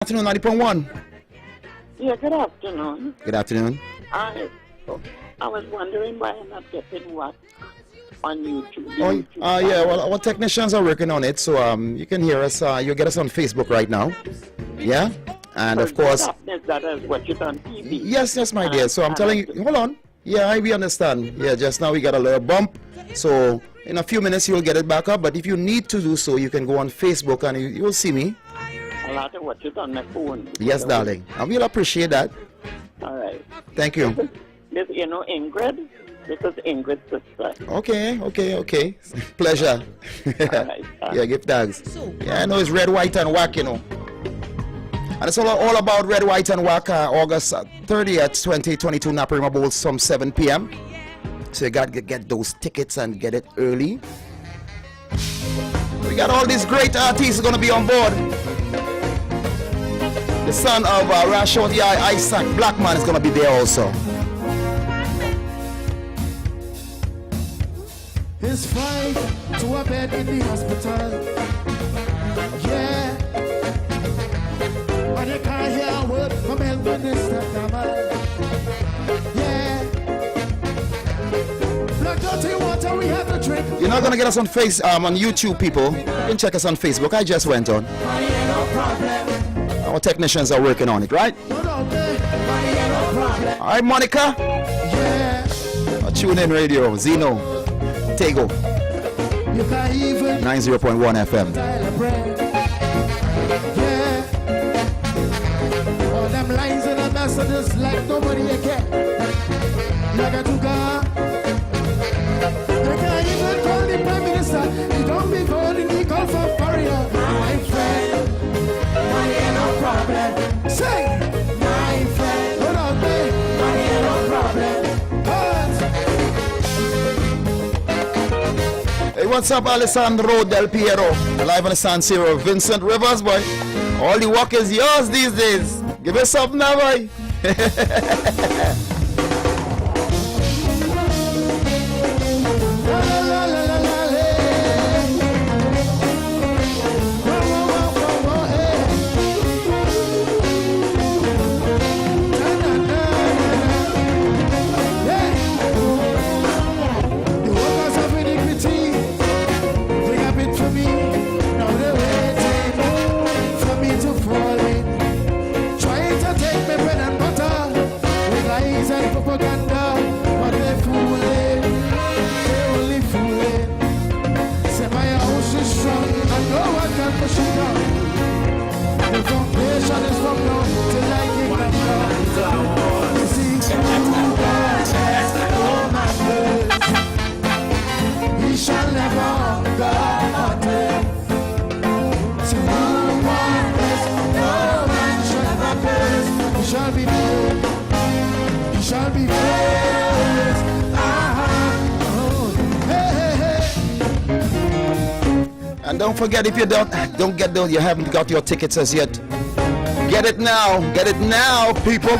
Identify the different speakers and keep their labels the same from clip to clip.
Speaker 1: Afternoon, 90.1.
Speaker 2: Yeah, good afternoon.
Speaker 1: Good afternoon.
Speaker 2: I was wondering why I'm not getting WACK on YouTube.
Speaker 1: Yeah, well, our technicians are working on it, so you can hear us, you'll get us on Facebook right now. Yeah? And of course...
Speaker 2: That is what you on TV.
Speaker 1: Yes, my dear. So I'm telling you, hold on. Yeah, we understand. Yeah, just now we got a little bump. So in a few minutes you'll get it back up, but if you need to do so, you can go on Facebook and you will see me.
Speaker 2: I'll have to watch it on my phone.
Speaker 1: Yes, darling. And we'll appreciate that.
Speaker 2: All right.
Speaker 1: Thank you.
Speaker 2: This, you know Ingrid? This is Ingrid's sister.
Speaker 1: Okay. Pleasure.
Speaker 2: Right,
Speaker 1: yeah, give thanks. Yeah, I know it's red, white, and WACK, you know. And it's all about red, white, and WACK, August 30th, 2022, Naparima Bowl, from 7 p.m. So you got to get those tickets and get it early. We got all these great artists going to be on board. The son of Rashod Isaac Blackman is going to be there also.
Speaker 3: His flight to a bed in the hospital. Yeah. And you can't hear a word from Melbourne this time. Yeah. Black dirty water we have to drink.
Speaker 1: You're not going to get us on on YouTube, people. You can check us on Facebook. I just went on. Our technicians are working on it, right? All right, Monica.
Speaker 3: Yeah.
Speaker 1: Tune in radio. Zeno. Tego. 90.1 FM.
Speaker 3: Yeah. All them lines in the messages like nobody again. Nagatuga. You can't even call the Prime Minister. You don't be calling the call for warrior. My friend. Money ain't no problem. Say, my friend. Hold on, babe. Money ain't no problem.
Speaker 1: Hey, what's up, Alessandro Del Piero? Live on the San Siro. Vincent Rivers, boy. All the work is yours these days. Give us something now, boy. And don't forget, if you don't get those, you haven't got your tickets as yet. Get it now, people.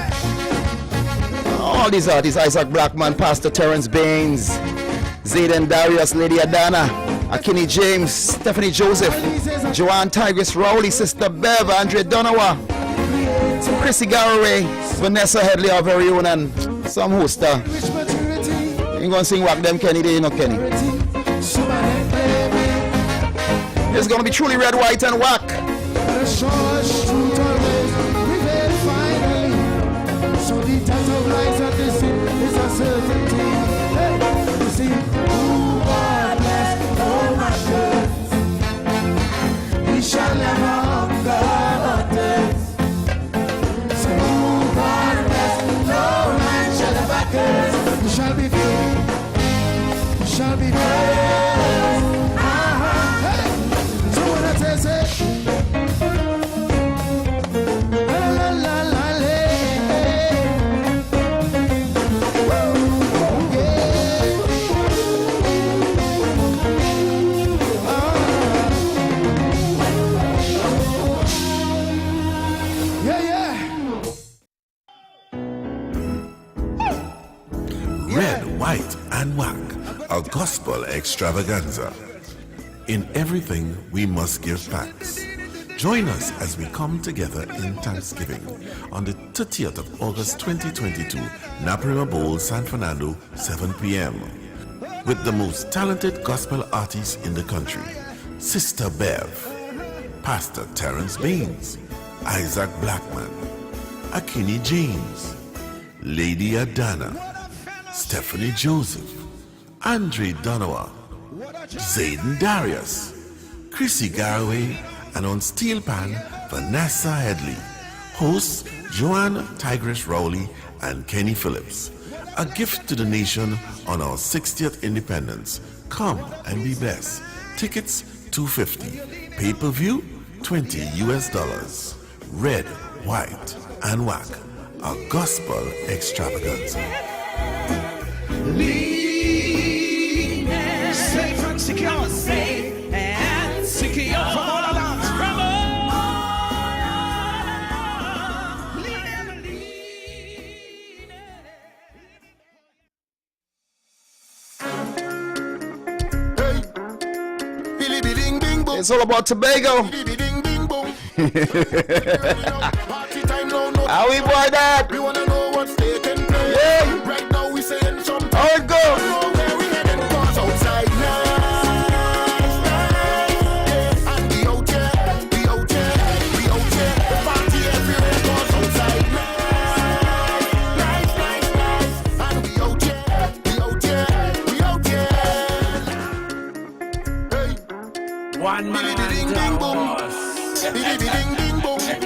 Speaker 1: All these artists: Isaac Blackman, Pastor Terrence Baines, Zayden Darius, Lady Adana, Akini James, Stephanie Joseph, Joanne Tigris Rowley, Sister Bev, Andre Donawa, Chrissy Garraway, Vanessa Headley, our very own, and some hoster. You ain't gonna sing WACK them Kenny, they know Kenny. It's gonna be truly red, white, and WACK.
Speaker 3: So the test of lies at this is a certainty. You see, who God bless, oh my God, we shall never hunger or thirst. So who God bless, no man shall ever curse. We shall be free, we shall be free. So when I say,
Speaker 4: White and WACK, a gospel extravaganza. In everything, we must give thanks. Join us as we come together in Thanksgiving on the 30th of August 2022, Naparima Bowl, San Fernando, 7 p.m. with the most talented gospel artists in the country, Sister Bev, Pastor Terrence Baines, Isaac Blackman, Akini James, Lady Adana, Stephanie Joseph, Andre Donowa, Zayden Darius, Chrissy Garway, and on steel pan, Vanessa Headley. Hosts Joanne Tigress Rowley and Kenny Phillips. A gift to the nation on our 60th independence. Come and be blessed. Tickets $250. Pay-per-view $20 US. Red, white, and WACK. A gospel extravaganza.
Speaker 3: Safe and secure, safe and secure. From all around, from all.
Speaker 1: It's all about Tobago. How we boy that?
Speaker 3: We wanna know what's taking place.
Speaker 1: Yeah.
Speaker 3: Right now we saying something.
Speaker 1: How it go?
Speaker 3: Where we heading? Cause outside nice, yeah. And we out here, we out here, we out here. The party everywhere. Cause outside nice, and we out here, we out here, we out here. Hey,
Speaker 5: One man
Speaker 3: ding ding boom, ding ding boom. Hey,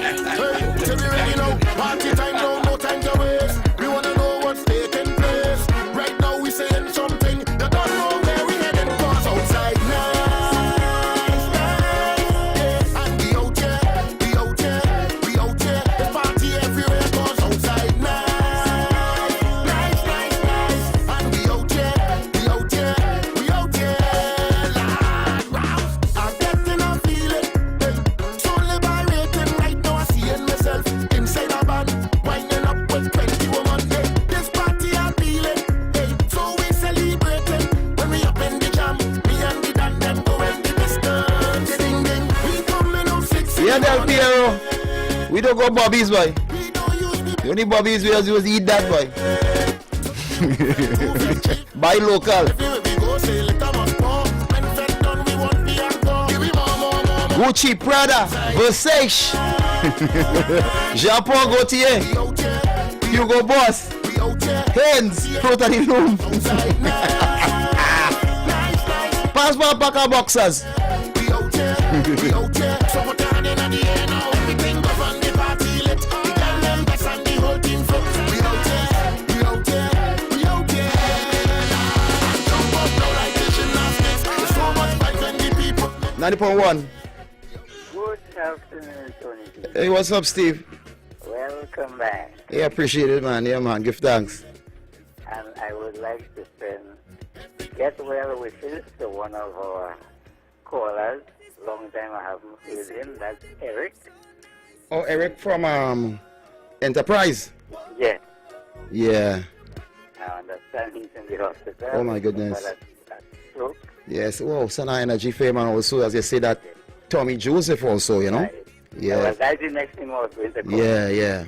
Speaker 3: tell me ready now. Party time now, no time to waste. We wanna know what's taking place. Right now we saying something. You don't know where we heading. Cause outside nice, yeah. And we out here, we out here, we out here. The party everywhere. Cause outside nice, and we out here, we out here, we out here. I'm getting a feeling, hey, so liberating. Right now I see in myself inside a band, winding up with 20 women. Hey, this party I'm feeling, hey, so we celebrating. When we up in the jam, me and the dan them go in the distance. Ding ding, we coming up 6.
Speaker 1: Yeah, Del Piero. We don't go Bobby's, boy.
Speaker 3: We don't use the
Speaker 1: The only Bobby's we just eat that, boy. Buy local.
Speaker 3: everywhere we go, say let us pour. When fed done, we want the encore. Give me more.
Speaker 1: Gucci, Prada, Versace, Jean-Paul Gaultier,
Speaker 3: We out here,
Speaker 1: Hugo Boss,
Speaker 3: we out here.
Speaker 1: Hens, Totally Loom.
Speaker 3: Outside nice.
Speaker 1: Pass my pack of boxers.
Speaker 3: We out here, we out here. So we're turning in the air now. Everything goes on the party lit. The girl them best and the whole team flow. We out here, we out here, we out here. Jump up now like the gymnastics. There's so much fight when the people.
Speaker 1: 90.1.
Speaker 6: Good afternoon, Tony.
Speaker 1: Hey, what's up, Steve?
Speaker 6: Welcome back.
Speaker 1: Yeah, appreciate it, man. Yeah, man. Give thanks.
Speaker 6: And I would like to get well wishes to one of our callers. Long time I haven't with him. That's Eric.
Speaker 1: Oh, Eric from Enterprise.
Speaker 6: Yes.
Speaker 1: Yeah.
Speaker 6: I understand he's in the hospital.
Speaker 1: Oh, my goodness.
Speaker 6: But that's stroke.
Speaker 1: Yes. Oh, Sana Energy fame, and also, as you say, that Tommy Joseph also, you know.
Speaker 6: Right.
Speaker 1: Yeah.
Speaker 6: Well, that's the next thing I was going to call.
Speaker 1: Yeah.
Speaker 6: Yeah,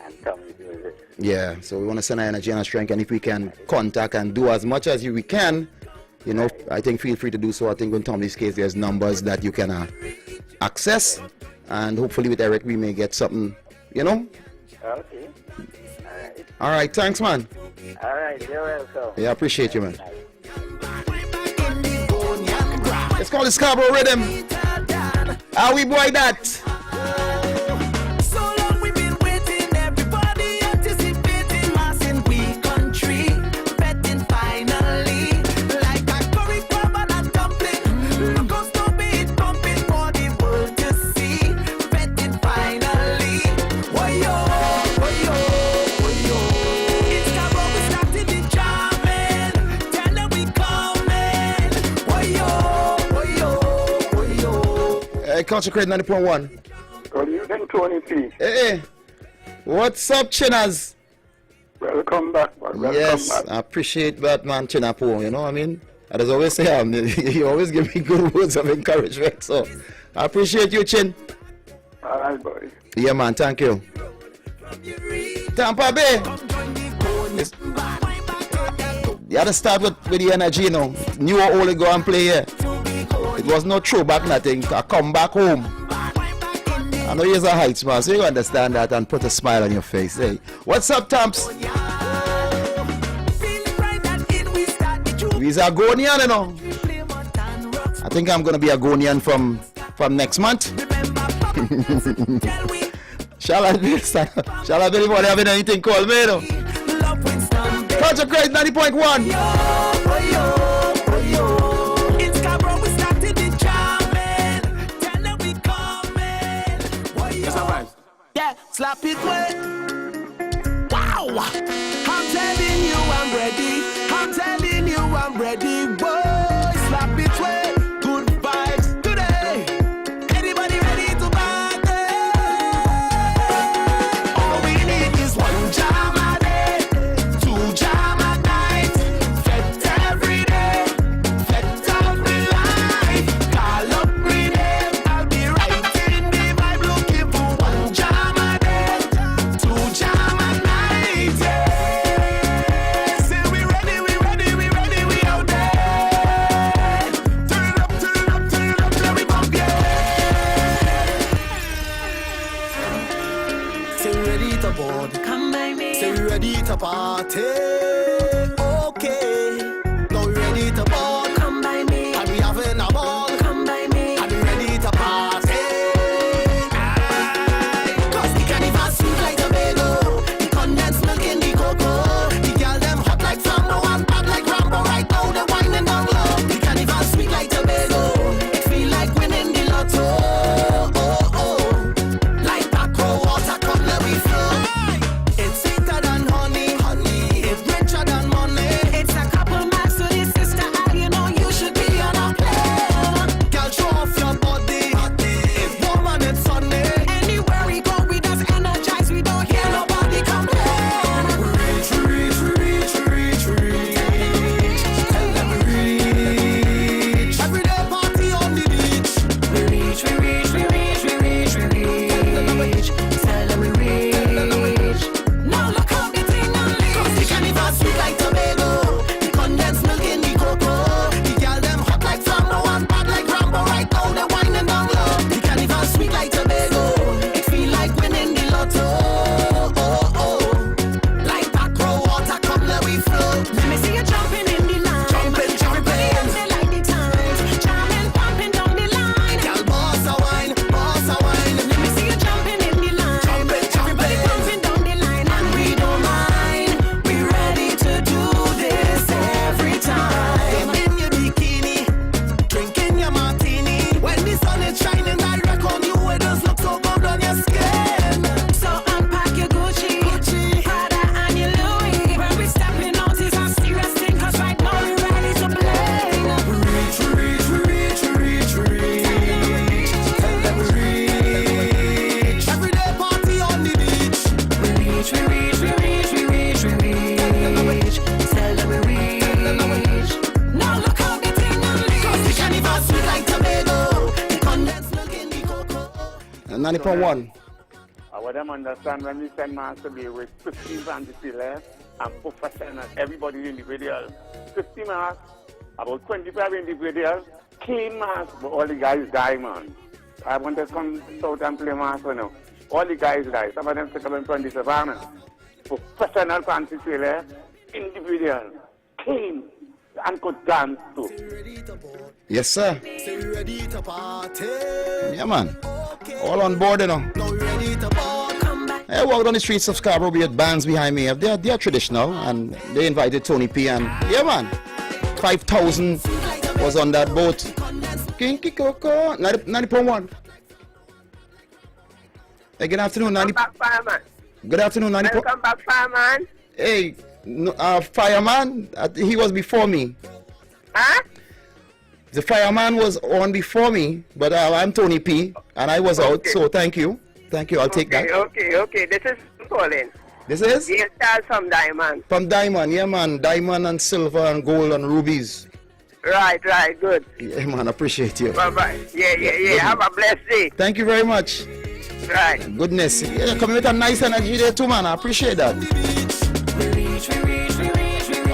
Speaker 6: and Tommy Joseph.
Speaker 1: Yeah, so we want to send our energy and our strength, and if we can contact and do as much as we can, you know, I think feel free to do so. I think in Tommy's case, there's numbers that you can access, and hopefully with Eric, we may get something, you know.
Speaker 6: Okay. All right.
Speaker 1: All right, thanks, man.
Speaker 6: All right, you're welcome.
Speaker 1: Yeah, I appreciate you, man. It's called the Scarborough Rhythm. How we boy that?
Speaker 7: So long we've been waiting, everybody anticipating mass in we country, betting finally, like a curry crab and a dumpling. Look us to be it pumping for the world to see, betting finally. Woyo, woyo, woyo. It's Scarborough, we started the jamming, tell them we coming. Woyo, woyo, woyo.
Speaker 1: Consecrate 90.1.
Speaker 8: Good evening, Tony P.
Speaker 1: Hey, what's up, Chinas?
Speaker 8: Welcome back. Welcome
Speaker 1: Yes,
Speaker 8: back.
Speaker 1: I appreciate that, man, Chinapo. You know what I mean? And as I always say, you always give me good words of encouragement. So I appreciate you, Chin.
Speaker 8: All right, boy.
Speaker 1: Yeah, man. Thank you. Tampa Bay. You had to start with the energy, you know. New or old, go and play here. It was no throwback, nothing. I come back home. I know you're a Heights, man, so you understand that and put a smile on your face. Hey, what's up, Tamps? He's a Gonian, you know. I think I'm going to be a Gonian from next month. Shall I be anybody having anything called me, you know? Project Great 90.1.
Speaker 7: Yeah, slap it wet. Wow! I'm telling you I'm ready. I'm telling you I'm ready. Boy, slap it wet. Good vibes today. Anybody ready to party? All we need is one jam a day, two jam a night. Fet every day, fet of the life. Call up me name, I'll be right in the vibe. Looking for one jam a day, two jam a night. Yeah. Say we ready, we ready, we ready, we out there. Turn it up, turn it up, turn it up, let me bump, yeah. Say we ready to board, come by me. Say we ready to party, okay. Now we ready to board, come by me. And we having a ball, come by me. And we ready to party. Aye. Cause the carnival sweet like tomato, the condensed milk in the cocoa. The girl them hot like flambo and bad like Rambo. Right now they whining down low. The carnival sweet like tomato, it feel like winning the lotto. Oh, oh. Like back row water, come let we flow. It's sweeter than honey, honey. It's richer than money. It's a couple miles to the sister, and you know you should be on a plane. Girl, show off your body. It's warm and it's sunny. Anywhere we go, we just energize. We don't hear nobody complain. Reach, reach, reach, reach, reach. Tell them we reach. Everyday party on the beach. We reach, we reach, we reach, we reach, we reach. Tell them we reach. Now look how the thing on leash. Cause the carnival sweet like tomato, the condensed milk in the cocoa. The girl them hot like flambo and bad like Rambo. Right now they whining down low. The carnival sweet like tomato, it feel like winning the lotto. Oh, oh. Like back row water, come let we flow. Let me see you jumping in the line. Jumping, jumping. They like the time. Jamming, pumping down the line. Girl, boss a wine, boss a wine. Let me see you jumping in the line. Jumping, jumping. Pumping down the line, and we don't mind. We ready to do this every time. In your bikini, drinking your martini. When the sun is shining direct on you, it does look so good on your skin. So unpack your Gucci, Prada and your Louis. When we stepping out, it's a serious thing, 'cause right now we ready to play. Reach, reach, reach, reach, reach. Tell them we reach. Everyday party on the beach. We reach, we reach, we reach, we reach, we reach. Tell them we reach. Now look how the thing on leash. 'Cause the carnival sweet like tomato, the condensed milk in the cocoa.
Speaker 1: 90.1.
Speaker 8: I want them understand when we send mass to be with 15 fantasy left and professional, everybody individual. 50 mass, about 25 individuals, clean mass, but all the guys die, man. I want to come out and play mass, you know. All the guys die. Some of them sit up in front of the savannah. Professional fantasy left, individual, clean, and could dance too.
Speaker 1: Yes, sir.
Speaker 7: Say we ready to party.
Speaker 1: Yeah, man. All on board, you know.
Speaker 7: Now we ready to board. Come back.
Speaker 1: I walked on the streets of Scarborough with bands behind me. They're traditional, and they invited Tony P. And yeah, man, 5,000 was on that boat. Kinky Coco, 90.1. Hey, good afternoon, 90.
Speaker 5: Back fireman.
Speaker 1: Good afternoon, 90.
Speaker 5: Welcome back fireman.
Speaker 1: Hey, fireman, he was before me.
Speaker 5: Huh?
Speaker 1: The fireman was on before me, but I'm Tony P. and I was out, so thank you. Thank you, I'll take that.
Speaker 5: Okay. This is calling.
Speaker 1: This is?
Speaker 5: Yes, that's from Diamond.
Speaker 1: From Diamond, yeah, man. Diamond and silver and gold and rubies.
Speaker 5: Right, good.
Speaker 1: Yeah, man, appreciate you.
Speaker 5: Bye-bye. Yeah. Have a blessed day.
Speaker 1: Thank you very much.
Speaker 5: Right.
Speaker 1: Goodness. Yeah, coming with a nice energy there too, man. I appreciate that.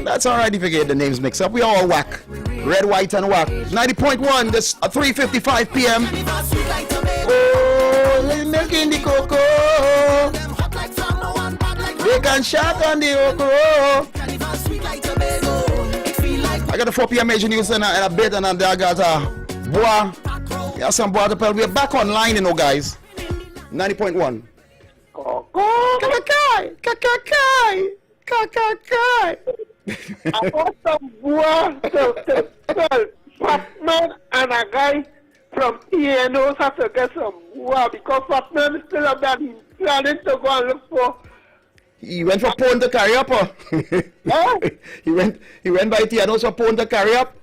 Speaker 1: That's all right if you get the names mixed up. We all WACK. Red, white, and WACK. 90.1, this 3:55 p.m. Oh, let me milk in the cocoa. They can shout on the okro. I got a 4 p.m. major news and a bit, and then I got boy. Yeah, some boy to tell. We're back online, you know, guys. 90.1. Kakakai, kakakai, kakakai.
Speaker 8: I got some boy to tell Fatman and a guy from TNOs have to get some boy because Fatman still have that he's planning to go and look for.
Speaker 1: He went for phone to carry up, huh?
Speaker 8: Huh?
Speaker 1: He went by TNOs for phone to carry up.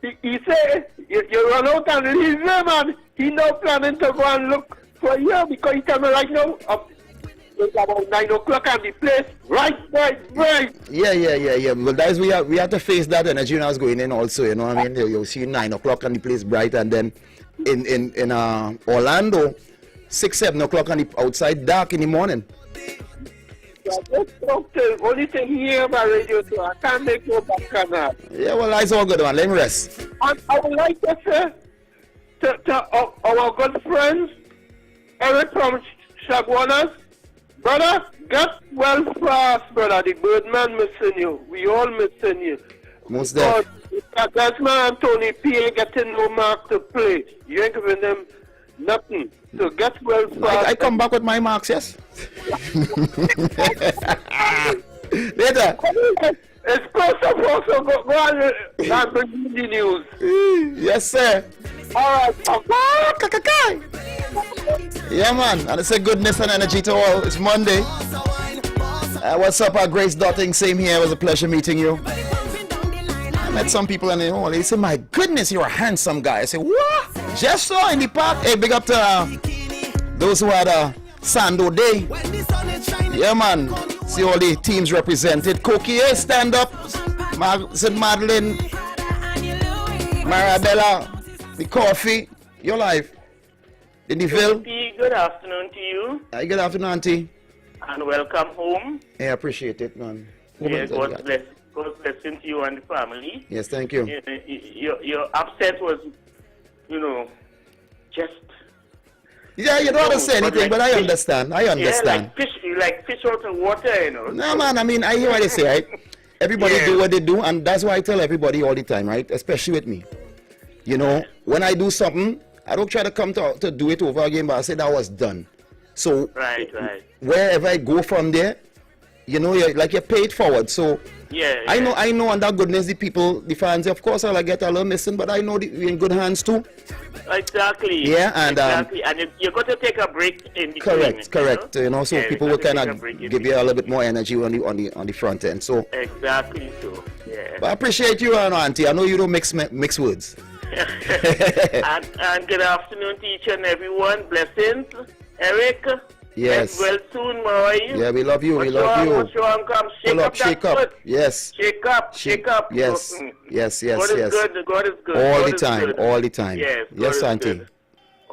Speaker 8: He said, you run out and release him, and he now planning to go and look for you because he tell me right now, it's about 9 o'clock and the place, right.
Speaker 1: Yeah. Well, guys, we have to face that energy when I was going in also, you know what I mean? You'll see 9 o'clock and the place bright, and then in Orlando, 6, 7 o'clock and the outside dark in the morning.
Speaker 8: Only thing here on my radio, so I can't make no back on that.
Speaker 1: Yeah, well, that's all good, man. Let me rest.
Speaker 8: And I would like to say to our good friends, Eric from Shagwanas, brother, get well fast, brother. The Birdman missing you. We all missing you.
Speaker 1: Most deaf.
Speaker 8: Desmond and Tony P ain't getting no mark to play. You ain't giving them nothing. So get well fast.
Speaker 1: I come back with my marks, yes? Later.
Speaker 8: It's close up also. Go on and bring me the news.
Speaker 1: Yes, sir.
Speaker 8: All right.
Speaker 1: Yeah, man. And it's a goodness and energy to all. It's Monday. What's up, Grace Dotting? Same here. It was a pleasure meeting you. I met some people and they say, my goodness, you're a handsome guy. I say, what? Just so in the park. Hey, big up to those who had a Sando Day. Yeah, man. See all the teams represented. Coquier, stand up. St. Madeline, Marabella, the coffee. Your life. In the Ville.
Speaker 5: Good afternoon to you.
Speaker 1: Good afternoon, Auntie.
Speaker 5: And welcome home.
Speaker 1: I appreciate it, man.
Speaker 5: Yeah, God blessing to you and the family.
Speaker 1: Yes, thank you.
Speaker 5: Your upset was, just...
Speaker 1: Yeah, you don't want to say anything, but I understand. I understand.
Speaker 5: Yeah, like fish out of water,
Speaker 1: No, man, I mean, I hear what they say, right? Everybody do what they do, and that's why I tell everybody all the time, right? Especially with me. When I do something, I don't try to come to do it over again, but I say that was done. So,
Speaker 5: right.
Speaker 1: Wherever I go from there, you're paid forward. So,
Speaker 5: yeah.
Speaker 1: I know, and that goodness, the fans, of course, I'll get a little missing, but I know we're in good hands too.
Speaker 5: Exactly.
Speaker 1: Yeah, and
Speaker 5: exactly. And you're going to take a break in between.
Speaker 1: Correct. So
Speaker 5: yeah,
Speaker 1: people will kind of give you a little bit more energy on the front end. So
Speaker 5: exactly. So yeah.
Speaker 1: But I appreciate you, Auntie. I know you don't mix words.
Speaker 5: and good afternoon to each and everyone. Blessings, Eric.
Speaker 1: Yes.
Speaker 5: Get well soon, boy.
Speaker 1: Yeah, we love you. Pull up, shake up.
Speaker 5: Foot.
Speaker 1: Yes.
Speaker 5: Shake up.
Speaker 1: Yes. Yes.
Speaker 5: God is good.
Speaker 1: All the time. Yes, Auntie.
Speaker 5: Good.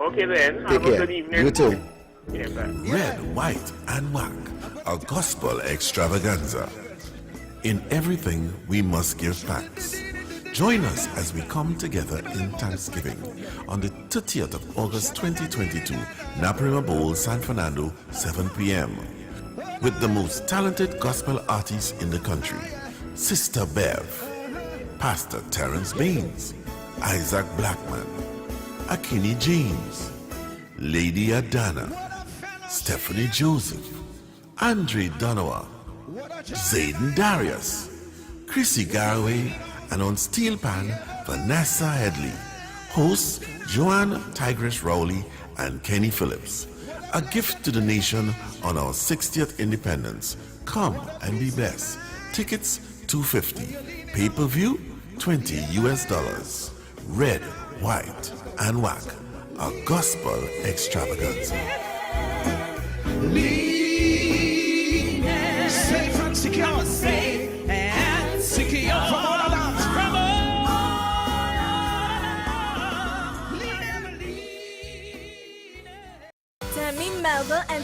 Speaker 5: Okay then.
Speaker 1: Take care.
Speaker 5: A good evening.
Speaker 1: You too.
Speaker 5: Yeah, bye.
Speaker 4: Red, white, and WACK, a gospel extravaganza. In everything, we must give thanks. Join us as we come together in Thanksgiving on the 30th of August 2022, Naparima Bowl, San Fernando, 7 p.m. with the most talented gospel artists in the country, Sister Bev, Pastor Terrence Baines, Isaac Blackman, Akini James, Lady Adana, Stephanie Joseph, Andre Donowa, Zayden Darius, Chrissy Garway, and on steel pan, Vanessa Headley. Hosts Joanne Tigress Rowley and Kenny Phillips. A gift to the nation on our 60th independence. Come and be blessed. Tickets $250. Pay-per-view $20. Red, white, and WACK. A gospel extravaganza.
Speaker 3: Safe and secure. Safe and secure. From all down.
Speaker 9: Tell me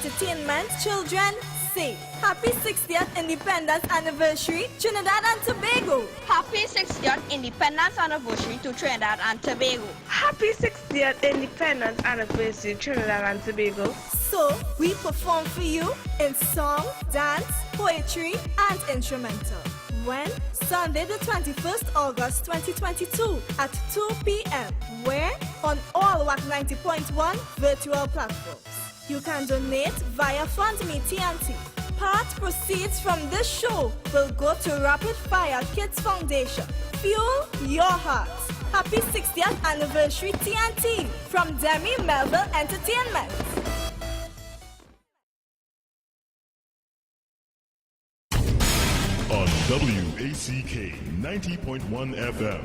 Speaker 9: entertainment, children say. Happy 60th Independence Anniversary, Trinidad and Tobago.
Speaker 10: Happy 60th Independence Anniversary to Trinidad and Tobago.
Speaker 11: Happy 60th Independence Anniversary, Trinidad and Tobago.
Speaker 9: So, we perform for you in song, dance, poetry, and instrumental. When? Sunday the 21st August 2022 at 2 p.m. Where? On all WACK 90.1 virtual platforms. You can donate via FundMe TNT. Part proceeds from this show will go to Rapid Fire Kids Foundation. Fuel your hearts. Happy 60th Anniversary TNT from Demi Melville Entertainment.
Speaker 12: On WACK 90.1 FM,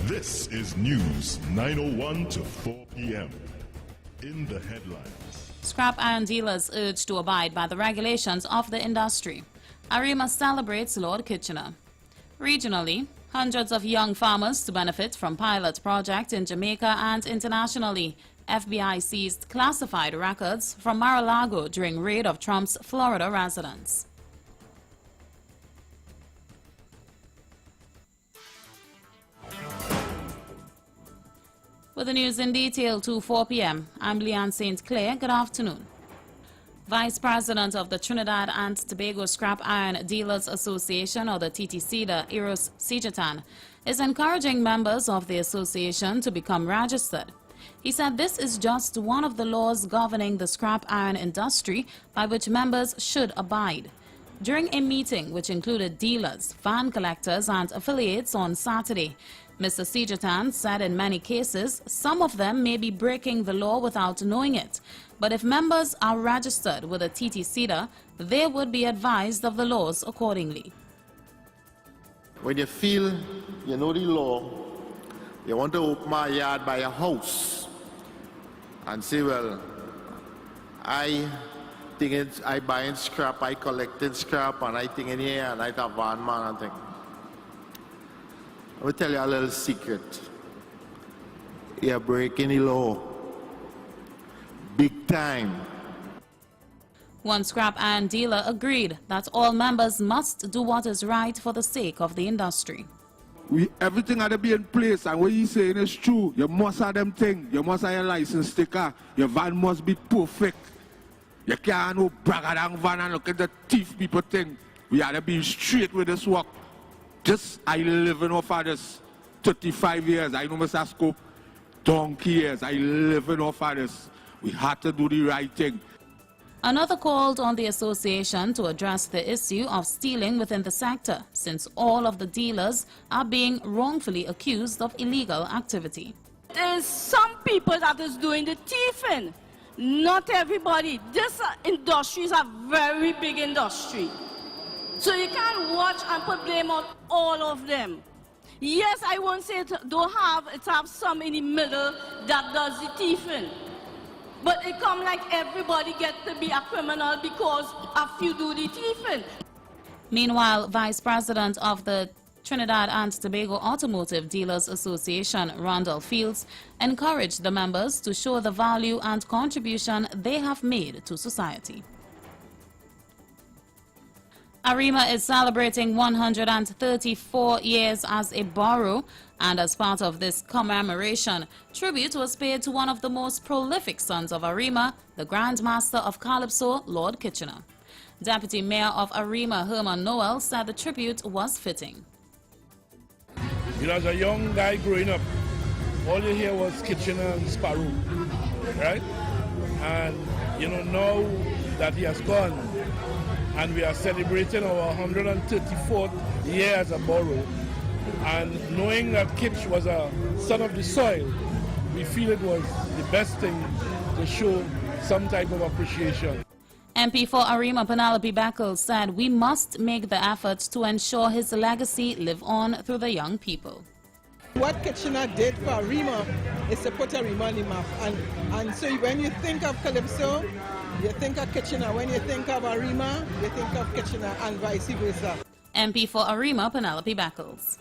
Speaker 12: this is News 9:01 to 4 p.m. In the headlines.
Speaker 13: Scrap iron dealers urged to abide by the regulations of the industry. Arima celebrates Lord Kitchener. Regionally, hundreds of young farmers to benefit from pilot project in Jamaica and internationally. FBI seized classified records from Mar-a-Lago during raid of Trump's Florida residence. With the news in detail to 4 p.m., I'm Leanne St. Clair. Good afternoon. Vice President of the Trinidad and Tobago Scrap Iron Dealers Association, or the TTC, Eros Sijatan, is encouraging members of the association to become registered. He said this is just one of the laws governing the scrap iron industry by which members should abide. During a meeting which included dealers, van collectors and affiliates on Saturday, Mr. Sijatan said in many cases, some of them may be breaking the law without knowing it. But if members are registered with a TTC, they would be advised of the laws accordingly.
Speaker 14: When you feel you know the law, you want to open my yard by a house and say, well, I buying scrap, I collecting scrap, and I think in here, and I have one man and thing. I will tell you a little secret. You're breaking the law. Big time.
Speaker 13: One scrap iron dealer agreed that all members must do what is right for the sake of the industry.
Speaker 3: Everything had to be in place, and what he's saying is true. You must have them things. You must have your license sticker. Your van must be perfect. You can't no bragadang van and look at the thief people thing. We had to be straight with this work. Just I live in off of this 35 years. I know Mr. Scope, donkey years. I live in off of this. We had to do the right thing.
Speaker 13: Another called on the association to address the issue of stealing within the sector, since all of the dealers are being wrongfully accused of illegal activity.
Speaker 15: There's some people that is doing the thieving. Not everybody. This industry is a very big industry. So you can't watch and put blame on all of them. Yes, I won't say it have some in the middle that does the thieving. But it come like everybody gets to be a criminal because a few do the thieving.
Speaker 13: Meanwhile, Vice President of the Trinidad and Tobago Automotive Dealers Association, Randall Fields, encouraged the members to show the value and contribution they have made to society. Arima is celebrating 134 years as a borough, and as part of this commemoration, tribute was paid to one of the most prolific sons of Arima, the Grand Master of Calypso, Lord Kitchener. Deputy Mayor of Arima, Herman Noel, said the tribute was fitting.
Speaker 16: You know, as a young guy growing up, all you hear was Kitchener and Sparrow, right? And, you know, now that he has gone, and we are celebrating our 134th year as a borough, and knowing that Kitch was a son of the soil, we feel it was the best thing to show some type of appreciation.
Speaker 13: MP for Arima, Penelope Beckles, said we must make the effort to ensure his legacy live on through the young people.
Speaker 17: What Kitchener did for Arima is to put Arima on the map. And so when you think of Calypso, you think of Kitchener. When you think of Arima, you think of Kitchener, and vice versa.
Speaker 13: MP for Arima, Penelope Beckles.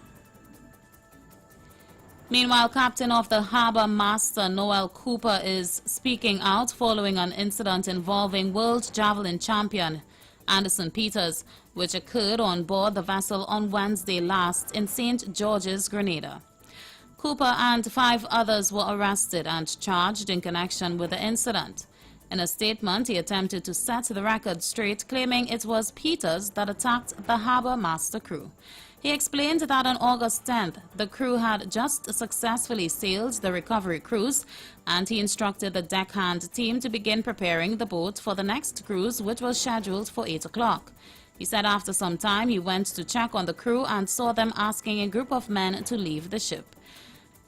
Speaker 13: Meanwhile, captain of the Harbour Master Noel Cooper is speaking out following an incident involving world javelin champion Anderson Peters, which occurred on board the vessel on Wednesday last in St. George's, Grenada. Cooper and 5 others were arrested and charged in connection with the incident. In a statement, he attempted to set the record straight, claiming it was Peters that attacked the Harbour Master crew. He explained that on August 10th, the crew had just successfully sailed the recovery cruise, and he instructed the deckhand team to begin preparing the boat for the next cruise, which was scheduled for 8 o'clock. He said after some time he went to check on the crew and saw them asking a group of men to leave the ship.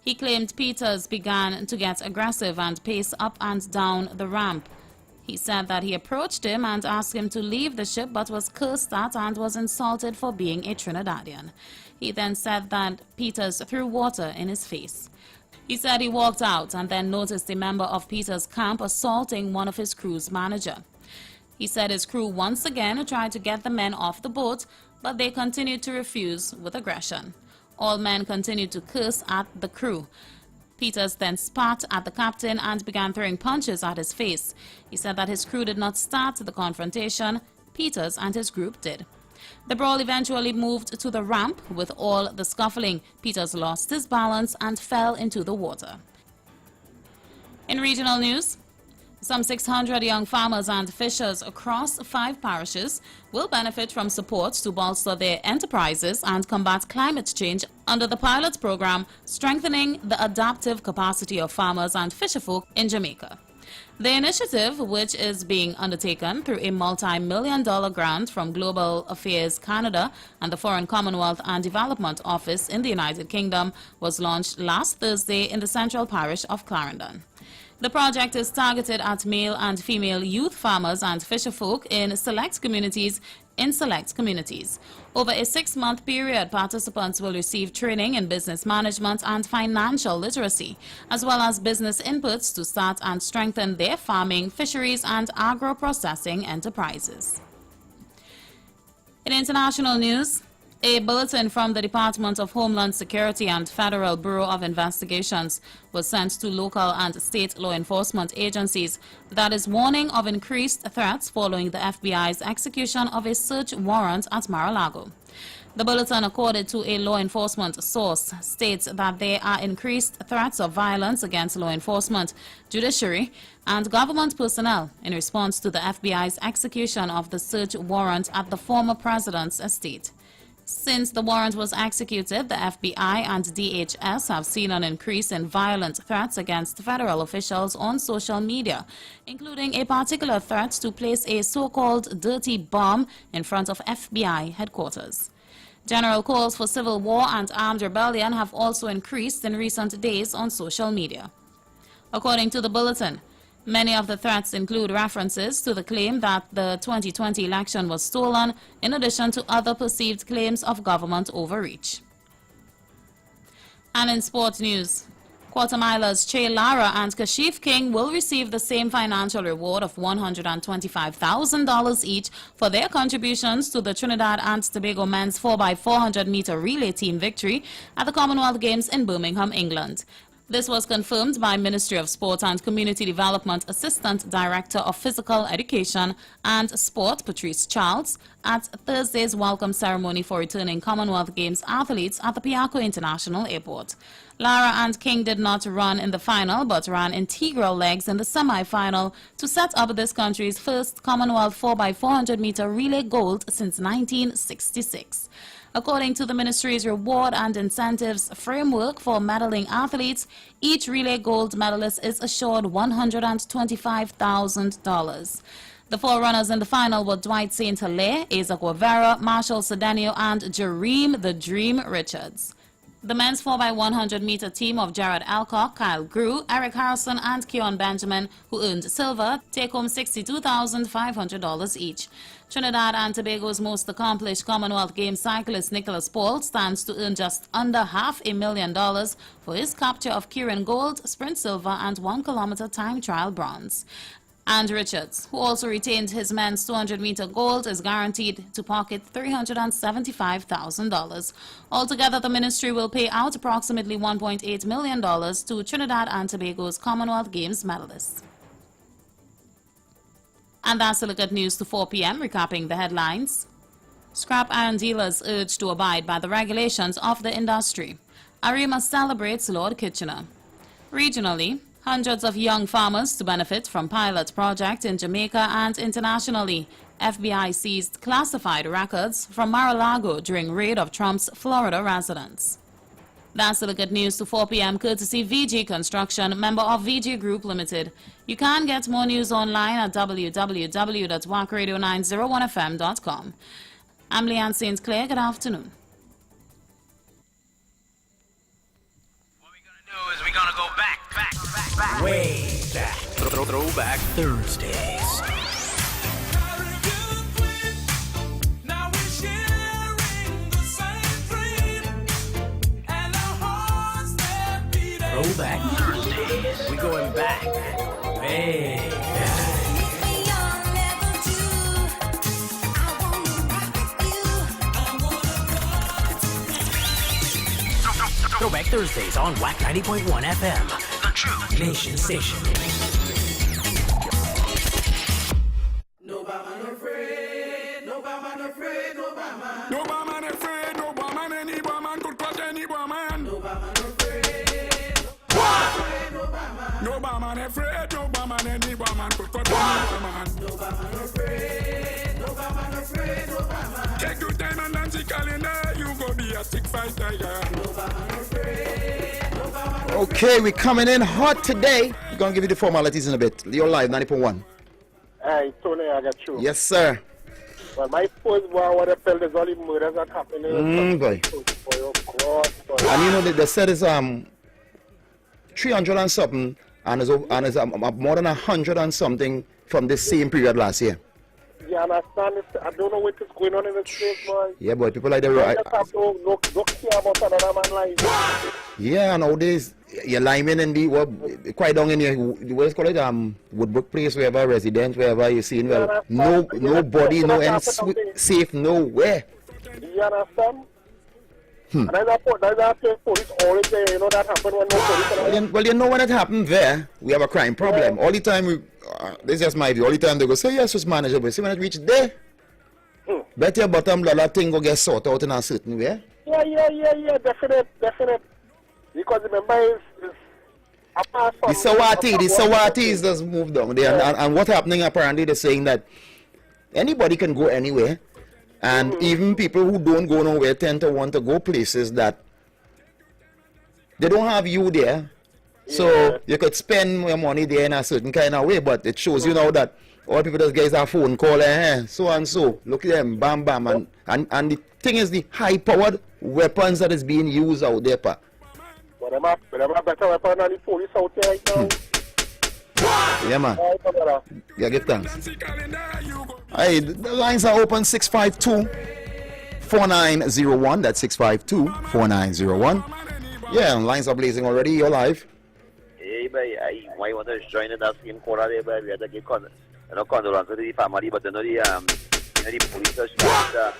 Speaker 13: He claimed Peters began to get aggressive and pace up and down the ramp. He said that he approached him and asked him to leave the ship, but was cursed at and was insulted for being a Trinidadian. He then said that Peters threw water in his face. He said he walked out and then noticed a member of Peters' camp assaulting one of his crew's manager. He said his crew once again tried to get the men off the boat, but they continued to refuse with aggression. All men continued to curse at the crew. Peters then spat at the captain and began throwing punches at his face. He said that his crew did not start the confrontation. Peters and his group did. The brawl eventually moved to the ramp. With all the scuffling, Peters lost his balance and fell into the water. In regional news, some 600 young farmers and fishers across 5 parishes will benefit from support to bolster their enterprises and combat climate change under the pilot program Strengthening the Adaptive Capacity of Farmers and Fisherfolk in Jamaica. The initiative, which is being undertaken through a multi-million-dollar grant from Global Affairs Canada and the Foreign Commonwealth and Development Office in the United Kingdom, was launched last Thursday in the Central Parish of Clarendon. The project is targeted at male and female youth farmers and fisherfolk in select communities. Over a 6-month period, participants will receive training in business management and financial literacy, as well as business inputs to start and strengthen their farming, fisheries, and agro-processing enterprises. In international news, a bulletin from the Department of Homeland Security and Federal Bureau of Investigations was sent to local and state law enforcement agencies that is warning of increased threats following the FBI's execution of a search warrant at Mar-a-Lago. The bulletin, according to a law enforcement source, states that there are increased threats of violence against law enforcement, judiciary, and government personnel in response to the FBI's execution of the search warrant at the former president's estate. Since the warrant was executed, the FBI and DHS have seen an increase in violent threats against federal officials on social media, including a particular threat to place a so-called dirty bomb in front of FBI headquarters. General calls for civil war and armed rebellion have also increased in recent days on social media. According to the bulletin, many of the threats include references to the claim that the 2020 election was stolen, in addition to other perceived claims of government overreach. And in sport news, quarter-milers Che Lara and Kashif King will receive the same financial reward of $125,000 each for their contributions to the Trinidad and Tobago men's 4x400-meter relay team victory at the Commonwealth Games in Birmingham, England. This was confirmed by Ministry of Sport and Community Development Assistant Director of Physical Education and Sport, Patrice Charles, at Thursday's welcome ceremony for returning Commonwealth Games athletes at the Piarco International Airport. Lara and King did not run in the final, but ran integral legs in the semi-final to set up this country's first Commonwealth 4x400-meter relay gold since 1966. According to the ministry's reward and incentives framework for medaling athletes, each relay gold medalist is assured $125,000. The 4 runners in the final were Dwight St. Hilaire, Asa Guevara, Marshall Cedenio, and Jareem the Dream Richards. The men's 4x100-meter team of Jared Alcock, Kyle Grew, Eric Harrison, and Keon Benjamin, who earned silver, take home $62,500 each. Trinidad and Tobago's most accomplished Commonwealth Games cyclist Nicholas Paul stands to earn just under $500,000 for his capture of Kieran Gold, sprint silver, and 1 kilometer time trial bronze. And Richards, who also retained his men's 200-meter gold, is guaranteed to pocket $375,000. Altogether, the ministry will pay out approximately $1.8 million to Trinidad and Tobago's Commonwealth Games medalists. And that's a look at news to 4 p.m., recapping the headlines. Scrap iron dealers urged to abide by the regulations of the industry. Arima celebrates Lord Kitchener. Regionally, hundreds of young farmers to benefit from pilot project in Jamaica and internationally. FBI seized classified records from Mar-a-Lago during raid of Trump's Florida residence. That's a look at news to 4 p.m. courtesy VG Construction, member of VG Group Limited. You can get more news online at www.wackradio901fm.com. I'm Leanne St. Clair. Good afternoon.
Speaker 18: We're gonna go back. Way back. Throwback Thursdays. Throwback Thursdays. We're going back. Way back. Throwback Thursdays on WACK 90.1 FM, the True Nation Station.
Speaker 3: No man afraid, no man afraid, no man.
Speaker 19: No man afraid, no man, any woman could cut any woman.
Speaker 3: No man afraid,
Speaker 19: no man afraid, no man, any woman could cut any woman.
Speaker 3: no man afraid, no man afraid, no man.
Speaker 19: Take your time and dance the calendar, you go be a sick fighter, yeah.
Speaker 1: Okay, we're coming in hot today. We're going to give you the formalities in a bit. You're live, 90.1.
Speaker 8: Hey, Tony, I got you.
Speaker 1: Yes, sir.
Speaker 8: Well, my first war, what I felt is all the murders that happening.
Speaker 1: Boy.
Speaker 8: For your God, boy.
Speaker 1: And you know, they said it's 300 and something, and it's more than 100 and something from the same period last year.
Speaker 8: You understand? I don't know what is going on in the streets, boy.
Speaker 1: Yeah, boy, people like the...
Speaker 8: I just have no care about another man like
Speaker 1: Yeah, nowadays, your linemen and the quite down in your what's called it Woodbrook Place, wherever residents, wherever you see, well, nobody, no end safe nowhere.
Speaker 8: You understand? And there's a police always there, you know that happened when no police.
Speaker 1: Well, you know when it happened there, we have a crime problem. All the time this is just my view. All the time they go say yes, it's manageable. See when it reach there, bet your bottom dollar thing go get sorted out in a certain way.
Speaker 8: Yeah, definite. Because remember,
Speaker 1: the Sawatis just moved down there, and what happening apparently they're saying that anybody can go anywhere, and even people who don't go nowhere tend to want to go places that they don't have you there, so you could spend your money there in a certain kind of way. But it shows you now that all people just get a phone call, so and so, look at them, bam, bam, and the thing is the high-powered weapons that is being used out there, pa.
Speaker 8: But I'm a better weapon than the police out there right now.
Speaker 1: Yeah, man. Yeah, give thanks. Hey, the lines are open 652-4901. That's 652-4901. Yeah, lines are blazing already. You're live.
Speaker 20: Hey, boy, why want to join in that same corner there, boy? We had to give condolences to the family, but the police are trying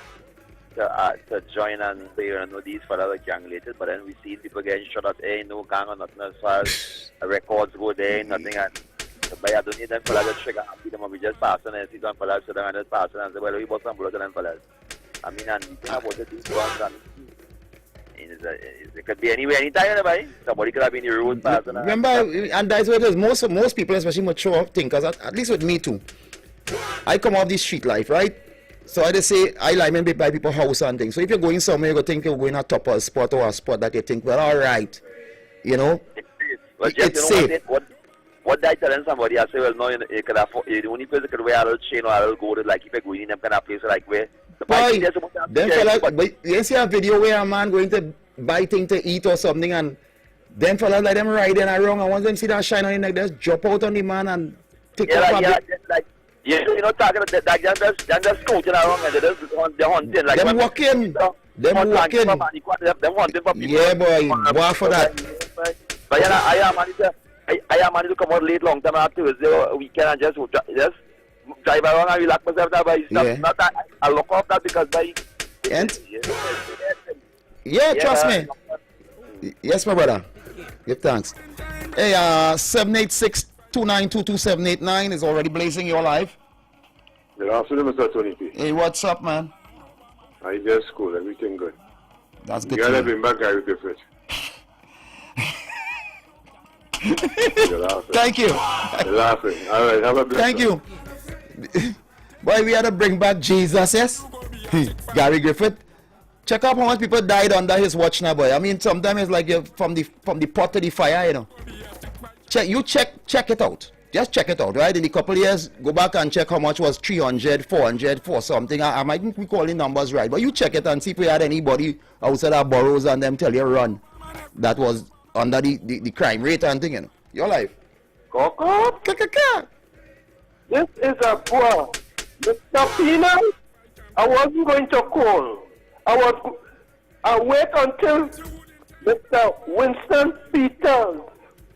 Speaker 20: to join and say, these fellas are gang related, but then we see people getting shot at, no gang or nothing as far as records go there, nothing. And but I don't need them fellas to trigger and beat them up. We just pass and see them fellas, so them just pass and say, well, we bought some blood to them fellas. I mean, and the thing about it, these guns, and it could be anywhere, anytime, anybody. Somebody could have been in the road passing.
Speaker 1: Remember, and that's what it is. Most people, especially mature thinkers, at least with me too, I come off this street life, right? So I just say, I linemen by people's house and things. So if you're going somewhere, you think you're going a top spot or a spot that you think, well, all right, you know, it's safe.
Speaker 20: What I telling somebody, I say, well, no, you could afford, the only place you could wear a little chain or a little gold, like if you're going in them kind of place, like where the bike is supposed to have.
Speaker 1: Then fella, but you see a video where a man going to buy things to eat or something, and them fellas like them riding around, and once them see that shine on the neck, they just jump out on the man and take off a bit.
Speaker 20: Yeah, you know, talking about that, they're just scouting around and they're hunting. Like
Speaker 1: them walking. Them hunting for people.
Speaker 20: Yeah,
Speaker 1: boy, war for that.
Speaker 20: But yeah, I am, and I am managed to come out late long time after Thursday or weekend and just drive around and relax myself there, but it's not that I look off that because by
Speaker 1: trust me. Yes, my brother. Give thanks. Hey, 786-292-2789 is already blazing your life.
Speaker 21: Good afternoon, Mr. Tony P.
Speaker 1: Hey, what's up, man?
Speaker 21: I just school, everything good.
Speaker 1: That's good.
Speaker 21: You gotta bring back Gary Griffith.
Speaker 1: Thank you.
Speaker 21: You're laughing. All right, have a blessed
Speaker 1: Thank you. Boy, we had to bring back Jesus, yes? Gary Griffith. Check out how much people died under his watch now, boy. I mean, sometimes it's like you're from the pot to the fire, you know. Check it out. Just check it out, right? In a couple of years, go back and check how much was 300, 400, for something. I might be calling numbers right, but you check it and see if you had anybody outside our boroughs and them tell you run. That was under the crime rate and thing, you know. Your life.
Speaker 22: Coco? This is a poor. Mr. Pina, I wasn't going to call. I wait until Mr. Winston Peters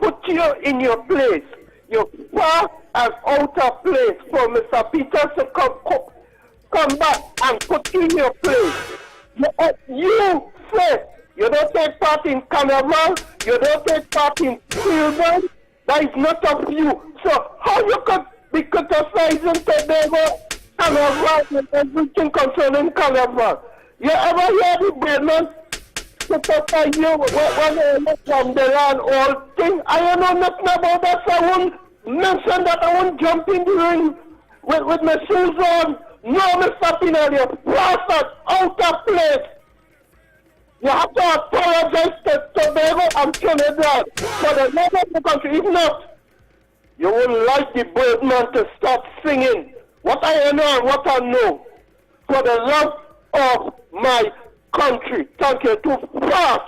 Speaker 22: put you in your place. You're far and out of place for Mr. Peters to come back and put you in your place. You say you don't take part in carnival, you don't take part in children, that is not of you. So how you could be criticizing Tobago, carnival, and everything concerning carnival? You ever hear the Bremen criticize you when they look from the land all thing? I don't know nothing about that, so I won't mention that. I won't jump in the ring with my shoes on. No, Mr. Pinel, you're bastard, out of place. You have to apologize to Tobago and Trinidad for the love of the country. If not, you won't like the Birdman to stop singing what I know and what I know for the love of my country. Thank you. Too fast.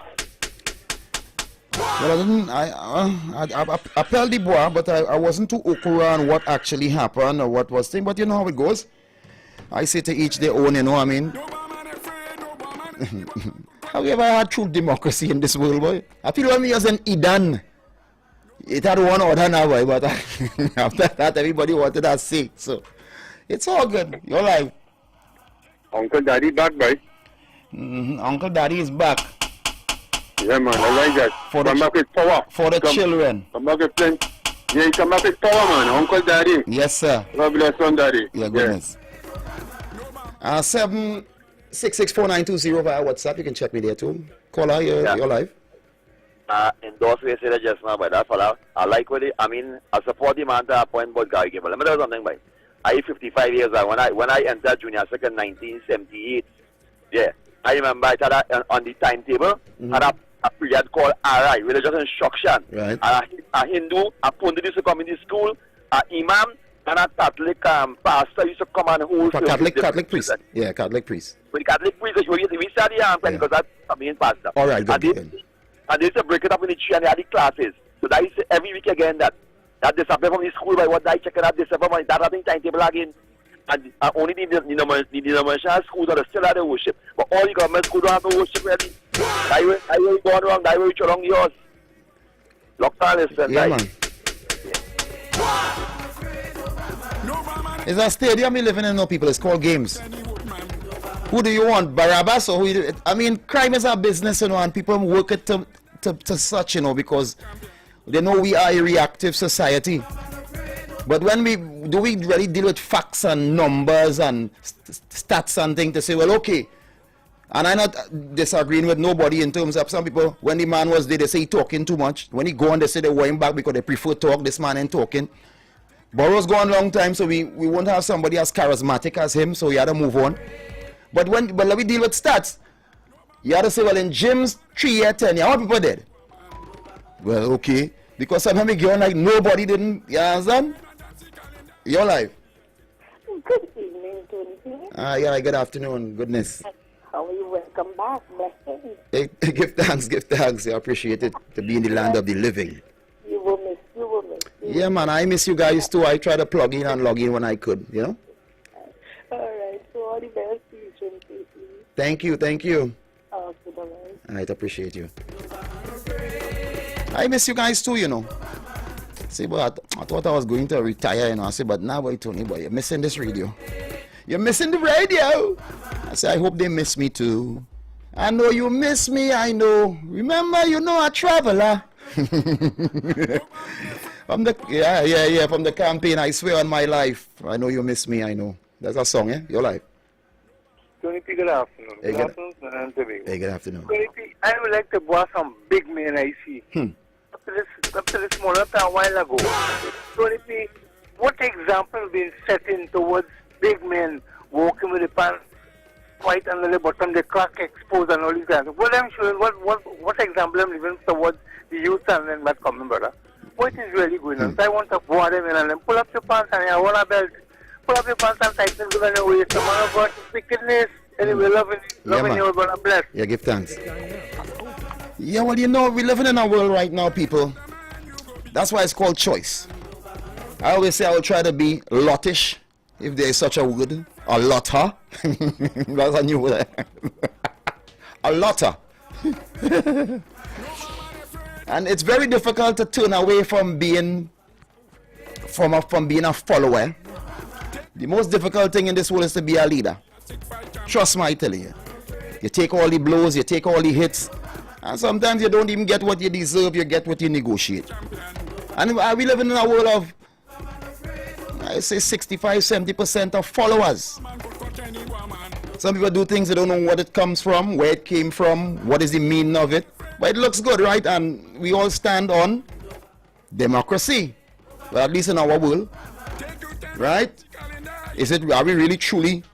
Speaker 1: Well, I felt the boy, but I wasn't too okra on what actually happened or what was thing. But you know how it goes. I say to each their own, you know what I mean? Have you ever had true democracy in this world, boy? I feel when we was in Eden, it had one order now, boy, but after that, everybody wanted a seat. So, it's all good. Your life.
Speaker 21: Uncle Daddy back, boy.
Speaker 1: Uncle Daddy is back.
Speaker 21: Yeah, man, I like that. Come back with power.
Speaker 1: For the children.
Speaker 21: Come back with plenty. Yeah, come back with power, man. Uncle Daddy.
Speaker 1: Yes, sir.
Speaker 21: God bless son, Daddy.
Speaker 1: Your goodness. 7664920 via WhatsApp. You can check me there too. Caller, you're live.
Speaker 20: Endorse what you said just now, but that fella, I like what I mean, I support the man to a point about Gary Gable. Let me tell you something, boy. I 55 years old. When I entered junior second 1978, yeah, I remember it had on the timetable, had a period called RI, religious instruction.
Speaker 1: Right.
Speaker 20: A Hindu, a Pundu used to come in the school, a imam, and a Catholic pastor used to come and hold.
Speaker 1: Catholic priest. Yeah, Catholic priest.
Speaker 20: With the Catholic priest, we study because that's a main pastor.
Speaker 1: All right, good.
Speaker 20: And they used to break it up in the tree and they had the classes. So that is every week again that disappear from the school by what I check it out December money. That having timetable again. And only the denominational schools are still at the worship. But all the government schools don't have no worship really. That way you go wrong, that way you wrong yours. Lockdown is
Speaker 1: yeah, man. It's a stadium we living in, no people. It's called games. Who do you want, Barabbas or who? I mean, crime is our business, you know, and people work it to such, you know, because they know we are a reactive society. But when we really deal with facts and numbers and stats and things to say, well, okay, and I'm not disagreeing with nobody in terms of some people, when the man was there, they say he talking too much. When he go on, they say they want him back because they prefer talk. This man ain't talking. Borough's gone a long time, so we won't have somebody as charismatic as him, so we had to move on. But when we deal with stats, you have to say, well, in gyms, 3 year, 10 year, how people did? Well, okay, because sometimes we get on like nobody didn't, you understand? Your life.
Speaker 2: Good evening, Tony.
Speaker 1: Yeah, good afternoon, goodness.
Speaker 2: How are you? Welcome back, blessings.
Speaker 1: Hey, give thanks, I appreciate it, to be in the land of the living.
Speaker 2: You will miss.
Speaker 1: Yeah, man, I miss you guys too. I try to plug in and log in when I could, you know?
Speaker 2: Alright, so all the best to you, Tony.
Speaker 1: Thank you.
Speaker 2: Okay, bye-bye.
Speaker 1: Alright, appreciate you. I miss you guys too, you know. say, but I thought I was going to retire, I say, but now, boy, Tony, boy, you're missing this radio. You're missing the radio. I say, I hope they miss me too. I know you miss me, I know. Remember, I travel, from the campaign, I swear on my life. I know you miss me, I know. That's a song, yeah? Your life.
Speaker 22: Tony P, good afternoon.
Speaker 1: Hey,
Speaker 22: good afternoon, San Tobago.
Speaker 1: Hey, good afternoon.
Speaker 22: Tony P, I would like to boss some big men I see. Up to this smaller a while ago. Tony P, what example been setting towards big men walking with the pants quite under the bottom, the crack exposed and all these guys? What I'm showing, what example I'm leaving towards the youth and then that coming, brother? What is really going on? So I want to board them in and then pull up your pants and I want a belt. Pull up your pants and tighten them in your waist. The man of God, wickedness. Anyway, loving you, brother, bless.
Speaker 1: Yeah, give thanks. Yeah, well, we're living in a world right now, people. That's why it's called choice. I always say I will try to be lottish, if there is such a word. A lotter. That's a new word. A lotter. And it's very difficult to turn away from being a follower. The most difficult thing in this world is to be a leader. Trust me, I tell you. You take all the blows, you take all the hits, and sometimes you don't even get what you deserve, you get what you negotiate. And we live in a world of, I say 65-70% of followers. Some people do things, they don't know what it comes from, where it came from, what is the meaning of it. But it looks good, right? And we all stand on democracy. Well, at least in our world. Right? Are we really truly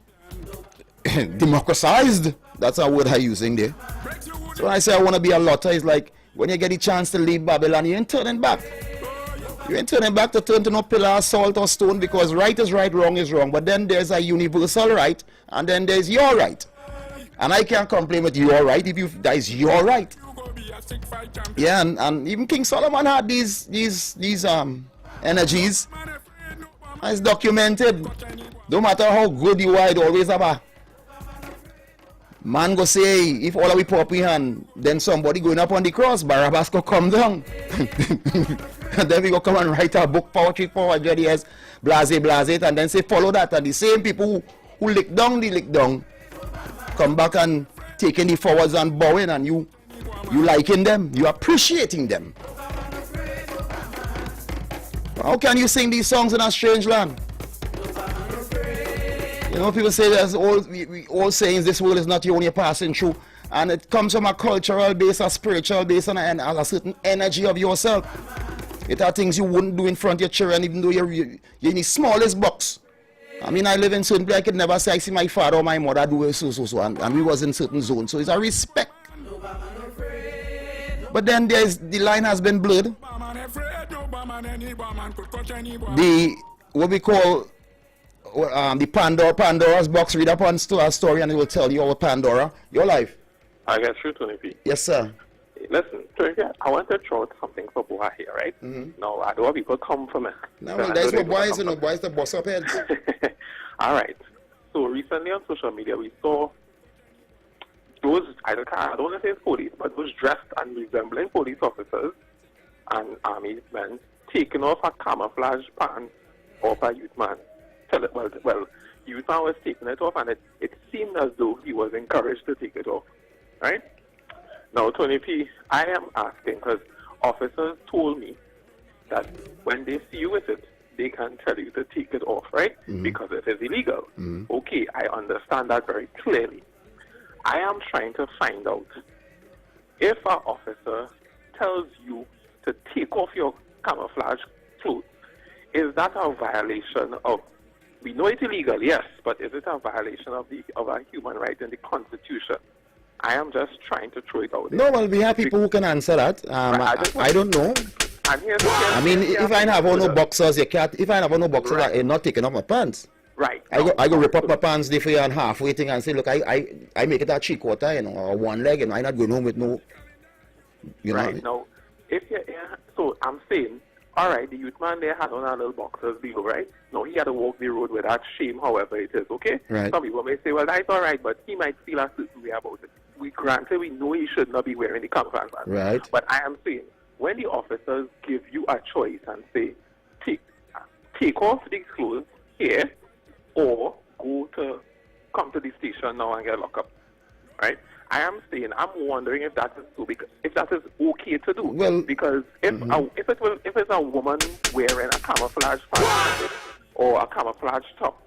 Speaker 1: democratized? That's a word I'm using there. So when I say I want to be a lotter, it's like when you get the chance to leave Babylon, you ain't turning back. You ain't turning back to turn to no pillar of salt or stone, because right is right, wrong is wrong. But then there's a universal right, and then there's your right. And I can't complain with your right if that is your right. Yeah, and even King Solomon had these energies. It's documented. No matter how good you are, it always have a man go say, if all of we pop in hand, then somebody going up on the cross, Barabbas go come down. And then we go come and write a book, poetry, yes, blase, and then say follow that. And the same people who lick down, come back and taking the forwards and bowing, and you liking them, you appreciating them. How can you sing these songs in a strange land? People say there's all sayings, this world is not you only passing through. And it comes from a cultural base, a spiritual base, and a certain energy of yourself. It are things you wouldn't do in front of your children, even though you're in the smallest box. I mean, I live in certain place, I could never say I see my father or my mother do it so, and we was in certain zones. So it's a respect. But then the line has been blurred. What we call the Pandora's box, read up on a story and it will tell you about Pandora. Your life.
Speaker 22: I get through, Tony P.
Speaker 1: Yes, sir.
Speaker 22: Listen, Tony P, I want to throw out something for Boa here, right? No, I don't want people come from it.
Speaker 1: No, well, that's what boys, boys the boss up heads.
Speaker 22: All right. So recently on social media, we saw those, I don't want to say police, but those dressed and resembling police officers and army men taking off a camouflage pants off a youth man. Well, youth man was taking it off, and it seemed as though he was encouraged to take it off, right? Now, Tony P, I am asking, because officers told me that when they see you with it, they can tell you to take it off, right? Because it is illegal. Okay, I understand that very clearly. I am trying to find out if an officer tells you to take off your camouflage clothes, is that a violation of, we know it's illegal, yes, but is it a violation of a human right in the Constitution? I am just trying to throw it out there.
Speaker 1: No, well, we have people who can answer that. I don't know. I mean, if I have on no boxers, you can't. If I have on no boxers, I'm not taking off my pants.
Speaker 22: Right.
Speaker 1: I go rip up my pants there for you and halfway thing and say, look, I make it a 3/4, or one leg, and I'm not going home with no.
Speaker 22: Right. Now, so I'm saying, all right, the youth man there had on a little boxers below, right? No, he had to walk the road with that shame, however it is, okay?
Speaker 1: Right.
Speaker 22: Some people may say, well, that's all right, but he might feel a certain way about it. We granted we know he should not be wearing the camouflage.
Speaker 1: Right.
Speaker 22: But I am saying,
Speaker 6: when the officers give you a choice and say, take off these clothes here, or come to the station now and get locked up, right? I'm wondering if that is if that is okay to do.
Speaker 1: Well,
Speaker 6: because if it's a woman wearing a camouflage pant or a camouflage top,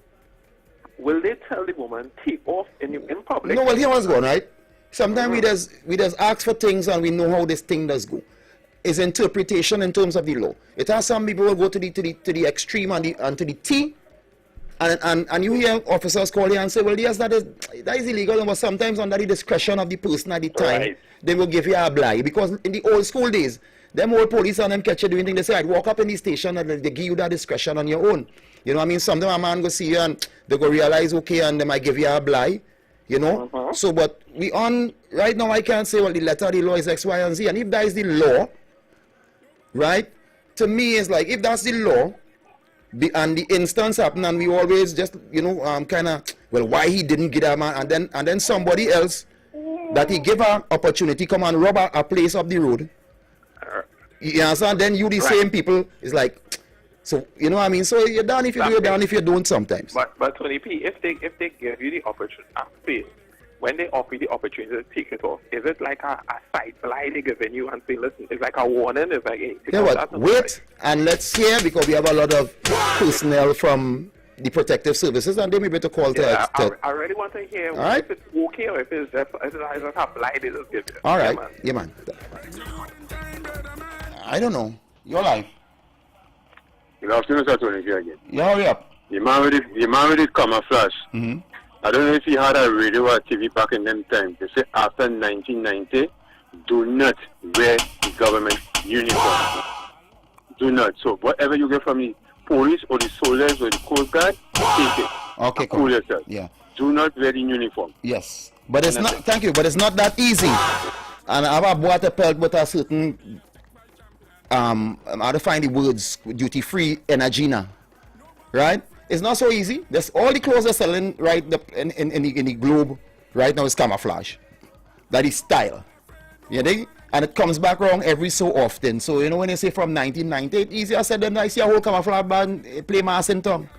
Speaker 6: will they tell the woman take off in public?
Speaker 1: No, well, here was going, right? Sometimes we just ask for things and we know how this thing does go. It's interpretation in terms of the law. It has some people will go to the extreme and to the T. And you hear officers call you and say, well, yes, that is illegal, but sometimes under the discretion of the person at the time, they will give you a blight. Because in the old school days, them old police and them catch you doing things, they say, I'd walk up in the station and they give you that discretion on your own. You know what I mean? Sometimes a man go see you and they go realize, okay, and they might give you a blight, you know? So, but right now I can't say, well, the letter of the law is X, Y, and Z. And if that is the law, right, to me, it's like, if that's the law, and the instance happened, and we always just, kind of, well, why he didn't get a man, and then somebody else that he give an opportunity come and rob a place up the road. You understand? Then you, the same people, is like, so you know what I mean. So you're down if you do, you're down if you don't sometimes.
Speaker 6: But Tony P, if they give you the opportunity, when they offer you the opportunity to take it off, is it like a side blind they're giving you and say, listen, it's like a warning? It's like, hey,
Speaker 1: you know what? Wait and let's hear, because we have a lot of personnel from the protective services and they may be able to call to.
Speaker 6: I really want to hear if it's okay or if it's just a blind they just give you.
Speaker 1: All right. Yeah, man. I don't know. Your life.
Speaker 21: Good afternoon, Sir Tony P again.
Speaker 1: Yeah, hurry up.
Speaker 21: The man with it camouflage.
Speaker 1: Mm-hmm.
Speaker 21: I don't know if you had a radio or TV back in them times. They say after 1990, do not wear the government uniform. Do not. So whatever you get from the police or the soldiers or the Coast Guard, take it.
Speaker 1: Okay,
Speaker 21: cool yourself.
Speaker 1: Yeah.
Speaker 21: Do not wear the uniform.
Speaker 1: Yes. But it's not, thank you, but it's not that easy. And I have a boy to pelt with a certain, how to find the words, duty-free energy now. Right? It's not so easy. There's all the clothes they're selling right in the globe right now is camouflage. That is style. You know? And it comes back wrong every so often. So, you know, when you say from 1990, it's easier said than I see a whole camouflage band play mass in tongue.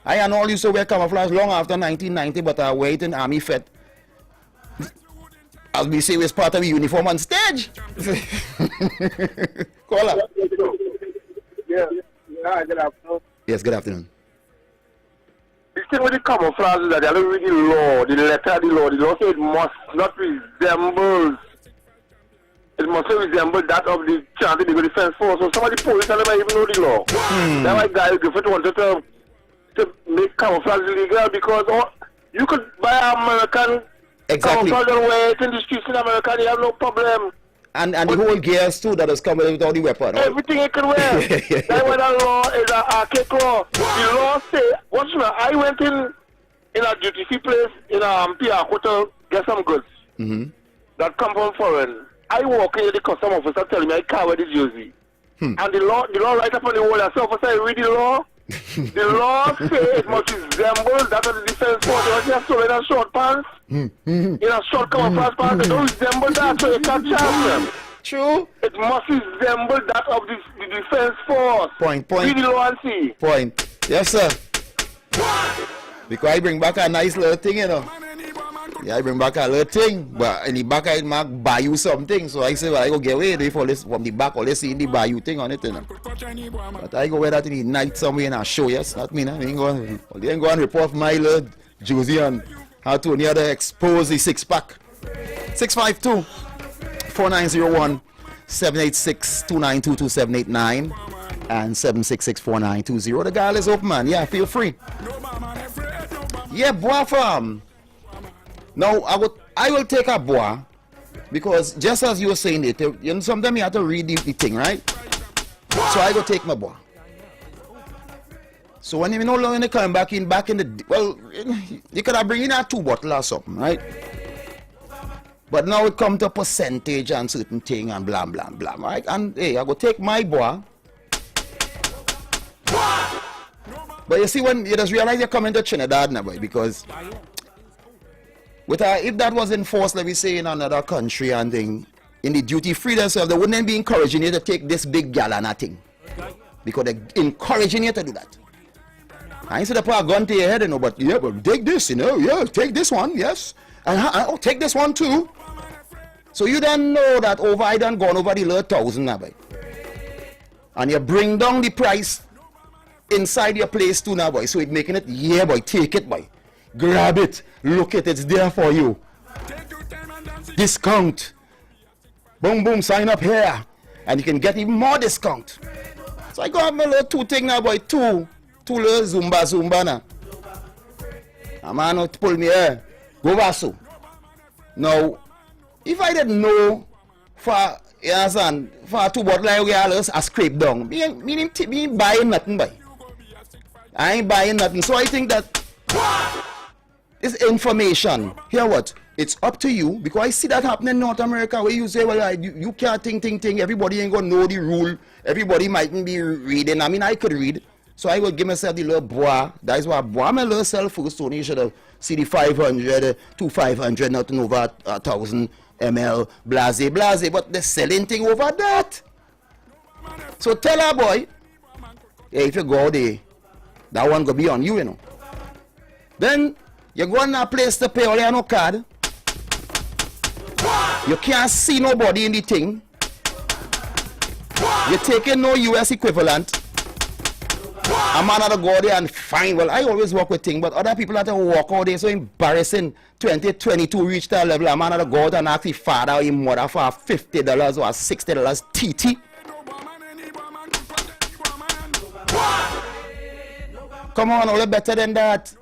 Speaker 1: I and all used to wear camouflage long after 1990, but I wear it in Army Fed. As we say, it's part of the uniform on stage. Caller.
Speaker 22: Yeah, good afternoon.
Speaker 1: Yes, good afternoon.
Speaker 22: The thing with the camouflage is that they don't read the law, the letter of the law. The law says it must not resemble. It must resemble that of the Charity Legal Defense Force. So some of the police don't even know the law. That's why guys Griffith wanted to make camouflage illegal, because you could buy American camouflage and wear it in the streets in America. You have no problem.
Speaker 1: And the whole gears too that has come with all the weapons. Right?
Speaker 22: Everything you can wear. That's why the law is an archaic law. The law say, I went in a duty free place in a PR hotel, get some goods that come from foreign. I walk in, the custom officer telling me I can't wear the jersey. And the law right up on the wall, I say, officer, I read the law. The law say it must resemble that of the defense force. You have to wear short pants, in a short camouflage pants, they don't resemble that, so you can't charge them.
Speaker 1: True.
Speaker 22: It must resemble that of the defense force.
Speaker 1: Point.
Speaker 22: Read the law and see.
Speaker 1: Point. Yes, sir. Because I bring back a nice little thing, you know. Yeah, I bring back a little thing, but in the back I might buy you something. So I say, well, I go get away for this from the back, or let's see the buy you thing on it, you know. But I go wear that in the night somewhere in a show, yes, not me, I ain't going and report my little Josie and how to near the expose the 6-pack. 652-4901 786-292-2789 and 766-4920. The dial is open, man. Yeah, feel free. Yeah, boy farm. Now I will take a boy, because just as you were saying it, you know, sometimes you have to read the thing, right? So I go take my boy. So when you no longer come back in the, well, you could have bring in a 2 bottle or something, right? But now it come to percentage and certain thing and blah blah blah, right? And hey, I go take my boy. But you see, when you just realize you're coming to Trinidad now, boy, because if that was enforced, let me say, in another country and thing, in the duty free themselves, they wouldn't be encouraging you to take this big gallon thing. Because they're encouraging you to do that. I ain't say to put a gun to your head, you know, but yeah, but take this, you know, yeah, take this one, yes. And take this one too. So you don't know that I done gone over the little 1,000 now, boy. And you bring down the price inside your place too now, boy. So it making it, yeah, boy, take it, boy. Grab it, look it, it's there for you. Discount. Boom, boom, sign up here. And you can get even more discount. So I got my little 2 thing now, boy, two little Zumba now. A man will pull me here. Go Vasu. Now, if I didn't know for 2 bottles of oil I scrape down, me ain't buying nothing, boy. I ain't buying nothing. So I think that this information, hear what? It's up to you, because I see that happening in North America where you say, well, you can't think, everybody ain't gonna know the rule, everybody mightn't be reading. I mean, I could read, so I will give myself the little bois. That is why bois my little self first, so you should have see the 500, 500, nothing over 1,000 ml, blase, but they're selling thing over that. So tell her, boy, yeah, if you go there, that one gonna be on you, you know. Then you go in a place to pay all your no card. You can't see nobody in the thing. You're taking no US equivalent. A man had to go there and find. Well, I always work with things, but other people have to walk out there. So embarrassing. 2022 reached that level. A man had to go out and ask his father or his mother for $50 or $60 TT. Come on, all better than that.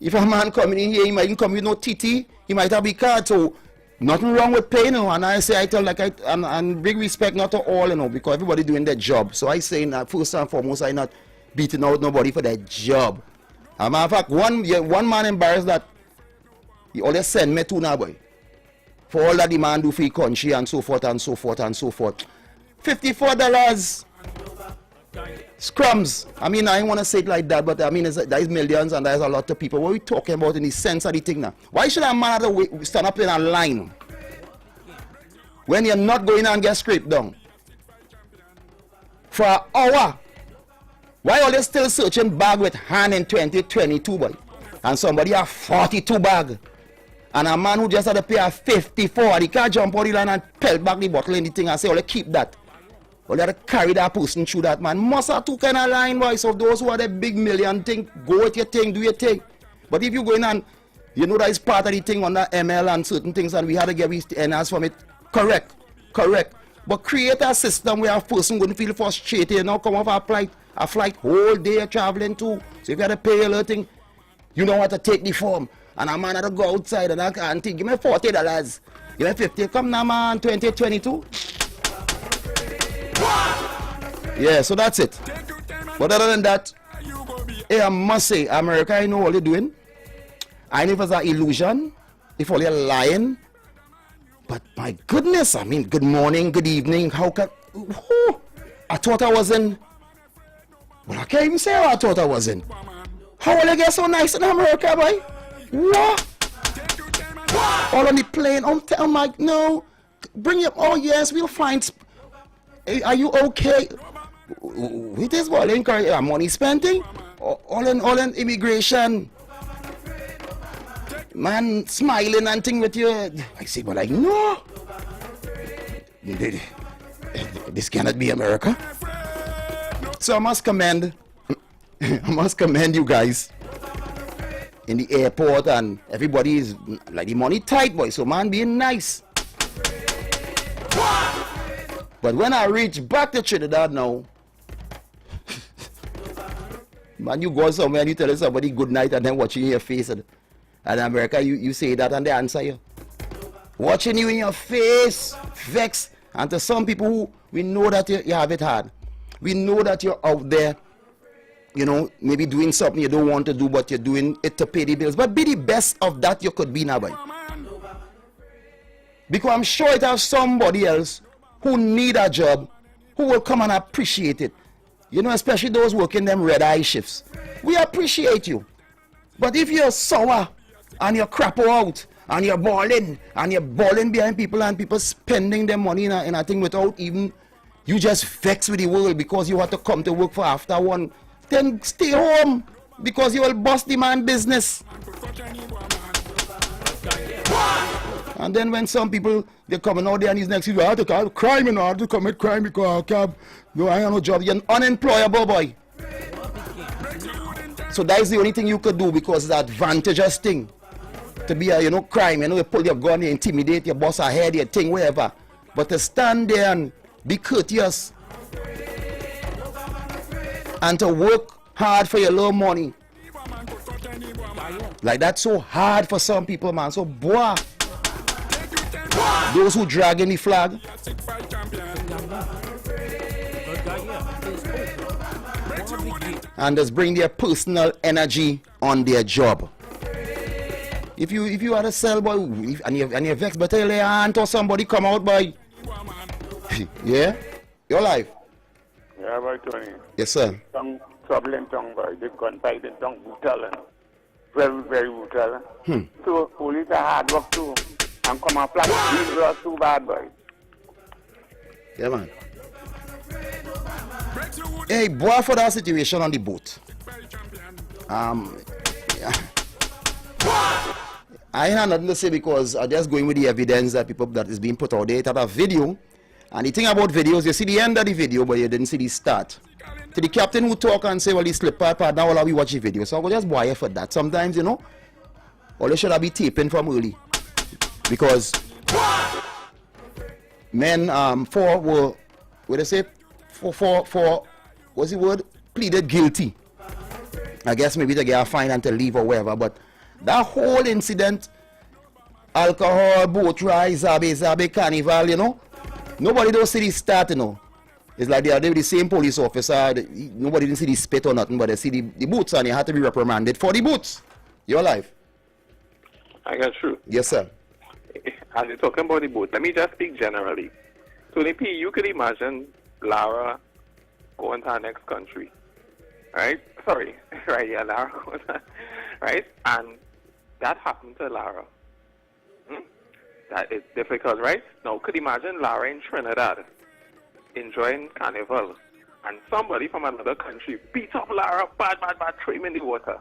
Speaker 1: If a man coming in here, he might come with no TT. He might have a card. So nothing wrong with paying, you know. And I say, and big respect not to all, you know, because everybody doing their job. So I say, first and foremost, I not beating out nobody for their job. As a matter of fact, one man embarrassed that he always send me to now, boy, for all that the man do for the country and so forth and so forth and so forth. $54 scrums. I mean, I don't want to say it like that, but I mean, there is millions and there's a lot of people. What are we talking about in the sense of the thing now? Why should a man have to stand up in a line when you're not going and get scraped down for an hour? Why are they still searching bag with hand in 2022, boy? And somebody have 42 bag. And a man who just had to pay a 54, he can't jump on the line and pelt back the bottle in the thing and say, oh, let's keep that. Well, they have to carry that person through that, man. Must have 2 kind of line, boys. So those who are the big million thing, go with your thing, do your thing. But if you go in and, you know that is part of the thing on that ML and certain things, and we had to get NS from it, correct. But create a system where a person going to feel frustrated, you know, come off a flight whole day traveling too. So if you have to pay a little thing, you know what to take the form. And a man had to go outside and I can't think, give me $40. Give me 50, come now, man, 2022. Yeah, so that's it. But other than that, hey, I must say, America, I know what you're doing. I know if it's an illusion, if all you're lying. But my goodness, I mean, good morning, good evening, how can... Oh, I thought I was in... Well, I can't even say how I thought I was in. How will I get so nice in America, boy? What? All on the plane, I'm like, no. Bring it, oh yes, we'll find... Are you okay? It is what encourage money spending, all in immigration. Man smiling and thing with you. I say, but like, no. This cannot be America. So I must commend you guys in the airport, and everybody is like the money tight, boy. So man being nice. But when I reach back to Trinidad now, man, you go somewhere and you tell somebody good night and then watching your face. And in America, you say that and they answer you. Watching you in your face, vex. And to some people who, we know that you have it hard. We know that you're out there, you know, maybe doing something you don't want to do, but you're doing it to pay the bills. But be the best of that you could be now, boy. Because I'm sure it has somebody else who need a job, who will come and appreciate it. You know, especially those working them red eye shifts. We appreciate you. But if you're sour and you crap out and you're balling behind people, and people spending their money in a thing without even, you just vex with the world because you have to come to work for after one. Then stay home because you will bust the man business. And then when some people, they're coming out there and he's next to you, I have to call crime, I have to commit crime because I have no job. You're unemployable, boy. So that is the only thing you could do because it's an advantageous thing. To be a, crime, you pull your gun, you intimidate your boss ahead, your thing, whatever. But to stand there and be courteous and to work hard for your little money. Like that's so hard for some people, man. So boy, those who drag in the flag, and just bring their personal energy on their job. If you are a cell boy and you're vexed, but tell your aunt or somebody come out, boy. Yeah? Your life?
Speaker 8: Yeah, boy, Tony.
Speaker 1: Yes, sir.
Speaker 8: Tongue, trouble in tongue, boy. The gunfight in tongue, brutal. Very, very brutal. So, police are hard work too. And come and flag these are too bad, boy.
Speaker 1: Yeah, man. Hey, boy, for that situation on the boat. Yeah. I ain't had nothing to say because I'm just going with the evidence that that is being put out there. It had a video. And the thing about videos, you see the end of the video, but you didn't see the start. To the captain who talk and say, well, he slip part, now all we watch the video. So I go just buy for that. Sometimes, all you should have be taping from early. Because men what's the word? Pleaded guilty. I guess maybe to get a fine and to leave or whatever, but that whole incident, alcohol, boat ride, zabe, carnival, nobody don't see the start, It's like they are the same police officer, nobody didn't see the spit or nothing, but they see the boots and you had to be reprimanded for the boots. Your life.
Speaker 6: I got you.
Speaker 1: Yes, sir.
Speaker 6: As you're talking about the boat, let me just speak generally. Tony P, you could imagine Lara going to our next country, right? Sorry, right, yeah, Lara going to, right? And that happened to Lara. That is difficult, right? Now, could imagine Lara in Trinidad enjoying carnival, and somebody from another country beat up Lara, bad, throw him in the water.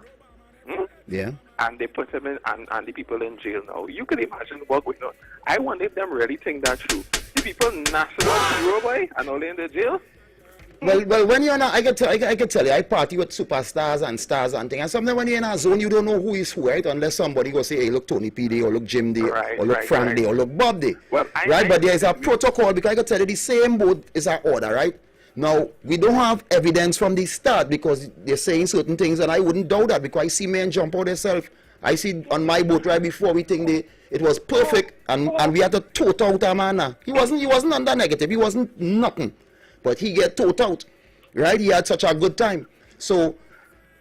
Speaker 1: Yeah.
Speaker 6: And they put him in, and the people in jail now. You can imagine what going on. I wonder if them really think that's true. The people national hero, boy, and only in the jail.
Speaker 1: Well, when you're not, I can tell you, I party with superstars and stars and things. And sometimes when you're in a zone, you don't know who is who, right? Unless somebody go say, hey, look Tony P Day, or look Jim Day, or look Frank Day, or look Bob Day. Well, but there is a protocol, because I can tell you the same boat is an order, right? Now, we don't have evidence from the start because they're saying certain things, and I wouldn't doubt that because I see men jump out themselves. I see on my boat right before we think it was perfect, and we had to tote out a man. He wasn't under negative, he wasn't nothing. But he get towed out, right? He had such a good time. So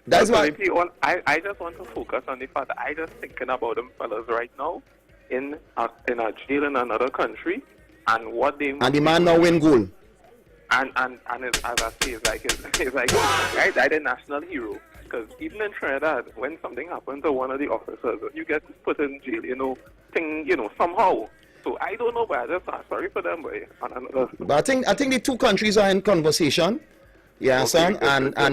Speaker 1: that's why
Speaker 6: I just want to focus on the fact that I just thinking about them fellas right now in a jail in another country and what they
Speaker 1: and the man now win goal.
Speaker 6: And as I say, it's like right, they're the national hero. Because even in Trinidad, when something happens to one of the officers, you get put in jail, somehow. So I don't know, but I just sorry for them, boy.
Speaker 1: But I think the two countries are in conversation. Yeah, son, and the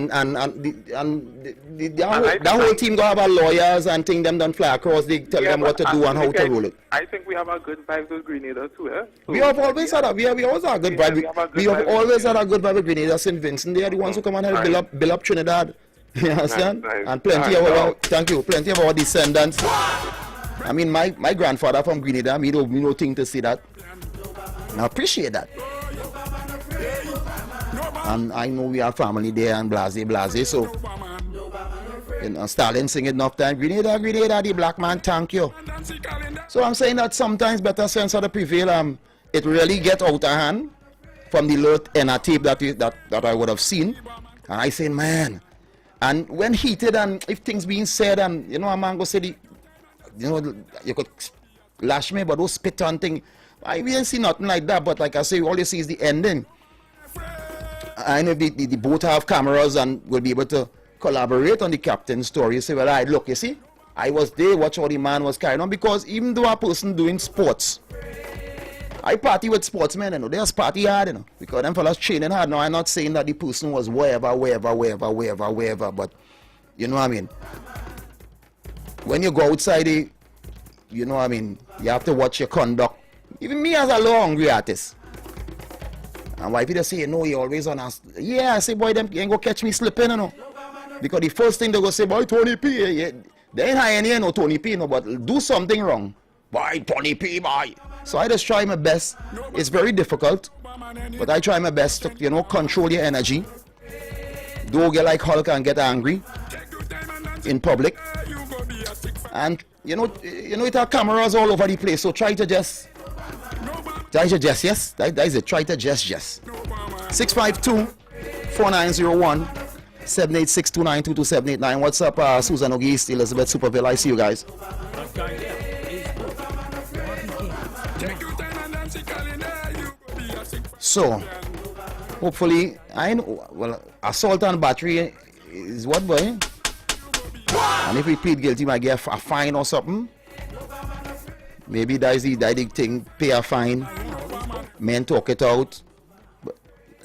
Speaker 1: whole team go have our lawyers and thing them done fly across. They tell them what to do and how to rule it.
Speaker 6: I think we have a good vibe with Grenada too, eh? So
Speaker 1: we have always had we always had a good vibe. We have always had a good vibe with Grenada. St. Vincent, they are the ones who come and help build up Trinidad. You understand?
Speaker 6: Nice.
Speaker 1: And plenty of our plenty of our descendants. I mean, my grandfather from Grenada, me no thing to say that. I appreciate that. And I know we have family there and blase, so Stalin sing it enough time, Grenada, the black man, thank you. So I'm saying that sometimes better sense of the prevail, it really get out of hand from the little inner tape that I would have seen. And I say, man, and when heated and if things being said and, a man go say you could lash me, but those spit on thing, I didn't see nothing like that, but like I say, all you see is the ending. I know the boat have cameras and will be able to collaborate on the captain's story. You say, well, all right, look, you see, I was there, watch how the man was carrying on, because even though a person doing sports, I party with sportsmen, you know, they just party hard, you know, because them fellas training hard. Now, I'm not saying that the person was wherever, but you know what I mean? When you go outside, you know what I mean, you have to watch your conduct. Even me as a low hungry artist. And why people say, no, you always on us. Yeah, I say, boy, them ain't gonna catch me slipping, you know. Because the first thing they go say, boy, Tony P, yeah, they ain't high any, no Tony P, no, but do something wrong. Boy, Tony P, boy. So I just try my best. It's very difficult, but I try my best to, you know, control your energy. Don't get like Hulk and get angry in public. And you know, it have cameras all over the place. So try to just yes. That is it. Try to just. 652-4901 786-292-2789. What's up, Susan O'Geist, Elizabeth Superville? I see you guys. So, hopefully, I know, well, assault on battery is what, boy? And if we plead guilty, might get a fine or something. Maybe that's the thing, pay a fine, men talk it out.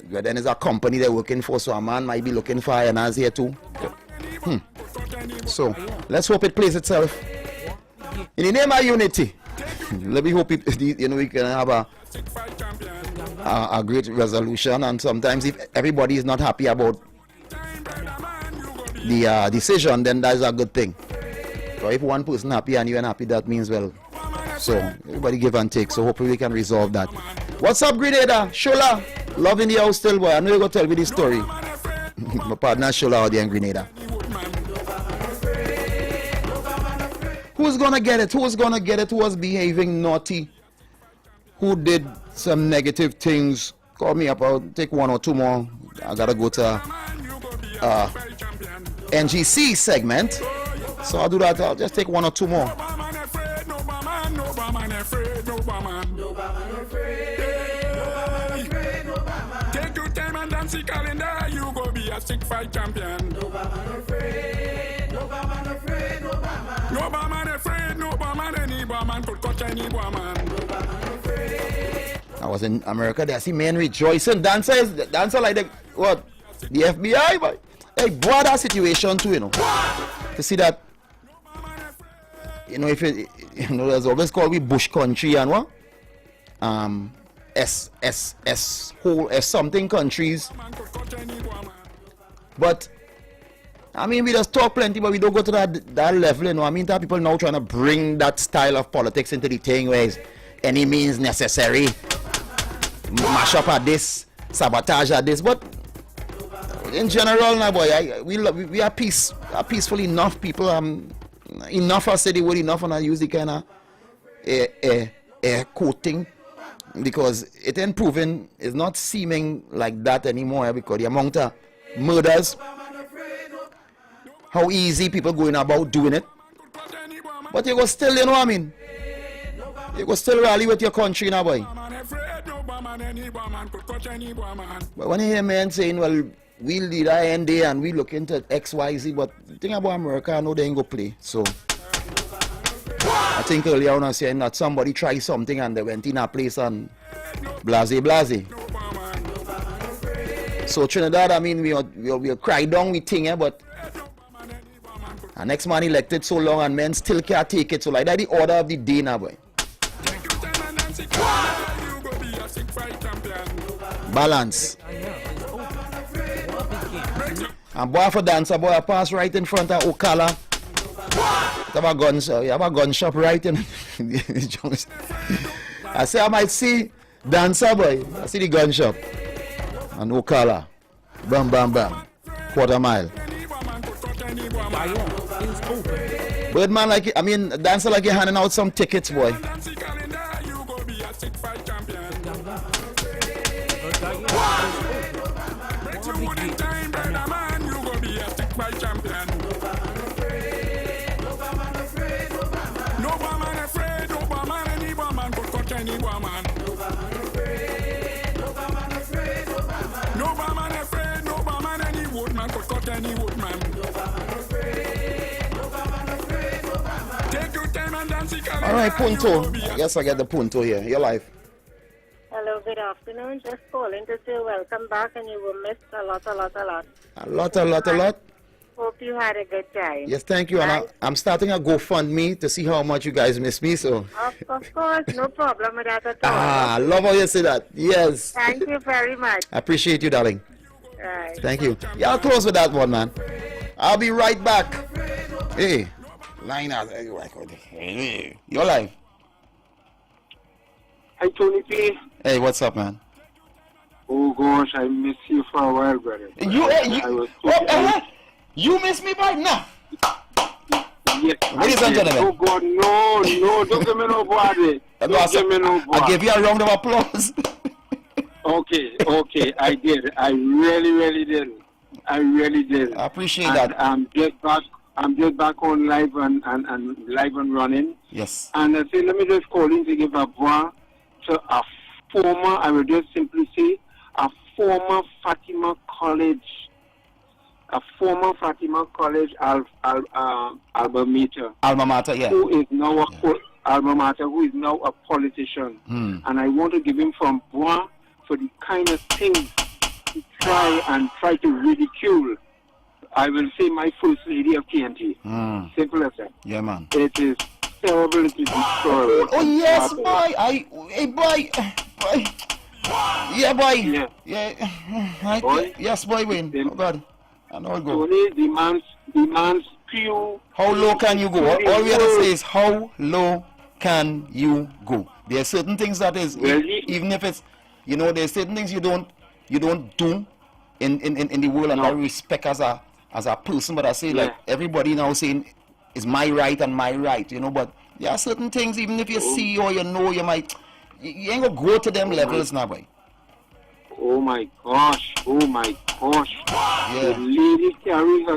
Speaker 1: But then there's a company they're working for, so a man might be looking for INRs here too. So, let's hope it plays itself. In the name of unity, let me hope it, you know, we can have a great resolution. And sometimes if everybody is not happy about the decision, then that's a good thing. So if one person happy and you unhappy, that means, well, so everybody give and take. So hopefully we can resolve that. What's up, Grenada? Shola, love in the house still, boy. I know you're going to tell me this story. My partner Shola out there in Grenada. Who's going to get it? Who's going to get it? Who was behaving naughty? Who did some negative things? Call me up. I'll take one or two more. I got to go to NGC segment. So I'll do that. I'll just take one or two more.
Speaker 19: Take your time and dance the calendar. You go be a stick fight champion. No man afraid. No man afraid. No man afraid. No man any man could catch any man.
Speaker 1: I was in America. There, I see men rejoicing. Dancer like the what? The FBI, but hey, broader situation too, you know. To see that, you know, if it, you know, there's always called we bush country and what? Whole something countries. But I mean, we just talk plenty, but we don't go to that level, you know. I mean, that people now trying to bring that style of politics into the thing where it's any means necessary, mash up at this, sabotage at this. But in general, now, boy, we are peaceful enough people. Enough, I say the word enough, and I use the kind of quoting, because it ain't proven, it's not seeming like that anymore, because the amount of murders, how easy people going about doing it. But you go still, you know what I mean? You go still rally with your country now, boy. But when you hear men saying, well, we'll lead IND and we look into XYZ, but the thing about America, I know they ain't go play. So I think earlier on I was saying that somebody tried something and they went in a place and blase. So Trinidad, I mean, we'll cry down with thing, but our next man elected so long and men still can't take it. So like that the order of the day now, boy. Balance. And boy for dancer, boy, I pass right in front of Ocala. You have a gun shop right in. I say I might see dancer, boy. I see the gun shop. And Ocala. Bam, bam, bam. Quarter mile. Birdman like, I mean, dancer like you're handing out some tickets, boy. All right, Punto. I guess I get the Punto here. Your life.
Speaker 5: Hello, good afternoon. Just calling to say welcome back, and you were missed a lot.
Speaker 1: A lot.
Speaker 5: Hope you had a good time.
Speaker 1: Yes, thank you. And I'm starting a GoFundMe to see how much you guys miss me. So.
Speaker 5: Of course, no problem with that at all.
Speaker 1: I love how you say that. Yes.
Speaker 5: Thank you very much.
Speaker 1: I appreciate you, darling.
Speaker 5: Right.
Speaker 1: Thank you. Yeah, I'll close with that one, man. I'll be right back. Hey, line out. Your life.
Speaker 22: Hi, Tony P.
Speaker 1: Hey, what's up, man?
Speaker 22: Oh gosh, I miss you for a while, brother.
Speaker 1: You miss me right now?
Speaker 22: Yes.
Speaker 1: Ladies and gentlemen.
Speaker 22: Oh God, no, don't give me no body. Don't give me no body.
Speaker 1: I give you a round of applause.
Speaker 22: Okay, I did. I really did. I
Speaker 1: appreciate that.
Speaker 22: I'm just back on live and live and running.
Speaker 1: Yes.
Speaker 22: And I say, let me just call in to give a voix to a former, I will just simply say, a former Fatima College alma mater.
Speaker 1: Alma mater, yeah.
Speaker 22: Who is now alma mater, who is now a politician. And I want to give him from voix for the kind of things to try to ridicule. I will say my first lady of TNT. Simple as that.
Speaker 1: Yeah, man.
Speaker 22: It is terrible. It is destroyable.
Speaker 1: Oh yes, boy. Boy. Yeah, boy. Yeah.
Speaker 22: Boy?
Speaker 1: Yes, boy. Win. Oh God. I know it go.
Speaker 22: Tony demands pure.
Speaker 1: How low can you go? All we have to say is how low can you go? There are certain things that is even if it's there's certain things you don't do in the world, and I respect as a person, but I say like everybody now saying is my right and my right, but there are certain things even if you see or you ain't gonna go to them levels now, boy.
Speaker 22: Oh my gosh.
Speaker 1: Yeah.
Speaker 22: The lady carries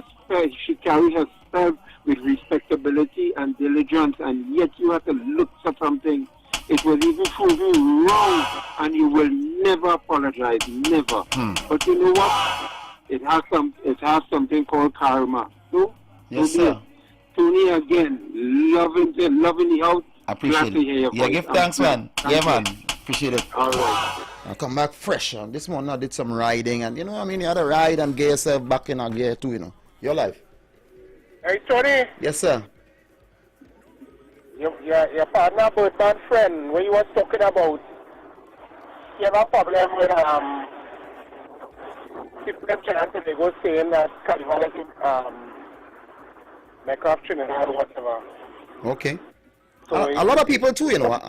Speaker 22: herself with respectability and diligence, and yet you have to look for something. It was even proven wrong, and you will never apologize, never. But you know what? It has something called karma. No?
Speaker 1: Yes, sir.
Speaker 22: Tony again, loving the house.
Speaker 1: I appreciate it. Yeah, give thanks, man. Yeah, man. Appreciate it.
Speaker 22: All right.
Speaker 1: I come back fresh. This morning I did some riding, and you had to ride and get yourself back in a gear too, Your life.
Speaker 22: Hey, Tony.
Speaker 1: Yes, sir.
Speaker 22: Your partner, Birdman friend, when you was talking about, you have a problem with people in Trinidad, they go saying that Carnival is make up Trinidad or whatever.
Speaker 1: Okay. So a lot of people too, yeah.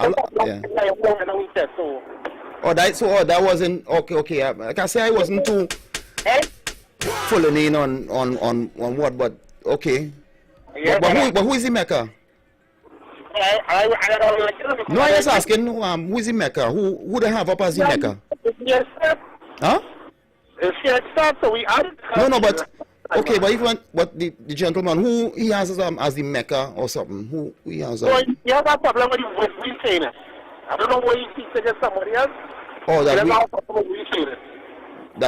Speaker 1: That wasn't okay. Like I say, I wasn't too fulling in on what, but okay.
Speaker 22: Yeah,
Speaker 1: but who is the maker?
Speaker 22: I don't know.
Speaker 1: No, I was asking who is the maker? Who they have up as the maker?
Speaker 22: Yes, sir.
Speaker 1: Huh?
Speaker 22: So we added.
Speaker 1: No, but okay, but if the gentleman who he has as the maker or something, who he has.
Speaker 22: So you have a problem with retainers. I don't know why you think against somebody else.
Speaker 1: Oh, that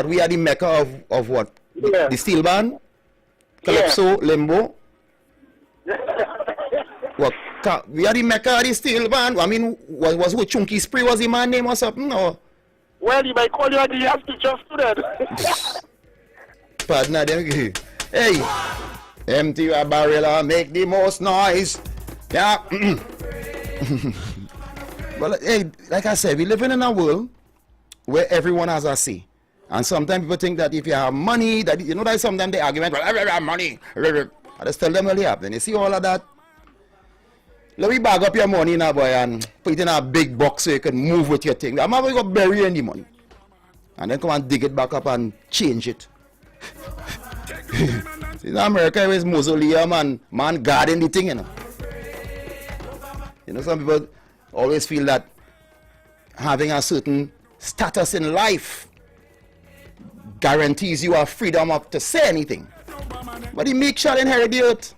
Speaker 1: we are the maker of what?
Speaker 22: Yeah.
Speaker 1: The steel band, Calypso, Limbo. What? We are the maker of the steel band. I mean, was who Chunky Spree was the man name or something? Or?
Speaker 22: Well, you might call you the have to just do that.
Speaker 1: Partner, hey, empty a barrel, make the most noise. Yeah. Well, hey, like I said, we live in a world where everyone has a say. And sometimes people think that if you have money, that sometimes they argument, well, I have money. I just tell them early up. Then you see all of that. Let me bag up your money now, boy, and put it in a big box so you can move with your thing. I'm not going to bury any money. And then come and dig it back up and change it. In America, it's mausoleum and man guarding the thing, some people always feel that having a certain status in life guarantees you a freedom of to say anything. But the meek shall inherit the earth.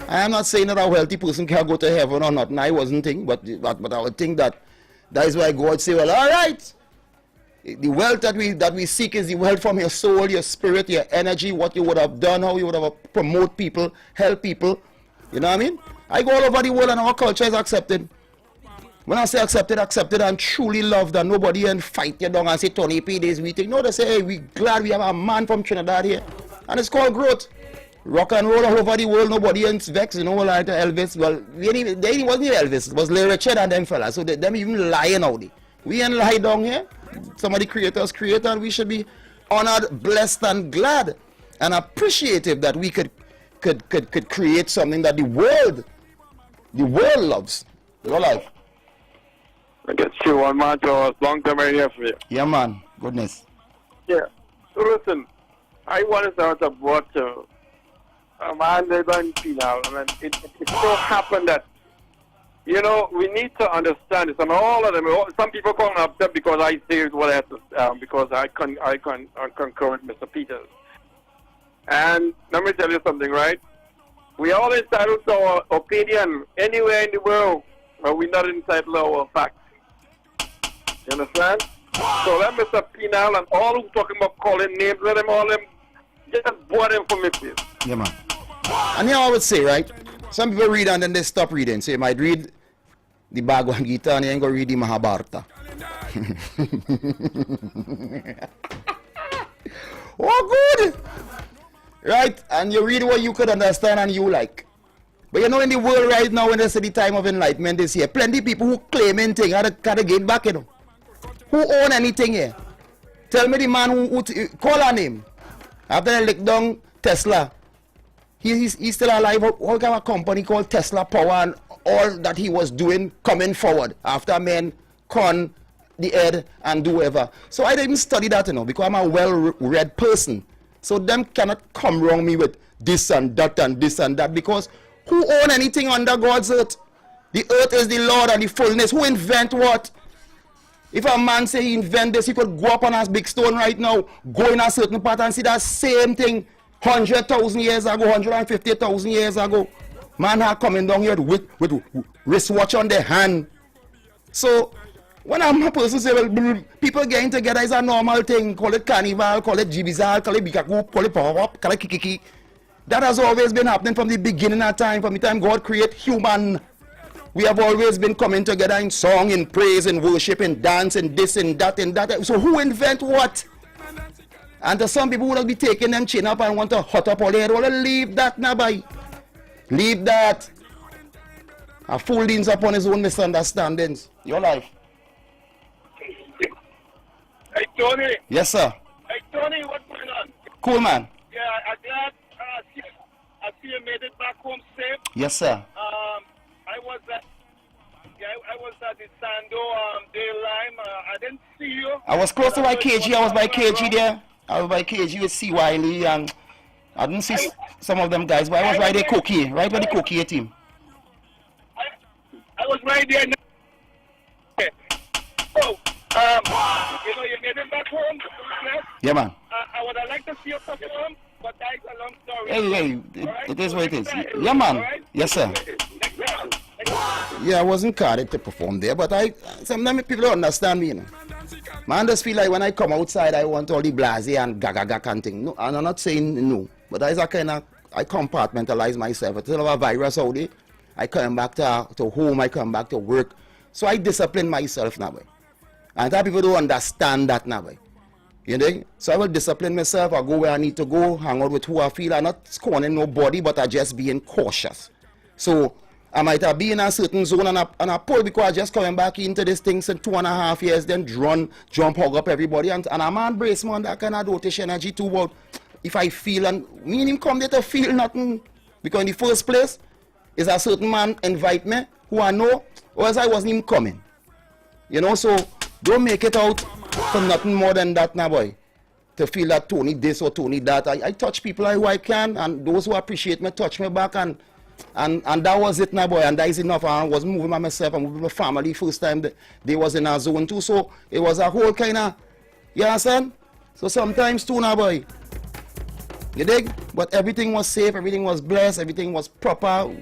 Speaker 1: I am not saying that a wealthy person can go to heaven or not, and I wasn't thinking, but I would think that is why God say, well, all right. The wealth that we seek is the wealth from your soul, your spirit, your energy, what you would have done, how you would have promote people, help people. You know what I mean? I go all over the world and our culture is accepted. When I say accepted and truly loved, and nobody and fight you down and say Tony P this we think. No, they say, hey, we glad we have a man from Trinidad here. And it's called growth. Rock and roll all over the world, nobody else vex, you know, like Elvis. Well, they wasn't even Elvis, it was Larry Richard and them fellas. So them even lying out there. We ain't lie down here. Some of the creators create, and we should be honored, blessed, and glad and appreciative that we could create something that the world loves. Your life.
Speaker 21: I guess you one man to us. Long time I hear from you.
Speaker 1: Yeah, man. Goodness.
Speaker 21: Yeah. So listen, I want to start about a man that done penal. I mean, it so happened that, you know, we need to understand this, and all of them. Some people call me upset because I say what I have to, because I concur with Mr. Peters. And let me tell you something, right? We all entitled to our opinion anywhere in the world, but we're not entitled to our facts. You understand? So let Mr. Penal and all who talking about calling names, let them all them just bore them for me, please.
Speaker 1: Yeah, man. And here I would say, right? Some people read and then they stop reading. So you might read the Bhagavad Gita and you ain't going to read the Mahabharata. Oh, good! Right? And you read what you could understand and you like. But you know, in the world right now, when they say the time of enlightenment this year, plenty of people who claim anything got to get back, you know. Who own anything here? Tell me the man who call her name. After they lick down Tesla, he's still alive. What kind of company called Tesla Power and all that he was doing coming forward after men con the head and do whatever. So I didn't study that, you know, because I'm a well-read person. So them cannot come wrong me with this and that and this and that, because who own anything under God's earth? The earth is the Lord and the fullness. Who invent what? If a man say he invent this, he could go up on a big stone right now, go in a certain part and see that same thing 100,000 years ago, 150,000 years ago. Man are coming down here with wristwatch on their hand. So when I'm a person say, well, people getting together is a normal thing. Call it carnival, call it jibizal, call it bikaku, call it power up, call it kikiki. That has always been happening from the beginning of time, from the time God created human. We have always been coming together in song, in praise, in worship, in dance, in this, and that, and that. So who invent what? And to some people who will be taking them chin up and want to hot up all their head, well, leave that now, boy. Leave that. A fool leans upon his own misunderstandings. Your life.
Speaker 21: Hey, Tony.
Speaker 1: Yes, sir.
Speaker 21: Hey, Tony, what's going on?
Speaker 1: Cool, man.
Speaker 21: Yeah, I'm glad I see you made it back home safe.
Speaker 1: Yes, sir.
Speaker 21: I was at the Sando Dale Lime. I didn't see you.
Speaker 1: I was close to my KG. I was by KG there. I was by KG with C. Wiley, and I didn't see some of them guys, but I was right there, Cookie, right by the Cookie team.
Speaker 21: I was right there. So, you know, you made it back home.
Speaker 1: Yeah, man.
Speaker 21: I would have liked to see you perform, but that's a long story.
Speaker 1: Hey, it is what it is. Yeah, man. Yes, sir. Yeah, I wasn't carded to perform there, but sometimes people don't understand me, you know. Man just feel like when I come outside, I want all the blase and gaga and thing. No, and I'm not saying no, but I compartmentalize myself. It's a virus out there. I come back to home, I come back to work. So I discipline myself now. And that people don't understand that now. You know? So I will discipline myself. I go where I need to go, hang out with who I feel. I'm not scorning nobody, but I just being cautious. So I might have been in a certain zone and I pull because I just coming back into this thing since 2.5 years, then jump, hug up everybody. And I'm on brace, man, that kind of dotish energy too. But if I feel, and me and him come there to feel nothing, because in the first place, is a certain man invite me who I know, or else I wasn't even coming. You know, so don't make it out for nothing more than that now, boy. To feel that Tony this or Tony that. I touch people who I can, and those who appreciate me touch me back, and that was it now, boy, and that is enough. I was moving by myself and moving my family first time they was in our zone too, so it was a whole kind of, you understand? So sometimes too now, boy, you dig? But everything was safe, everything was blessed, everything was proper,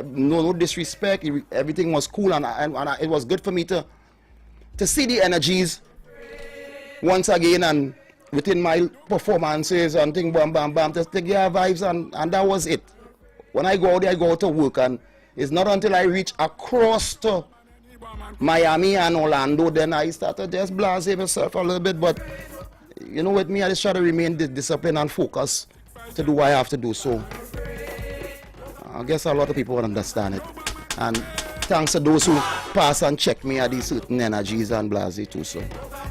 Speaker 1: no disrespect, everything was cool, and it was good for me to see the energies once again, and within my performances and thing, bam, bam, bam, just to get vibes, and that was it. When I go out there, I go out to work, and it's not until I reach across to Miami and Orlando, then I start to just blase myself a little bit. But you know, with me, I just try to remain disciplined and focused to do what I have to do. So I guess a lot of people will understand it. And thanks to those who pass and check me at these certain energies and blase too. So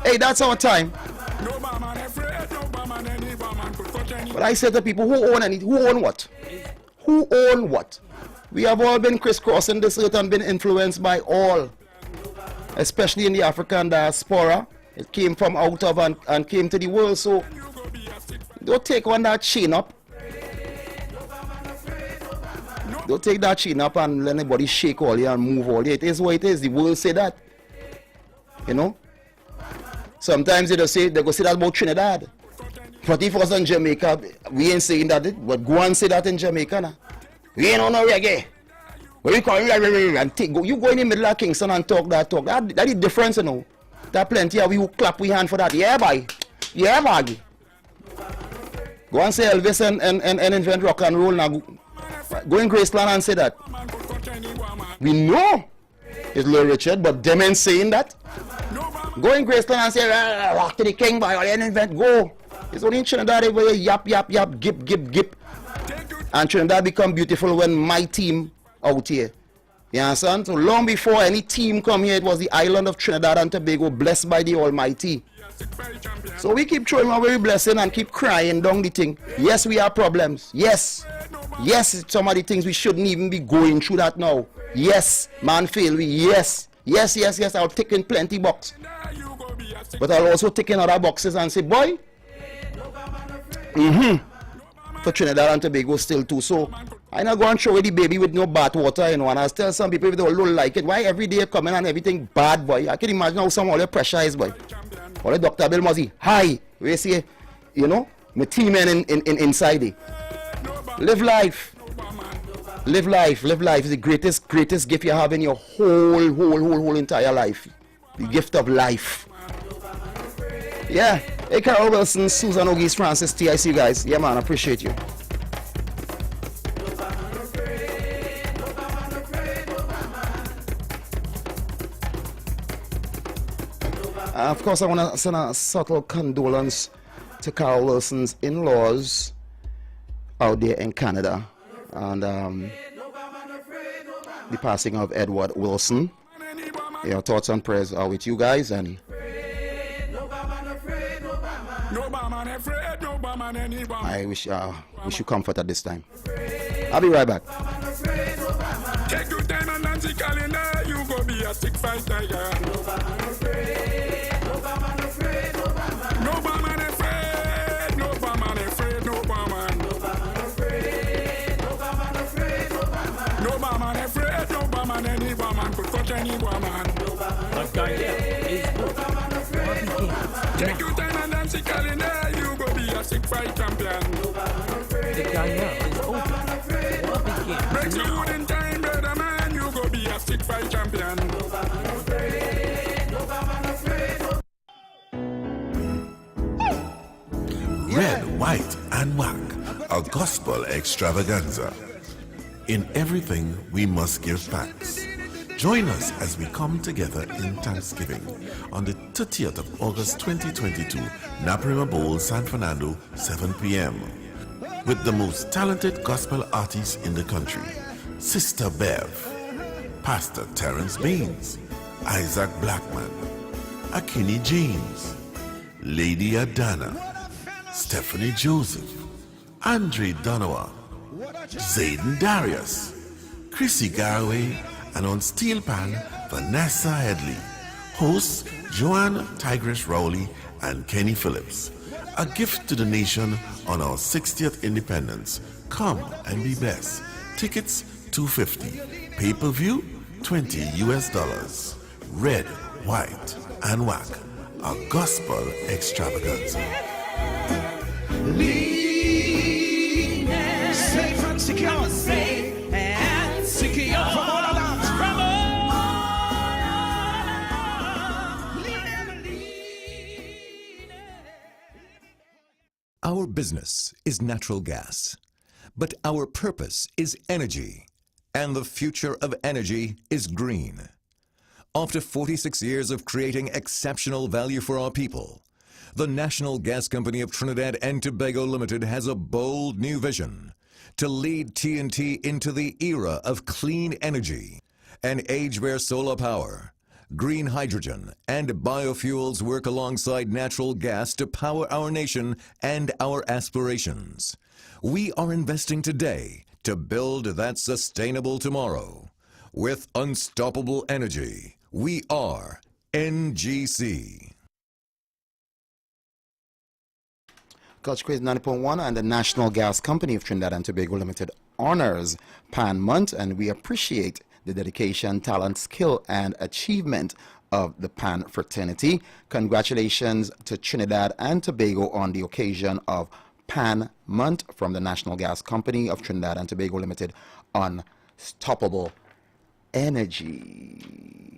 Speaker 1: hey, that's our time. But I say to people, who own what? Who own what? We have all been crisscrossing this earth and been influenced by all, especially in the African diaspora. It came from out of and came to the world. So don't take on that chain up. Don't take that chain up and let anybody shake all you and move all you. It is what it is. The world say that. You know? Sometimes they go say that about Trinidad. But if it was in Jamaica, we ain't saying that. But go and say that in Jamaica now. We ain't on no reggae. What you call it? And take, you go in the middle of Kingston and talk that talk. That is difference, you know. There plenty of we who clap we hand for that. Yeah, boy. Yeah, boy. Go and say Elvis and invent rock and roll now. Go in Graceland and say that. We know it's Little Richard, but them ain't saying that. Go in Graceland and say, rock to the king, boy, or invent, go. It's only in Trinidad where you yap, gip. And Trinidad become beautiful when my team out here. You understand? So long before any team come here, it was the island of Trinidad and Tobago, blessed by the Almighty. So we keep throwing away blessing and keep crying down the thing. Yes, we have problems. Yes, some of the things we shouldn't even be going through that now. Yes, man fail we. Yes. I'll take in plenty box. But I'll also take in other boxes and say, boy, for Trinidad and Tobago still too. So I not go and throw away the baby with no bath water, you know. And I tell some people if they don't like it, why every day coming and everything bad, boy? I can imagine how some all the pressure is, boy. All the Dr. Bill Muzzy, hi, we see, you know, my team in inside it. Live life. Live life is the greatest gift you have in your whole entire life. The gift of life. Yeah. Hey, Carol Wilson, Susan Ogis, Francis T. I see you guys. Yeah, man, I appreciate you. Of course, I want to send a subtle condolence to Carol Wilson's in-laws out there in Canada. And the passing of Edward Wilson. Your thoughts and prayers are with you guys, and I wish you comfort at this time. I'll be right back.
Speaker 19: Take your time and dance the calendar, you go be a sick fight tiger. No man afraid, no man afraid, no man. No man afraid, no man any woman could touch any woman. That guy is take your time and dance the calendar, you go be a sick fight champion. The guy is open. Break the wood in time, brother man, you go be a sick fight champion.
Speaker 4: Red, White, and WACK, a gospel extravaganza. In everything, we must give thanks. Join us as we come together in Thanksgiving on the 30th of August 2022, Naparima Bowl, San Fernando, 7 p.m. with the most talented gospel artists in the country, Sister Bev, Pastor Terrence Baines, Isaac Blackman, Akini James, Lady Adana, Stephanie Joseph, Andre Donowa, Zayden Darius, Chrissy Garway, and on steel pan, Vanessa Headley. Hosts Joanne Tigress Rowley and Kenny Phillips. A gift to the nation on our 60th independence. Come and be blessed. Tickets $250. Pay-per-view $20 US. Red, White, and WACK. A gospel extravaganza.
Speaker 3: Lean and safe and secure. Safe and secure. From all alarms. From all.
Speaker 7: Our business is natural gas. But our purpose is energy, and the future of energy is green. After 46 years of creating exceptional value for our people, the National Gas Company of Trinidad and Tobago Limited has a bold new vision to lead TNT into the era of clean energy, an age where solar power, green hydrogen, and biofuels work alongside natural gas to power our nation and our aspirations. We are investing today to build that sustainable tomorrow. With unstoppable energy, we are NGC.
Speaker 1: Culture Quiz 90.1 and the National Gas Company of Trinidad and Tobago Limited honors Pan Month, and we appreciate the dedication, talent, skill, and achievement of the Pan fraternity. Congratulations to Trinidad and Tobago on the occasion of Pan Month from the National Gas Company of Trinidad and Tobago Limited on Unstoppable Energy.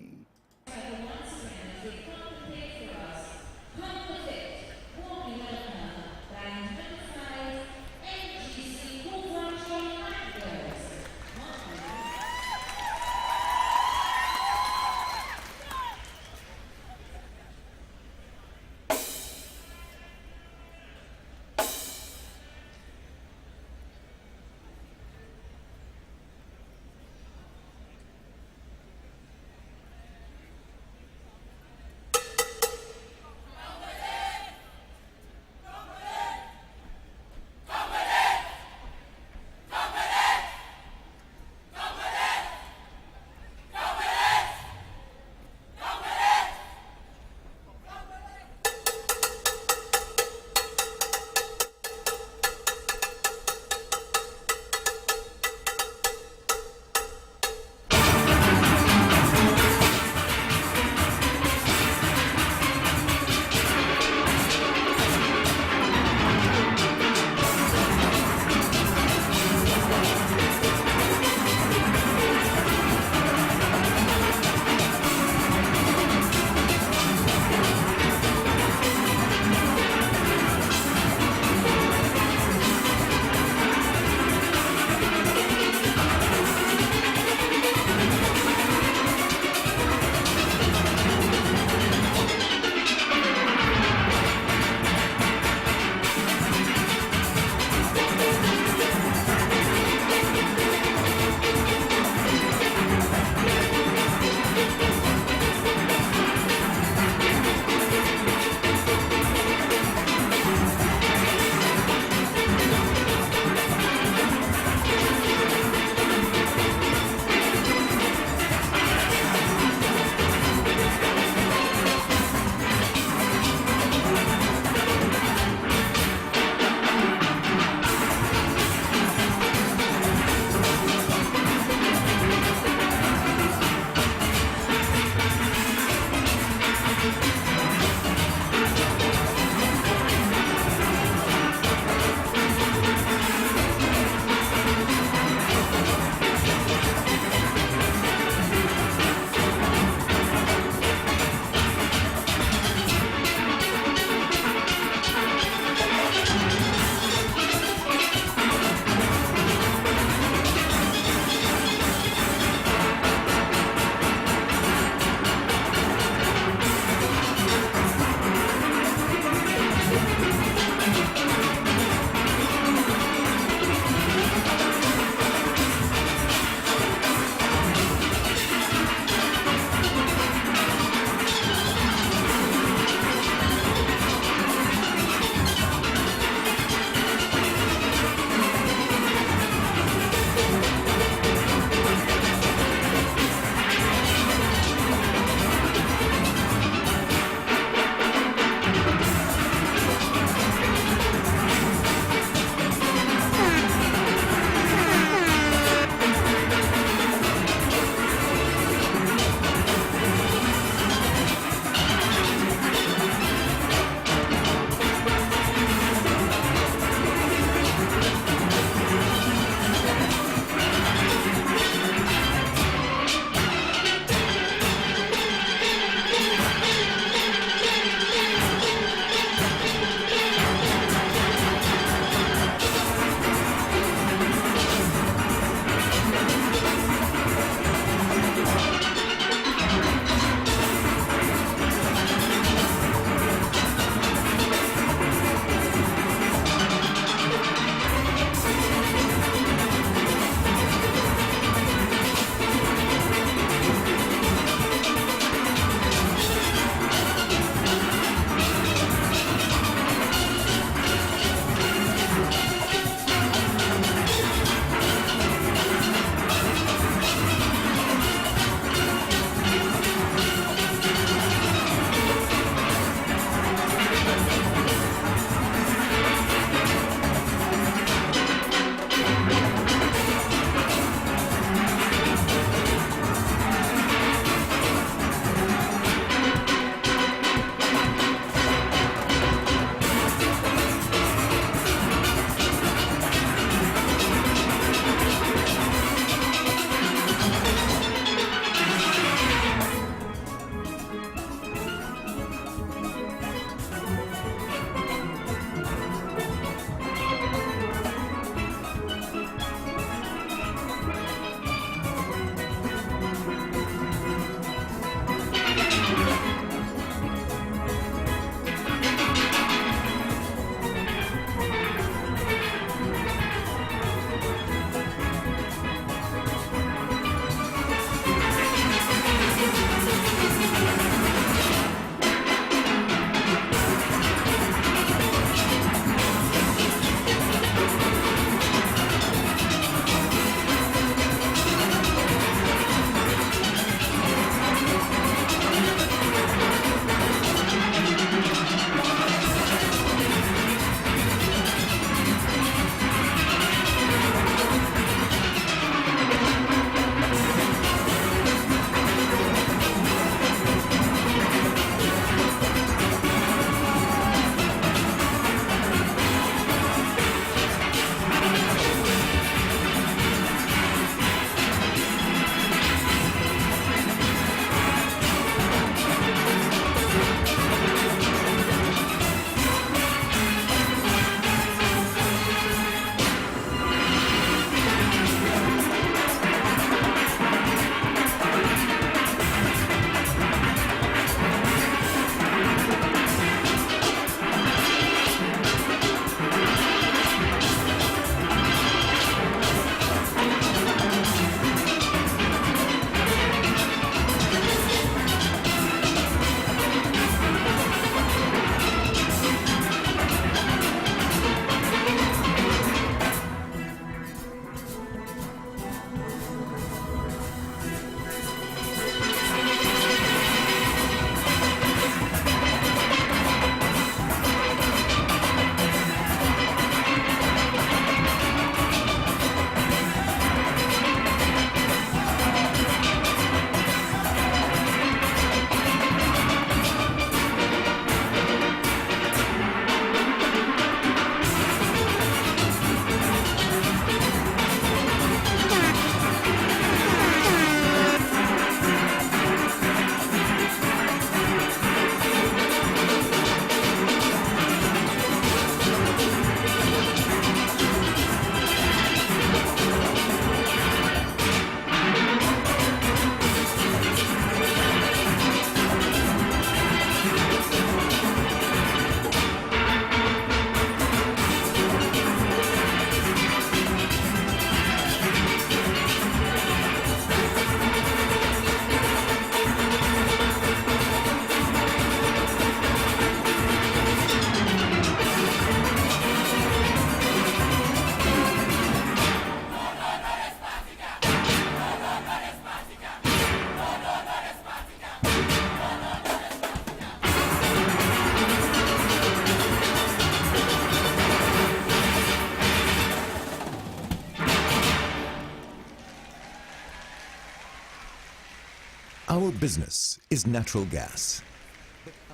Speaker 7: Our business is natural gas.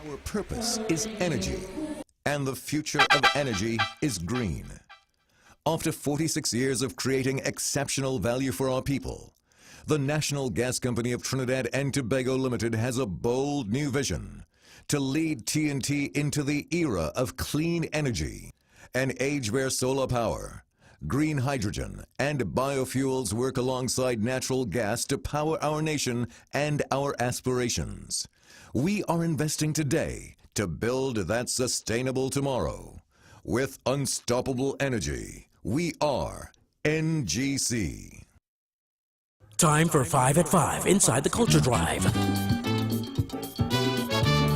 Speaker 7: Our purpose is energy. And the future of energy is green. After 46 years of creating exceptional value for our people, the National Gas Company of Trinidad and Tobago Limited has a bold new vision to lead TNT into the era of clean energy, an age where solar power, green hydrogen, and biofuels work alongside natural gas to power our nation and our aspirations. We are investing today to build that sustainable tomorrow. With unstoppable energy, we are NGC.
Speaker 18: Time for 5 at 5 inside the Culture Drive.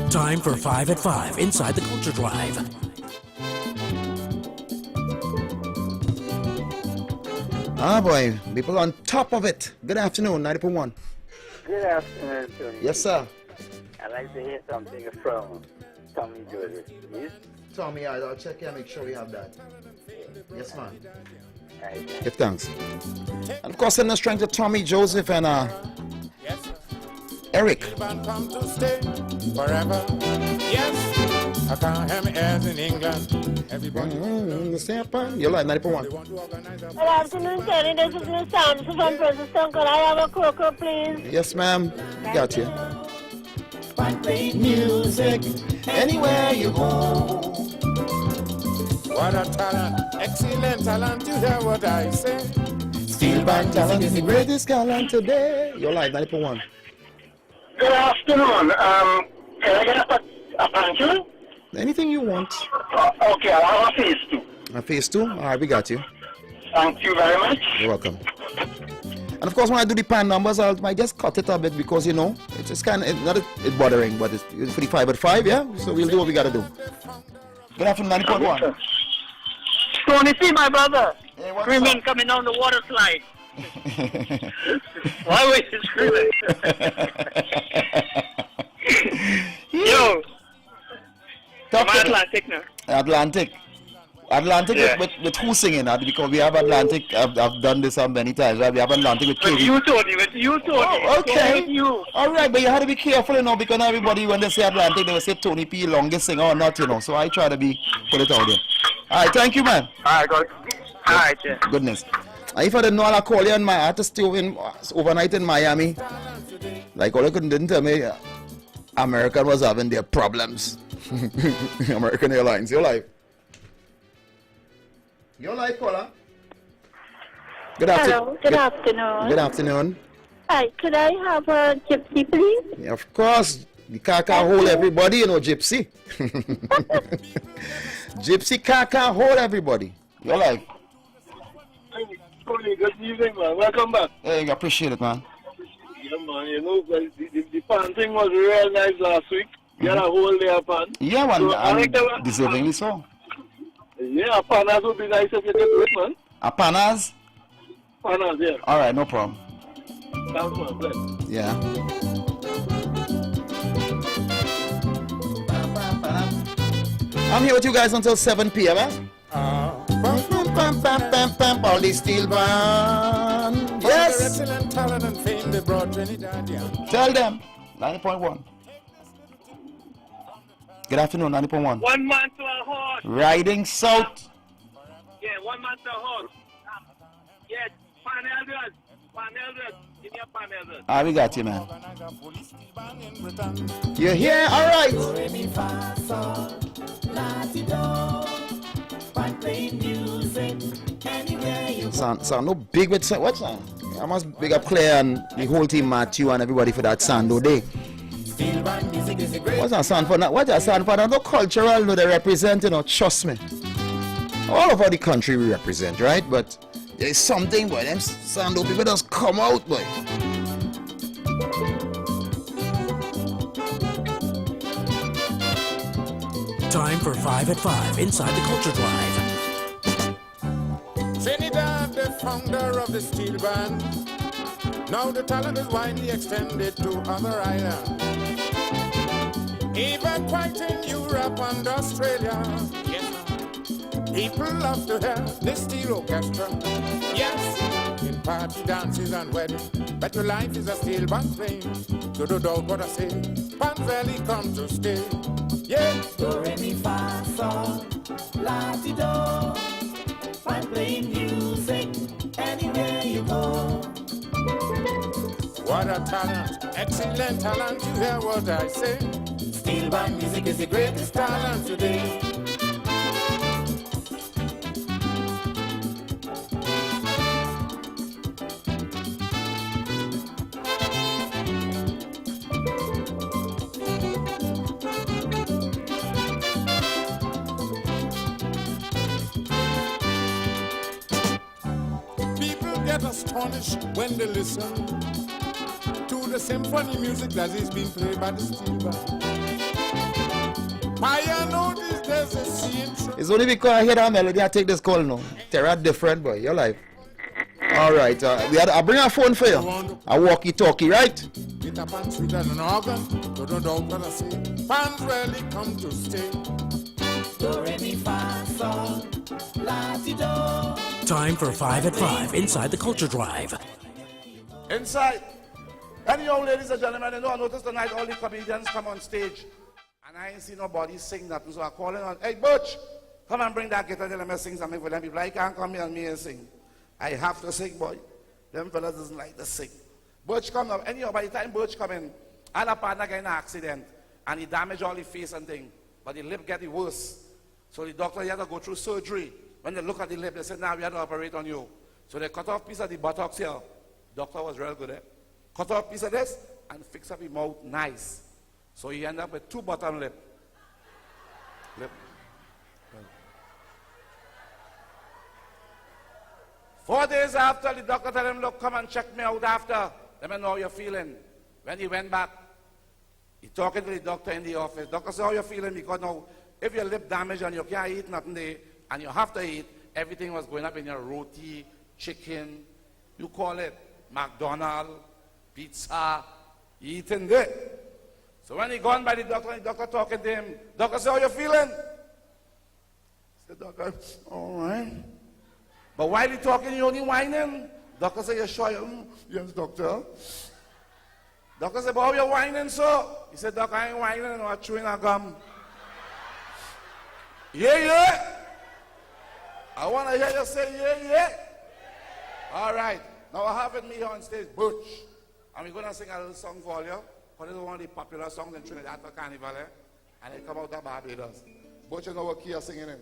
Speaker 18: Time for 5 at 5 inside the Culture Drive.
Speaker 1: Ah boy, people on top of it. Good afternoon, 90.1.
Speaker 10: Good afternoon, Tony.
Speaker 1: Yes, sir.
Speaker 10: I'd like to hear something from Tommy Joseph, please.
Speaker 1: Tommy, I'll check here, make sure we have that. Yes, man.
Speaker 10: Right.
Speaker 1: Give thanks. And of course, send a strength to Tommy, Joseph, and Eric.
Speaker 11: Come to stay forever. Yes, I can't have as in England. Everybody.
Speaker 1: You're like 90.1.
Speaker 5: Good afternoon, Terry. This is Miss Sampson from Princeton. Could I have a cocoa, please?
Speaker 1: Yes, ma'am. Got you.
Speaker 3: Great music anywhere you go.
Speaker 11: What a talent, excellent talent, you hear what I say?
Speaker 1: Steel band talent is the greatest talent today. You're like 90.1.
Speaker 22: Good afternoon. Can I get a pantry?
Speaker 1: Anything you want.
Speaker 22: Okay, I'll have a phase 2.
Speaker 1: A phase 2? All right, we got you.
Speaker 22: Thank you very much.
Speaker 1: You're welcome. And of course, when I do the pan numbers, I might just cut it a bit because, you know, it's just kind of, not it's bothering, but it's for the 5 at 5, yeah? So we'll do what we got to do. Good afternoon, 90.1.
Speaker 22: Tony, see my brother.
Speaker 1: Hey,
Speaker 22: screaming coming down the water slide. Why were you screaming? Yo.
Speaker 1: Talk
Speaker 22: I'm Atlantic now.
Speaker 1: Atlantic
Speaker 22: Yeah.
Speaker 1: with who singing? Because we have Atlantic. I've done this many times. Right? We have Atlantic with
Speaker 22: With
Speaker 1: KV.
Speaker 22: you, Tony. With you, Tony.
Speaker 1: Oh, okay.
Speaker 22: With you.
Speaker 1: All right, but you have to be careful, you know, because everybody, when they say Atlantic, they will say Tony P. longest singer or not, you know. So I try to put it out there. All right, thank you, man.
Speaker 22: All right, all right, yeah.
Speaker 1: Goodness. If I didn't know, I'll call you and I had to stay overnight in Miami. Like, all I didn't tell me, American was having their problems. American Airlines, you're live. You're live, caller. Good afternoon.
Speaker 5: Hello, good afternoon.
Speaker 1: Good afternoon.
Speaker 5: Hi, could I have a gypsy, please?
Speaker 1: Yeah, of course. The car can't hold everybody, you know, gypsy. Gypsy car can't hold everybody. You're live.
Speaker 22: Tony, good evening, man. Welcome back.
Speaker 1: Hey, I appreciate it, man.
Speaker 22: Yeah, man. You know, the pan thing was real nice last week. You had a whole day of pan.
Speaker 1: Yeah, man.
Speaker 22: So,
Speaker 1: And deservingly so.
Speaker 22: Yeah, panas would be nice if you could do it, man.
Speaker 1: A panas?
Speaker 22: Panas, yeah.
Speaker 1: All right, no problem.
Speaker 22: Thanks, man. Bless.
Speaker 1: Yeah. I'm here with you guys until 7 p.m. All the steel band. Yes.
Speaker 11: Excellent talent and fame they brought Trinidad, yeah.
Speaker 1: Tell them. 90.1. Good afternoon, 90.1.
Speaker 22: 1 man to a horse.
Speaker 1: Riding south.
Speaker 22: Yeah, 1 man to a horse. Yeah, Pan-Elders. Pan-Elders. Give me a Pan-Elders.
Speaker 1: Ah, we got you, man. You're here? All right. Sound no big with what song? I must big up Claire and the whole team, Matthew and everybody for that sound, though they. What's that sound for? What's that sound for? No cultural, no, they represent, you know, trust me. All over the country we represent, right? But there's something, boy, them sound though people just come out, boy.
Speaker 18: Time for 5 at 5 inside the Culture Drive.
Speaker 11: Trinidad, the founder of the steel band. Now the talent is widely extended to other islands. Even quite in Europe and Australia. Yes, people love to hear the steel orchestra. Yes, in party dances and weddings. Bet your life is a steel band playing. So don't doubt what I say. Pan Valley come to stay. Yeah.
Speaker 3: Do, re, mi, fa, sol, la, ti, do. Pan playing music anywhere you go.
Speaker 11: What a talent, excellent talent. You hear what I say? Steel band music is the greatest talent today. Get astonished when they listen to the symphony music that is being played by the steel band. I noticed there's a scene.
Speaker 1: It's only because I hear that melody I take this call now. Terra different, boy. Your life. All right. I bring a phone for you. A walkie-talkie, right?
Speaker 11: With a band sweeter than an organ. Don't know what I say. Bands rarely come to stay.
Speaker 3: Do, re, mi, fa, sol, la, ti, do.
Speaker 18: Time for 5 at 5 inside the Culture Drive.
Speaker 9: Inside. Anyhow, ladies and gentlemen, you know, I noticed tonight all the comedians come on stage. And I ain't seen nobody sing nothing. So I'm calling on, hey, Butch, come and bring that guitar and let me sing something for them people. I can't come here and me and sing. I have to sing, boy. Them fellas doesn't like to sing. Butch come up. Anyhow, by the time Butch come in, I had a partner get in an accident. And he damaged all the face and thing. But the lip get worse. So the doctor, he had to go through surgery. When they look at the lip, they said, now we have to operate on you. So they cut off a piece of the buttocks here. Doctor was real good at it. Cut off a piece of this and fix up his mouth nice. So he ended up with 2 bottom lip. 4 days after, the doctor told him, look, come and check me out after. Let me know how you're feeling. When he went back, he talking to the doctor in the office. Doctor said, how you feeling? Because now, if your lip damaged and you can't eat nothing there, and you have to eat, everything was going up in your roti, chicken, you call it McDonald's, pizza, eating there. So when he gone by the doctor talking to him, doctor said, how you feeling? He said, doctor, all right. But while he talking, you only whining. Doctor said, you sure? Yes, doctor. Doctor said, but how you whining, sir? He said, doctor, I ain't whining, I'm chewing a gum. Yeah. I want to hear you say, yeah. All right. Now I have with me here on stage, Butch. And we're going to sing a little song for you. Because it's one of the popular songs in Trinidad for Carnival. And it come out of Barbados. Butch, you know what key you're singing in?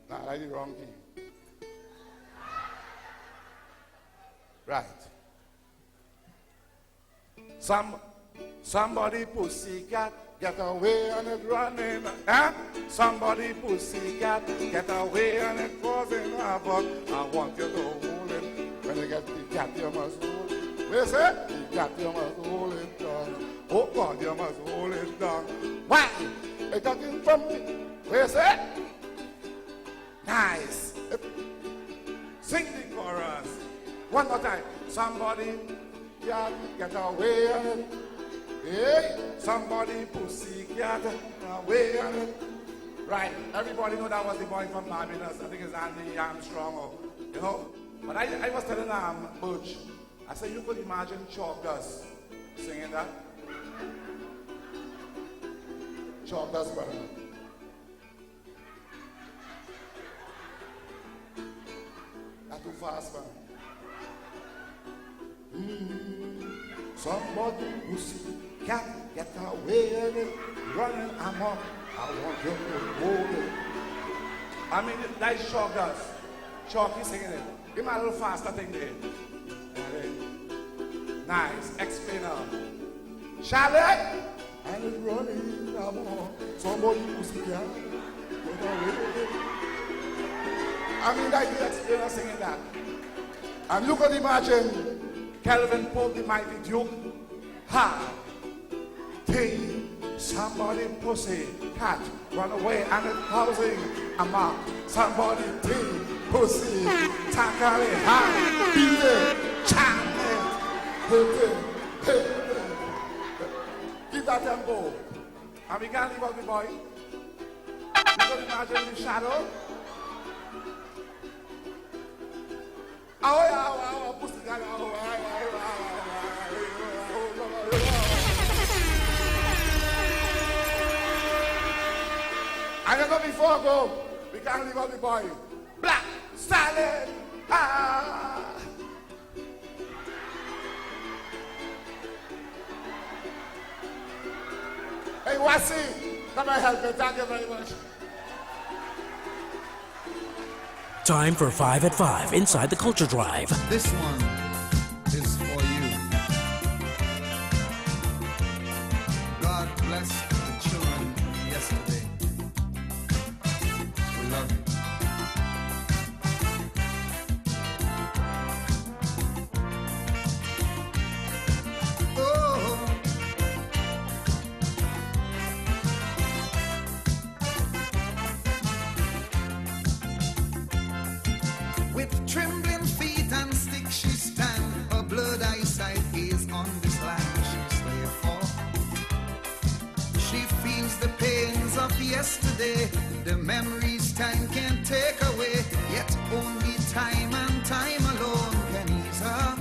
Speaker 9: Nah, I like the wrong key. Right. Somebody pussycat, get away and it's running. Eh? Somebody pussycat, get away and it's causing havoc. I want you to hold it. When you get the cat, you must hold it. Where is it? The cat, you must hold it down. Oh God, you must hold it down. Why? It's talking from me. Where is it? Nice. Sing the chorus. One more time. Somebody cat, get away and it. Hey, somebody pussycat, away and it. Right, everybody know that was the boy from Barbados. I think it's Andy Armstrong, you know. But I was telling Butch, I said, you could imagine Chalk Dust singing that. Chalk Dust, brother. Not too fast, man. Somebody pussycat, get away and it, running amok. I want you to hold it. I mean, that's Chalk Dust. Chalky singing it. Give me a little faster thing there. Nice. Explainer. Charlotte. And it's running amok. Somebody pussycat, get away. I mean, that's the explainer singing that. And look at the margin. Calvin Pope, the mighty Duke. Ha! T. Somebody pussy cat run away and it's causing a mark. Somebody T. Pussy tackle it high. Beat it. Chant it. Hit it. Give that tempo. And we can't leave out the boy. You can imagine the shadow. I don't know before I go, we can't leave out the boy. Black, silent, ah. Hey, Wasi, come and help me. Thank you very much.
Speaker 18: Time for 5 at 5 inside the Culture Drive.
Speaker 12: This one is for you. God bless the children yesterday. We love you. With trembling feet and stick she stand, her blood eyesight is on this land she slay for. She feels the pains of yesterday, the memories time can't take away, yet only time and time alone can ease her.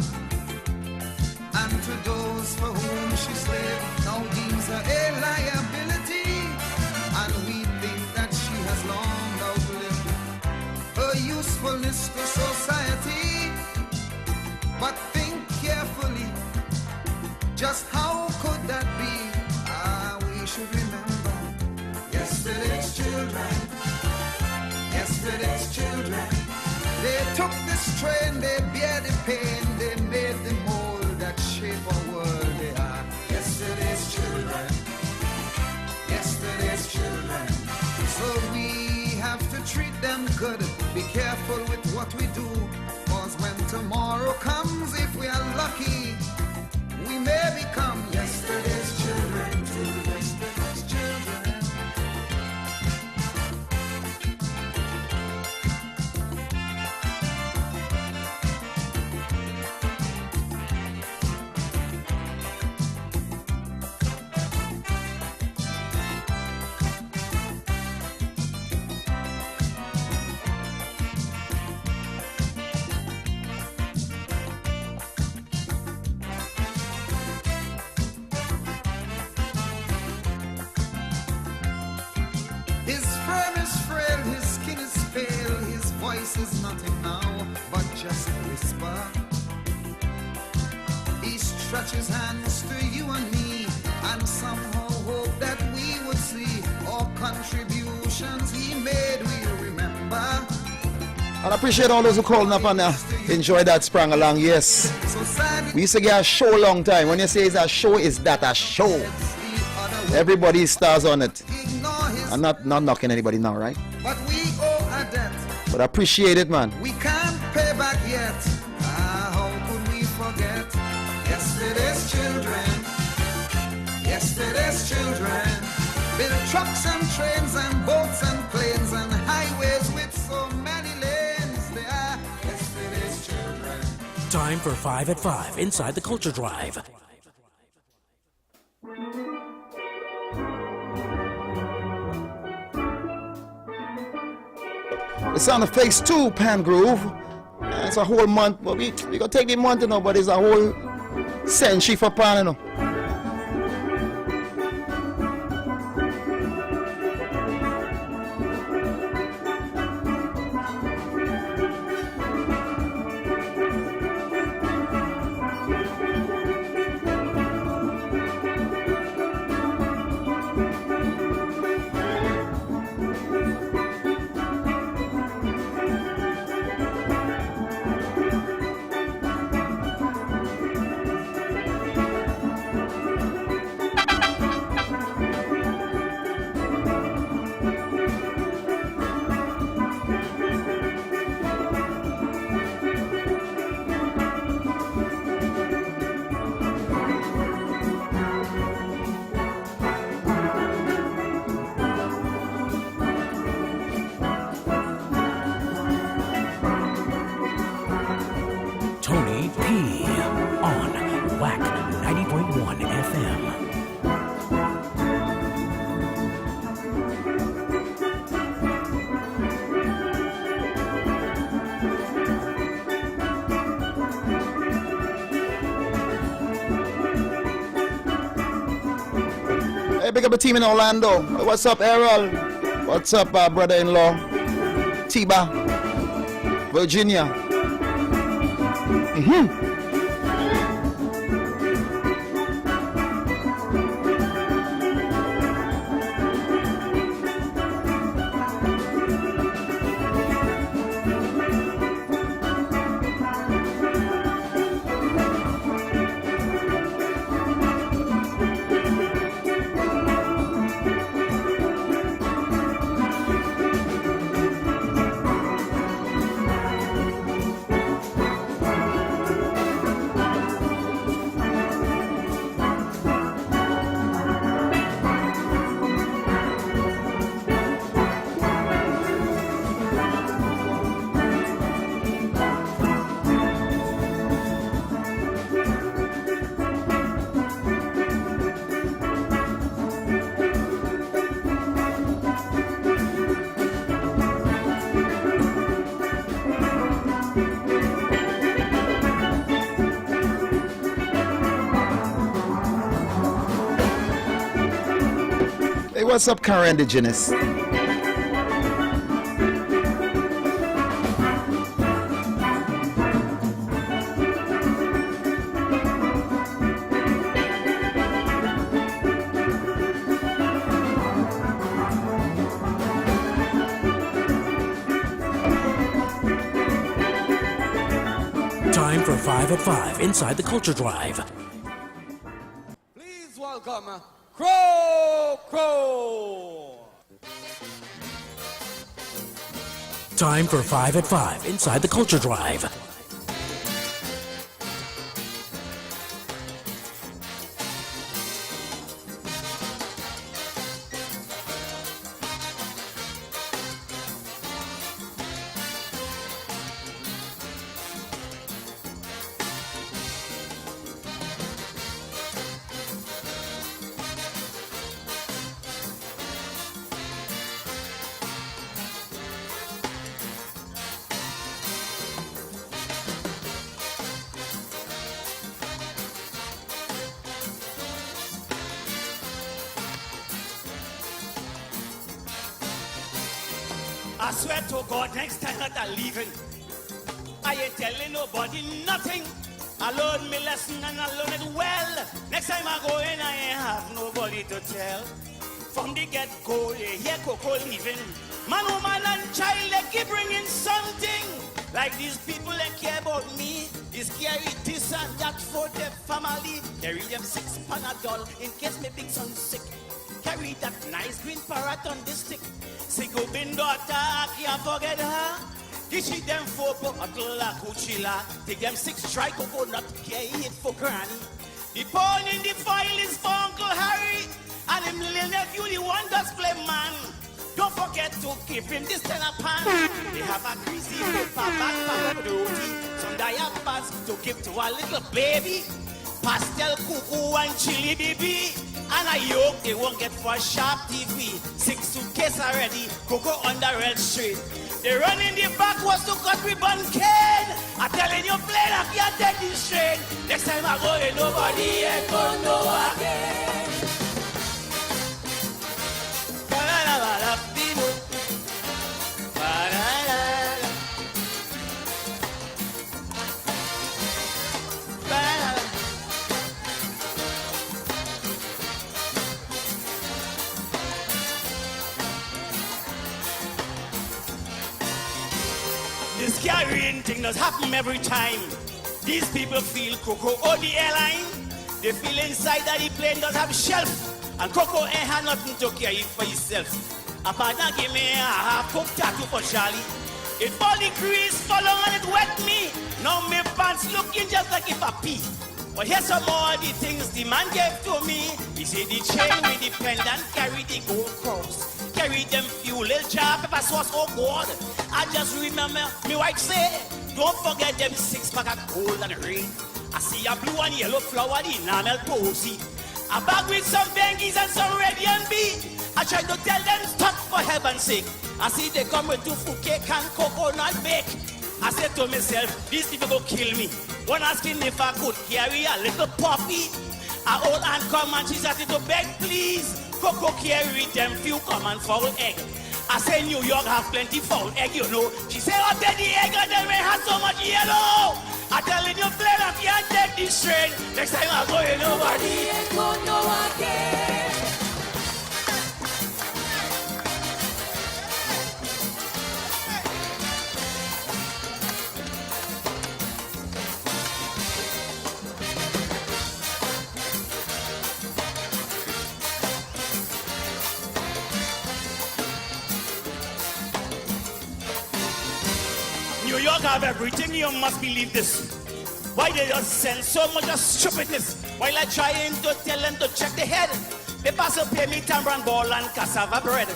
Speaker 12: And to those for whom she slaved, now deems her a liability, and we think that she has long outlived her usefulness to society. But think carefully, just how could that be? We should remember yesterday's children. Yesterday's children. They took this train, they bear the pain, they made the mold that shape our world. They are yesterday's children. Yesterday's children. So we have to treat them good. Be careful with what we do, cause when tomorrow comes, if we are lucky, we may become yesterday's children too. Yesterday's children. His frame is frail, his skin is pale, his voice is nothing now but just a whisper. He stretches hands to you and me, and somehow hope that we would see all contributions he made, we'll remember.
Speaker 1: And I appreciate all those who called up and enjoy that sprang along. Yes, we used to get a show a long time. When you say it's a show, is that a show? Everybody stars on it. I'm not knocking anybody now, right?
Speaker 12: But we owe a debt
Speaker 1: But I appreciate it, man.
Speaker 12: we can't pay back yet. How could we forget yesterday's children? Yesterday's children built trucks and trains and boats and planes and highways with so many lanes. They are yesterday's children.
Speaker 18: Time for 5 at 5 inside the Culture Drive.
Speaker 1: It's on the phase 2, Pan Groove. It's a whole month, but we gonna take the month, you know, but it's a whole century for Pan, you know. Hey, big up the team in Orlando. What's up, Errol? What's up, brother-in-law? Tiba, Virginia. Hey, what's up, Car Indigenous?
Speaker 18: Time for 5 at 5 inside the Culture Drive.
Speaker 14: Please welcome Crow Crow.
Speaker 18: Time for 5 at 5 inside the Culture Drive.
Speaker 15: I swear to God, next time that I'm leaving, I ain't telling nobody nothing. I learned my lesson and I learned it well. Next time I go in, I ain't have nobody to tell. From the get-go, they hear Coco leaving. Man, woman, and child, they keep bringing something. Like these people that care about me, is carry this and that for their family. Carry them 6 Panadol in case my big son's sick. Carry that nice green parrot on the stick. Say go bin daughter, I can't forget her. Gish them 4 bottle of Cuchilla. Take them 6 dry coconut, carry it for granny. The pawn in the file is for Uncle Harry. And him little nephew, the one does play man. Don't forget to give him this ten a pan. They have a greasy paper backpack of roti. Some diapers to give to a little baby. Pastel cuckoo and chili baby. And a yoke they won't get for a sharp TV. 6 suitcases already, Coco on the red street. They run in the back was to cut ribbon cane. I telling you plain, I can't take this train. Next time I go in, nobody ain't gonna know again. This carrying thing does happen every time. These people feel Coco on the airline. They feel inside that the plane does have shelf. And Coco ain't had nothing to carry for himself. A partner give me a half-cooked tattoo for Charlie. It all the grease fall on and it wet me. Now my pants looking just like if I pee. But here's some more of the things the man gave to me. He said the chain with the pendant carry the gold cross. Carry them fuel, little jar, pepper sauce, oh God. I just remember me wife say, don't forget them 6-pack of gold and ring. I see a blue and yellow flower, the enamel posy. A bag with some bengies and some Radiant B. I tried to tell them stop for heaven's sake. I see they come with 2 fruit cake and coconut bake. I said to myself, these people go kill me. One asking if I could carry a little puppy. An old aunt come and she started to beg, please. Coco carry them few common foul egg. I say New York have plenty foul egg, you know. She say, oh, the egg and them have so much yellow. I telling you, play that you can't take this train. Next time I go, you nobody ain't going no again. New York have everything, you must believe this. Why they just send so much of stupidness? While I trying to tell them to check the head, they pass up pay me tamarind ball and cassava bread.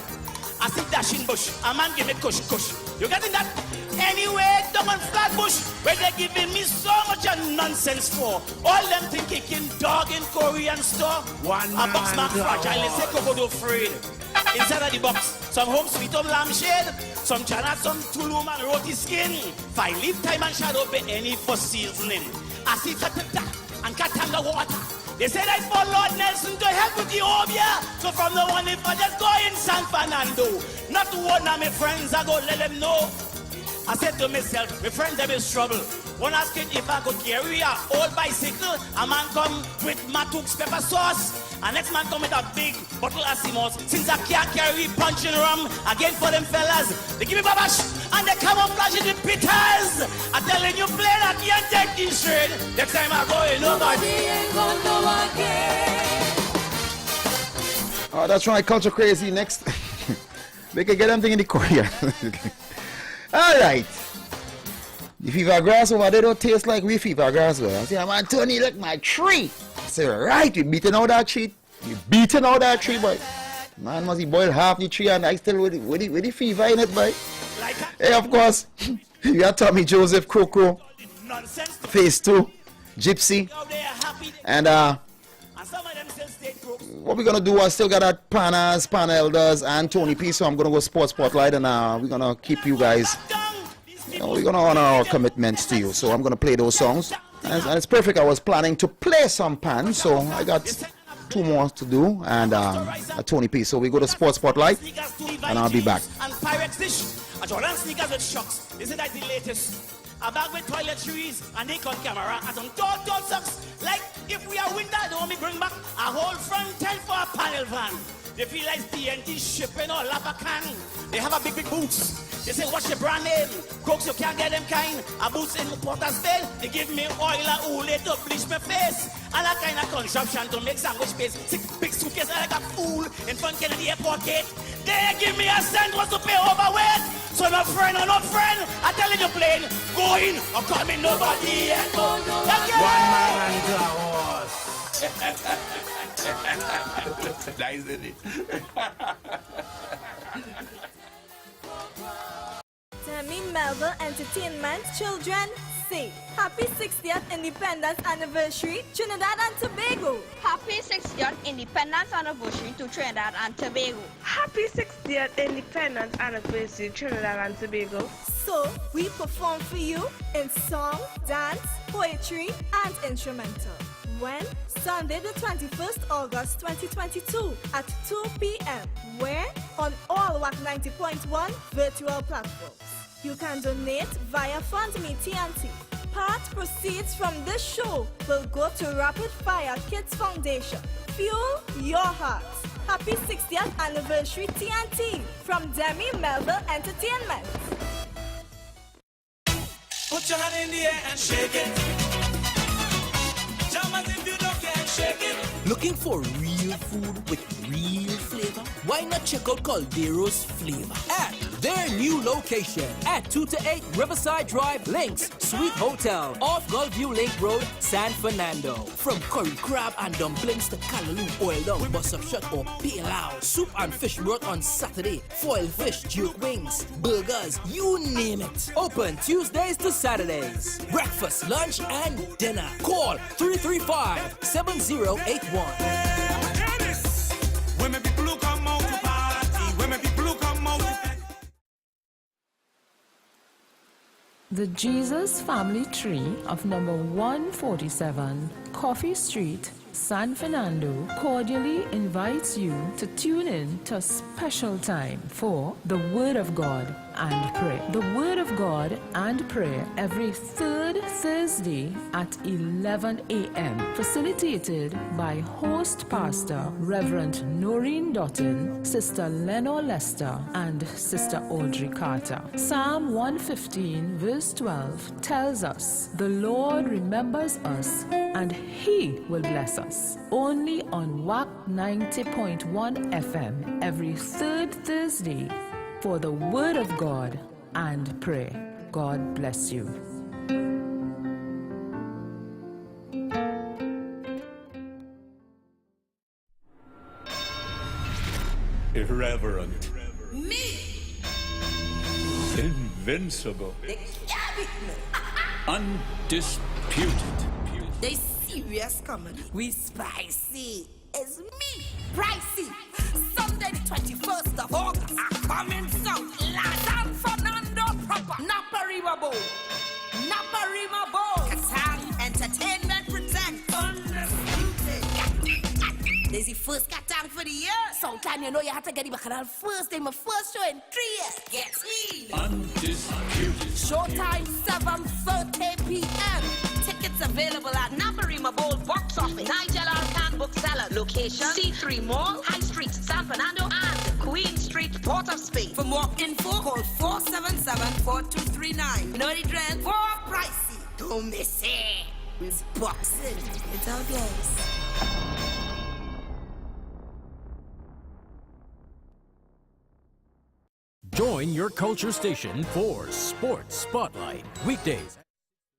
Speaker 15: I see dashing bush, a man give me kush kush. You getting that? Anyway, down on Flatbush, where they giving me so much of nonsense for. All them think kicking dog in Korean store. A box mark fragile, they say Coco afraid. Inside of the box, some home sweet home lampshade, some chana, some tulum and roti skin. 5 leaf time and shadow be any for seasoning. I see tatata and katanga water. They say that's for Lord Nelson to help with Ethiopia. So from the one if I just go in San Fernando, not one of my friends I go let them know. I said to myself, my friend them is trouble. One asking if I could carry a old bicycle. A man come with Matuk's pepper sauce. And next man come with a big bottle of Simos. Since I can't carry punching rum again for them fellas, they give me babash and they camouflage it with pitas. I'm telling you, play that you ain't take this shade. Next time I go, nobody ain't gonna know again.
Speaker 1: Oh, that's right, Culture Crazy. Next, we can get them thing in the Korea. All right. The fever grass over there don't taste like we fever grass. I say, man, Tony, look my tree. I say, right, you beating out that tree. You beating out that tree, boy. Man, must he boil half the tree and I still with the fever in it, boy. Hey, of course, you got Tommy Joseph, Coco, Phase 2, Gypsy, and what we're gonna do, I still got that Panas, Pana Elders, and Tony P. So I'm gonna go Sports Spotlight, and we're gonna keep you guys. You know, we're gonna honor our commitments to you. So I'm gonna play those songs, and it's perfect. I was planning to play some Pan, so I got 2 more to do, and a Tony P. So we go to Sports Spotlight, and I'll be back.
Speaker 15: And Pyrex dish, a Jordan sneakers with shocks. This is like the latest. A bag with toiletries and Nikon camera and some tall socks. Like if we are winter, they want me bring back a whole front end for a panel van. They feel like TNT shipping all up a can. They have a big boots. They say, what's your brand name? Crooks, you can't get them kind. A boots in Port of Spain. They give me oil and oil to bleach my face. And that kind of contraption to make sandwich paste. 6 big suitcases like a fool in front Kennedy Airport gate. They give me a cent was to pay overweight. So no friend or no friend, I tell you plain, go in or call me nobody and go no again.
Speaker 11: One man and a horse. Nice, isn't it?
Speaker 16: Demi Melville Entertainment Children say Happy 60th Independence Anniversary Trinidad and Tobago.
Speaker 17: Happy 60th Independence Anniversary to Trinidad and Tobago.
Speaker 23: Happy 60th Independence Anniversary Trinidad and Tobago.
Speaker 16: So we perform for you in song, dance, poetry and instrumental. When? Sunday the 21st August 2022 at 2 p.m. Where? On all WACK 90.1 virtual platforms. You can donate via FundMe TNT. Part proceeds from this show will go to Rapid Fire Kids Foundation. Fuel your heart. Happy 60th Anniversary TNT from Demi Melville Entertainment.
Speaker 15: Put your hand in the air and shake it. Jam as if you don't care, shake it.
Speaker 24: Looking for real food with real flavor? Why not check out Caldero's Flavor at their new location at 2 to 8 Riverside Drive, Links, Suite Hotel, off Gulfview Lake Road, San Fernando. From curry crab and dumplings to callaloo, oil down, bus up shut or pilau, soup and fish broth on Saturday, foil fish, jerk wings, burgers, you name it. Open Tuesdays to Saturdays. Breakfast, lunch, and dinner. Call 335-7081.
Speaker 15: Women people who come out to party. Women people who come out to
Speaker 25: The Jesus Family Tree of number 147 Coffee Street,
Speaker 2: San Fernando cordially invites you to tune in to a special time for the Word of God and Prayer. The Word of God and Prayer every third Thursday at 11 a.m. Facilitated by host pastor Reverend Noreen Dotton, Sister Lenore Lester, and Sister Audrey Carter. Psalm 115 verse 12 tells us, "The Lord remembers us and He will bless us." Only on WACK 90.1 FM every third Thursday for the Word of God and Prayer. God bless you.
Speaker 8: Irreverent.
Speaker 13: Me!
Speaker 8: Invincible.
Speaker 13: They can't beat me.
Speaker 8: Undisputed.
Speaker 13: They serious comedy. We spicy. It's me, Pricey. Sunday the 21st of August. I come in south. San Fernando proper. Naparima Bowl. Naparima Bowl. Katang Entertainment presents Undisputed. This is the first Katang for the year. Sometimes you know you have to get the Bacchanal first day. My first show in 3 years. Get in.
Speaker 8: Undisputed.
Speaker 13: Showtime 7:30 p.m. Tickets available at Naparima Bowl Box Office, Nigel Arcan Bookseller, location C3 Mall, High Street, San Fernando, and Queen Street, Port of Spain. For more info, call 477-4239. Know the dread? For pricey. Don't miss it. It's boxing. It's our guys.
Speaker 18: Join your culture station for Sports Spotlight. Weekdays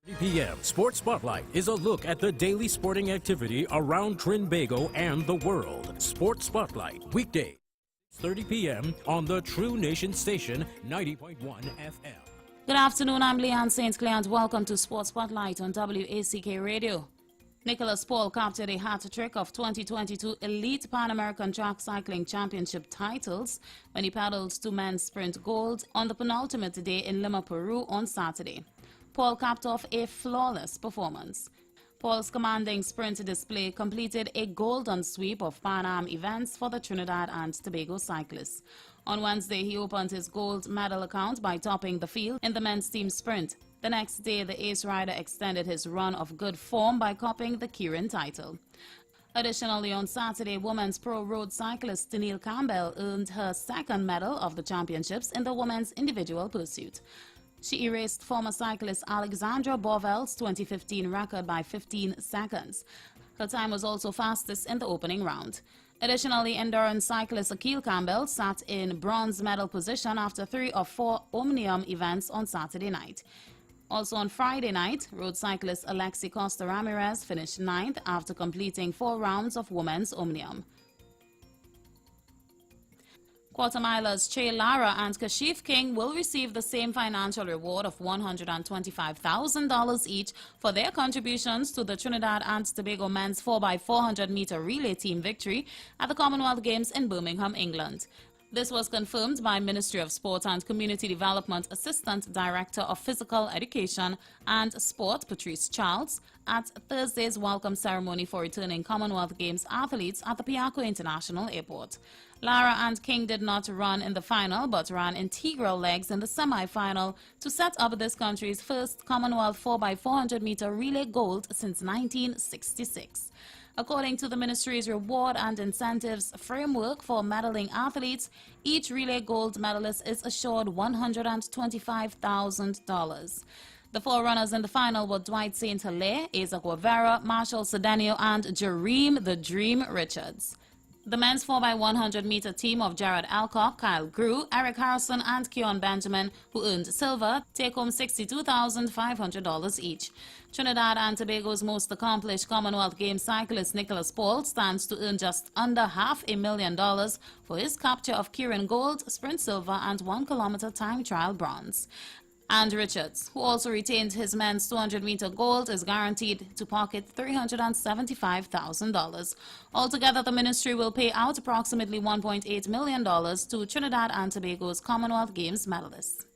Speaker 18: at 3 p.m. Sports Spotlight is a look at the daily sporting activity around Trinbago and the world. Sports Spotlight. Weekdays 30 p.m. on the True Nation station 90.1 FM.
Speaker 20: Good afternoon, I'm Leanne St. Clair and welcome to Sports Spotlight on WACK Radio. Nicholas Paul captured a hat trick of 2022 Elite Pan American Track Cycling Championship titles when he paddled two men's sprint gold on the penultimate day in Lima, Peru on Saturday. Paul capped off a flawless performance. Paul's commanding sprint display completed a golden sweep of Pan Am events for the Trinidad and Tobago cyclists. On Wednesday, he opened his gold medal account by topping the field in the men's team sprint. The next day, the ace rider extended his run of good form by copying the Kieran title. Additionally, on Saturday, women's pro road cyclist Tennille Campbell earned her second medal of the championships in the women's individual pursuit. She erased former cyclist Alexandra Borvel's 2015 record by 15 seconds. Her time was also fastest in the opening round. Additionally, endurance cyclist Akil Campbell sat in bronze medal position after 3 of 4 Omnium events on Saturday night. Also on Friday night, road cyclist Alexi Costa Ramirez finished 9th after completing 4 rounds of women's Omnium. Quarter-milers Che Lara and Kashif King will receive the same financial reward of $125,000 each for their contributions to the Trinidad and Tobago men's 4x400 meter relay team victory at the Commonwealth Games in Birmingham, England. This was confirmed by Ministry of Sport and Community Development Assistant Director of Physical Education and Sport, Patrice Charles, at Thursday's welcome ceremony for returning Commonwealth Games athletes at the Piarco International Airport. Lara and King did not run in the final but ran integral legs in the semi-final to set up this country's first Commonwealth 4x400 meter relay gold since 1966. According to the ministry's reward and incentives framework for medaling athletes, each relay gold medalist is assured $125,000. The 4 runners in the final were Dwight St. Hilaire, Asa Guevara, Marshall Cedenio, and Jareem the Dream Richards. The men's 4x100 meter team of Jared Alcock, Kyle Grew, Eric Harrison, and Keon Benjamin, who earned silver, take home $62,500 each. Trinidad and Tobago's most accomplished Commonwealth Games cyclist Nicholas Paul stands to earn just under $500,000 for his capture of Kieran gold, sprint silver, and 1 kilometer time trial bronze. And Richards, who also retained his men's 200-meter gold, is guaranteed to pocket $375,000. Altogether, the ministry will pay out approximately $1.8 million to Trinidad and Tobago's Commonwealth Games medalists.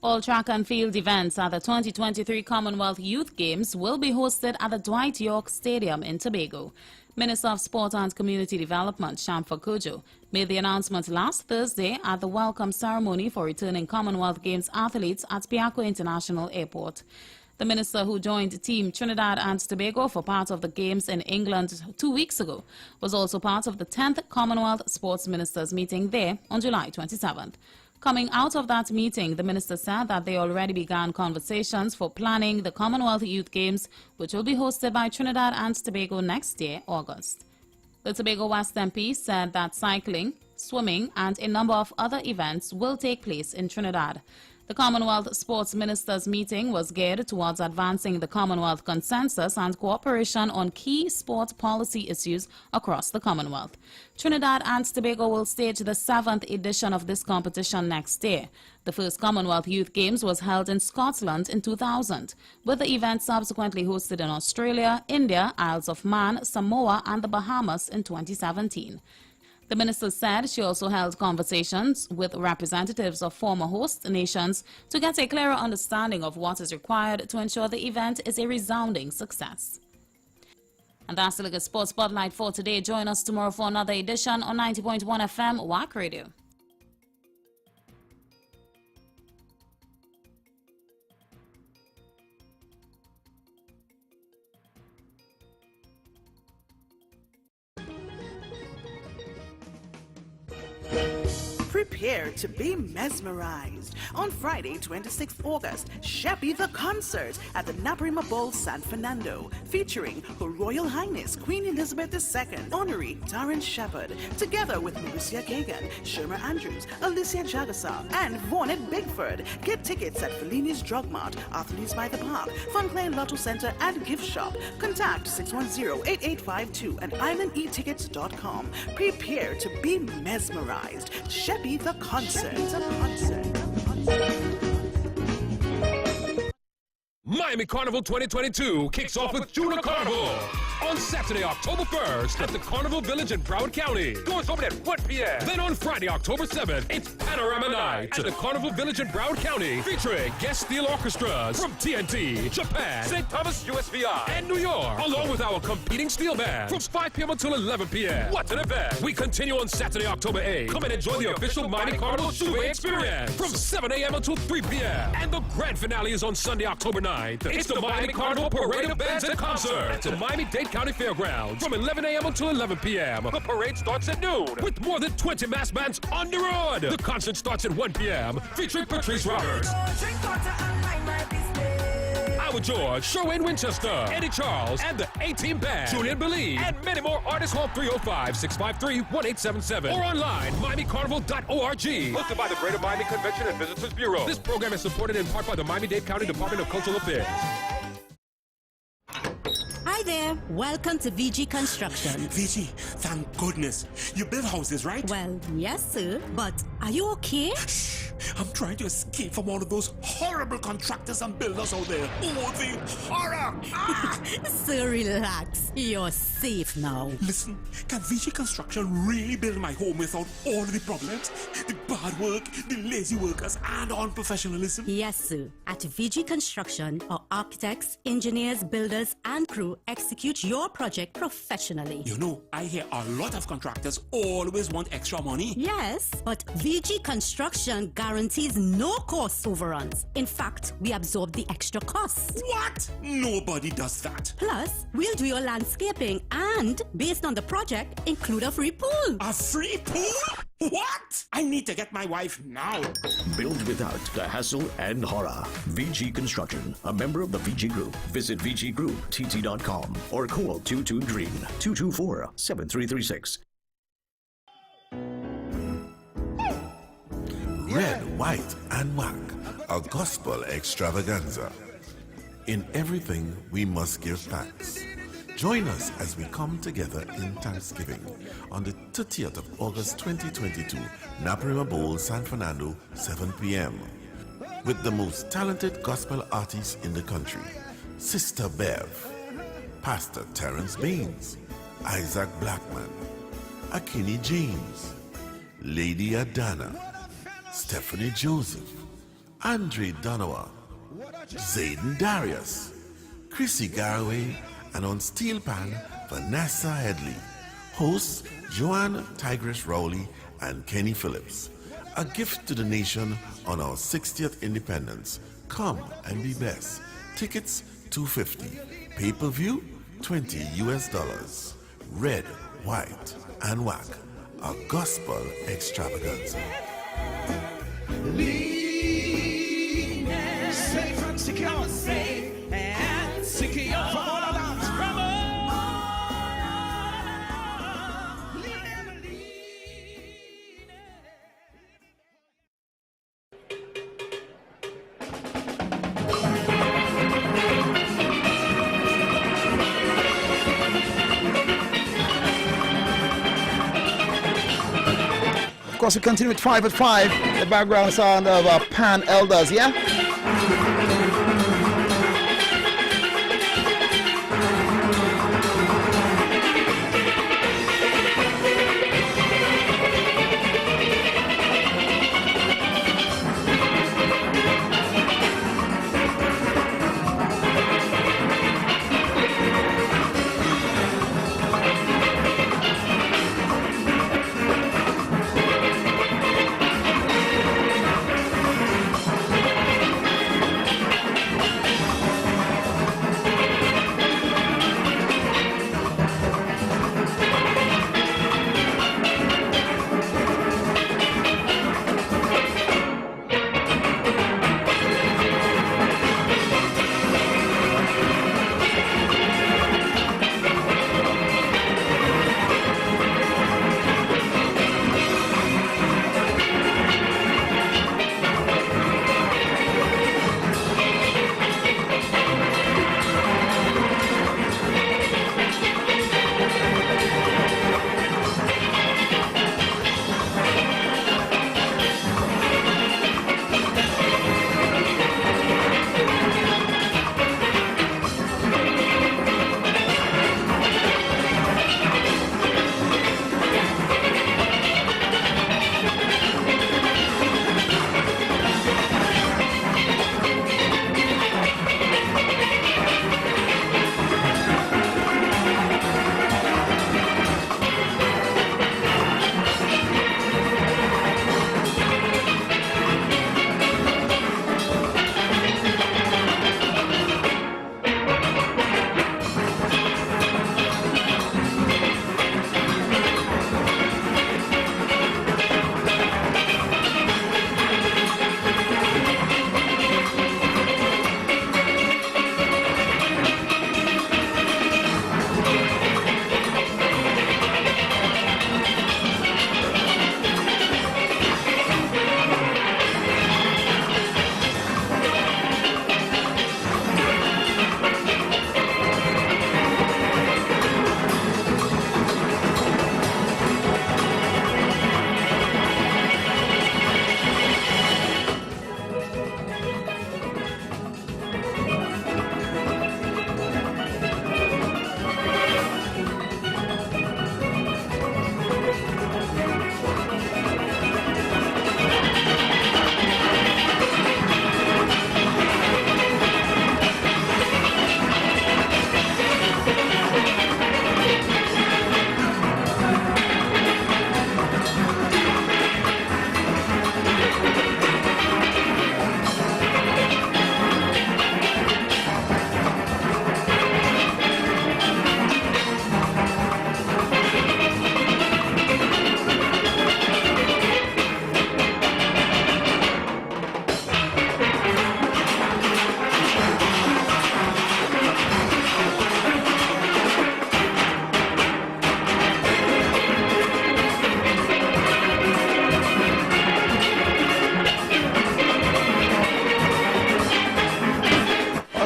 Speaker 20: All track and field events at the 2023 Commonwealth Youth Games will be hosted at the Dwight York Stadium in Tobago. Minister of Sport and Community Development, Shamfa Kojo, made the announcement last Thursday at the welcome ceremony for returning Commonwealth Games athletes at Piaco International Airport. The minister, who joined Team Trinidad and Tobago for part of the Games in England 2 weeks ago, was also part of the 10th Commonwealth Sports Ministers meeting there on July 27th. Coming out of that meeting, the minister said that they already began conversations for planning the Commonwealth Youth Games, which will be hosted by Trinidad and Tobago next year, August. The Tobago West MP said that cycling, swimming and a number of other events will take place in Trinidad. The Commonwealth Sports Ministers meeting was geared towards advancing the Commonwealth consensus and cooperation on key sport policy issues across the Commonwealth. Trinidad and Tobago will stage the 7th edition of this competition next year. The first Commonwealth Youth Games was held in Scotland in 2000, with the event subsequently hosted in Australia, India, Isles of Man, Samoa and the Bahamas in 2017. The minister said she also held conversations with representatives of former host nations to get a clearer understanding of what is required to ensure the event is a resounding success. And that's the look at Sports Spotlight for today. Join us tomorrow for another edition on 90.1 FM WACK Radio.
Speaker 4: Prepare to be mesmerized. On Friday, 26th August, Sheppy the Concert at the Naparima Bowl, San Fernando, featuring Her Royal Highness Queen Elizabeth II, Honorary Taryn Shepherd, together with Marcia Kagan, Sherma Andrews, Alicia Jagasaw, and Vaughnette Bigford. Get tickets at Fellini's Drug Mart, Athletes by the Park, Funclair Lotto Center, and Gift Shop. Contact 610-8852 and islandetickets.com. Prepare to be mesmerized. Sheppy the Concert.
Speaker 6: Miami Carnival 2022 kicks off with Junior Carnival on Saturday, October 1st at the Carnival Village in Broward County. Doors open at 1 p.m. Then on Friday, October 7th, it's Panorama Night at the Carnival Village in Broward County, featuring guest steel orchestras from TNT, Japan, St. Thomas USVI, and New York, along with our competing steel band from 5 p.m. until 11 p.m. What an event! We continue on Saturday, October 8th. Come and enjoy the official Miami Carnival Shoe experience from 7 a.m. until 3 p.m. And the grand finale is on Sunday, October 9th. It's the Miami Carnival Parade of Bands and Concerts at the Miami-Dade County Fairgrounds from 11 a.m. until 11 p.m. The parade starts at noon with more than 20 mass bands on the road. The concert starts at 1 p.m. featuring Patrice Roberts, Howard George, Sherwin Winchester, Eddie Charles, and the A-Team Band, Julian Believe, and many more artists. Hall 305-653-1877 or online, MiamiCarnival.org. Hosted by the Greater Miami Convention and Visitors Bureau. This program is supported in part by the Miami-Dade County Department of Cultural Affairs.
Speaker 19: Hi there. Welcome to VG Construction.
Speaker 21: VG, thank goodness. You build houses, right?
Speaker 19: Well, yes, sir. But are you okay?
Speaker 21: Shh. I'm trying to escape from all of those horrible contractors and builders out there. Oh, the horror! Ah!
Speaker 19: Sir, relax. You're safe now.
Speaker 21: Listen, can VG Construction really build my home without all of the problems? The bad work, the lazy workers, and unprofessionalism?
Speaker 19: Yes, sir. At VG Construction, our architects, engineers, builders, and crew execute your project professionally.
Speaker 21: You know, I hear a lot of contractors always want extra money.
Speaker 19: Yes, but VG Construction guarantees no cost overruns. In fact, we absorb the extra costs.
Speaker 21: What? Nobody does that.
Speaker 19: Plus, we'll do your landscaping and, based on the project, include a free pool.
Speaker 21: A free pool? What? I need to get my wife now.
Speaker 25: Build without the hassle and horror. VG Construction, a member of the VG Group. Visit VGGroupTT.com or call 22-GREEN 224-7336.
Speaker 26: Red, white, and WACK, a gospel extravaganza. In everything, we must give thanks. Join us as we come together in Thanksgiving on the 30th of August 2022, Naparima Bowl, San Fernando, 7 p.m. with the most talented gospel artists in the country, Sister Bev, Pastor Terrence Baines, Isaac Blackman, Akini James, Lady Adana, Stephanie Joseph, Andre Donowa, Zayden Darius, Chrissy Garraway, and on steel pan, Vanessa Headley. Hosts Joanne Tigress Rowley and Kenny Phillips. A gift to the nation on our 60th independence. Come and be blessed. Tickets $250. Pay-per-view $20. Red, white, and WACK. A gospel extravaganza.
Speaker 12: Safe and secure. Safe and secure. From all around. From all.
Speaker 1: Of course, we continue with 5 at 5. The background sound of Pan Elders, yeah?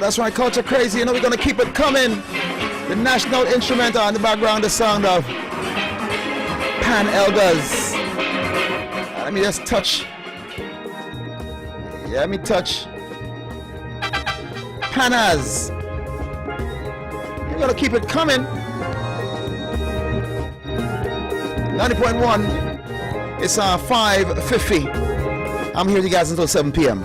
Speaker 1: That's right, Culture Crazy. You know we're going to keep it coming. The national instrumental in the background, the sound of Pan Elders. Let me just touch. Yeah, let me touch. Panas. We're going to keep it coming. 90.1. It's 5:50. I'm here with you guys until 7 p.m.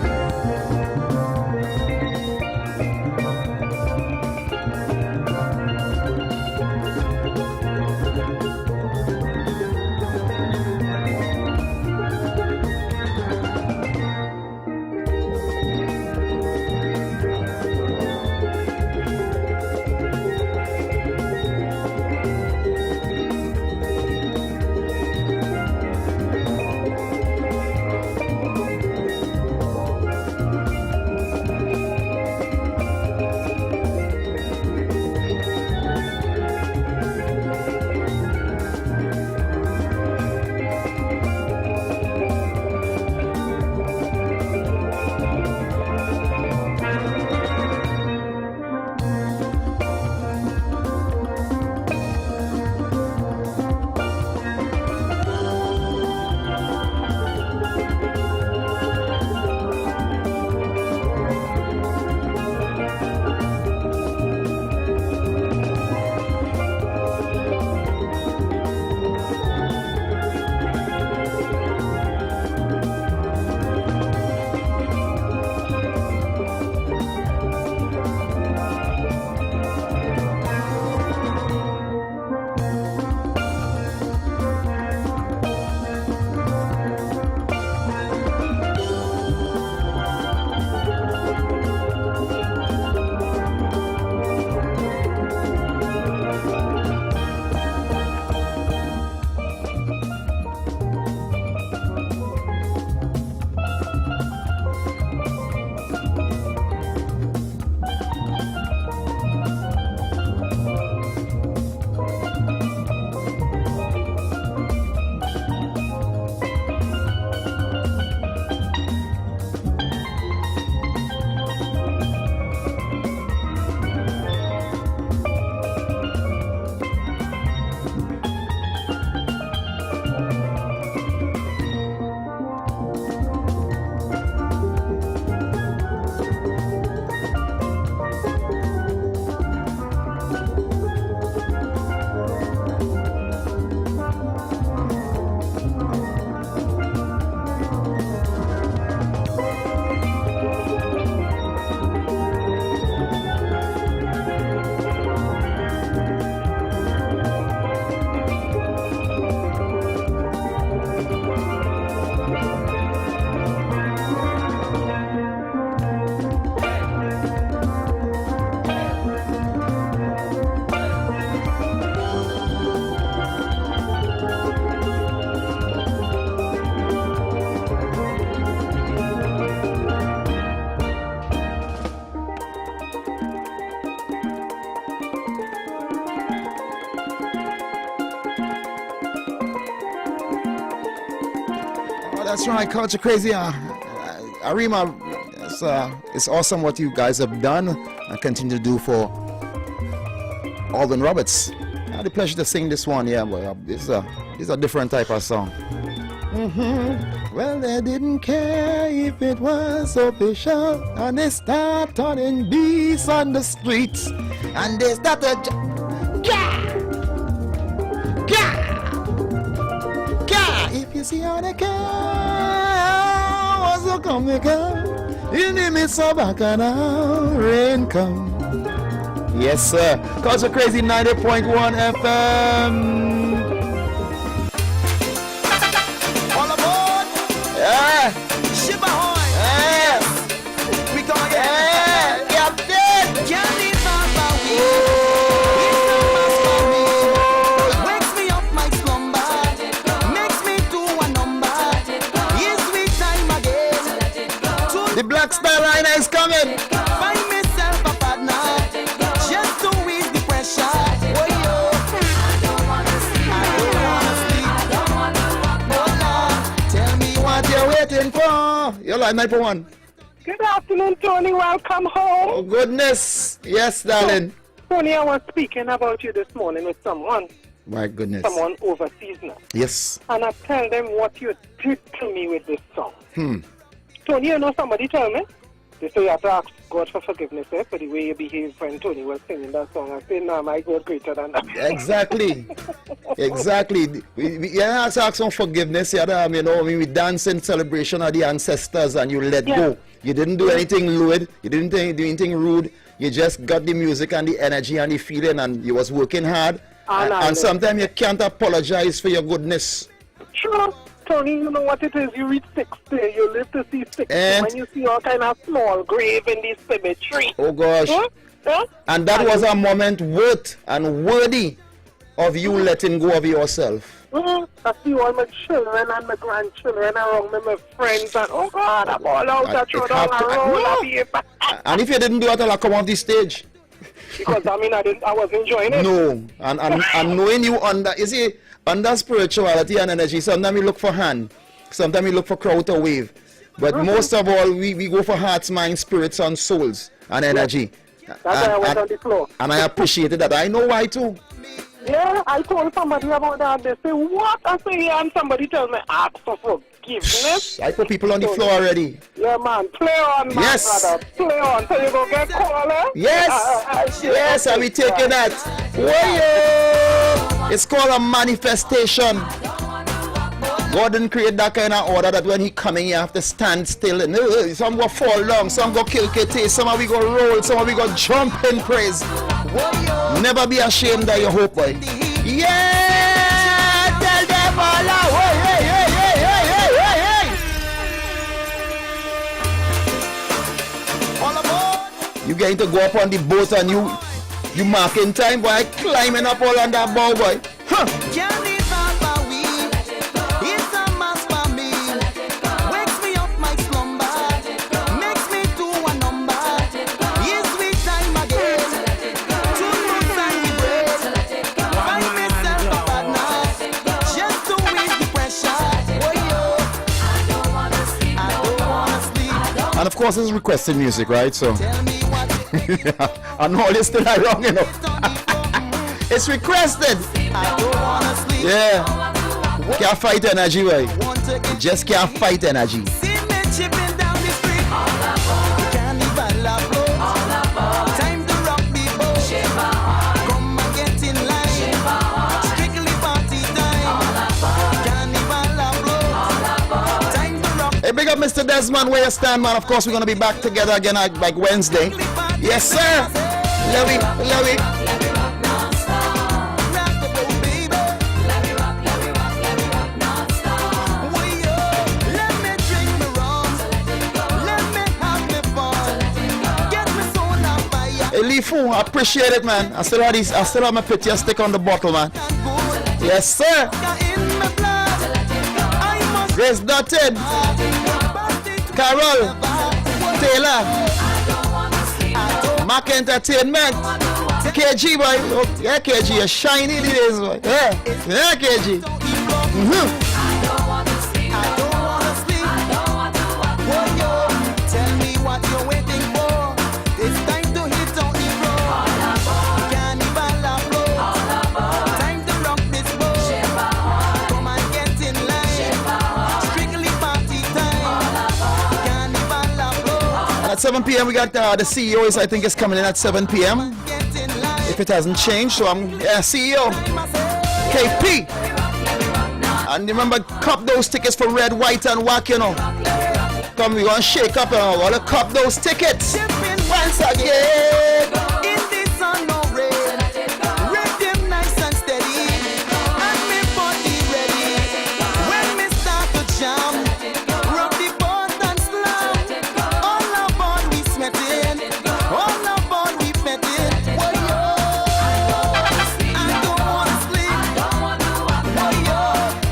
Speaker 1: That's right, Culture Crazy. Arima, it's awesome what you guys have done and continue to do for Alden Roberts. I had the pleasure to sing this one, yeah, but it's a different type of song. Well, they didn't care if it was official, and they start turning beasts on the streets, and they started if you see how they care, was a comical in the midst of bacchanal, rain come. Yes, sir. Culture Crazy 90.1 FM. All aboard! Yeah! Ship ahoy! Yeah! We come again! Yeah! Captain! Can't leave my wakes me up my slumber, makes me do a number. Yes, we time again. The Black Star Liner is coming! Find myself a partner. You're like 9.1.
Speaker 3: Good afternoon, Tony. Welcome home.
Speaker 1: Oh, goodness. Yes, darling.
Speaker 3: Tony, I was speaking about you this morning with someone.
Speaker 1: My goodness.
Speaker 3: Someone overseas now.
Speaker 1: Yes.
Speaker 3: And I tell them what you did to me with this song. Tony, you know, somebody tell me. They say you have to ask God for forgiveness for the way you behaved when Tony was singing that song. I say, no, my God greater than that.
Speaker 1: Exactly. Exactly. We have to ask for forgiveness. You know, we dance in celebration of the ancestors and you let go. You didn't do anything lewd. You didn't do anything rude. You just got the music and the energy and the feeling, and you was working hard. And sometimes you can't apologize for your goodness.
Speaker 3: Sure. Tony, you know what it is. You reach 60, you live to see 60, and when you see all kind of small grave in this cemetery.
Speaker 1: Oh gosh. And that was a moment worth and worthy of you letting go of yourself.
Speaker 3: I see all my children and my grandchildren around me, my friends, and oh God, I'm all out to throw down a roll.
Speaker 1: And if you didn't do it, I'll come off the stage.
Speaker 3: Because I was enjoying it.
Speaker 1: No, and knowing you you see, under spirituality and energy, sometimes we look for hand, sometimes we look for crowd to wave. But most of all, we go for hearts, minds, spirits, and souls and energy.
Speaker 3: That's why I went on the floor.
Speaker 1: And I appreciated that. I know why too.
Speaker 3: Yeah, I told somebody about that. They say, what? I say, yeah, and somebody tell me, ask for forgiveness.
Speaker 1: I put people on the floor already.
Speaker 3: Yeah, man, play on, man, brother. Play on, so you go get called, eh?
Speaker 1: Yes, yes, I'll be taking that. Whoa! It's called a manifestation. God didn't create that kind of order that when he coming, you have to stand still. Some go fall down, some go kill KT, some of we go roll, some of we go jump in praise. Never be ashamed of your hope, boy. Yeah! Tell them all away. Hey. All aboard! You going to go up on the boat and you marking time, boy, climbing up all on that bow, boy. Huh? And of course, it's requested music, right? So, I know it's still not wrong, you know. It's requested. Yeah. Can't fight energy, right? You just can't fight energy. Hey, big up Mr. Desmond, where you stand, man. Of course, we're going to be back together again like Wednesday. Yes, sir. Love it. Hey, Lifu, I appreciate it, man. I still have my picture stick on the bottle, man. Yes, sir. Grace Dotted, Carol, Taylor, Mac Entertainment, KG, boy. Oh, yeah, KG, you're shiny these days, boy. Yeah, KG. 7 p.m. we got the CEO is, I think, is coming in at 7 p.m. If it hasn't changed, so I'm CEO KP. And remember, cop those tickets for Red, White, and WACK, you know. Come, we gonna shake up and we're gonna cop those tickets once again.
Speaker 12: In this unknown rain, rhythm nice and steady, and me body ready. When me start to jam, rock the boat and slam. All aboard we sweating, all aboard we betting. Whoa, yo. I don't wanna sleep. Whoa, yo.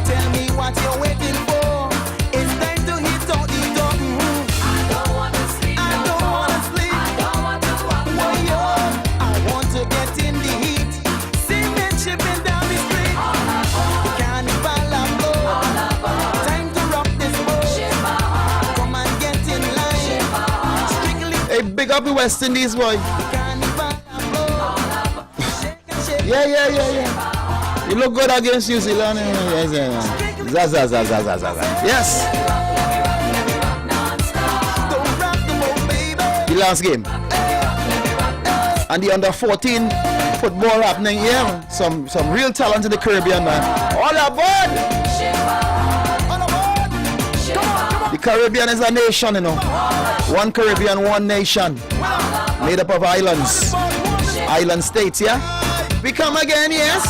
Speaker 12: Tell me what you're waiting for. It's time to hit out the door. I don't wanna sleep. I don't wanna sleep. Whoa, yo. I want to get in the heat. See men shipping down the street. The carnival of love. Time to rock this boat. Come and get in line. Strictly
Speaker 1: Hey, big up the West Indies, boy.
Speaker 12: carnival of love.
Speaker 1: Yeah. You look good against New Zealand. Yes. The last game. And the under 14 football happening here. Some real talent in the Caribbean, man. All aboard! The Caribbean is a nation, you know. One Caribbean, one nation. Made up of islands. Island states, yeah? We come again, yes?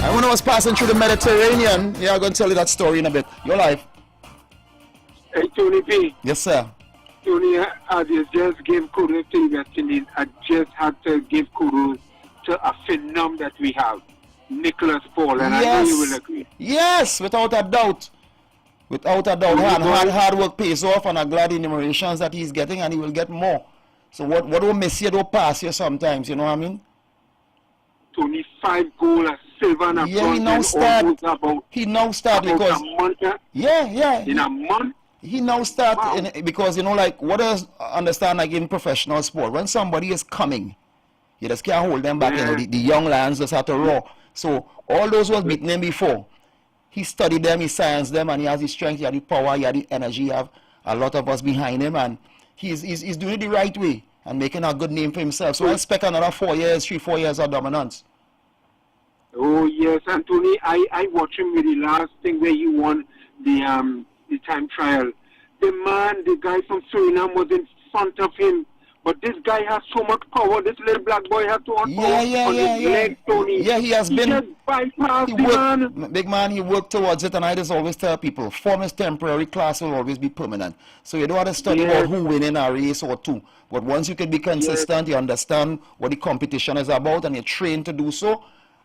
Speaker 1: And when I was passing through the Mediterranean, yeah, I'm going to tell you that story in a bit. Your life.
Speaker 5: Hey, Tony P.
Speaker 1: Yes, sir.
Speaker 5: Tony, I just gave kudos to the West Indies. I just had to give kudos to a phenom that we have, Nicholas Paul, and I know you will agree.
Speaker 1: Yes, without a doubt. Without a doubt. Hard work pays off, and I'm glad the enumerations that he's getting, and he will get more. So what will miss you, don't pass you sometimes, you know what I mean?
Speaker 5: Tony, 5 goals, a silver and a
Speaker 1: Yeah,
Speaker 5: bronze,
Speaker 1: he now start because
Speaker 5: a month, in a month.
Speaker 1: He now start because, you know, like, what I understand, like, in professional sport, when somebody is coming, you just can't hold them back. You know, the young lions just have to roar. So all those who was beating him before, he studied them, he scienced them, and he has the strength, he has the power, he has the energy. He have a lot of us behind him, and he's doing it the right way and making a good name for himself. So I expect another 4 years, 3-4 years of dominance.
Speaker 5: Oh yes, Anthony, I watched him with the last thing where he won the time trial. The guy from Suriname was in front of him, but this guy has so much power. This little black boy has so much power on his leg, Tony.
Speaker 1: Yeah, he has been.
Speaker 5: Just bypassed the man.
Speaker 1: Big man, he worked towards it, and I just always tell people, form is temporary, class will always be permanent. So you don't have to study about who winning a race or two. But once you can be consistent, you understand what the competition is about, and you're trained to do so,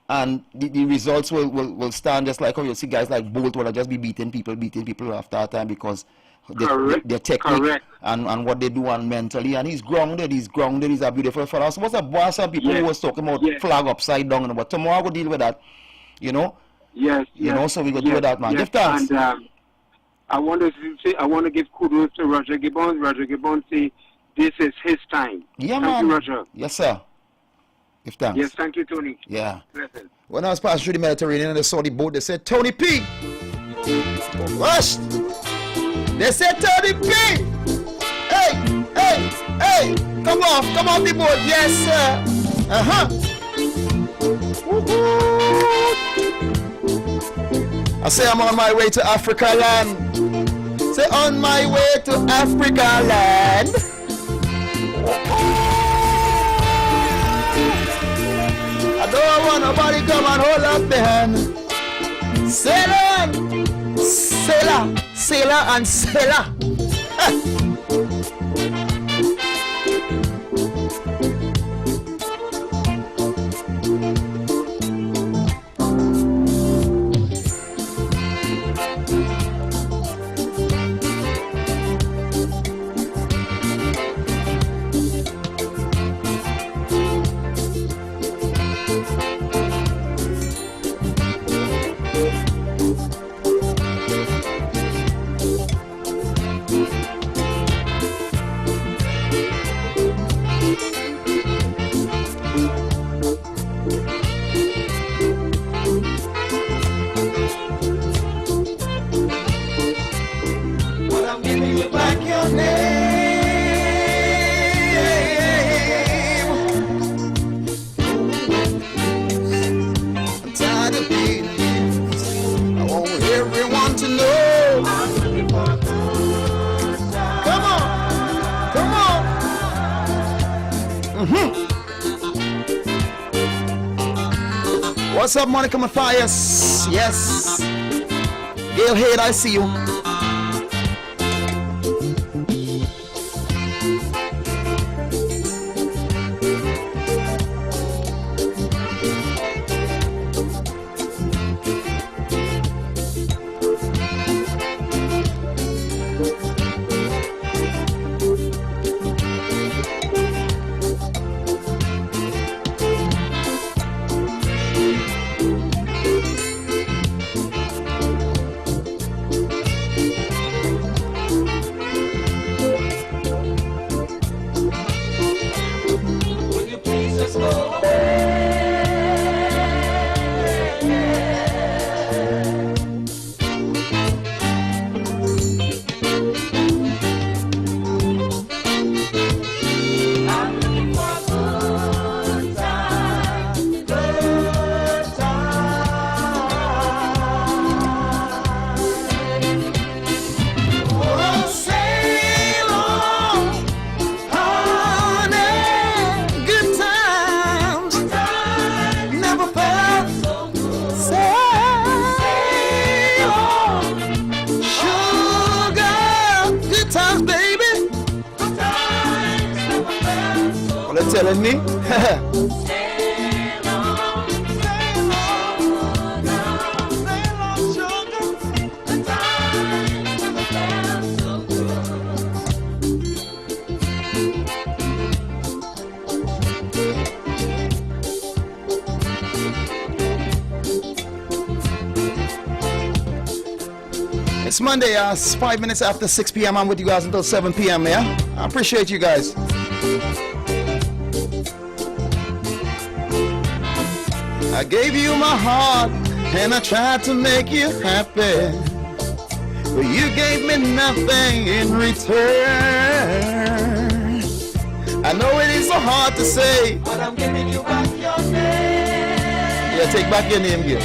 Speaker 1: and the results will stand, just like how you see guys like Bolt will just be beating people after a time because their technique and what they do and mentally, and he's grounded, he's a beautiful fellow. So what's a boss of people who was talking about flag upside down, but tomorrow we'll deal with that, you know?
Speaker 5: Yes.
Speaker 1: You know, so we will deal with that, man. Give thanks.
Speaker 5: And I want to give kudos to Roger Gibbons. Roger Gibbons say this is his time.
Speaker 1: Yeah,
Speaker 5: thank
Speaker 1: man.
Speaker 5: you, Roger.
Speaker 1: Yes, sir. Give thanks.
Speaker 5: Yes, thank you, Tony.
Speaker 1: Yeah.
Speaker 5: Blessed.
Speaker 1: When I was passing through the Mediterranean and they saw the boat, they said, Tony P. Rush. They said, Tony P. Hey. Come off the boat. Yes, sir. I say I'm on my way to Africa land. Say on my way to Africa land. I don't want nobody come and hold up the hand. Sail on, sailor and sailor. What's up, Monica Matthias? Yes. Gail Hayde, I see you. Telling me? It's Monday, it's 5 minutes after 6 p.m. I'm with you guys until 7 p.m. Yeah, I appreciate you guys. I gave you my heart and I tried to make you happy, but you gave me nothing in return. I know it is so hard to say, but I'm giving you back your name. Yeah, take back your name here.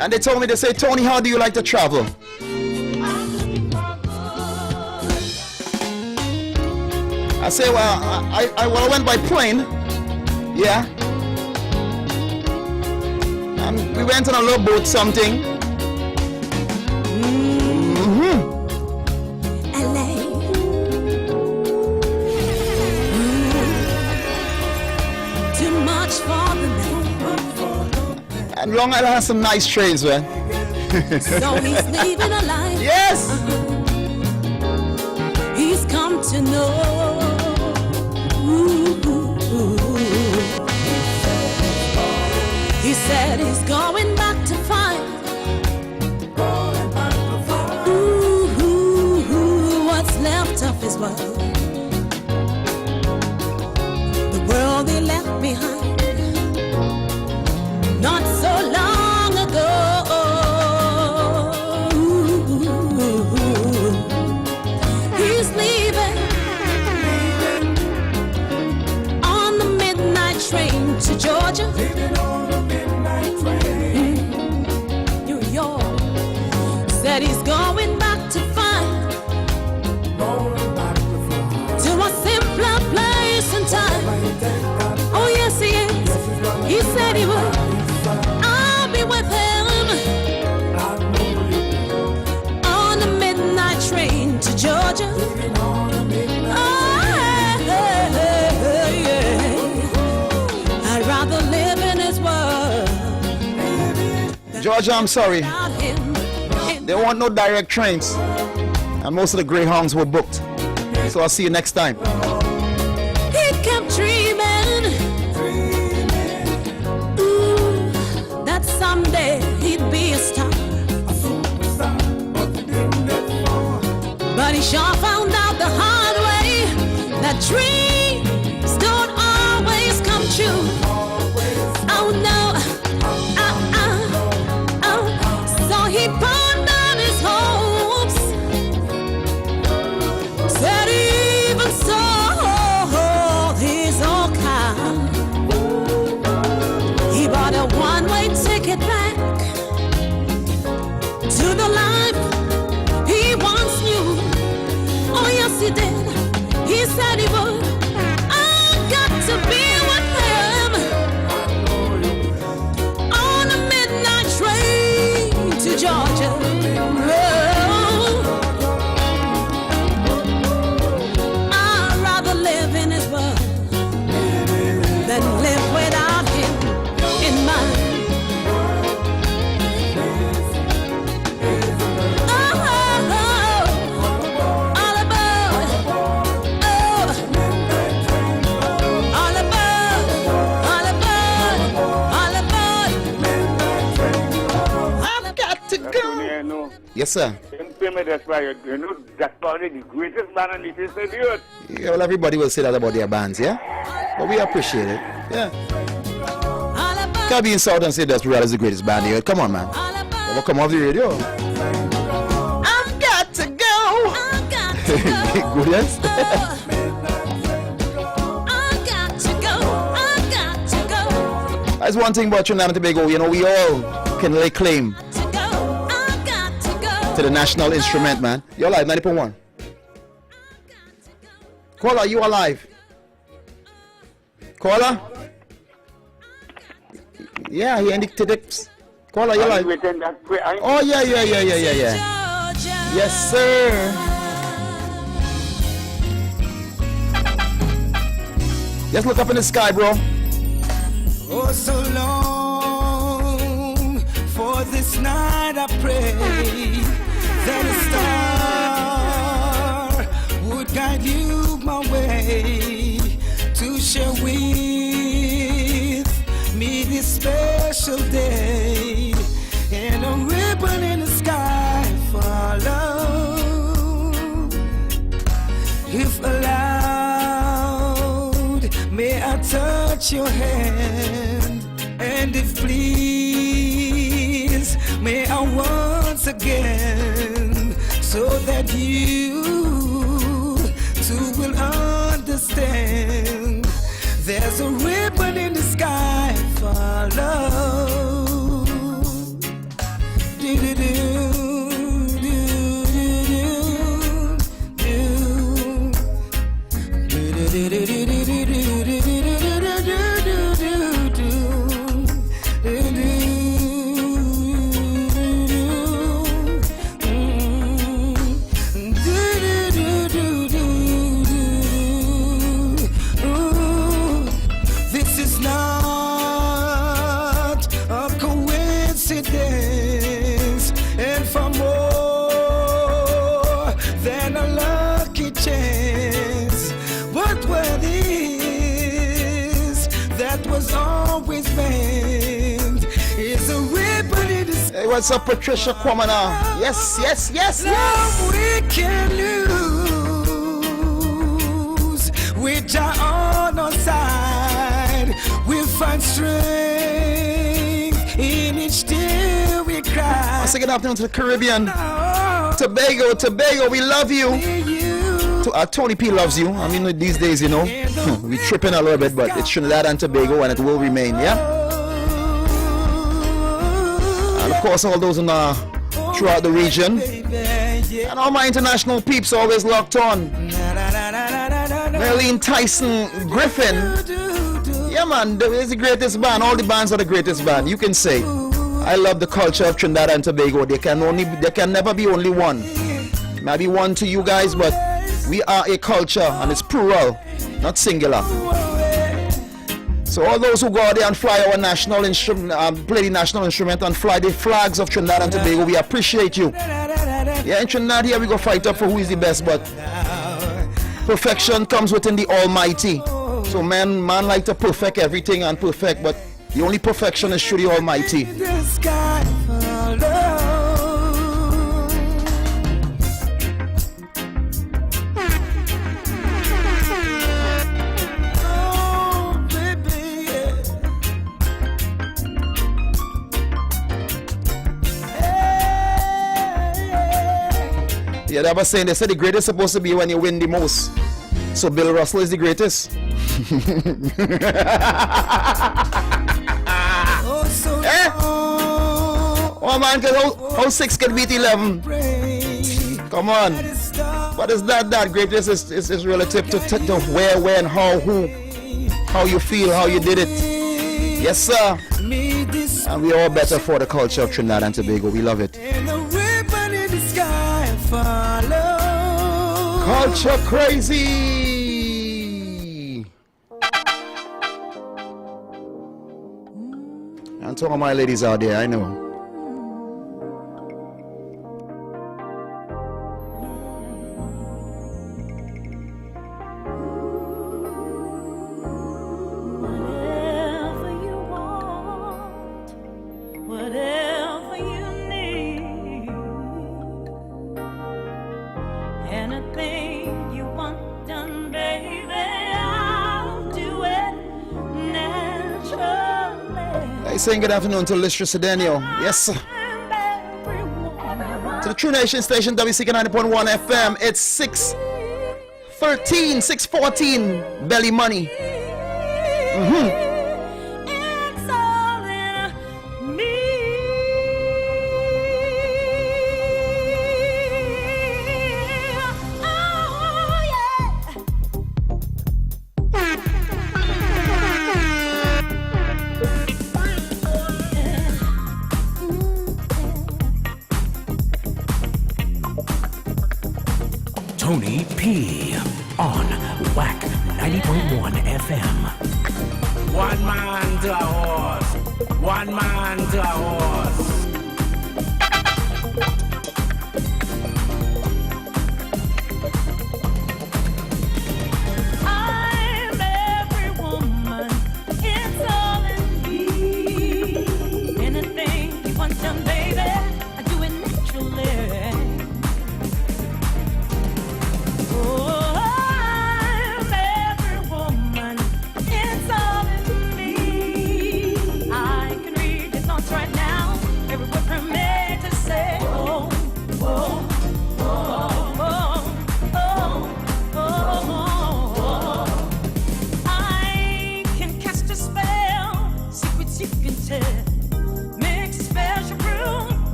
Speaker 1: And they told me, they say, Tony, how do you like to travel? I say, well, I went by plane, yeah, and we went on a little boat, something.
Speaker 12: LA. Too much for the night.
Speaker 1: And Long Island has some nice trains, man.
Speaker 12: So he's leaving alive.
Speaker 1: Yes.
Speaker 12: He's come to know. He said he's going back to find what's left of his world, the world he left behind not so long ago. He's leaving on the midnight train to Georgia. Said he's going back to find to a simpler place and time. Oh yes he is. He said he would. I'll be with him on the midnight train to Georgia. I'd rather live in his world.
Speaker 1: Georgia, I'm sorry. They want no direct trains, and most of the Greyhounds were booked. So I'll see you next time.
Speaker 12: He kept dreaming, that someday he'd be a star. But he sure found out the hard way that dreams don't always come true. Oh no, so he pawned on his hopes. Said even so, he's all calm. He bought a one-way ticket back to the life he once knew. Oh yes he did. He said he would.
Speaker 1: Yes, sir.
Speaker 7: That's why you know that's probably the greatest band on the face of the earth.
Speaker 1: Yeah, well, everybody will say that about their bands, yeah? But we appreciate it, yeah. Can't be in South and say Desperado is the greatest band here. Come on, man. We'll come off the radio. I've got to go. I've got to go. Good, yes?
Speaker 9: I've got to go. I've got to go.
Speaker 1: That's one thing about Trinidad and Tobago. You know, we all can lay claim to the national instrument, man. You're alive, 90.1. Caller, you alive? Caller? Yeah, he indicated tips. Caller, you alive? Oh, yeah. Yes, sir. Just look up in the sky, bro.
Speaker 12: Oh, so long for this night I pray that a star would guide you my way to share with me this special day, and a ribbon in the sky follow. If allowed, may I touch your hand, and if please, may I once again, so that you too will understand. There's a ribbon in the sky, follow. This is not a coincidence, and for more than a lucky chance, but what is that was always meant is a ribbon in the sky.
Speaker 1: Hey, what's up, Patricia Kwamana? Yes.
Speaker 12: Love we can lose, which are on our side. We find strength in each tear we cry.
Speaker 1: I'll say good afternoon to the Caribbean. Tobago, we love you. Tony P loves you. I mean, these days, you know, we tripping a little bit, but it's Trinidad and Tobago, and it will remain, yeah? And of course, all those in throughout the region, and all my international peeps always locked on. Marlene Tyson Griffin, yeah, man, it's the greatest band. All the bands are the greatest band. You can say, I love the culture of Trinidad and Tobago. There can never be only one. Maybe one to you guys, but we are a culture, and it's plural, not singular. So all those who go out there and fly our national instrument, play the national instrument and fly the flags of Trinidad and Tobago, we appreciate you. Yeah, in Trinidad here we go fight up for who is the best, but perfection comes within the Almighty. So man like to perfect everything and perfect, but the only perfection is through the Almighty. Yeah, they were saying, they said the greatest is supposed to be when you win the most. So Bill Russell is the greatest. Oh man, how 6 can beat 11? Come on. But it's not that greatest is relative to where, when, how, who, how you feel, how you did it. Yes, sir. And we are all better for the culture of Trinidad and Tobago. We love it. Culture crazy. And to all my ladies out there, I know. He's saying good afternoon to Listra Sedenio. Yes, sir. To the True Nation station, WCK 90.1 FM. It's 6:14 belly money.
Speaker 10: Tony P. on WACK 90.1 FM.
Speaker 15: One man to a horse. One man to a horse.
Speaker 9: I'm every woman. It's all in me. Anything you want done, baby, I do it naturally.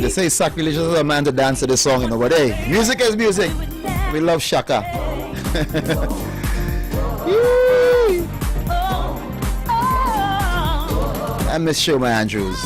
Speaker 1: They say sacrilegious as a man to dance to this song, you know, but hey, music is music. We love Shaka. I miss Shoma Andrews.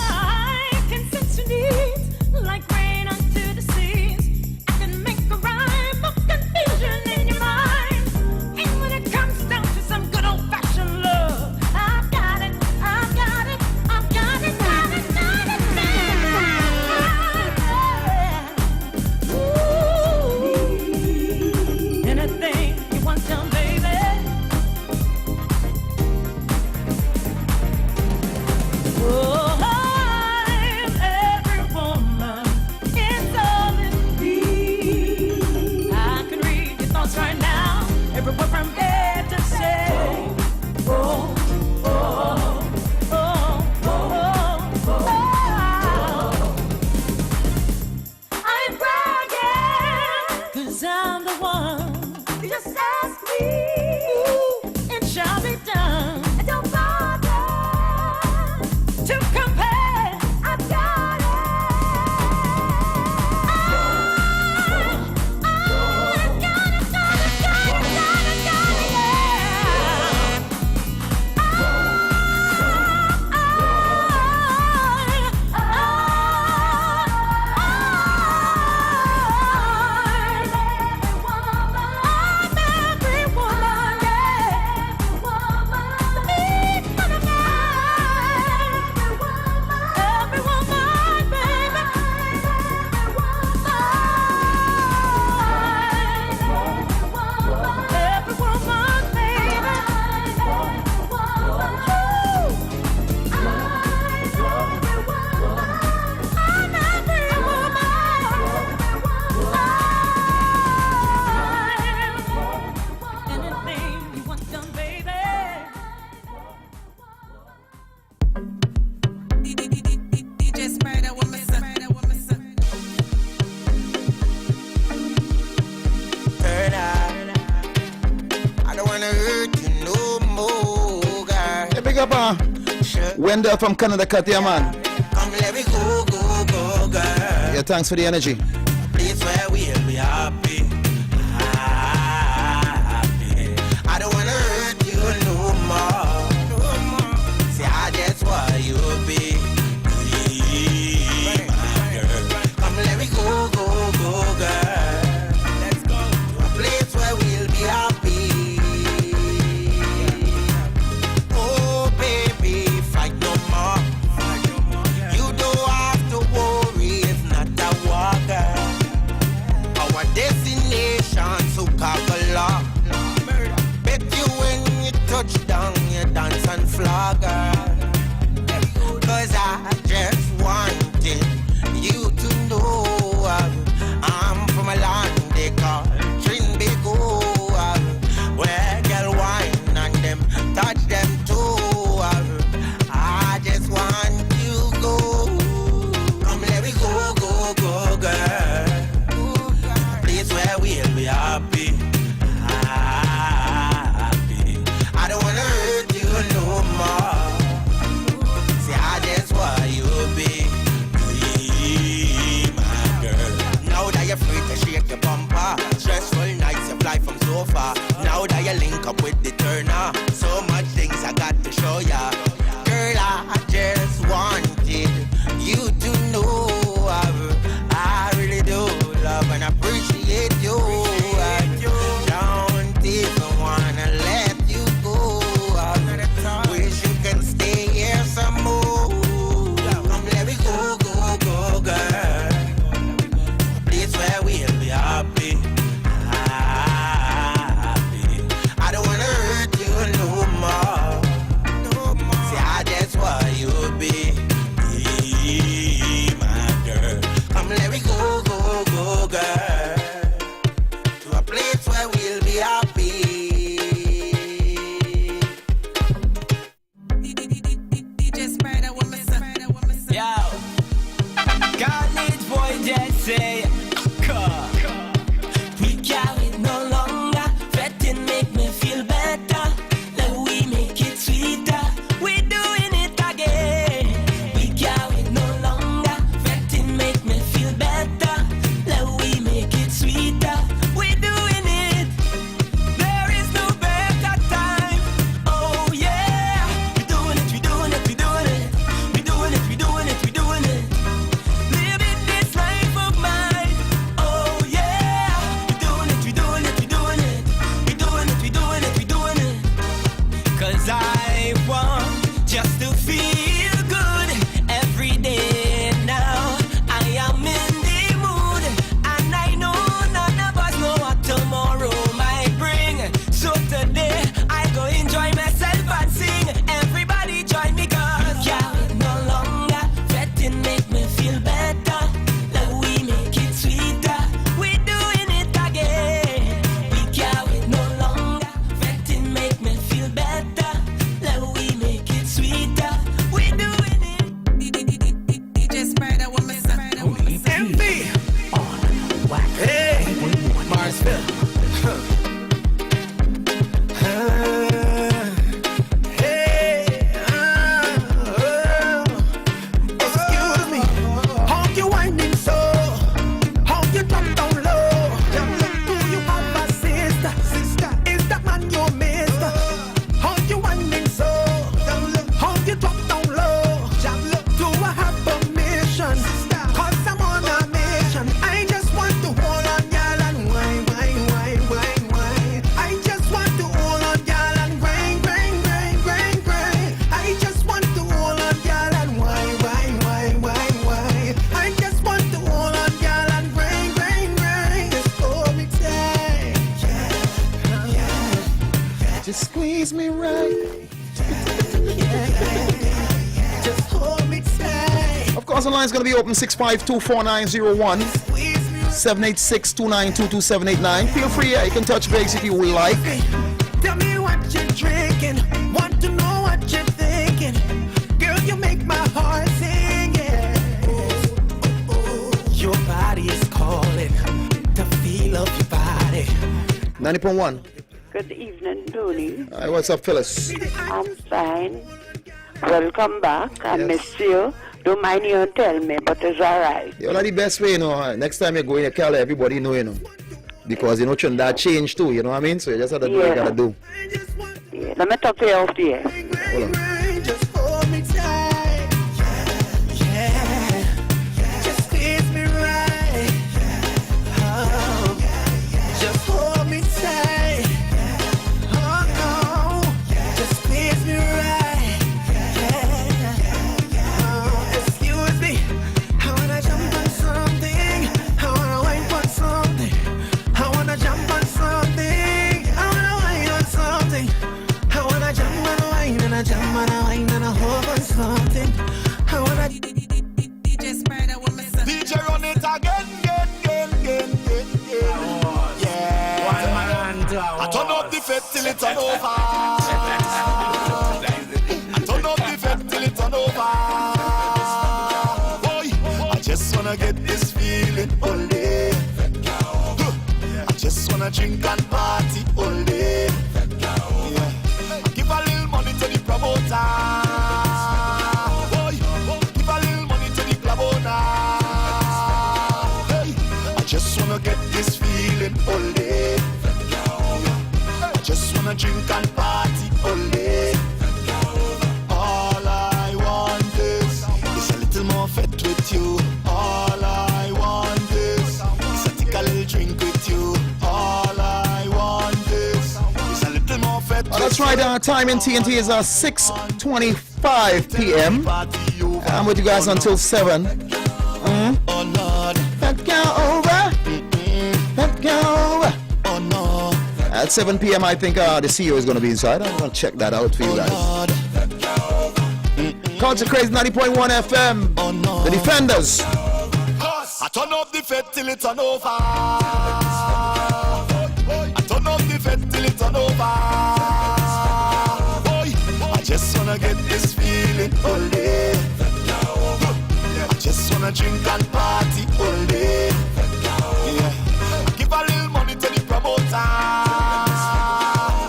Speaker 1: Wendell from Canada, cut your man.
Speaker 11: Come let me go, go, go, girl.
Speaker 1: Yeah, thanks for the energy.
Speaker 11: A place where we'll be happy, happy. I don't wanna hurt you no more. See, I just want you to be my girl. Come let me go, go, go, girl. Let's go to a place where we'll be happy. This
Speaker 1: squeeze me right.
Speaker 11: Just hold me tight.
Speaker 1: Of course, the line's going to be open 652-4901, 786-292-2789. Feel free, you can touch base if you would like.
Speaker 11: Tell me what you're drinking. Want to know what you're thinking. Girl, you make my heart sing, yeah. Your body is calling. The feel of your body.
Speaker 1: 90.1.
Speaker 14: Good evening, Tony.
Speaker 1: Hi, what's up, Phyllis?
Speaker 14: I'm fine. Welcome back. I missed you. Don't mind you and tell me, but it's alright.
Speaker 1: You're the best way, you know. Next time you go in, you tell everybody know, you know. Because, you know, Trinidad changed too, you know what I mean? So you just have to do what you gotta do.
Speaker 14: Yeah. Let me talk to you off the air.
Speaker 1: Hold on.
Speaker 11: Just hold me tight. Yeah. Just squeeze me right. Oh. Just hold me tight. Oh no. Just squeeze me right. Yeah. Oh, excuse me. I wanna jump on something. I wanna wine on something. I wanna jump on something. I wanna wine on something. I wanna jump on a wine and a jump on a wine and a hold on something. I wanna DJ Spider with me. DJ run it again. Yeah. One man I turn up the fed till it turn over. I turn up the fed till it turn over. Boy, I just wanna get this feeling all day. I just wanna drink and party all day. Yeah. Give a little money to the promoter. Boy, give a little money to the promoter. Hey, I just wanna get this feeling all day. I just wanna drink and party all day. All I want is a little more fat with you. All I want is a take a little drink with you. All I want is a little more fat.
Speaker 1: Oh, that's right, time in TNT is 6:25 p.m. I'm with you guys until 7.
Speaker 11: Oh Lord,
Speaker 1: that girl over. That girl over.
Speaker 11: Oh no.
Speaker 1: At 7 p.m. I think the CEO is going to be inside. I'm going to check that out for you guys. Culture Craze 90.1 FM.
Speaker 11: Oh no.
Speaker 1: The Defenders.
Speaker 11: I turn up the fed till it turn over. I turn up the fed till it turn over. Boy, I just wanna get this feeling all day. I just wanna drink and party all day. Yeah. Give a little money to the promoter.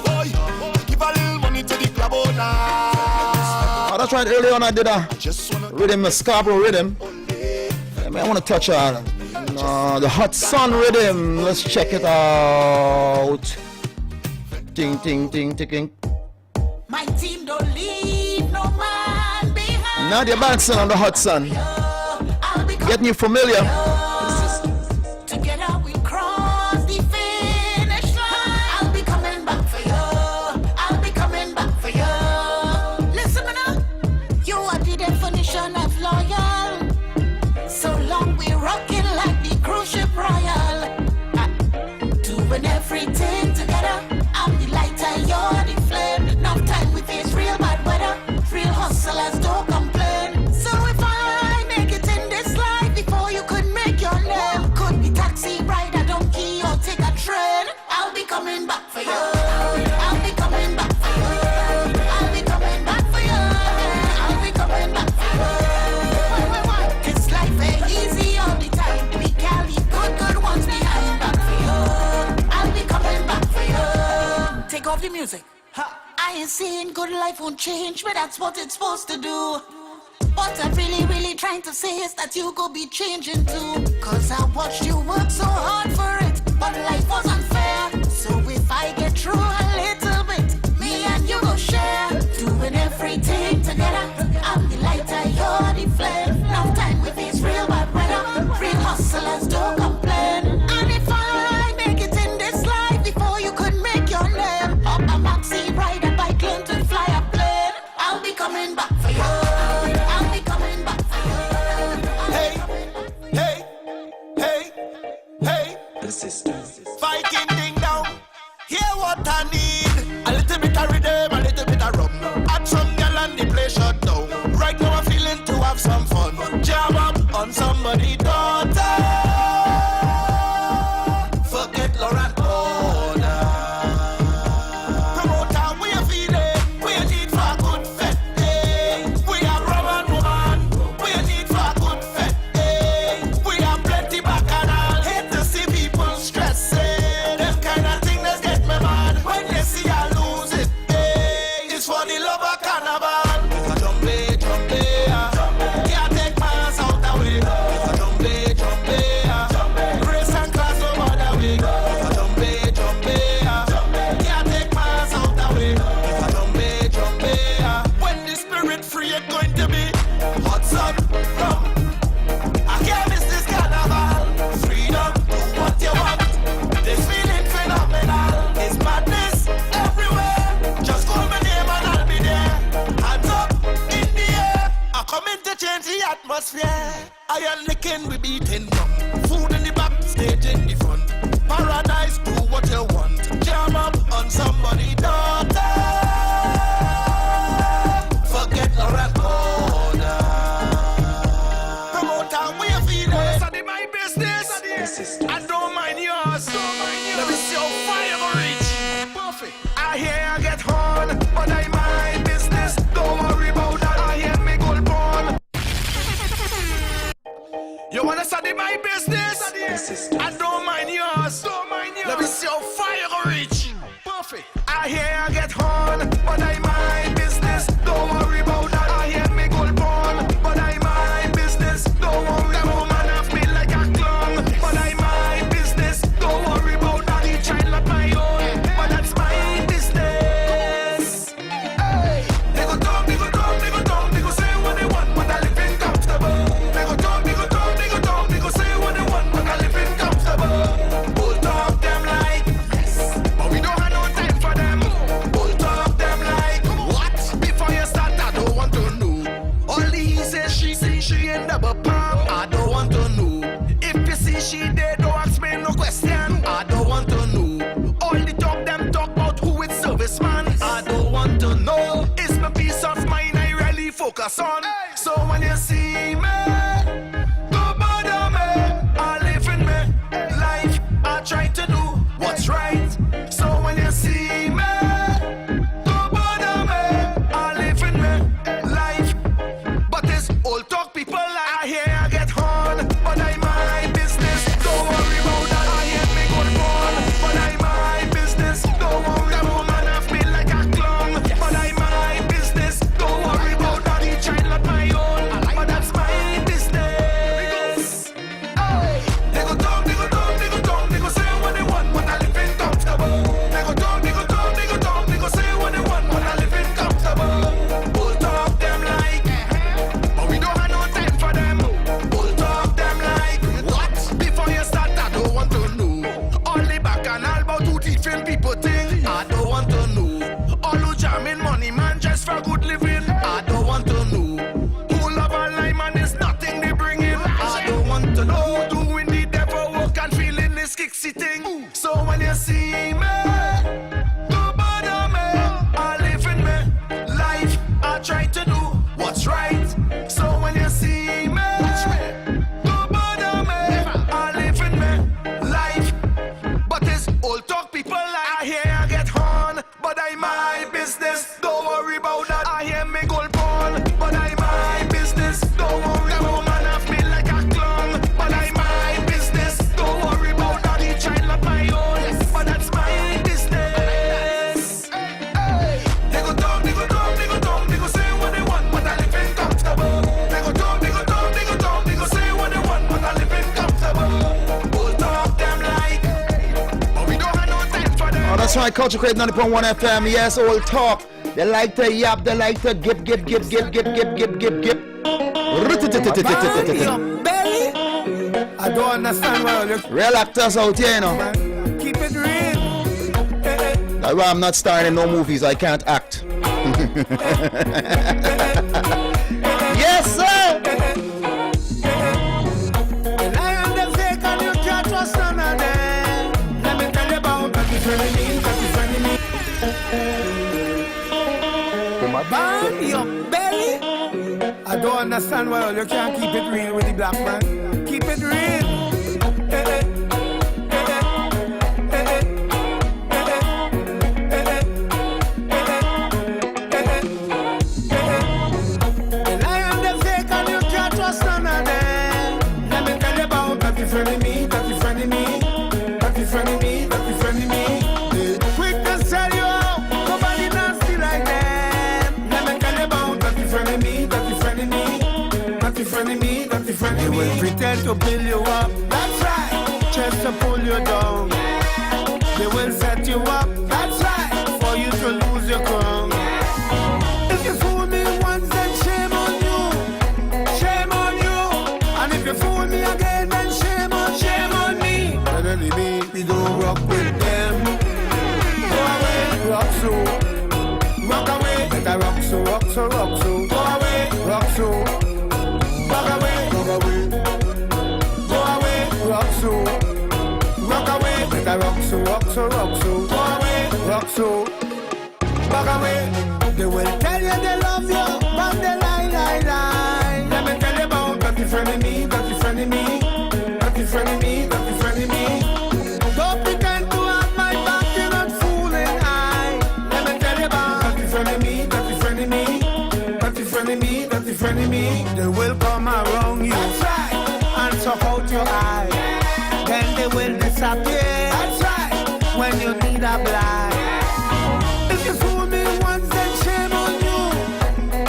Speaker 11: Boy, give a little money to the club owner.
Speaker 1: Oh, that's right. Earlier on I did a rhythm, a Scarborough rhythm. I want to touch on the Hot Sun rhythm. Let's check it out. Ding, ding, ding, ding, ding.
Speaker 13: My team don't leave no man behind.
Speaker 1: Nadia Banson on the Hot Sun. Getting you familiar.
Speaker 13: Together we cross the finish line. I'll be coming back for you. I'll be coming back for you. Listen now. You are the definition of loyal. So long we rockin' like the cruise ship royal. Doing everything together. I'm the lighter, you're the flame. Enough time we face real bad weather. Real hustlers don't complain. So if I make it in this life before you could make your name, could be taxi, ride a donkey or take a train, I'll be coming back for you. I'll be coming back for you. I'll be coming back for you. I'll be coming back for you. Why? This life ain't easy all the time. We can't leave good ones behind. Back for you. I'll be coming back for you. Take off the music. I ain't saying good life won't change, but that's what it's supposed to do. What I'm really trying to say is that you go be changing too. Cause I watched you work so hard for it, but life was unfair. So if I get through a little bit, me and you go share. Doing everything together. I'm the lighter, you're the flame. Now time we face real bad weather. Real hustlers don't complain. And if I make it in this life before you could make your name, up a maxi, ride a bike, learn to fly a plane, I'll be coming back for you. I'll be coming back for you.
Speaker 11: Hey, the sisters. Viking ding dong. Hear what I need. A little bit carry them a little bit of rum. Add some gal and the place shut down. Right now I'm feeling to have some fun. Jam up on somebody's daughter. Forget Lauren Order. Promoter, we are feeling. We are need for a good fete. We are rum and woman. We are need for a good fete. We have plenty bacchanal. Hate to see people stressing. Them kind of thing that's get me mad. When they see I lose it, it's for the love of carnival. Jumpe, jumpe, can't take miles out the way. Jumpe, jumpe, grace and class over the way. Jumpe, jumpe, can't take miles out the way. Jumpe, jumpe, when the spirit free it's going to be hot sun, rum. I can't miss this carnival. Freedom, do what you want. This feeling phenomenal. It's madness everywhere. Just call my name and I'll be there. Hands up in the air. I come in to change the atmosphere. Iron licking, we beating drum. Food in the back, stage in the front. Paradise, do what you want. Jam up on somebody's daughter. Forget Lauren Order. Promoter, we are feeling. Study my business. I don't mind yours. Let me see how far you gonna reach. Perfect. I hear I get horn, but I mind business. Don't worry about that. I hear me gold born. You wanna study my business? I don't mind yours. Let me see how far you gonna reach. Perfect. I hear I get horn, but I mind business. Don't worry about that. I hear me gold born, but I mind business. Don't worry about man have me like a clown, but I mind business. Don't worry about that. The child of my own, but that's my business. Hey, they go talk, they go talk, they go talk, they go say what they want, but I live in comfortable. They go talk, they go talk, they go talk, they go say what they want, but I live in comfortable. Bull talk them like yes, but we don't have no time for them. Bull talk them like what? Before you start, I don't want to know. All the he says, she in double palm. I don't want to know. If you see she dead, don't ask me no question. I don't want to know. All the talk them talk about who is serviceman. I don't want to know. It's my peace of mind I really focus on. So when you see me, don't bother me. I live in me life. I try to do what's right. So when you see me, don't bother me. I live in me life. But this old talk people like I hear I get horn, but I mind business. Don't worry about that. I hear me go born, but I mind business. Don't worry that woman have me like a clown, but I mind business. Don't worry about that. The child of my own, but that's my business. Hey, they go talk, they go talk, they go talk, they go say what they want, but I live in comfortable. They go talk, they go talk, they go talk, they go say what they want, but I live in comfortable. Bull talk them like, but we don't have no time for them. Bull talk them like what? Before you start, I don't want to know. All the bacchanal about who different people think. I don't want to know. All who jamming money man just for good living. I don't want to know. Who love a lie man is nothing they bring in. I don't want to know. Doing the devil work and feeling this kicksy thing. So when you see me, don't bother me. I live in me life. I try to do what's right. So when you see me, don't bother me. I live in me life. But this old talk people like I hear I get horn, but I my business. Don't worry about that. I hear me gold born, but I my business. Don't worry about man have me like a clown, but I my business. Don't worry about that. The child of my own, but that's my business. Hey, they go talk, they go talk, they go talk, they go say what they want, but I live in comfortable. They go talk, they go talk, they go talk, they go say what they want, but I live in comfortable. Bull talk them like, but we don't have no time for them.
Speaker 1: Oh, that's right, Culture Crate 90.1 FM. Yes, old talk. They like to yap, they like to give.
Speaker 11: Belly? I don't understand what you
Speaker 1: Real actors out here, you know.
Speaker 11: keep it real.
Speaker 1: That's why I'm not starring in no movies. I can't act. Yes, sir.
Speaker 11: The lion them fake and you can't trust none of them. Let me tell you about what is running in, what is running in.
Speaker 2: Bam, your belly. I don't understand why you can't keep it real with the black man. Keep it real. The lion, the fake, and you can't trust none of them. Let me tell you about that you friend of me, that you friend of me, that you friend of me, that you friend of me. Quick to sell you out, nobody nasty like them. Let me tell you about that you friend of me, that you friend of me, that you friend of me, that you friend of me. They will pretend to build you up, that's right, just to pull you down. They will set you up, that's right, for you to lose your crown. If you fool me once, then shame on you, shame on you. And if you fool me again, then shame on me. Suddenly we don't rock with them. Go away, rock so, rock away. Better rock so, rock so, rock so. Go away, rock so, rock away, rock away. Go away, rock so, rock away. Better rock so, rock so, rock so. Go away, rock so, rock away. They will tell you they love you, but they lie, lie, lie. Let me tell you about that you friend of me, that you friend of me, that you friend of me, that you friend of me. Don't pretend to have my back, you're not fooling I. Let me tell you about that you friend of me, that you friend of me, that you friend of me, that you friend of me. They will come around you, that's right, and suck out your eye. Then they will disappear, that's right, when you need a blind. If you fool me once, then shame on you,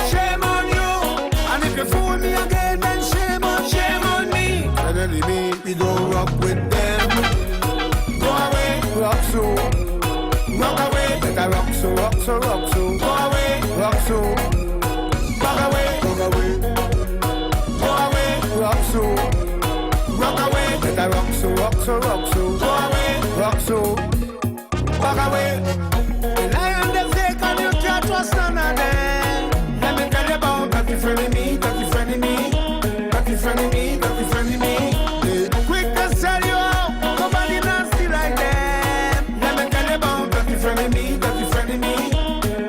Speaker 2: shame on you. And if you fool me again, then shame on me. Suddenly we don't rock with them. Go away, rock so, rock away. Better rock so, rock so, rock so. Go away, rock so, rock away, rock away. Go away, rock so, rock away. Better rock so, rock so, rock so. Go away, rock so, rock away. The lion, the fake, and you can't trust none of them. Let me tell you about that you friend of me, that you friend of me, that you friend of me, that you friend of me. Quick to sell you out, nobody nasty like them. Let me tell you about that you friend of me, that you friend of me,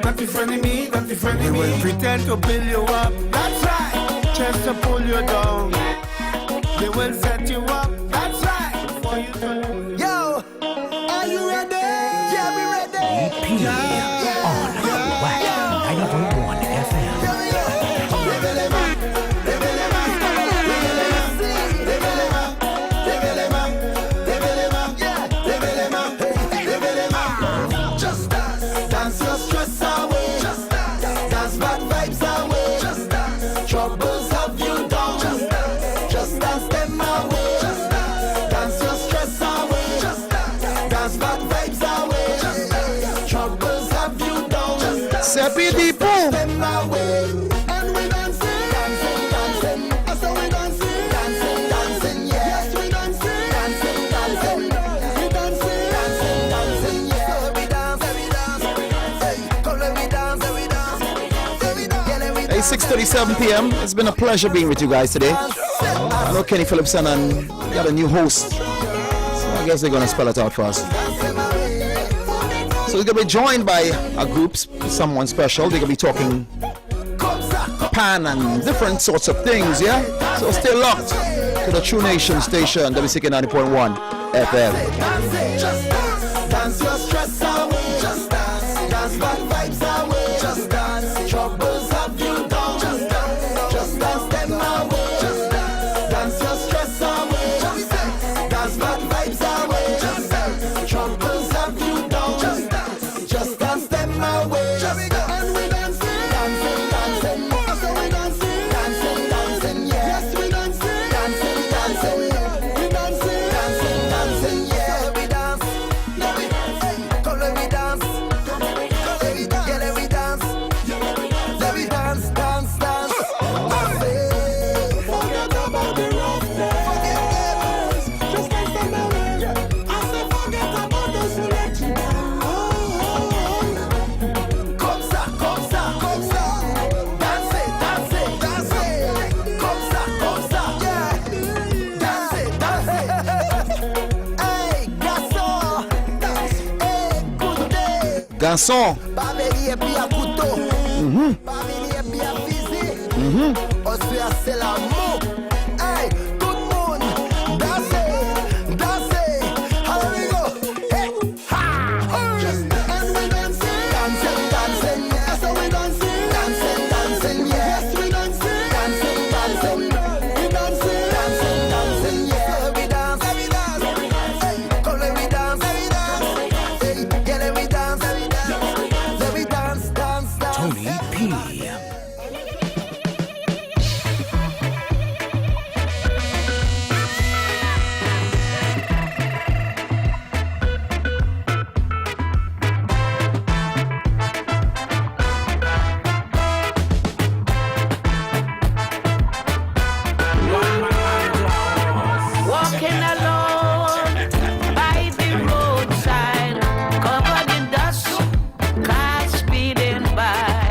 Speaker 2: that you friend of me, that you friend of me. They will pretend to build you up, that's right, just to pull you down. They will set you up, that's right, for you to lose. Yo, are you ready? Yeah, we ready.
Speaker 10: On WACK 90.1 FM.
Speaker 11: Just dance your stress away. Just dance bad vibes away. Just troubles have you down. Just dance them away. Dance your stress away. Dance bad vibes away. Troubles have you down.
Speaker 1: Seppi the boom.
Speaker 11: Them away. And we dancing, dancing, dancing. That's how we dancing, dancing, dancing. Yes, we dancing, dancing, dancing. We dancing, dancing, dancing. Yeah, we dance, we dance. Hey, come let me dance, we dance.
Speaker 1: Hey, 6:37 p.m. It's been a pleasure being with you guys today. I know Kenny Phillipson and we got a new host. So I guess they're gonna spell it out for us. So we're gonna be joined by a group, someone special. They're gonna be talking pan and different sorts of things, yeah? So stay locked to the True Nation station, WCK 90.1 FM.
Speaker 11: Just dance your stress away. Just dance bad vibes away. Just dance, troubles have you down. Just dance them away. Just dance your stress away. Just dance bad vibes away. Just troubles have you down. Just dance them away. And we dancing, dancing, dancing. So we dancing, dancing, dancing. Yes, we dancing, dancing, dancing. We dancing, dancing, dancing. Yeah, we dance. Come let me dance. Come let me dance.
Speaker 1: Garçon.
Speaker 11: Babeli et puis à couteau. Babeli et puis à fusil. On se fait assez l'amour. Hey, tout le monde, dansez, dansez. How we go? Hey, ha, and we dancing, dancing, dancing. Yes, we dancing, dancing, dancing. Yes, we dancing, dancing, dancing. We dancing, dancing, dancing. Yeah, we dance, we dance. Hey, come let me dance, we dance. Hey, yeah, let me dance, we dance. Let me dance, dance, dance.
Speaker 10: Tony P.
Speaker 9: Walking alone by the roadside, covered in dust, cars speeding by.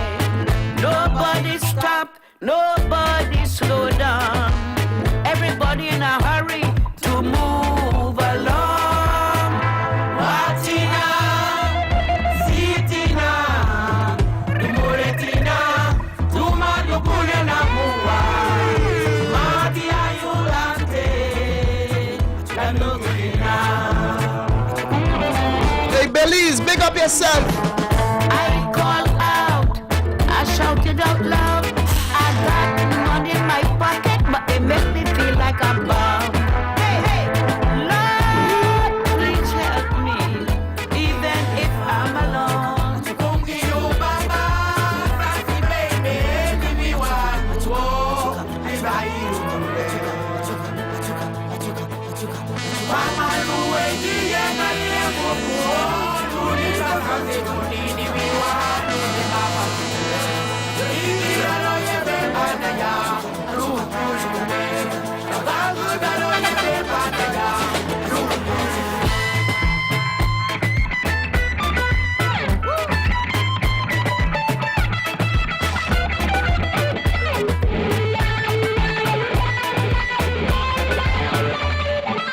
Speaker 9: Nobody stop, nobody slow down. Everybody in a hurry to move along. Watina, Sitina, Muretina, Tuma Lupuna Namua, Mati Ayulante, Lanugina.
Speaker 1: Hey, Belize, big up yourself.
Speaker 9: I call out, I shouted out loud. I got money in my pocket, but it made me feel like a bomb. Hey, hey, Lord, please help me, even if I'm alone.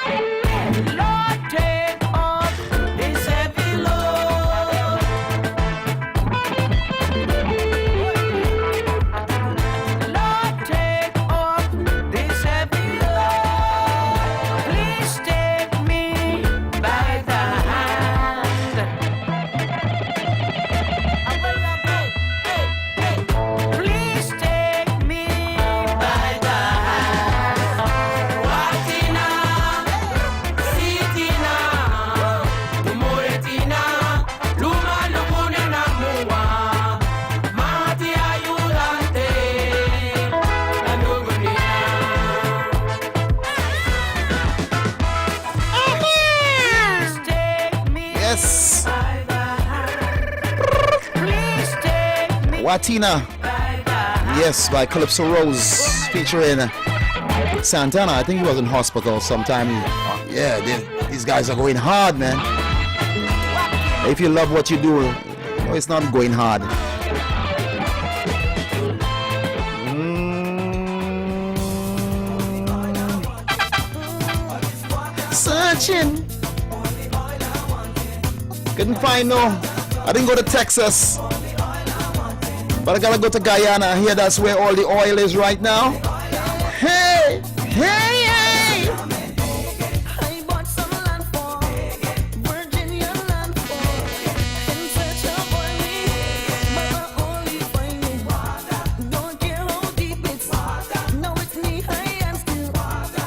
Speaker 9: Lord, take off this heavy load. Lord, take off this heavy load. Please take me by the hand. Please take me by the hand. Watina, Sitina, Muretina, Luma Lupune Namua, Mati Ayulante, Please take me
Speaker 1: Yes.
Speaker 9: by the hand. Please take me
Speaker 1: Watina. Yes, by Calypso Rose, featuring Santana. I think he was in hospital sometime. Yeah, these guys are going hard, man. If you love what you do, no, it's not going hard. Searching. Couldn't find no. I didn't go to Texas. But I gotta go to Guyana. Here, that's where all the oil is right now. Hey, hey, hey.
Speaker 9: I bought some land for Virginia land for in search of oil, but I only find it. Don't care how deep it's. Now it's knee high and still.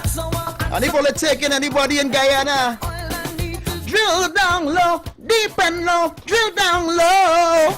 Speaker 9: So I
Speaker 1: Anybody taking anybody in Guyana? Drill down low, deep and low, drill down low.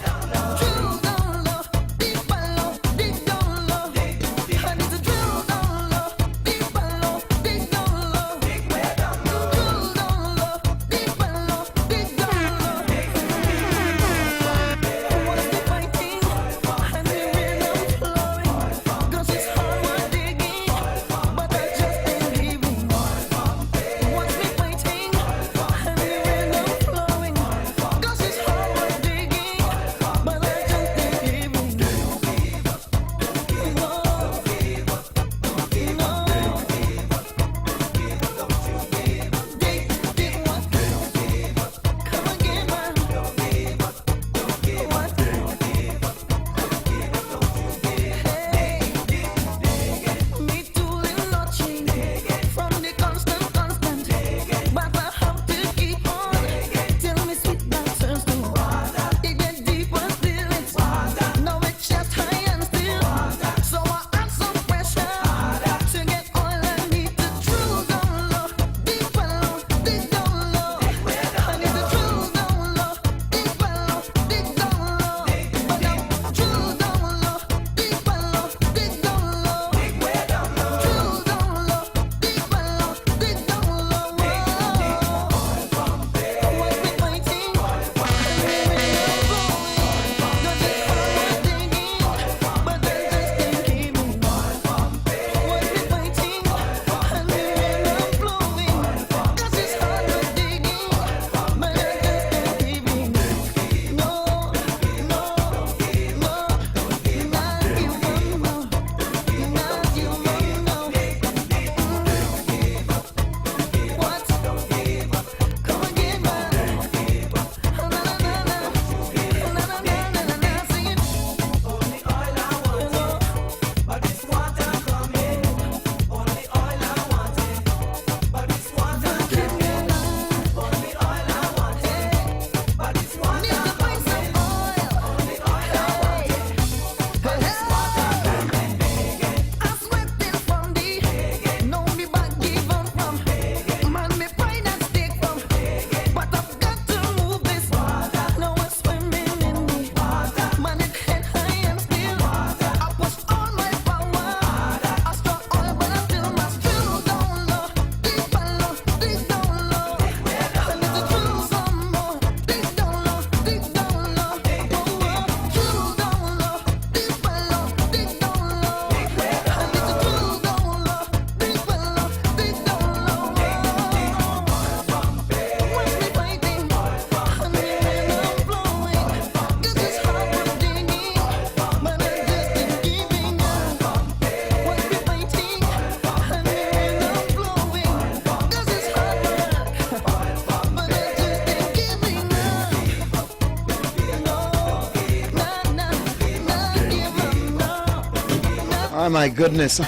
Speaker 1: Oh my goodness.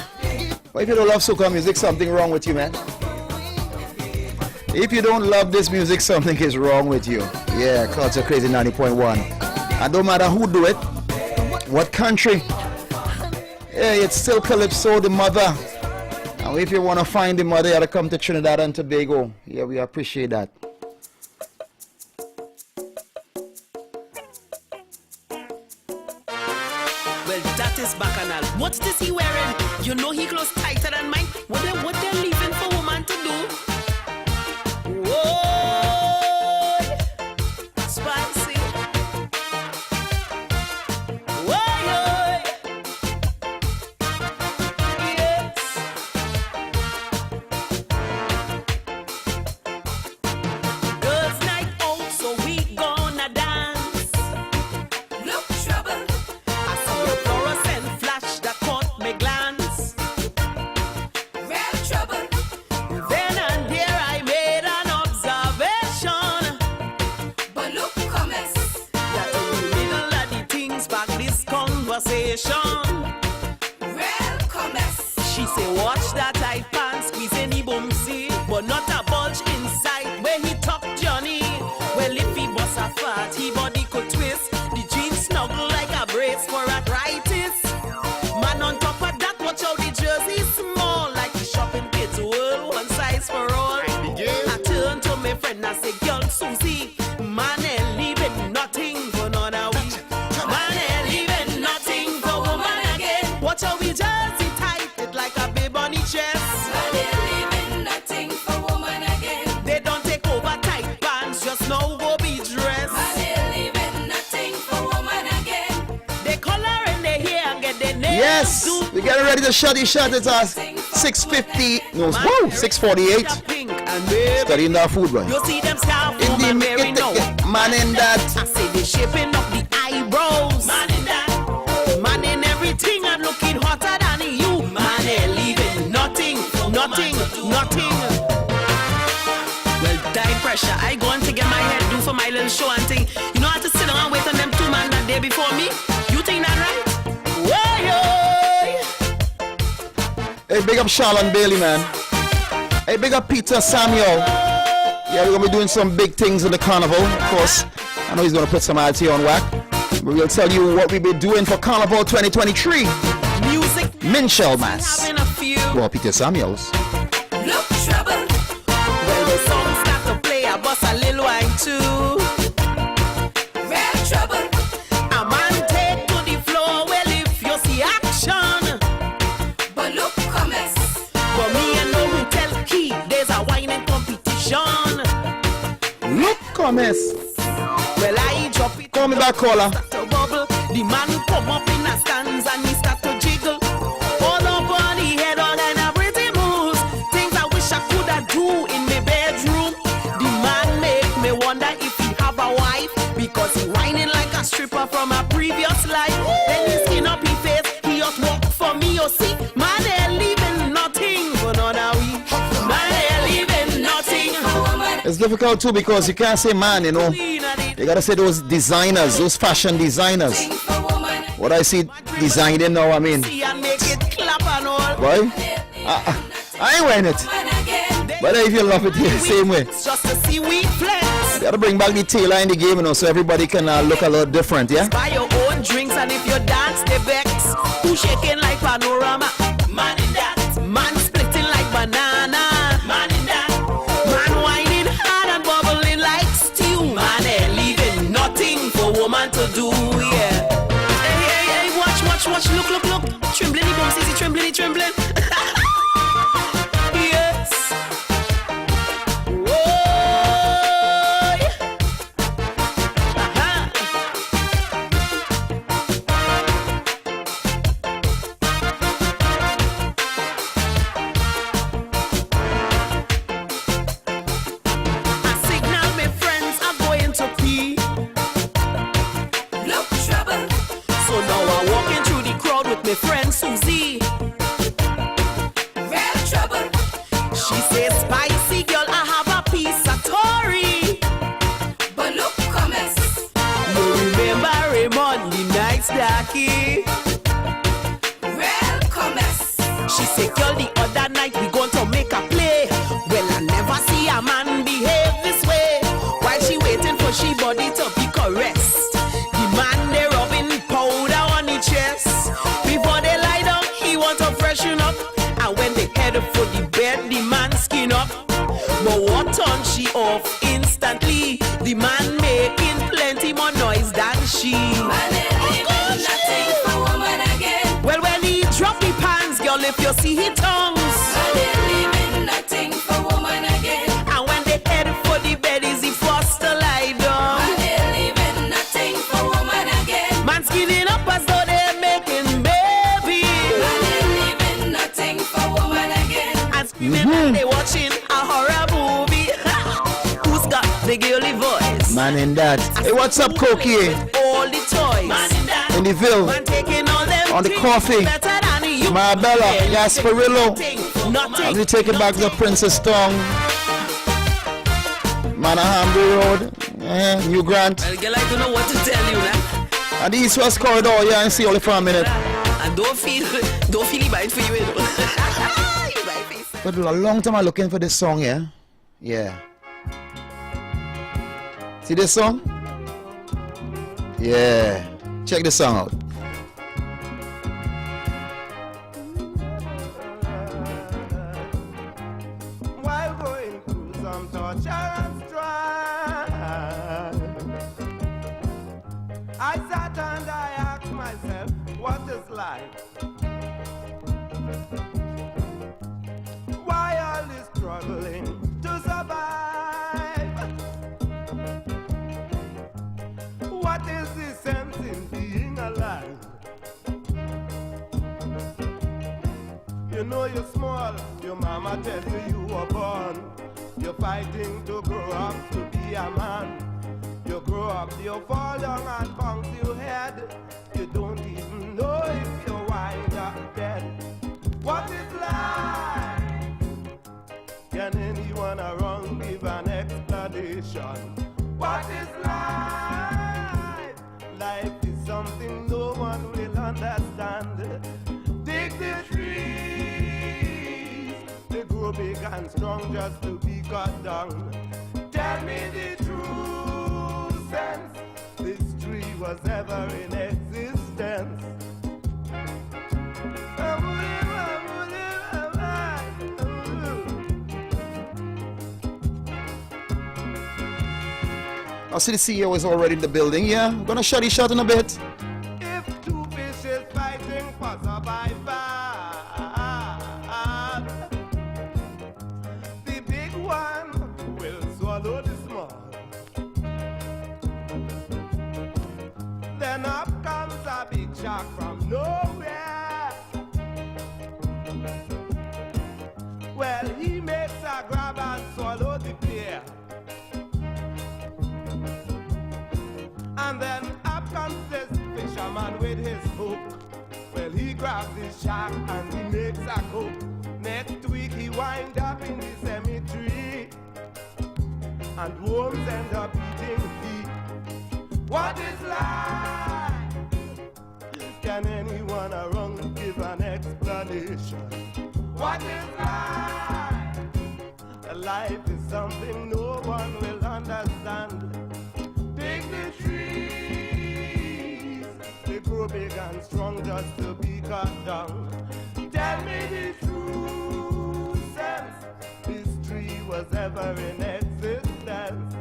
Speaker 1: Why if you don't love soca music, something wrong with you, man? If you don't love this music, something is wrong with you. Yeah, Culture Crazy 90.1. And no matter who do it, what country, yeah, it's still Calypso, the mother. And if you want to find the mother, you gotta come to Trinidad and Tobago. Yeah, we appreciate that.
Speaker 8: Well, that is bacchanal. What's this he wearing? You know he clothes tighter than mine. What they're leaving for woman to do? Whoa, spicy. Whoa, yes. Girls' night out, so we gonna dance. Look trouble. I see a fluorescent flash that caught me glance. Real trouble. Then and there I made an observation. But look, comments. That in the middle of the things back this conversation. Real comments. She say, watch that tight pants squeezing the bumsy, but not a bulge inside where he tucked Johnny. Well, if he was a fat, he body could twist. The jeans snuggle like a brace for arthritis. Man, on top of that, watch out the jersey small, like the shopping kids world, one size for all. I turn to my friend, I say, girl, Susie, man ain't leaving nothing for none of we. Man ain't leaving nothing for woman again. Watch out, we jersey tight, it like a babe on the chest. Man ain't leaving nothing for woman again. They don't take over tight pants, just now go be dressed. Man ain't leaving nothing for woman again. They color in their hair and get their nails.
Speaker 1: Yes, we're getting ready to shut the shot. It's us 6:50, no, whoa, 6:48. Studying our food, right?
Speaker 8: You see them scarf woman wearing now.
Speaker 1: Man in that.
Speaker 8: I say they shaping up the eyebrows. Man in that. Man in everything and looking hotter than you. Man ain't leaving nothing, nothing, nothing. Well, die pressure. I going to get my hair do for my little show and thing. You know how to sit down and wait on them two man that day before me? You think that right?
Speaker 1: Hey, big up Charlotte Bailey, man. Hey, big up Peter Samuel. Yeah, we're gonna be doing some big things in the carnival. Of course, I know he's gonna put some ads here on WACK. But we'll tell you what we'll be doing for Carnival 2023.
Speaker 8: Music.
Speaker 1: Minshell Mass.
Speaker 8: Having a few.
Speaker 1: Well, Peter Samuels.
Speaker 8: Look trouble. Well, the song start to play, I bust a little wine too. Real trouble. A man take to the floor, well, if you see action. But look, comments. For me and no who tell key, there's a whining competition.
Speaker 1: Look, comments.
Speaker 8: Well, I drop it.
Speaker 1: Call me back, caller.
Speaker 8: To bubble. The man come up in a stands and he start to jiggle. All up on the head, all kind of pretty moves. Things I wish I could have do in my bedroom. The man make me wonder if he have a wife, because he whining like a stripper from a previous life. Then he skin up his face, he just walk for me, you see. Man ain't leaving nothing for another week. Man ain't leaving nothing.
Speaker 1: It's difficult too because you can't say man, you know. You gotta say those designers, those fashion designers. What I see designing now, I mean. Boy, I ain't wearing it. But if you love it, yeah, same way.
Speaker 8: Just to see we flex.
Speaker 1: You gotta bring back the tailor in the game, you know, so everybody can look a little different, yeah?
Speaker 8: Buy your own drinks and if you dance, they vex. Who shaking like panorama? Man in that. Man splitting like banana. Man in that. Man whining hard and bubbling like stew. Man ain't leaving nothing for woman to do, yeah. Hey, hey, hey, watch, watch, watch, look, look, look. Trembling, the bumps, easy, trembling, trembling. Yes. Whoa. My friend Susie, real trouble. She says, spicy girl, I have a piece of Tory. But look, comments. You remember Raymond, the nice darky. Real comments. she off instantly. The man making plenty more noise than she. Man ain't leaving nothing for woman again. Well, when he drop the pants, girl, if you see his tongues. Man ain't leaving nothing for woman again. And when they head for the bed, is he forced to lie down. Man ain't leaving nothing for woman again. Man skinning up as though they're making baby. Man ain't leaving nothing for woman again. And screaming like they watching a horror movie. Who's got the girly voice?
Speaker 1: Man in that. Hey, what's up, Cokie?
Speaker 8: All the toys. Man in that.
Speaker 1: In the Ville.
Speaker 8: Man taking all them
Speaker 1: On the coffee. Marbella, Gasparillo. I'm going to take it back to Princess Tongue. Manahamby Road. New Grant.
Speaker 8: I'll get like to know what to tell you now.
Speaker 1: And the East West Corridor, yeah, I see only for a minute.
Speaker 8: And don't feel it bad for you, you know.
Speaker 1: But a long time I'm looking for this song, yeah? Yeah. See this song? Yeah. Check this song out.
Speaker 2: While going through some torture and strife, I sat and I asked myself, what is life? Why all this struggling to survive? What is the sense in being alive? You know you're small, your mama tells you you were born. You're fighting to grow up to be a man. You grow up, you fall down and bounce your head. You don't even know if you're wind up dead. What is life? Can anyone around give an explanation? What is life? Life is something no one will understand. Dig the trees, they grow big and strong just to be cut down. Tell me the true sense, this tree was ever in existence.
Speaker 1: I see the CEO is already in the building. Yeah, I'm gonna shut his shot in a bit.
Speaker 2: If two fishes fighting for survival, the big one will swallow the small. Then up comes a big shark from nowhere. Well, he makes a grab and swallow the pair. And then up comes this fisherman with his hook. Well, he grabs the shark and he makes a hook. Next week he winds up in the cemetery, and worms end up eating feet. What is life? Can anyone around give an explanation? What is life? Life is something no one will understand. Take the trees, they grow big and strong just to be cut down. Tell me the true sense, this tree was ever in existence.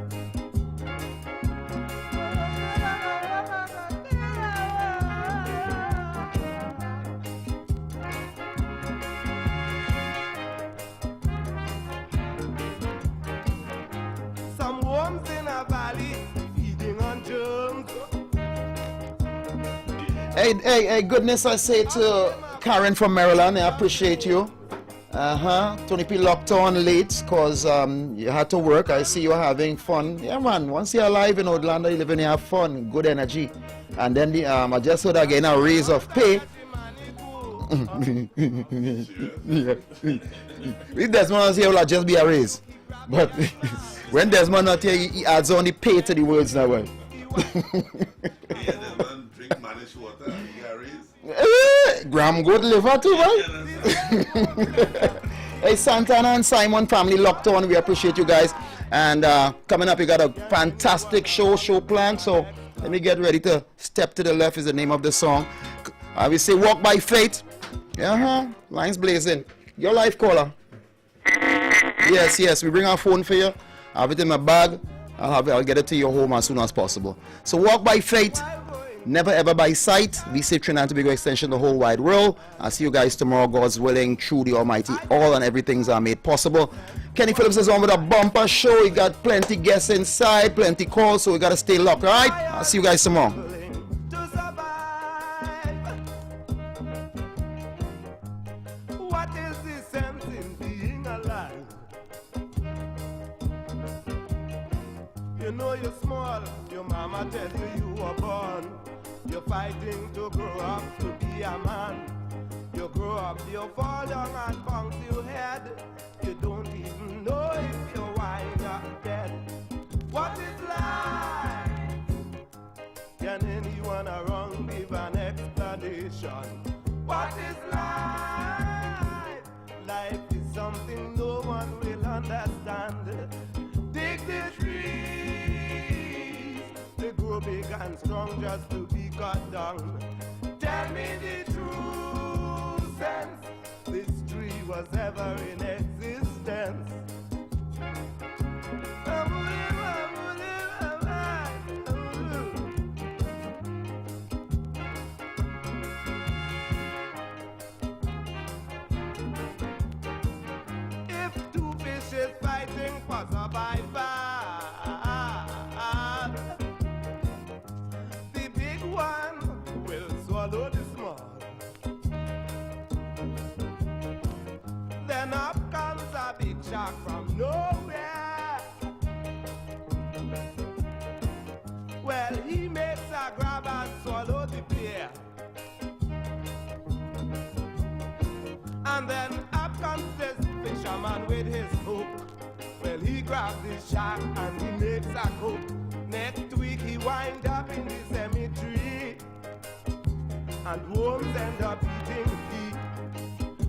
Speaker 2: Some worms in a valley feeding on germs.
Speaker 1: Hey, goodness, I say to Karen from Maryland, I appreciate you. Tony P locked on late because you had to work. I see you having fun. Yeah, man, once you're alive in Orlando, you live and you have fun, good energy. And then I just heard again a raise of pay. If Desmond was here, it will just be a raise. But when Desmond not here, he adds on the pay to the words now. Well. Graham good liver too, man. Hey, Santana and Simon family locked on. We appreciate you guys. And coming up, you got a fantastic show planned. So let me get ready to step to the left is the name of the song. I will say Walk by Faith. Lines blazing. Your life caller. Yes, we bring our phone for you. I have it in my bag. I'll get it to your home as soon as possible. So walk by faith, never ever by sight. We say Trinidad and Tobago extension the whole wide world. I'll see you guys tomorrow, God's willing, through the Almighty. All and everything's are made possible. Kenny Phillips is on with a bumper show. We got plenty guests inside, plenty calls, so we gotta stay locked, alright? I'll see you guys tomorrow.
Speaker 2: What is the sense in being alive? You know you're small, your mama tell you you were born. You're fighting to grow up to be a man. You grow up, you fall down and bounce your head. You don't even know if you're wind up dead. What is life? Can anyone around give an explanation? What is life? Life is something no one will understand. Dig the trees, they grow big and strong just to be cut down. Tell me the true sense, this tree was ever in existence. If two fishes fighting for survival, the big one will swallow the small. Then up comes a big shark from nowhere. Well, he makes a grab and swallow the pair. And then up comes this fisherman with his hook. Well, he grabs the shark and he makes a hook. Next week he winds up in the cemetery, and worms end up eating feet.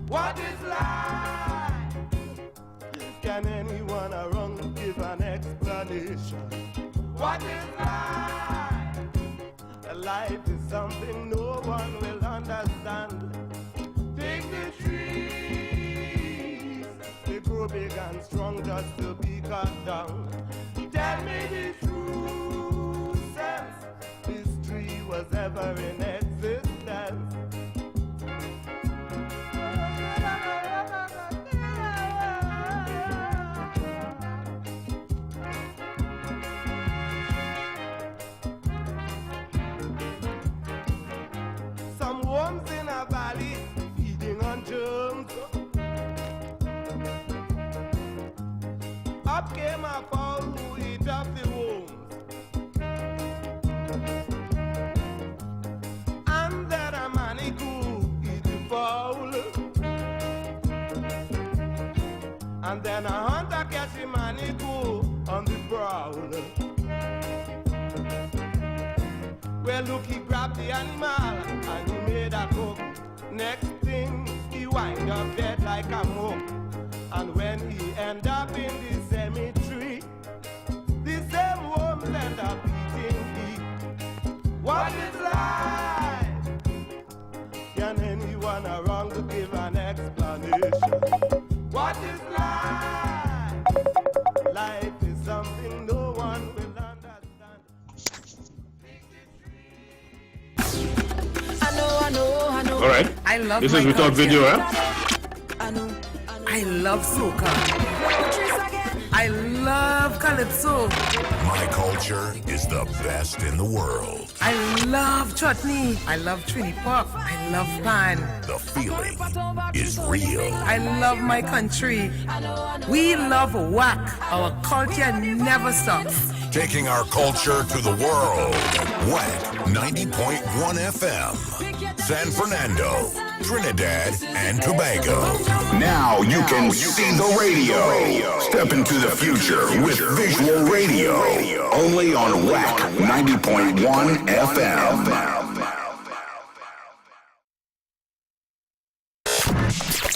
Speaker 2: What is life? Can anyone around give an explanation? What is life? Life is something no one will understand. Take the trees, they grow big and strong just to be cut down. Tell me the true sense, this tree was ever in existence. Some worms in a valley feeding on germs. Up came a fowl who ate up the worms. And then a manitou eat the fowl. And then a hunter catch a manitou on the prowl. Well, look, he grabbed the animal and he made a cook. Next thing, he wind up dead like a mook. And when he end up in the cemetery, the same worms end up eating heat. What is life? Can anyone around to give an explanation? What is life? Life is something no one will understand.
Speaker 16: I know.
Speaker 17: All right.
Speaker 16: I love
Speaker 17: this
Speaker 16: my
Speaker 17: is without
Speaker 16: culture.
Speaker 17: video, eh?
Speaker 16: I love soca. I love calypso.
Speaker 18: My culture is the best in the world.
Speaker 16: I love chutney. I love trini pop. I love pan.
Speaker 18: The feeling is real.
Speaker 16: I love my country. We love WACK. Our culture never stops.
Speaker 18: Taking our culture to the world. WACK 90.1 FM. San Fernando, Trinidad and Tobago.
Speaker 22: Now you can see the radio. Step into the future with visual radio. Only on WACK 90.1 FM.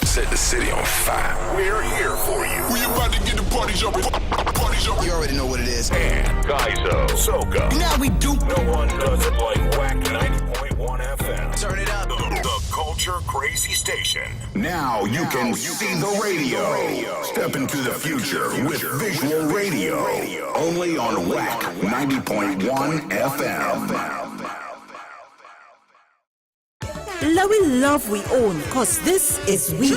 Speaker 22: Set the city on fire. We're here for you.
Speaker 11: We about to get the party jumping.
Speaker 22: You already know what it is.
Speaker 18: And Gaizo, Soca.
Speaker 22: Now we do.
Speaker 18: No one does it like WACK 90.1 FM.
Speaker 22: Turn it up.
Speaker 18: The culture crazy Tracy Station. Now you can see the radio. Step into the future with visual radio. Only on WACK 90.1 FM.
Speaker 4: Love we own, cause this is we.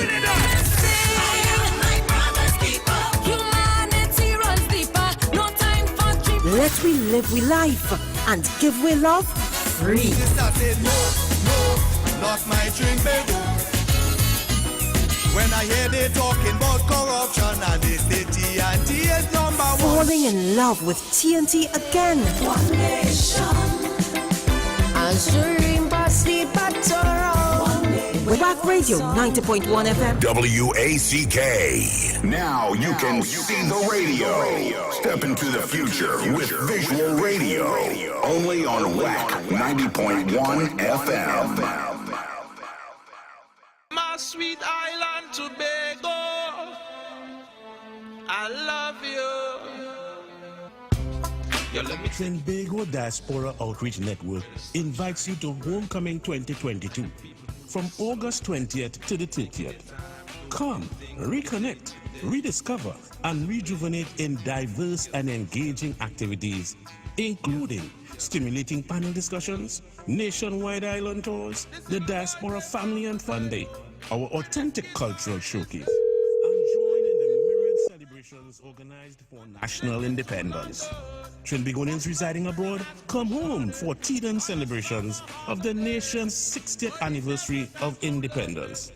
Speaker 4: Let we live we life and give we love free.
Speaker 11: Sister said no, not my drink, baby. When I hear they talking about corruption and they say TNT is number one.
Speaker 4: Falling in love with TNT again.
Speaker 9: One nation. As dream past sleep at
Speaker 4: WACK Radio 90.1 FM.
Speaker 18: WACK. Now you can see the radio. Step into the future with visual radio. Only on WACK 90.1 FM.
Speaker 2: My sweet island Tobago, I love you.
Speaker 21: Trinbago Diaspora Outreach Network invites you to Homecoming 2022 from August 20th to the 30th. Come, reconnect, rediscover, and rejuvenate in diverse and engaging activities, including stimulating panel discussions, nationwide island tours, the Diaspora Family and Fun Day, our authentic cultural showcase, and join in the myriad celebrations organized for national independence. Trinbagonians residing abroad, come home for Teton celebrations of the nation's 60th anniversary of independence.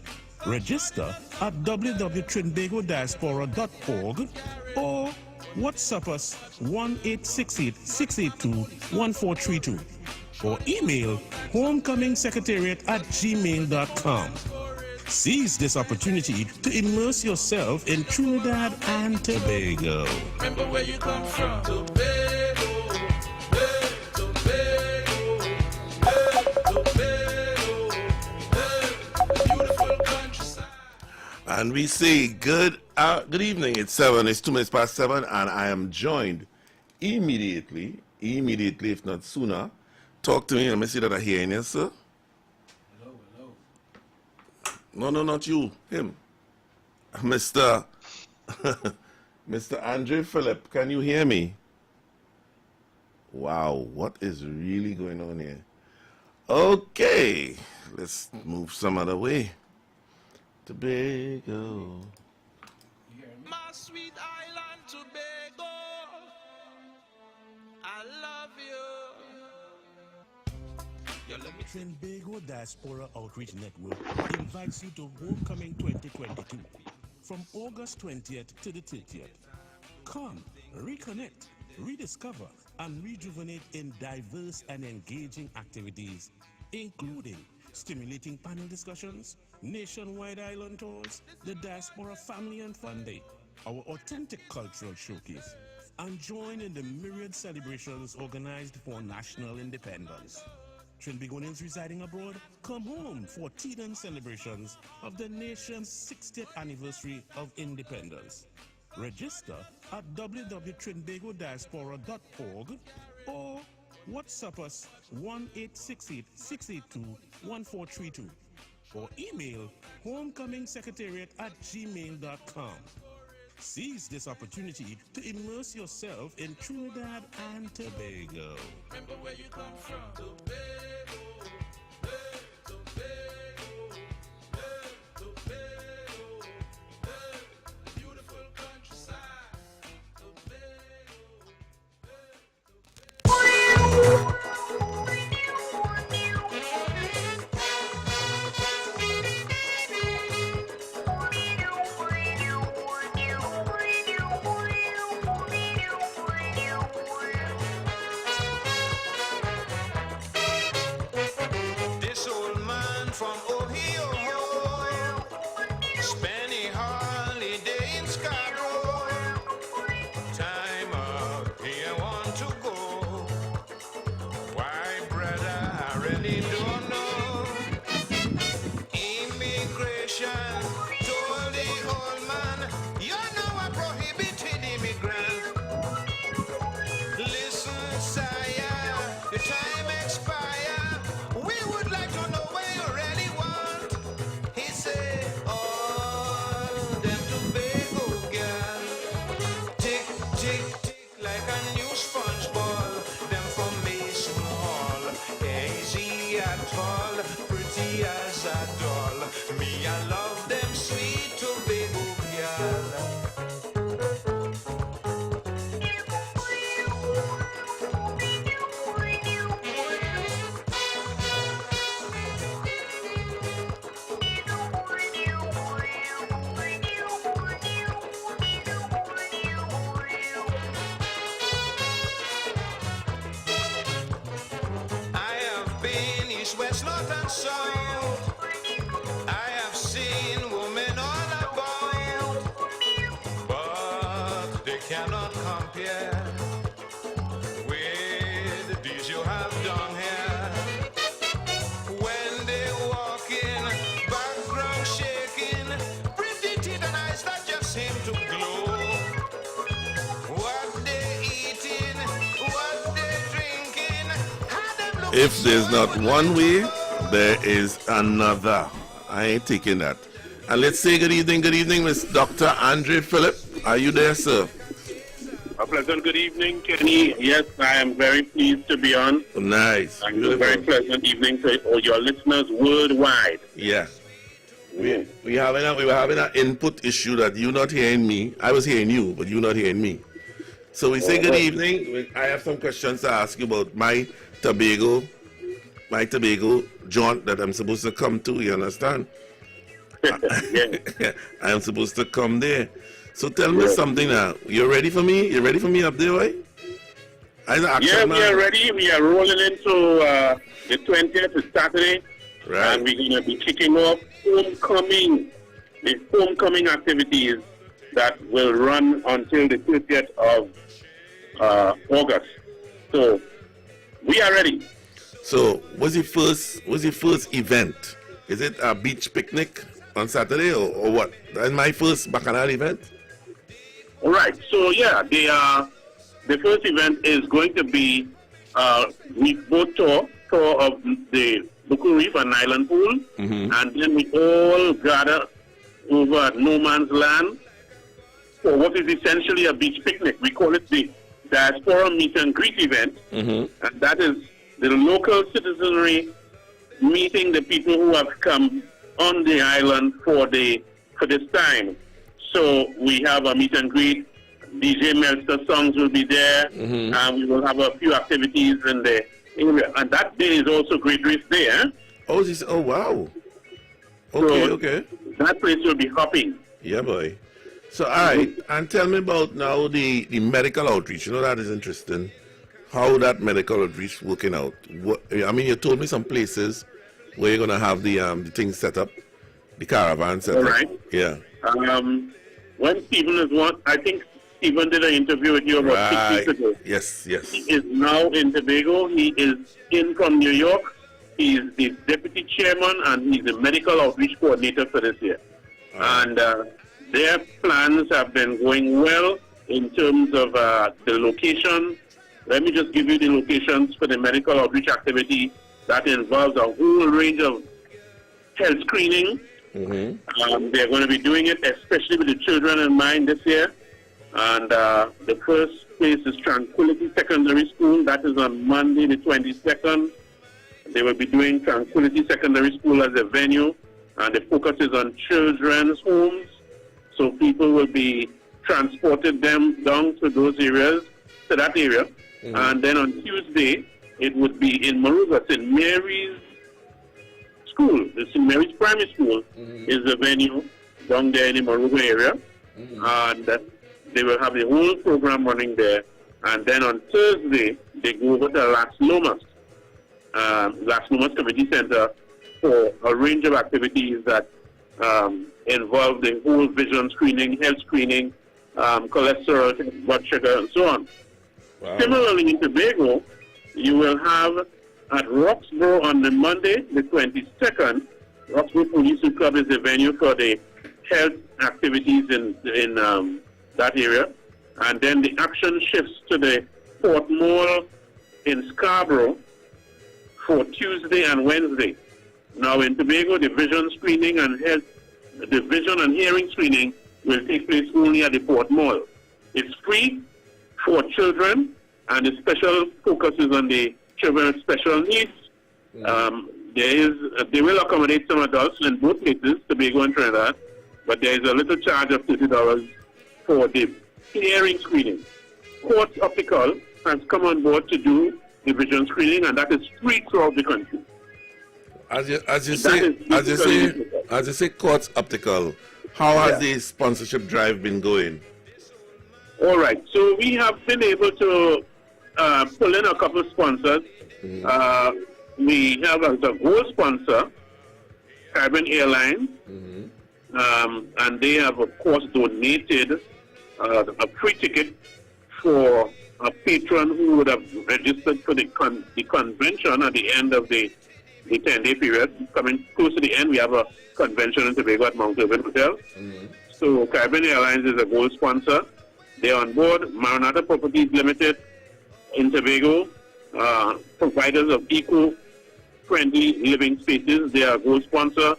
Speaker 21: Register at www.trinbagodiaspora.org or WhatsApp us 1-868-682-1432 or email homecomingsecretariat@gmail.com. Seize this opportunity to immerse yourself in Trinidad and Tobago.
Speaker 2: Remember where you come from, Tobago, hey, Tobago, hey, Tobago, hey, beautiful countryside.
Speaker 26: And we say good evening. It's 2 minutes past 7, and I am joined immediately, if not sooner. Talk to me. Let me see that I hear you, sir. No, not you. Him. Mr. Mr. Andre Phillip, can you hear me? Wow, what is really going on here? Okay, let's move some other way. Tobago.
Speaker 2: My sweet island Tobago, I love you.
Speaker 21: Trinbago Diaspora Outreach Network invites you to Homecoming 2022 from August 20th to the 30th. Come, reconnect, rediscover, and rejuvenate in diverse and engaging activities, including stimulating panel discussions, nationwide island tours, the Diaspora Family and Fun Day, our authentic cultural showcase, and join in the myriad celebrations organized for national independence. Trinbagonians residing abroad, come home for Teton celebrations of the nation's 60th anniversary of independence. Register at www.trinbagodiaspora.org or WhatsApp us 1-868-682-1432 or email homecomingsecretariat@gmail.com. Seize this opportunity to immerse yourself in Trinidad and Tobago.
Speaker 2: Remember where you come from, Tobago, hey, Tobago, hey, Tobago, hey, beautiful countryside, Tobago, this old man from Ohio spent a holiday in Scarborough. Time out, he want to go. Why, brother, I really don't know. Immigration told the old man, you know I prohibited immigrants. Listen, sire, the time expire. We would like to know where you really want. at all, pretty as a doll. Me, I love them sweet Tobago girl. I have been east, west, north, and south. I have seen women all about, but they cannot compare with these you have done here. When they walk in, background shaking, pretty teeth and eyes that just seem to glow. What they eating, what they drinking, how them look.
Speaker 26: If there's not one way, there is another. I ain't taking that. And let's say good evening, Miss Dr. Andre Phillip. Are you there, sir?
Speaker 6: A pleasant good evening, Kenny. Yes, I am very pleased to be on.
Speaker 26: Nice.
Speaker 6: And a very pleasant evening to all your listeners worldwide.
Speaker 26: Yeah. We were having an input issue that you not hearing me. I was hearing you, but you not hearing me. So we say good evening. I have some questions to ask you about my Tobago jaunt that I'm supposed to come to, you understand? I am supposed to come there. So tell me something now. You ready for me? You ready for me up there, right?
Speaker 6: Yeah, we are ready. We are rolling into the 20th, it's Saturday.
Speaker 26: Right.
Speaker 6: And we're going to be kicking off the homecoming activities that will run until the 30th of August. So we are ready.
Speaker 26: So what's your first event? Is it a beach picnic on Saturday or what? That's my first Bacchanal event.
Speaker 6: All right. So yeah, the first event is going to be we both tour of the Buku Reef and Island Pool, and then we all gather over at No Man's Land for what is essentially a beach picnic. We call it the Diaspora Meet and Greet event, and that is the local citizenry meeting the people who have come on the island for this time. So we have a meet and greet. DJ Melster songs will be there, and we will have a few activities in the area. And that day is also Great Race Day, eh?
Speaker 26: Oh wow. Okay.
Speaker 6: That place will be hopping.
Speaker 26: Yeah, boy. So, all right, and tell me about now the medical outreach. You know, that is interesting. How that medical outreach working out? I mean, you told me some places where you're gonna have the things set up, the caravan set up.
Speaker 6: Right.
Speaker 26: Yeah.
Speaker 6: When Stephen is one, I think Stephen did an interview with you about 6 weeks ago.
Speaker 26: Yes.
Speaker 6: He is now in Tobago. He is in from New York. He is the deputy chairman and he's the medical outreach coordinator for this year. And their plans have been going well in terms of the location. Let me just give you the locations for the medical outreach activity that involves a whole range of health screening. They're going to be doing it, especially with the children in mind this year. And the first place is Tranquility Secondary School. That is on Monday, the 22nd. They will be doing Tranquility Secondary School as a venue. And the focus is on children's homes. So people will be transported them down to that area. And then on Tuesday, it would be in Maruga, St. Mary's School. The St. Mary's Primary School is the venue down there in the Maruga area. And they will have the whole program running there. And then on Thursday, they go over to Las Lomas Community Center for a range of activities that involve the whole vision screening, health screening, cholesterol, blood sugar, and so on. Wow. Similarly, in Tobago, you will have at Roxborough on the Monday, the 22nd, Roxborough Police Club is the venue for the health activities in that area. And then the action shifts to the Port Mall in Scarborough for Tuesday and Wednesday. Now in Tobago, the vision screening and the vision and hearing screening will take place only at the Port Mall. It's free for children, and the special focus is on the children with special needs. They will accommodate some adults in both places, Tobago and Trinidad, but there is a little charge of $30 for the hearing screening. Quartz Optical has come on board to do the vision screening, and that is free throughout the country.
Speaker 26: As you say, Quartz Optical. How has the sponsorship drive been going?
Speaker 6: All right, so we have been able to pull in a couple of sponsors. We have as a gold sponsor, Caribbean Airlines, and they have, of course, donated a free ticket for a patron who would have registered for the convention at the end of the 10-day period. Coming close to the end, we have a convention in Tobago at Mount Irvin Hotel. So Caribbean Airlines is a gold sponsor. They're on board. Maranatha Properties Limited in Tobago, providers of eco-friendly living spaces. They are a gold sponsor.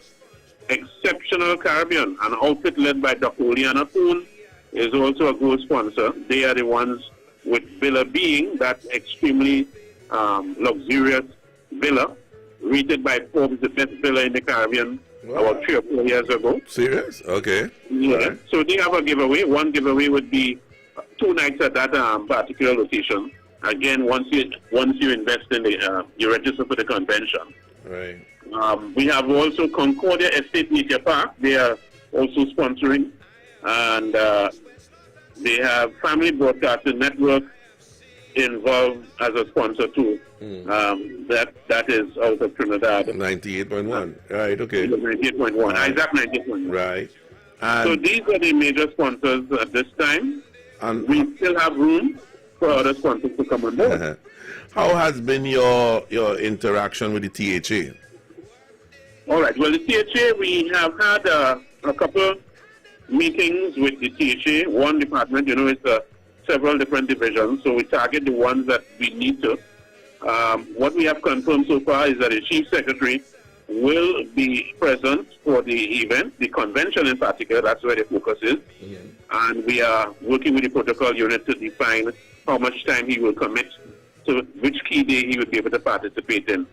Speaker 6: Exceptional Caribbean, an outfit led by Dr. Oleana Poon, is also a gold sponsor. They are the ones with Villa Being, that extremely luxurious villa, rated by Forbes the best villa in the Caribbean about 3 or 4 years ago.
Speaker 26: Serious? Okay.
Speaker 6: Yeah.
Speaker 26: Right.
Speaker 6: So they have a giveaway. One giveaway would be 2 nights at that particular location. Again, once you invest in the, you register for the convention.
Speaker 26: Right.
Speaker 6: We have also Concordia Estate Nature Park. They are also sponsoring, and they have Family Broadcasting Network involved as a sponsor too. That is out of Trinidad.
Speaker 26: 98.1. Right. Okay.
Speaker 6: 98.1. Isaac 98.1.
Speaker 26: Right.
Speaker 6: So these are the major sponsors at this time. And we still have room for other sponsors to come on board.
Speaker 26: How has been your interaction with the THA?
Speaker 6: All right. Well, the THA, we have had a couple meetings with the THA. One department, it's several different divisions, so we target the ones that we need to. What we have confirmed so far is that the Chief Secretary will be present for the event, the convention in particular. That's where the focus is. And we are working with the protocol unit to define how much time he will commit to which key day he would be able to participate in.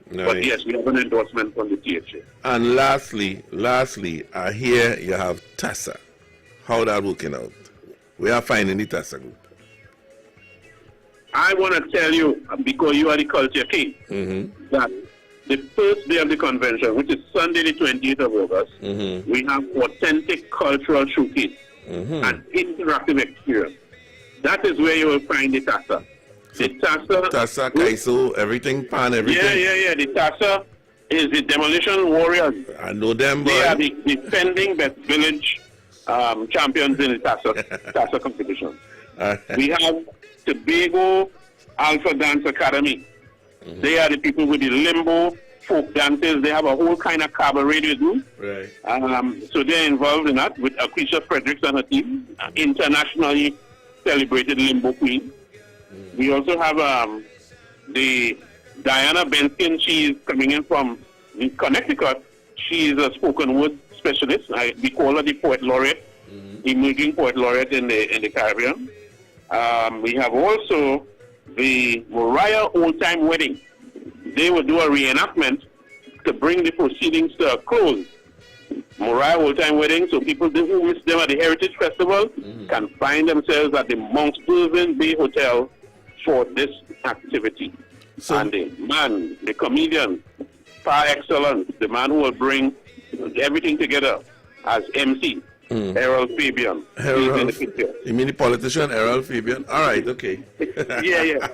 Speaker 26: Nice.
Speaker 6: But yes, we have an endorsement from the THA.
Speaker 26: And lastly, I hear you have TASA. How that working out? We are finding the TASA group.
Speaker 6: I want to tell you, because you are the culture king, that the first day of the convention, which is Sunday the 20th of August, we have authentic cultural showcase and interactive experience. That is where you will find the TASA. The
Speaker 26: TASA, Kaiso, everything, pan, everything.
Speaker 6: Yeah. The TASA is the Demolition Warriors.
Speaker 26: I know them, boy.
Speaker 6: They are the defending best village champions in the TASA competition. We have Tobago Alpha Dance Academy. They are the people with the limbo folk dances. They have a whole kind of cabaret they do.
Speaker 26: Right.
Speaker 6: So they're involved in that with Akeisha Fredericks and her team, internationally celebrated limbo queen. We also have the Diana Benskin. She is coming in from Connecticut. She is a spoken word specialist. We call her the poet laureate, emerging poet laureate in the Caribbean. We have also the Mariah Old Time Wedding. They will do a reenactment to bring the proceedings to a close. Mariah Old Time Wedding, so people who miss them at the Heritage Festival can find themselves at the Mount Irvin Bay Hotel for this activity. And the comedian par excellence, the man who will bring everything together as MC, Errol Fabian.
Speaker 26: You mean the politician Errol Fabian? All right, okay.
Speaker 6: Yeah.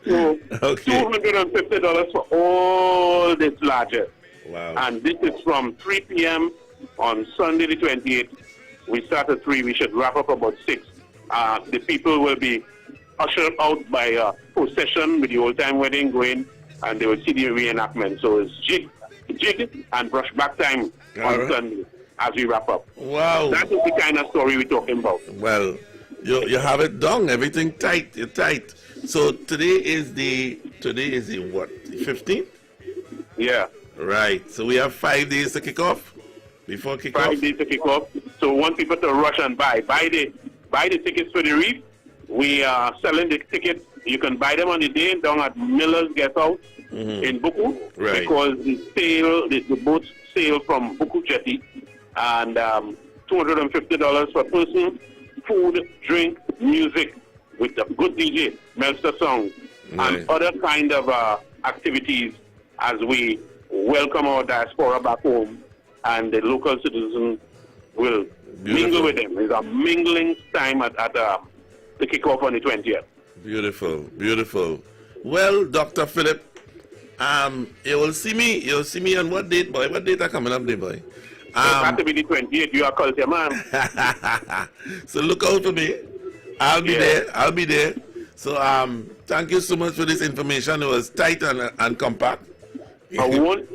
Speaker 6: So $250 for all this larger.
Speaker 26: Wow.
Speaker 6: And this is from 3 p.m. on Sunday the 28th. We start at 3. We should wrap up about 6. The people will be ushered out by a procession with the old time wedding going, and they will see the reenactment. So it's jig and brush back time on Sunday as we wrap up.
Speaker 26: Wow.
Speaker 6: That is the kind of story we're talking about.
Speaker 26: Well, you have it done. Everything tight. You're tight. So today is the what? The 15th?
Speaker 6: Yeah.
Speaker 26: Right. So we have 5 days to kick off. Before kick off.
Speaker 6: 5 days to kick off. So we want people to rush and buy the tickets for the reef. We are selling the tickets You can buy them on the day down at Miller's Guest House in Buku.
Speaker 26: Right.
Speaker 6: Because the boats sail from Buku Jetty, and $250 per person, food, drink, music with a good DJ, Melster songs, and other kind of activities as we welcome our diaspora back home, and the local citizens will mingle with them. It's a mingling time at the kickoff on the 20th.
Speaker 26: Beautiful, beautiful. Well, Dr. Philip, you'll see me on what date, boy? What date are coming up there, boy?
Speaker 6: It has to be the 28th. You are culture man.
Speaker 26: So look out for me. I'll be there. So thank you so much for this information. It was tight and compact.
Speaker 6: I want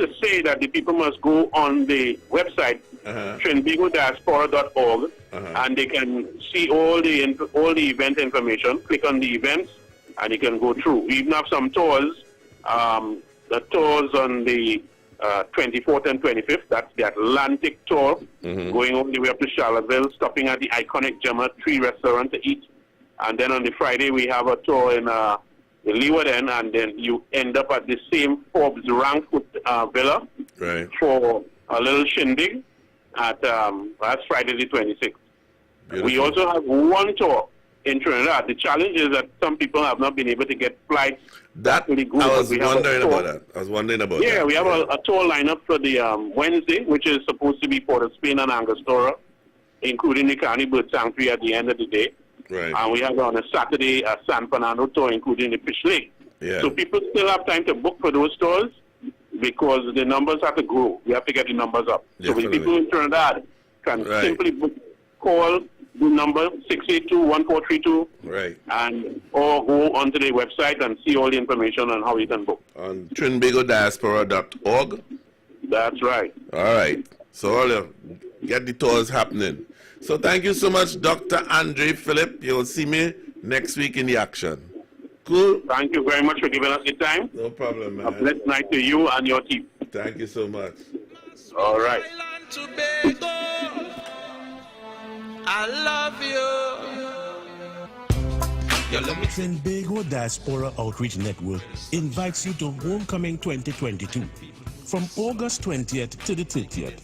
Speaker 6: to say that the people must go on the website, trinbagodiaspora.org, and they can see all the event information. Click on the events, and you can go through. We even have some tours. The tours on the 24th and 25th. That's the Atlantic tour, going all the way up to Charlottesville, stopping at the iconic Gemma Tree restaurant to eat. And then on the Friday, we have a tour in the Leeward End, and then you end up at the same Forbes Rankfoot Villa for a little shindig at that's Friday the 26th.
Speaker 26: Beautiful.
Speaker 6: We also have one tour in Trinidad. The challenge is that some people have not been able to get flights.
Speaker 26: I was wondering about that.
Speaker 6: Yeah, we have a tour lineup for the Wednesday, which is supposed to be Port of Spain and Angostura, including the Carney Bird Sanctuary at the end of the day.
Speaker 26: Right.
Speaker 6: And we have on a Saturday a San Fernando tour, including the Fish Lake.
Speaker 26: Yeah.
Speaker 6: So people still have time to book for those tours because the numbers have to grow. We have to get the numbers up.
Speaker 26: Definitely.
Speaker 6: So the people in Trinidad can simply call the number 682-1432, or go onto the website and see all the information on how you can book.
Speaker 26: On trinbagodiaspora.org?
Speaker 6: That's right.
Speaker 26: All right. So get the tours happening. So thank you so much, Dr. Andre Philip. You'll see me next week in the action. Cool?
Speaker 6: Thank you very much for giving us the time.
Speaker 26: No problem, man.
Speaker 6: A blessed night to you and your team.
Speaker 26: Thank you so much.
Speaker 6: All right.
Speaker 2: I love you.
Speaker 21: Trinbago Diaspora Outreach Network invites you to Homecoming 2022 from August 20th to the 30th.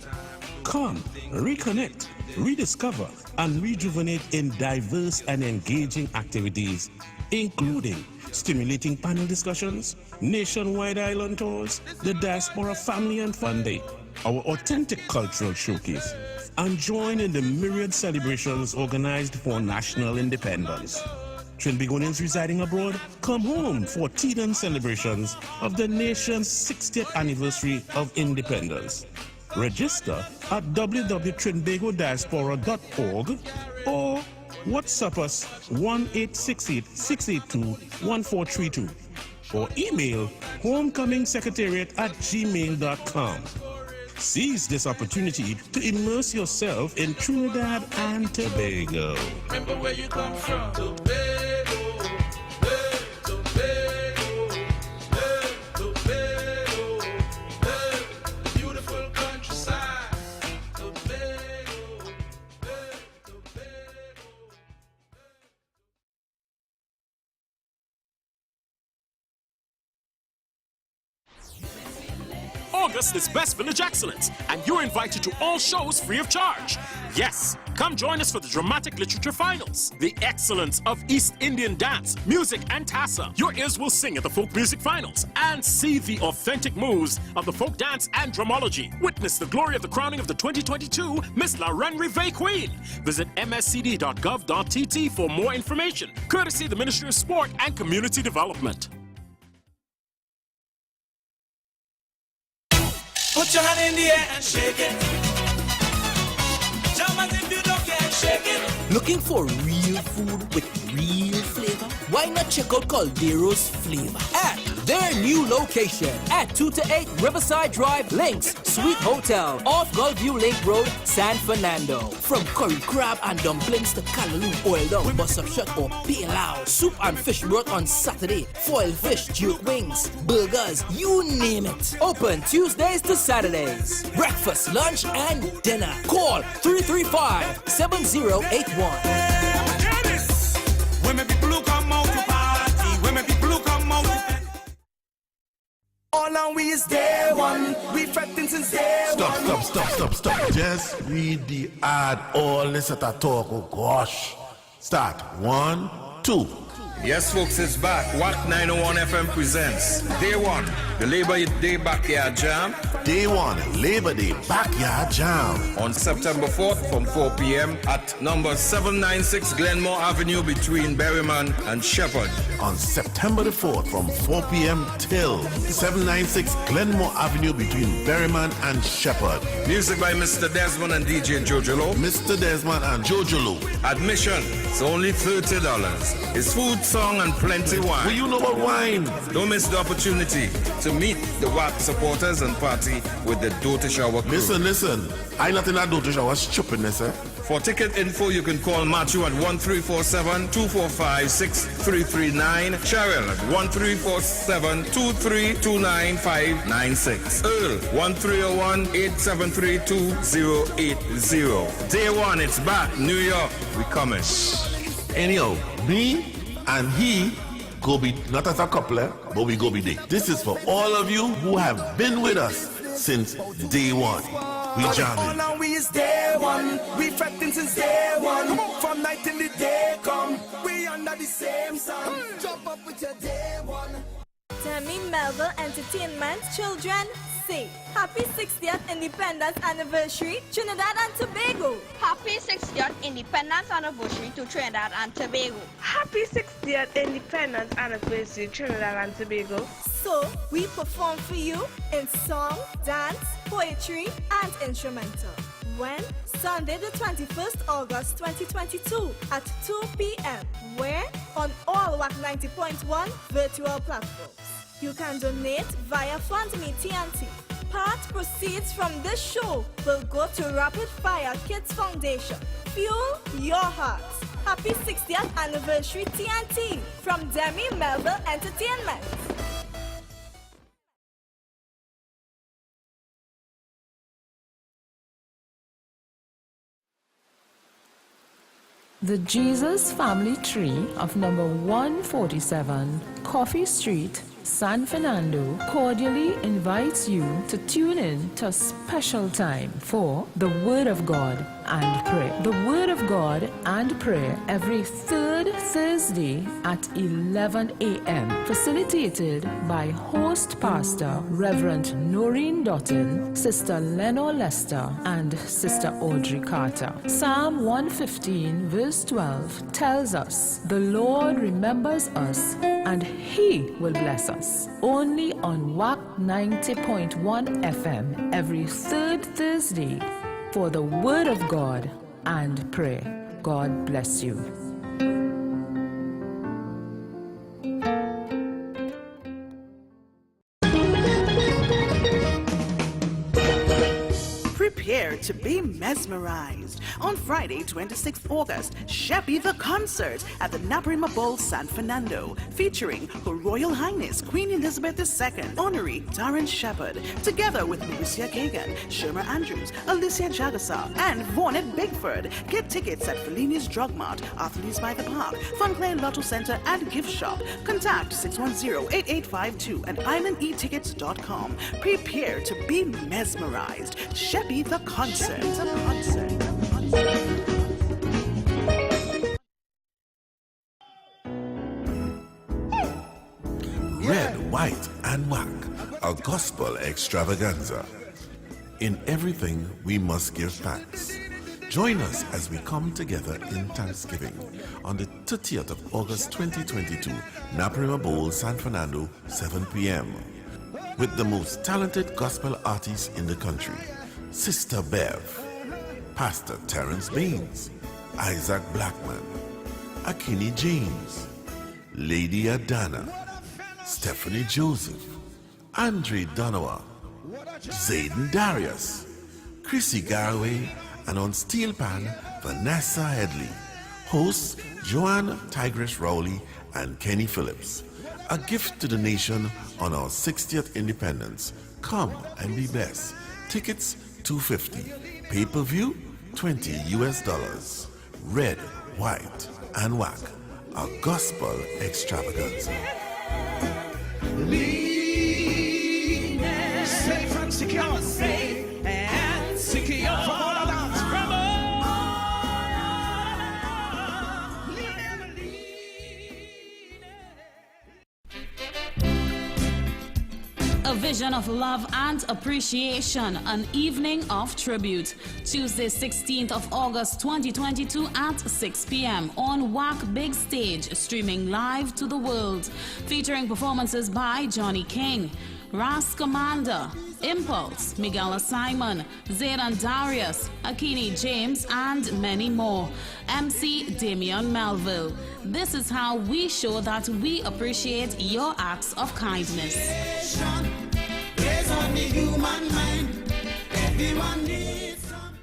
Speaker 21: Come, reconnect, rediscover, and rejuvenate in diverse and engaging activities, including stimulating panel discussions, nationwide island tours, the Diaspora Family and Fun Day, our authentic cultural showcase, and join in the myriad celebrations organized for national independence. Trinbagonians residing abroad, come home for Teton celebrations of the nation's 60th anniversary of independence. Register at www.trinbagodiaspora.org or WhatsApp us 1-868-682-1432 or email homecoming@gmail.com. Seize this opportunity to immerse yourself in Trinidad and Tobago.
Speaker 2: Remember where you come from. Tobago, Tobago, beautiful countryside.
Speaker 17: August is Best Village Excellence, and you're invited to all shows free of charge. Yes, come join us for the Dramatic Literature Finals, the excellence of East Indian dance, music, and tassa. Your ears will sing at the Folk Music Finals and see the authentic moves of the folk dance and dramology. Witness the glory of the crowning of the 2022 Miss La Reine Rive Queen. Visit mscd.gov.tt for more information, courtesy of the Ministry of Sport and Community Development.
Speaker 2: Put your hand in the air and shake it. Jump as if you don't care and shake it.
Speaker 19: Looking for real food with real flavor? Why not check out Caldero's Flavor at their new location at 2 to 8 Riverside Drive, Links, Suite Hotel, off Gulfview Lake Road, San Fernando. From curry crab and dumplings to callaloo oil down, bus up shut or pilau, soup and fish broth on Saturday, foil fish, jerk wings, burgers, you name it. Open Tuesdays to Saturdays. Breakfast, lunch, and dinner. Call 335-7081.
Speaker 2: When me people come out to party. all and we is day one. We fretting since day one.
Speaker 26: Stop. Just read the ad. All this at a talk. Oh gosh. Start. 1, 2.
Speaker 3: Yes, folks, it's back. WACK 901 FM presents Day 1, the Labor Day Backyard Jam.
Speaker 26: Day 1, Labor Day Backyard Jam.
Speaker 3: On September 4th from 4 p.m. at number 796 Glenmore Avenue between Berryman and Shepherd.
Speaker 26: On September the 4th from 4 p.m. till 796 Glenmore Avenue between Berryman and Shepherd.
Speaker 3: Music by Mr. Desmond and DJ Jojolo.
Speaker 26: Mr. Desmond and Jojolo.
Speaker 3: Admission is only $30. It's food, song, and plenty wine.
Speaker 26: Well, you know about wine.
Speaker 3: Don't miss the opportunity to meet the WACK supporters and party with the Daughter Shower crew.
Speaker 26: Listen. I not in that Daughter Shower stupidness, eh?
Speaker 3: For ticket info, you can call Matthew at 1347-245-6339, Cheryl at 1347-2329596, Earl 1301-873-2080. Day 1, it's back. New York, we coming.
Speaker 26: Anyhow, me and he go be not as a couple, but we go be day. This is for all of you who have been with us since day 1. We jamming.
Speaker 2: All and we is day one. We fretting since day one. From night till the day come. We under the same sun. Jump up with your day one.
Speaker 5: Demi Melville Entertainment children say happy 60th Independence Anniversary Trinidad and Tobago.
Speaker 20: Happy 60th Independence Anniversary to Trinidad and Tobago.
Speaker 23: Happy 60th Independence Anniversary Trinidad and Tobago.
Speaker 5: So we perform for you in song, dance, poetry and instrumental. When? Sunday the 21st August 2022 at 2 p.m. Where? On all WACK 90.1 virtual platforms. You can donate via FundMe TNT. Part proceeds from this show will go to Rapid Fire Kids Foundation. Fuel your hearts. Happy 60th Anniversary TNT from Demi Melville Entertainment.
Speaker 24: The Jesus Family Tree of number 147 Coffee Street, San Fernando cordially invites you to tune in to a special time for the Word of God and Prayer. The Word of God and Prayer every third Thursday at 11 a.m. facilitated by host pastor Reverend Noreen Dotton, Sister Lenore Lester and Sister Audrey Carter. Psalm 115 verse 12 tells us, "The Lord remembers us and He will bless us." Only on WACK 90.1 FM every third Thursday for the Word of God and Prayer. God bless you.
Speaker 25: Prepare to be mesmerized. On Friday, 26th August, Sheppy the Concert at the Naparima Bowl, San Fernando, featuring Her Royal Highness Queen Elizabeth II, Honorary Darren Shepherd, together with Mauricia Kagan, Sherma Andrews, Alicia Jagasa, and Vaughnette Bigford. Get tickets at Fellini's Drug Mart, Arthur's by the Park, Funclair Lotto Center, and Gift Shop. Contact 610-8852 and islandetickets.com. Prepare to be mesmerized. Sheppy the Concert.
Speaker 26: Red, White, and WACK, a gospel extravaganza. In everything, we must give thanks. Join us as we come together in Thanksgiving on the 30th of August 2022, Naparima Bowl, San Fernando, 7 p.m. with the most talented gospel artists in the country. Sister Bev, Pastor Terrence Baines, Isaac Blackman, Akini James, Lady Adana, Stephanie Joseph, Andre Donowa, Zayden Darius, Chrissy Garway, and on steel pan, Vanessa Headley. Hosts Joanne Tigress Rowley and Kenny Phillips. A gift to the nation on our 60th independence. Come and be blessed. Tickets $250. Pay-per-view $20. Red, White, and WACK, a gospel extravaganza.
Speaker 2: Lead secure, safe and secure. From all of that,
Speaker 7: A vision of love and appreciation, an evening of tribute. Tuesday, 16th of August 2022 at 6 p.m. on WACK Big Stage, streaming live to the world. Featuring performances by Johnny King, Ras Commander, Impulse, Miguel Simon, Zayd and Darius, Akini James, and many more. MC Damian Melville. This is how we show that we appreciate your acts of kindness.
Speaker 2: Plays on the human mind. Everyone needs some.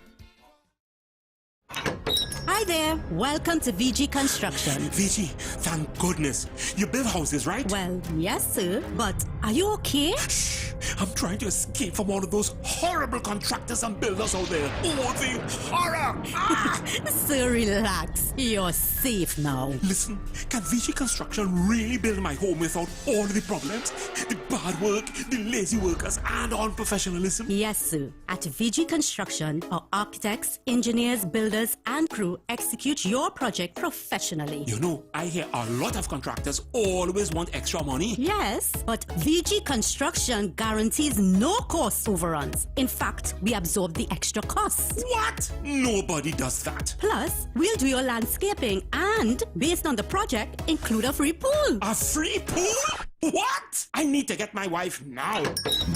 Speaker 10: Hi there. Welcome to VG Construction.
Speaker 21: VG, thank goodness. You build houses, right?
Speaker 10: Well, yes, sir. But are you okay?
Speaker 21: Shh. I'm trying to escape from all of those horrible contractors and builders out there. Oh, the horror! Ah!
Speaker 10: Sir, relax. You're safe now.
Speaker 21: Listen, can VG Construction really build my home without all of the problems? The bad work, the lazy workers, and unprofessionalism?
Speaker 10: Yes, sir. At VG Construction, our architects, engineers, builders, and crew execute your project professionally.
Speaker 21: You know, I hear a lot of contractors always want extra money.
Speaker 10: Yes, but VG Construction guarantees no cost overruns. In fact, we absorb the extra costs.
Speaker 21: What? Nobody does that.
Speaker 10: Plus, we'll do your landscaping and, based on the project, include a free pool.
Speaker 21: A free pool? What? I need to get my wife now.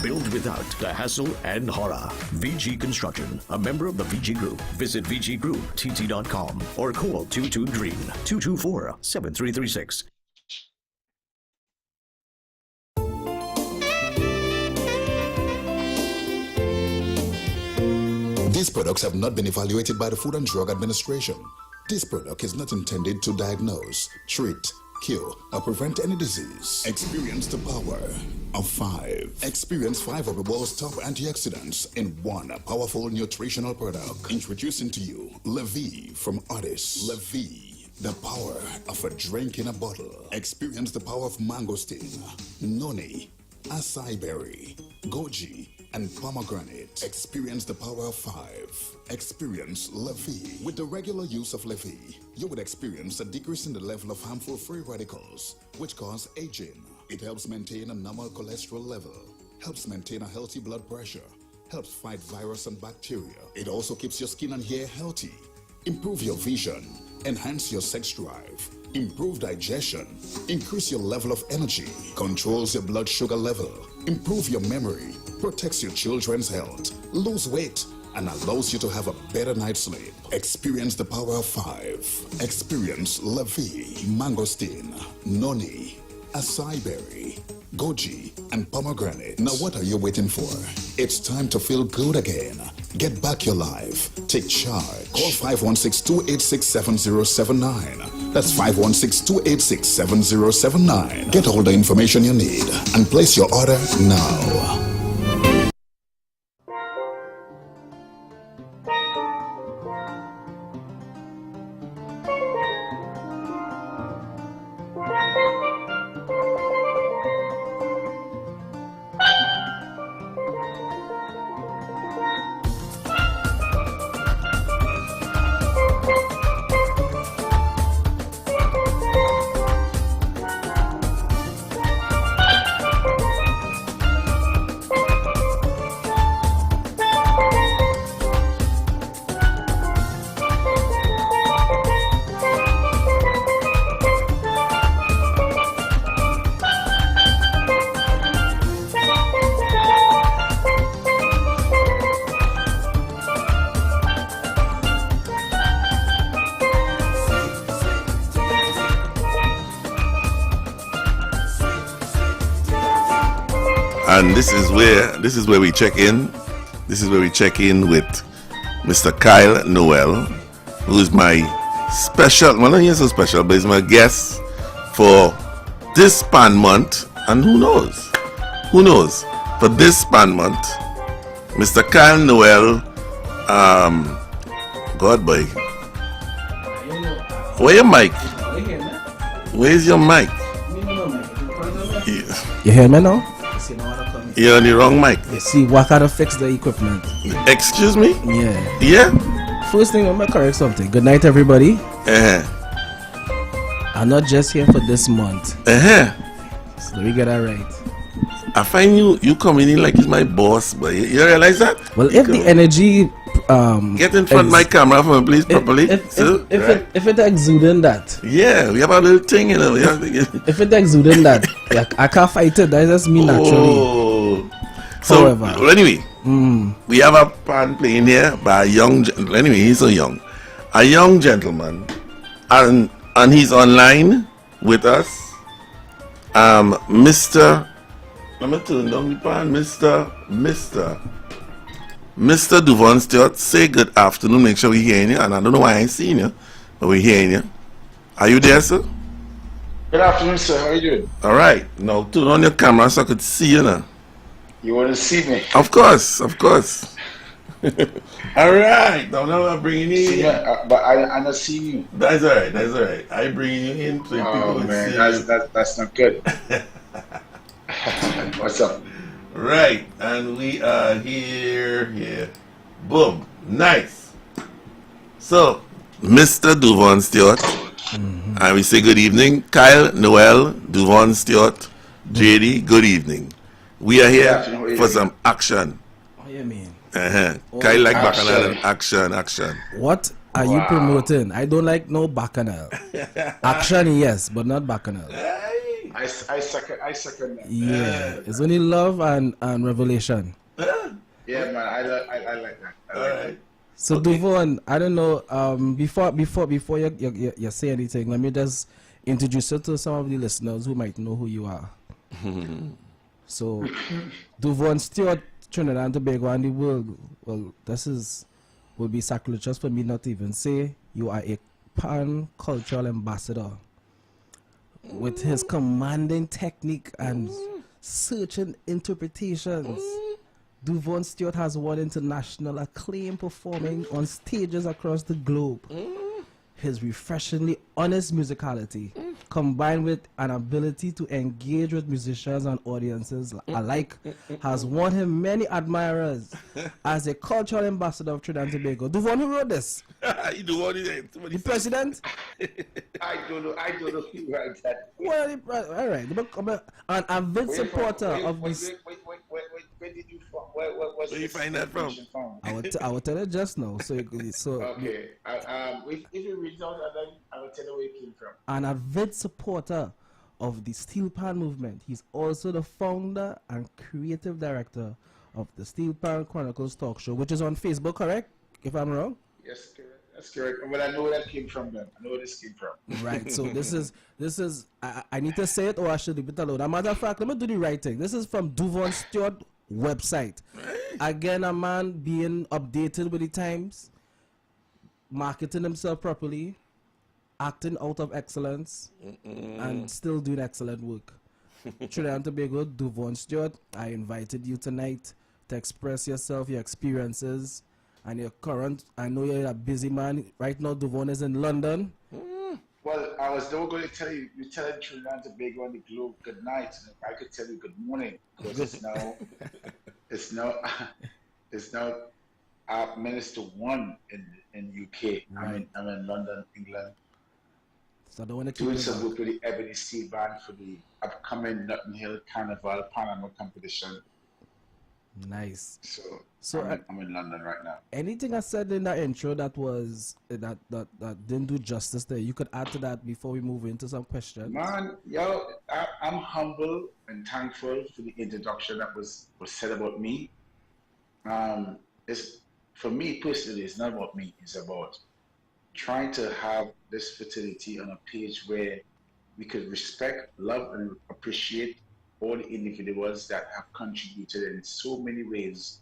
Speaker 12: Build without the hassle and horror. VG Construction, a member of the VG Group. Visit VGGroupTT.com or call 22-GREEN 224-7336.
Speaker 13: These products have not been evaluated by the Food and Drug Administration. This product is not intended to diagnose, treat, cure, or prevent any disease. Experience the power of 5. Experience 5 of the world's top antioxidants in one powerful nutritional product. Introducing to you Levy from Otis. Levy, the power of a drink in a bottle. Experience the power of mangosteen, noni, acai berry, goji, and pomegranate. Experience the power of 5. Experience Levy. With the regular use of Levy, you would experience a decrease in the level of harmful free radicals, which cause aging. It helps maintain a normal cholesterol level, helps maintain a healthy blood pressure, helps fight virus and bacteria. It also keeps your skin and hair healthy, improve your vision, enhance your sex drive, improve digestion, increase your level of energy, controls your blood sugar level, improve your memory, protects your children's health, lose weight, and allows you to have a better night's sleep. Experience the power of 5. Experience Levy, mangosteen, noni, acai berry, goji, and pomegranate. Now what are you waiting for? It's time to feel good again. Get back your life. Take charge. Call 516-286-7079. That's 516-286-7079. Get all the information you need and place your order now.
Speaker 26: And this is where we check in. This is where we check in with Mr. Kyle Noel, who is my special, well, not yet so special, but he's my guest for this span month. And who knows? For this span month, Mr. Kyle Noel, God boy, where your mic? Where's your mic?
Speaker 14: You hear me now?
Speaker 26: You're on the wrong mic.
Speaker 1: You see, WACK had to fix the equipment.
Speaker 26: Excuse me?
Speaker 1: Yeah.
Speaker 26: Yeah?
Speaker 1: First thing, I'm going to correct something. Good night, everybody. I'm not just here for this month. So let me get that right.
Speaker 26: I find you coming in like he's my boss, but you realize that?
Speaker 1: Well, if the energy...
Speaker 26: get in front of my camera for me, please, properly.
Speaker 1: If it exuding that...
Speaker 26: Yeah, we have a little thing, you know.
Speaker 1: If it exuding that, I can't fight it. That's just me naturally.
Speaker 26: So, well, anyway, we have a band playing here by a young... Anyway, he's so young. A young gentleman. And he's online with us. Mr. Let me turn down the pan. Mr. Duvon Stewart, say good afternoon. Make sure we're hearing you. And I don't know why I ain't seeing you, but we're hearing you. Are you there, sir?
Speaker 8: Good afternoon, sir. How are you doing?
Speaker 26: All right. Now turn on your camera so I could see you now.
Speaker 8: You want to see me?
Speaker 26: Of course. All right. Now I'm bringing you in.
Speaker 8: Yeah, but I'm not seeing you.
Speaker 26: That's all right. I bring you in so people can see you.
Speaker 8: That's not good. What's up?
Speaker 26: Right, and we are here. Boom, nice. So, Mr. Duvon Stewart, and we say good evening. Kyle, Noel, Duvon Stewart, JD, good evening. We are here for some action.
Speaker 1: What do you mean?
Speaker 26: Kyle like Bacchanal and action.
Speaker 1: What are you promoting? I don't like no Bacchanal. Action, yes, but not Bacchanal.
Speaker 8: I second that.
Speaker 1: Yeah, it's only love and revelation.
Speaker 8: Yeah, man, I like that. I like that.
Speaker 1: So Duvon, I don't know. Before you say anything, let me just introduce you to some of the listeners who might know who you are. So, Duvon Stewart, Trinidad and Tobago and the world. Well, will be sacrilegious for me not to even say you are a pan-cultural ambassador. With his commanding technique and searching interpretations, Duvon Stewart has won international acclaim performing on stages across the globe. His refreshingly honest musicality, combined with an ability to engage with musicians and audiences alike, has won him many admirers as a cultural ambassador of Trinidad and Tobago. Duvon, who wrote this? The president?
Speaker 8: I don't know who wrote that.
Speaker 1: Well, all right. An avid supporter of this.
Speaker 8: Where did you from?
Speaker 26: Where you find that from?
Speaker 1: I will tell you just now. So
Speaker 8: okay. If you read out, I will tell you where it came from.
Speaker 1: An avid supporter of the Steel Pan movement. He's also the founder and creative director of the Steel Pan Chronicles talk show, which is on Facebook, correct? If I'm wrong?
Speaker 8: Yes, correct. That's correct. But I know where that came from then. I know where this came from.
Speaker 1: Right. So this is I need to say it or I should leave it alone. As a matter of fact, let me do the right thing. This is from Duvon Stewart website. Again, a man being updated with the times, marketing himself properly, acting out of excellence, and still doing excellent work. Trinidad and Tobago, Duvon Stewart, I invited you tonight to express yourself, your experiences, and your current. I know you're a busy man. Right now, Duvon is in London.
Speaker 8: Well, I was never going to tell you. You telling Trinidad and Tobago on the globe good night. I could tell you good morning because it's now Minister 1 in UK.
Speaker 1: Right.
Speaker 8: I'm in London, England.
Speaker 1: So I don't want to
Speaker 8: doing some work with the Ebony Steel Band for the upcoming Notting Hill Carnival Panama competition.
Speaker 1: Nice.
Speaker 8: So I'm in London right now.
Speaker 1: Anything I said in that intro that was that didn't do justice there, you could add to that before we move into some questions.
Speaker 8: Man, I'm humble and thankful for the introduction that was said about me. It's for me personally, it's not about me. It's about trying to have this fertility on a page where we could respect, love, and appreciate all the individuals that have contributed in so many ways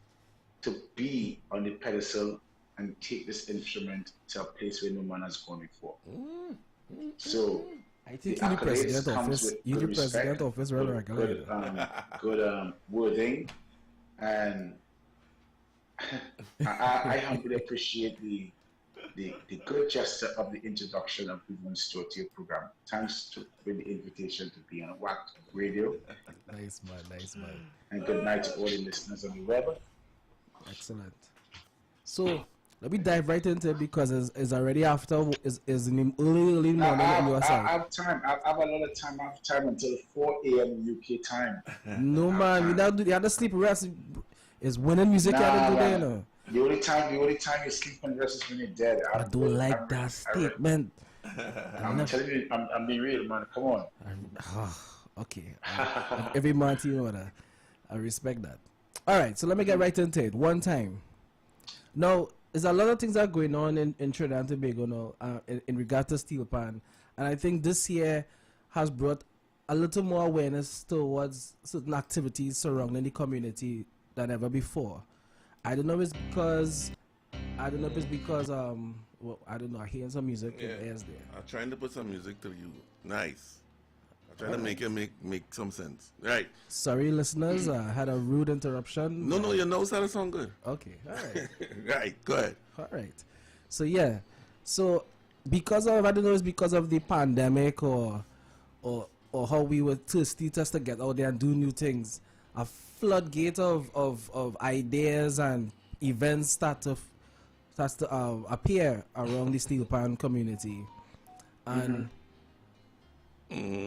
Speaker 8: to be on the pedestal and take this instrument to a place where no man has gone before. So
Speaker 1: I think you the president office, you the president office,
Speaker 8: good wording, and I humbly appreciate the good gesture of the introduction of Yvonne Stewart to your program. Thanks for the invitation to be on WACK Radio.
Speaker 1: Nice man, nice man.
Speaker 8: And good night to all the listeners on the web.
Speaker 1: Excellent. So let me dive right into it because it's already after is in the early morning on your side.
Speaker 8: I have time. I have a lot of time. I have time until 4 a.m. UK time.
Speaker 1: No man, you have to sleep rest. Is winning music you have to do there, you know.
Speaker 8: The only time you sleep and rest is when you're dead.
Speaker 1: I don't like that statement.
Speaker 8: I'm telling you, I'm being real, man. Come on.
Speaker 1: Okay. Every month, you know what? I respect that. All right, so let me get right into it. One time. Now, there's a lot of things that are going on in Trinidad and Tobago now in regard to steel pan. And I think this year has brought a little more awareness towards certain activities surrounding the community than ever before. I don't know if it's because well, I don't know, I hear some music in the ears there.
Speaker 26: I'm trying to put some music to you. Nice. I'm trying to make it make some sense. Right.
Speaker 1: Sorry, listeners, I had a rude interruption.
Speaker 26: No, your nose had to sound good.
Speaker 1: Okay, all right.
Speaker 26: Right, go ahead.
Speaker 1: All right. So, yeah. So, because of, I don't know, it's because of the pandemic or how we were thirsty just to get out there and do new things, a floodgate of ideas and events start to appear around the steel pan community. And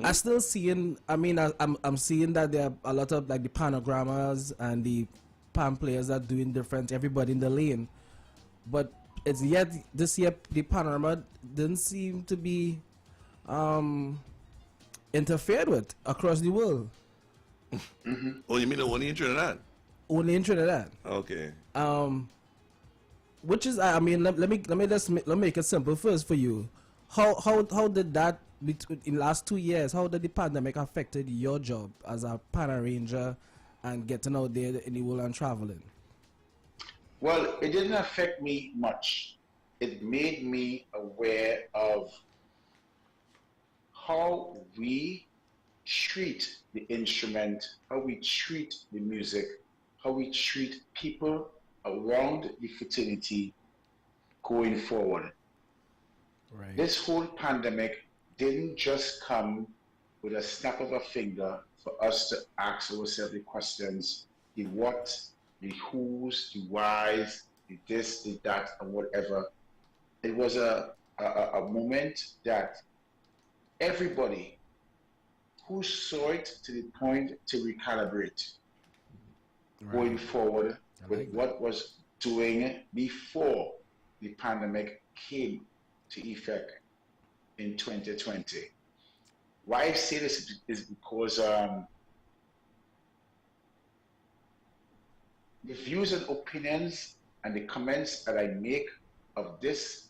Speaker 1: I still seeing, I'm seeing that there are a lot of like the panogramas and the pan players that are doing different, everybody in the lane. But it's yet, this year, the panorama didn't seem to be interfered with across the world.
Speaker 26: Oh, you mean only in Trinidad?
Speaker 1: Only in Trinidad.
Speaker 26: Okay.
Speaker 1: Which is, let me make it simple first for you. How did that in last 2 years? How did the pandemic affected your job as a pan arranger and getting out there in the world and traveling?
Speaker 8: Well, it didn't affect me much. It made me aware of how we treat the instrument, how we treat the music, how we treat people around the fraternity going forward.
Speaker 1: Right.
Speaker 8: This whole pandemic didn't just come with a snap of a finger for us to ask ourselves the questions, the what, the who's, the why's, the this, the that, and whatever. It was a moment that everybody who saw it to the point to recalibrate going forward with what was doing before the pandemic came to effect in 2020. Why I say this is because the views and opinions and the comments that I make of this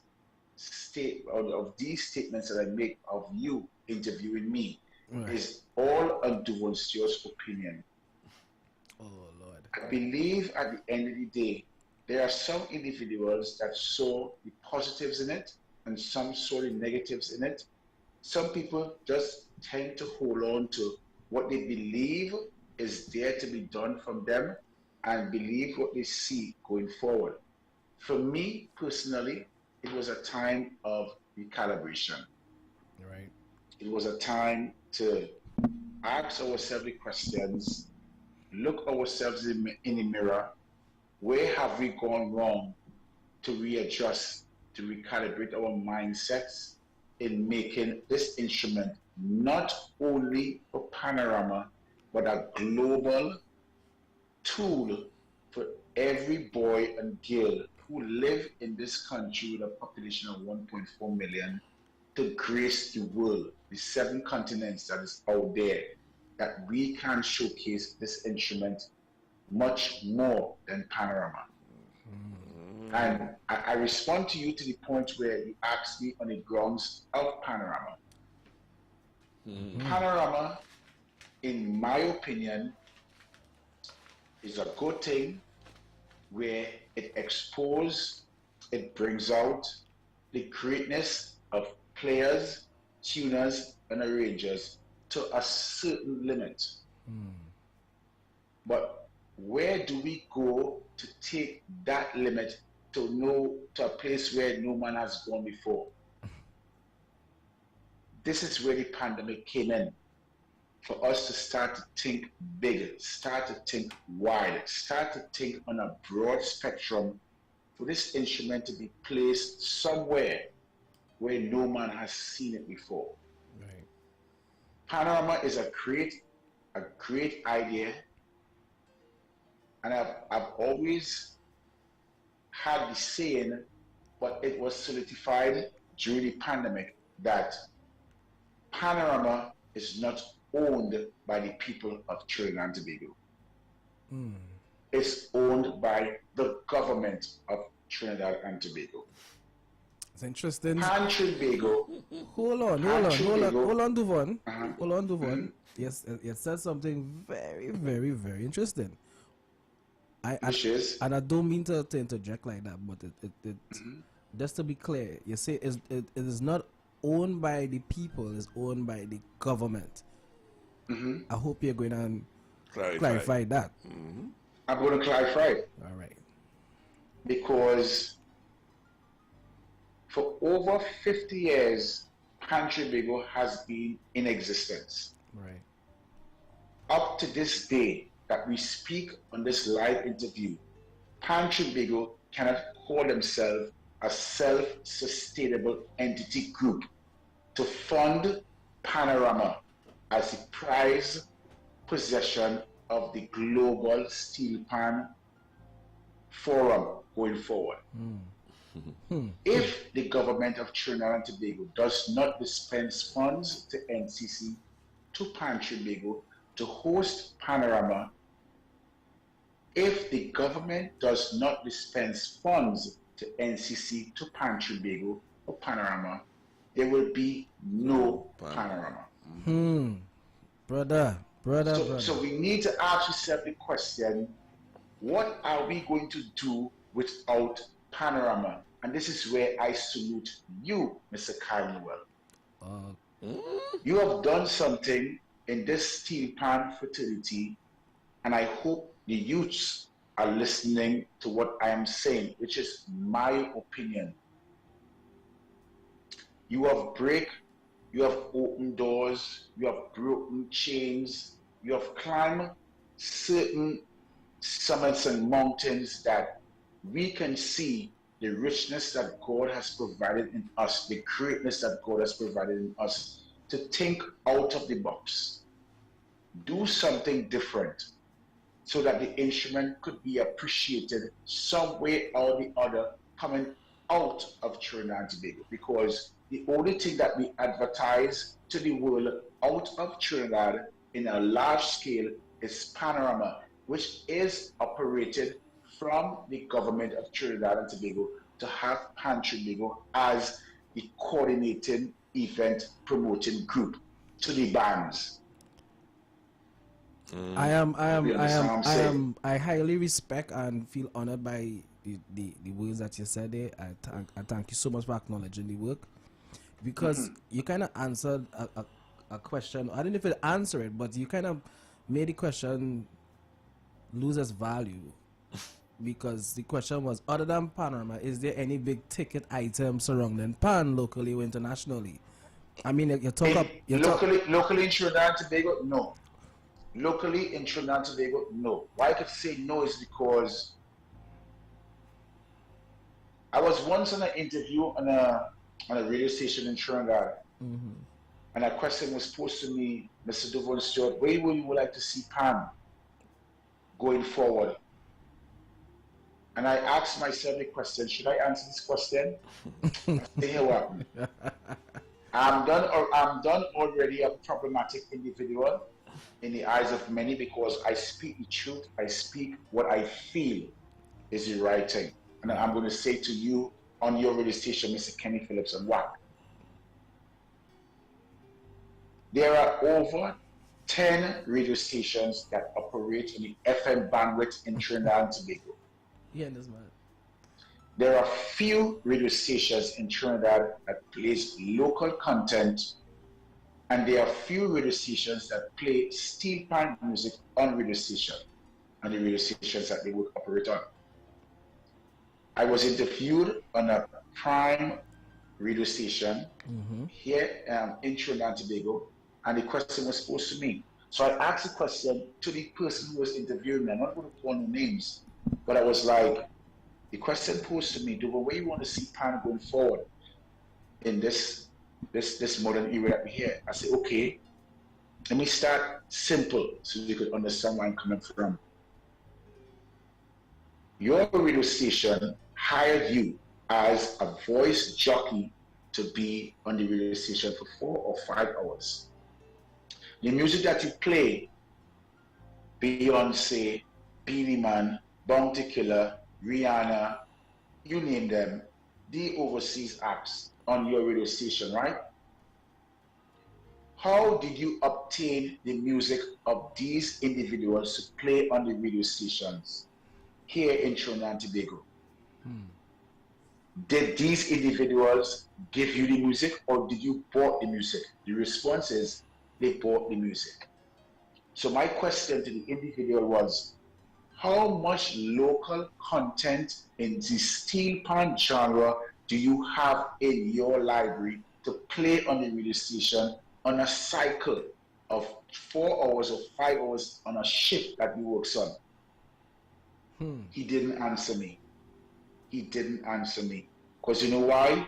Speaker 8: of these statements that I make of you interviewing me is all on Devon Stewart's opinion.
Speaker 1: Oh Lord.
Speaker 8: I believe at the end of the day, there are some individuals that saw the positives in it and some saw the negatives in it. Some people just tend to hold on to what they believe is there to be done from them and believe what they see going forward. For me personally, it was a time of recalibration.
Speaker 1: Right.
Speaker 8: It was a time to ask ourselves the questions, look ourselves in the mirror. Where have we gone wrong to readjust, to recalibrate our mindsets in making this instrument not only a panorama, but a global tool for every boy and girl who live in this country with a population of 1.4 million to grace the world, the 7 continents that is out there, that we can showcase this instrument much more than panorama. And I respond to you to the point where you asked me on the grounds of panorama. Panorama, in my opinion, is a good thing where it exposes, it brings out the greatness of players, tuners, and arrangers to a certain limit. But where do we go to take that limit to a place where no man has gone before. This is where the pandemic came in, for us to start to think bigger, start to think wide, start to think on a broad spectrum, for this instrument to be placed somewhere where no man has seen it before.
Speaker 1: Right.
Speaker 8: Panorama is a great idea, and I've always had the saying, but it was solidified during the pandemic, that Panorama is not owned by the people of Trinidad and Tobago. It's owned by the government of Trinidad and Tobago.
Speaker 1: It's interesting.
Speaker 8: Pan Trinbago.
Speaker 1: Hold on, Duvon. Hold on, Duvon. Yes, you said something very, very, very interesting. And I don't mean to interject like that, but it just to be clear, you say it is not owned by the people, it's owned by the government. I hope you're going to clarify that.
Speaker 8: I'm going to clarify it.
Speaker 1: All right.
Speaker 8: Because for over 50 years, Pan Trinbago has been in existence.
Speaker 1: Right.
Speaker 8: Up to this day that we speak on this live interview, Pan Trinbago cannot call themselves a self-sustainable entity group to fund Panorama as the prize possession of the Global Steel Pan Forum going forward. If the government of Trinidad and Tobago does not dispense funds to NCC, to Pan Trinbago, to host Panorama, if the government does not dispense funds to NCC, to Pan Trinbago, or Panorama, there will be no Panorama.
Speaker 1: Brother.
Speaker 8: So we need to ask ourselves the question, what are we going to do without Panorama? And this is where I salute you, Mr. Carnewell. You have done something in this steel pan fraternity, and I hope the youths are listening to what I am saying, which is my opinion. You have opened doors, you have broken chains, you have climbed certain summits and mountains that we can see the richness that God has provided in us, the greatness that God has provided in us, to think out of the box. Do something different so that the instrument could be appreciated some way or the other coming out of Trinidad and Tobago, because the only thing that we advertise to the world out of Trinidad in a large scale is Panorama, which is operated from the government of Trinidad and Tobago to have Pan Trinbago as the coordinating event promoting group to the bands.
Speaker 1: I highly respect and feel honored by the words that you said there. I thank you so much for acknowledging the work, because you kind of answered a question. I don't know if it answered it, but you kind of made the question lose its value, because the question was, other than Panorama, is there any big ticket item surrounding Pan locally or internationally? I mean,
Speaker 8: locally in Trinidad and Tobago, no. Locally in Trinidad and Tobago, no. Why I could say no is because I was once on an interview on a radio station in Trinidad, and a question was posed to me, Mr. Duvon Stewart, where would you like to see Pan going forward? And I asked myself the question, should I answer this question? Say here what? I'm done already a problematic individual in the eyes of many, because I speak the truth. I speak what I feel is the right thing. And I'm going to say to you on your radio station, Mr. Kenny Phillips and WACK, there are over 10 radio stations that operate in the FM bandwidth in Trinidad and Tobago.
Speaker 1: Yeah, that's man.
Speaker 8: There are few radio stations in Trinidad that plays local content, and there are few radio stations that play steel pan music on radio station, and the radio stations that they would operate on. I was interviewed on a prime radio station here in Trinidad and Tobago, and the question was posed to me. So I asked the question to the person who was interviewing me. I'm not going to call no names, but I was like, the question posed to me, the way you want to see Pan going forward in this modern era that we hear. I said, okay, let me start simple so you could understand where I'm coming from. Your radio station hired you as a voice jockey to be on the radio station for 4 or 5 hours. The music that you play, Beyonce, Beanie Man, Bounty Killer, Rihanna, you name them, the overseas acts on your radio station, right? How did you obtain the music of these individuals to play on the radio stations here in Trinidad and Tobago? Did these individuals give you the music, or did you bought the music? The response is they bought the music. So my question to the individual was, how much local content in the steel pan genre do you have in your library to play on the radio station on a cycle of 4 hours or 5 hours on a shift that he works on? He didn't answer me. He didn't answer me. Because you know why?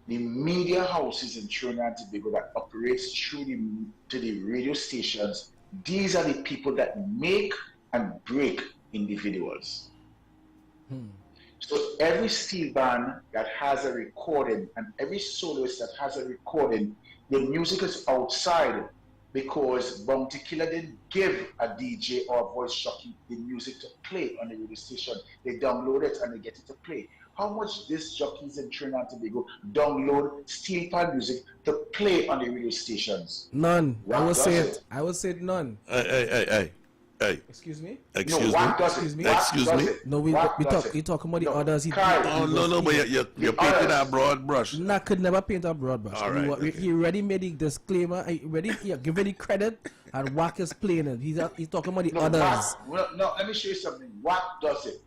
Speaker 8: The media houses in Trinidad and Tobago that operates through the radio stations, these are the people that make and break individuals. So every steel band that has a recording and every soloist that has a recording, the music is outside because Bounty Killer didn't give a DJ or a voice jockey the music to play on the radio station. They download it and they get it to play. How much disc jockeys in Trinidad and Tobago download steel pan music to play on the radio stations?
Speaker 1: None.
Speaker 8: WACK
Speaker 1: I would say none.
Speaker 26: Hey.
Speaker 1: Excuse me?
Speaker 26: Excuse me?
Speaker 8: WACK does
Speaker 26: Excuse
Speaker 8: it.
Speaker 26: me?
Speaker 8: WACK
Speaker 26: Excuse
Speaker 8: does
Speaker 26: me?
Speaker 8: it.
Speaker 1: No,
Speaker 8: WACK does
Speaker 1: you
Speaker 8: it.
Speaker 1: talking about the
Speaker 8: No,
Speaker 1: others.
Speaker 26: No, but you're painting that broad brush.
Speaker 1: Nah, could never paint a broad brush.
Speaker 26: All right, okay.
Speaker 1: He already made the disclaimer. He already give it the credit, and WACK is playing it. He's talking about the others.
Speaker 8: No, let me show you something. WACK does it.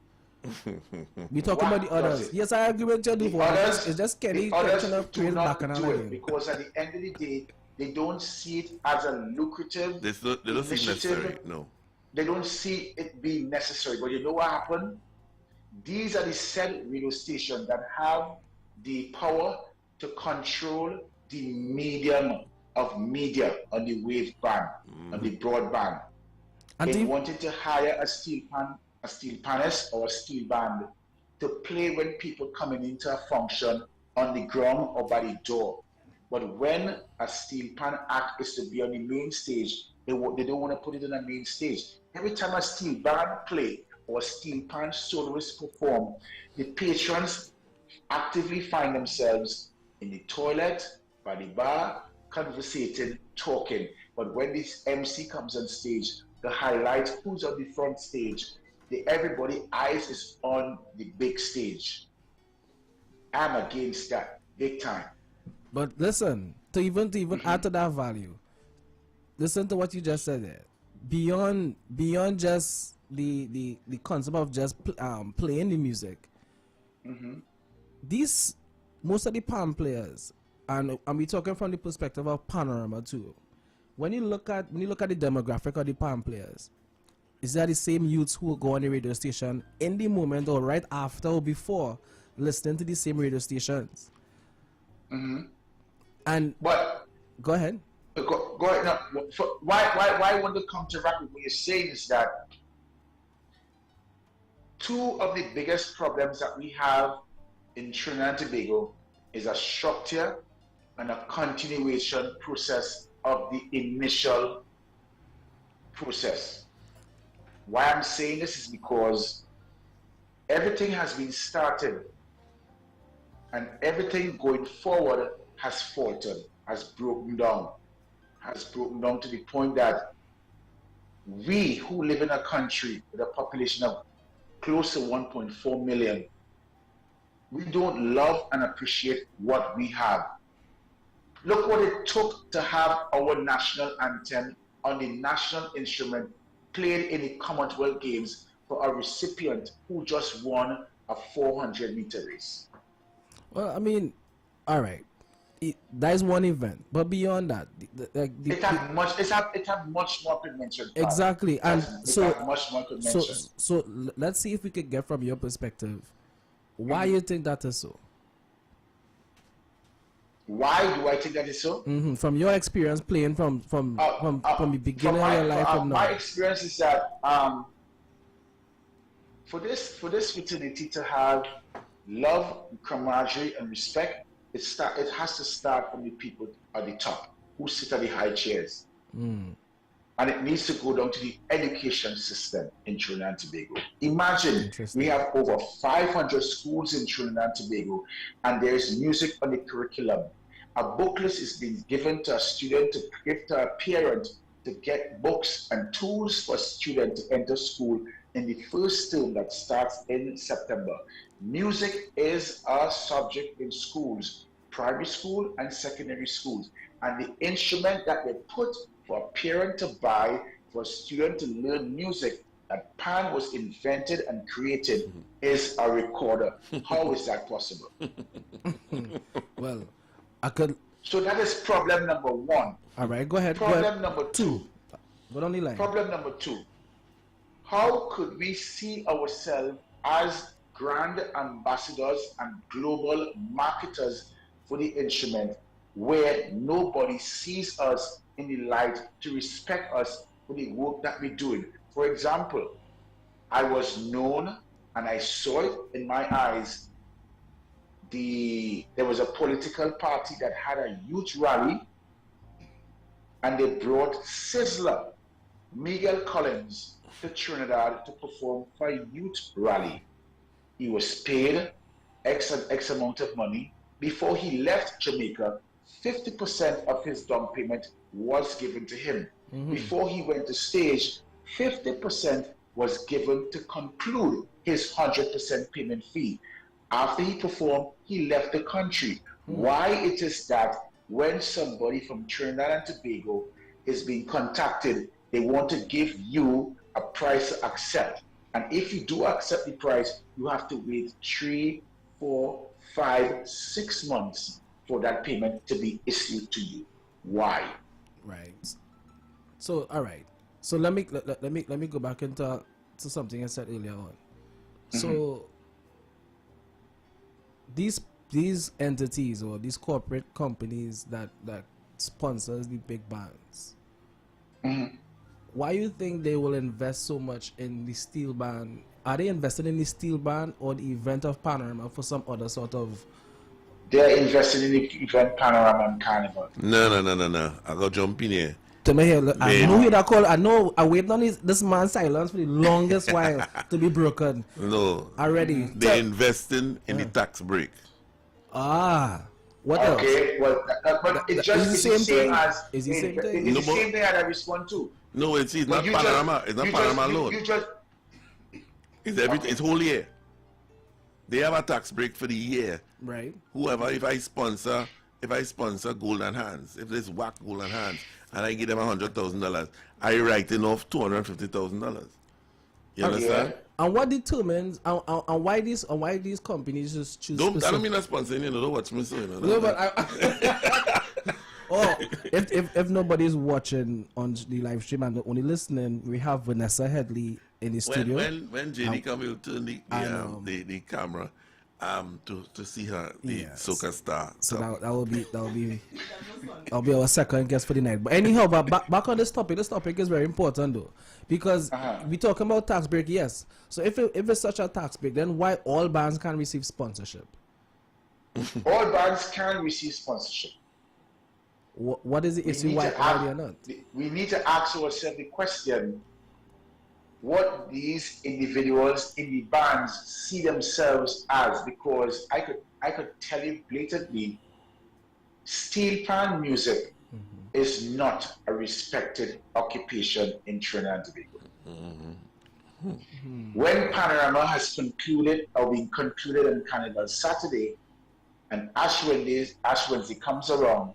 Speaker 1: We talking about the others. Yes, I agree with you. It's just Kenny
Speaker 8: the others
Speaker 1: trying to
Speaker 8: do
Speaker 1: trail
Speaker 8: not
Speaker 1: back and
Speaker 8: do it
Speaker 1: again.
Speaker 8: because at the end of the day, they don't see it as a lucrative
Speaker 26: They don't think necessary. No.
Speaker 8: They don't see it being necessary. But you know what happened? These are the said radio stations that have the power to control the medium of media on the wave band, on the broadband. And they wanted to hire a steel panist or a steel band to play when people coming into a function on the ground or by the door. But when a steel pan act is to be on the main stage, they don't want to put it on the main stage. Every time a steel band play or a steel pan soloist perform, the patrons actively find themselves in the toilet, by the bar, conversating, talking. But when this MC comes on stage, the highlight, who's on the front stage, everybody eyes is on the big stage. I'm against that, big time.
Speaker 1: But listen, to even add to that value, listen to what you just said there. Beyond just the concept of just playing the music, these most of the pan players, and we're talking from the perspective of Panorama too. When you look at the demographic of the pan players, is that the same youths who will go on the radio station in the moment or right after or before listening to the same radio stations? And
Speaker 8: but
Speaker 1: go ahead.
Speaker 8: Go ahead. No, why I want to come to what you're saying is that two of the biggest problems that we have in Trinidad and Tobago is a structure and a continuation process of the initial process. Why I'm saying this is because everything has been started and everything going forward has faltered, has broken down to the point that we who live in a country with a population of close to 1.4 million, we don't love and appreciate what we have. Look what it took to have our national anthem on the national instrument played in the Commonwealth Games for a recipient who just won a 400-meter race?
Speaker 1: Well, I mean, all right, that is one event, but beyond that,
Speaker 8: it have much more convention.
Speaker 1: Exactly, and
Speaker 8: much more convention.
Speaker 1: So let's see if we could get from your perspective why you think that is so.
Speaker 8: Why do I think that is so?
Speaker 1: From your experience playing from the beginning of your life and now.
Speaker 8: My experience is that for this fraternity to have love, camaraderie, and respect, it has to start from the people at the top who sit at the high chairs. And it needs to go down to the education system in Trinidad and Tobago. Imagine we have over 500 schools in Trinidad and Tobago, and there is music on the curriculum. A booklet is being given to a student, to give to a parent, to get books and tools for a student to enter school in the first term that starts in September. Music is a subject in schools, primary school and secondary schools. And the instrument that they put for a parent to buy, for a student to learn music, that Pan was invented and created, is a recorder. How is that possible?
Speaker 1: Well, I could.
Speaker 8: So that is problem number one.
Speaker 1: All right, go ahead.
Speaker 8: Problem number two.
Speaker 1: Go on the line.
Speaker 8: Problem number two. How could we see ourselves as grand ambassadors and global marketers for the instrument where nobody sees us in the light to respect us for the work that we're doing? For example, I was known and I saw it in my eyes. There was a political party that had a youth rally, and they brought Sizzler, Miguel Collins, to Trinidad to perform for a youth rally. He was paid X amount of money. Before he left Jamaica, 50% of his down payment was given to him. Before he went to stage, 50% was given to conclude his 100% payment fee. After he performed, he left the country. Why it is that when somebody from Trinidad and Tobago is being contacted, they want to give you a price to accept. And if you do accept the price, you have to wait 3, 4, 5, 6 months for that payment to be issued to you. Why?
Speaker 1: Right. So all right. So let me go back into something I said earlier on. So these entities or these corporate companies that sponsors the big bands, why you think they will invest so much in the steel band? Are they invested in the steel band or the event of Panorama for some other sort of?
Speaker 8: They're invested in the event Panorama and Carnival.
Speaker 26: No. I got jump in here.
Speaker 1: To me, I know that call. I know. I waited on this man's silence for the longest while to be broken.
Speaker 26: No.
Speaker 1: Already.
Speaker 26: They're investing in the tax break.
Speaker 1: What else?
Speaker 8: Okay, well, but it's just the same thing as
Speaker 1: is the same thing.
Speaker 8: It's the same thing that I respond to.
Speaker 26: No, it's not Panorama. It's not Panorama alone. It's whole year. They have a tax break for the year.
Speaker 1: Right.
Speaker 26: Whoever, if I sponsor Golden Hands, if there's WACK Golden Hands, and I give them $100,000, I write off $250,000. You understand?
Speaker 1: And what determines and why these companies just choose?
Speaker 26: I don't mean that sponsoring. You know, don't watch me so. You know,
Speaker 1: no, but if nobody's watching on the live stream and only listening, we have Vanessa Headley in the studio.
Speaker 26: When Jenny come out to the camera, to see her, the soca star.
Speaker 1: So that will be our second guest for the night. But anyhow, back on this topic. This topic is very important though, because we talking about tax break. Yes. So if it's such a tax break, then why all bands can receive sponsorship?
Speaker 8: All bands can receive sponsorship.
Speaker 1: What is the issue? Why they are not?
Speaker 8: We need to ask ourselves the question: what these individuals in the bands see themselves as? Because I could tell you blatantly, steel pan music is not a respected occupation in Trinidad and Tobago. When Panorama has concluded or been concluded on Carnival Saturday, and Ash Wednesday comes around,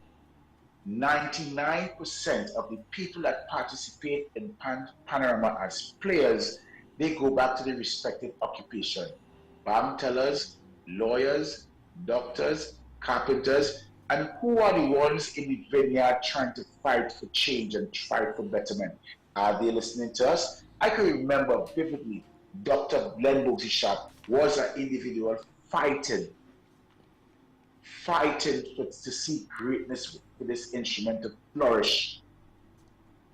Speaker 8: 99% of the people that participate in Panorama as players they go back to their respective occupation. Bank tellers, lawyers, doctors, carpenters, and who are the ones in the vineyard trying to fight for change and fight for betterment? Are they listening to us? I can remember vividly Dr. Glenn Bogzishap was an individual fighting to see greatness for this instrument to flourish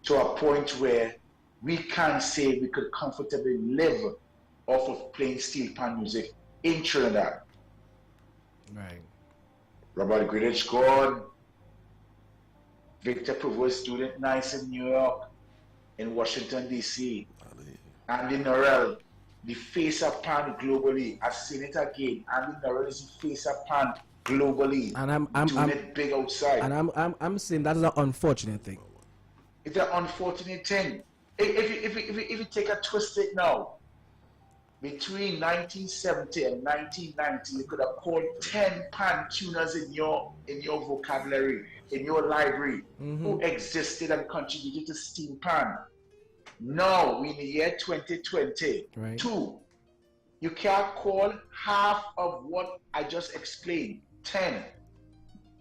Speaker 8: to a point where we can say we could comfortably live off of playing steel pan music in Trinidad.
Speaker 1: Right. Robert
Speaker 8: Greenwich gone. Victor Provost, student nice in New York, in Washington, D.C. Andy Norrell, the face of pan globally. I've seen it again. Andy Norrell is the face of pan globally.
Speaker 1: And I'm
Speaker 8: doing it big outside.
Speaker 1: And I'm saying that is an unfortunate thing.
Speaker 8: It's an unfortunate thing. If you take a twist it now, between 1970 and 1990, you could have called 10 pan tuners in your vocabulary, in your library, who existed and contributed to steel pan. Now, we in the year 2020, you can't call half of what I just explained, 10.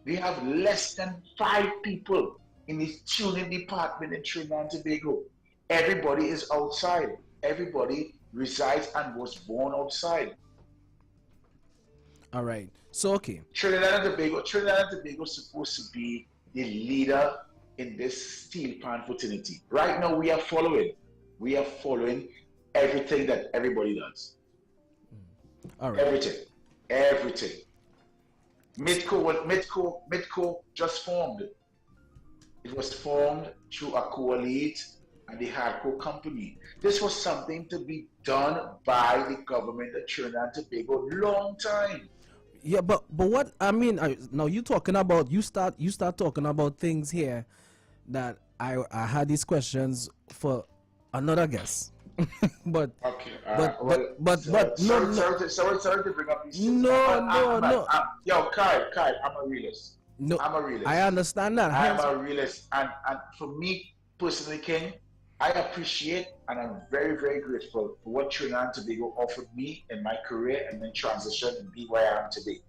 Speaker 8: We have less than 5 people in the tuning department in Trinidad and Tobago. Everybody is outside. Everybody resides and was born outside.
Speaker 1: All right. So, okay.
Speaker 8: Trinidad and Tobago is supposed to be the leader in this steel pan fraternity. Right now, we are following everything that everybody does.
Speaker 1: All right.
Speaker 8: Everything. Midco just formed. It was formed through a co-elite and the hardcore company. This was something to be done by the government of Trinidad and Tobago long time.
Speaker 1: Yeah, but what I mean, now you talking about you start talking about things here that I had these questions for another guest. But
Speaker 8: sorry to bring up these things.
Speaker 1: No.
Speaker 8: Yo, Kai, I'm a realist.
Speaker 1: No,
Speaker 8: I'm a realist.
Speaker 1: I understand that.
Speaker 8: I'm a realist, and for me personally, King, I appreciate and I'm very, very grateful for what Trinidad and Tobago offered me in my career and then transition and be where I am today.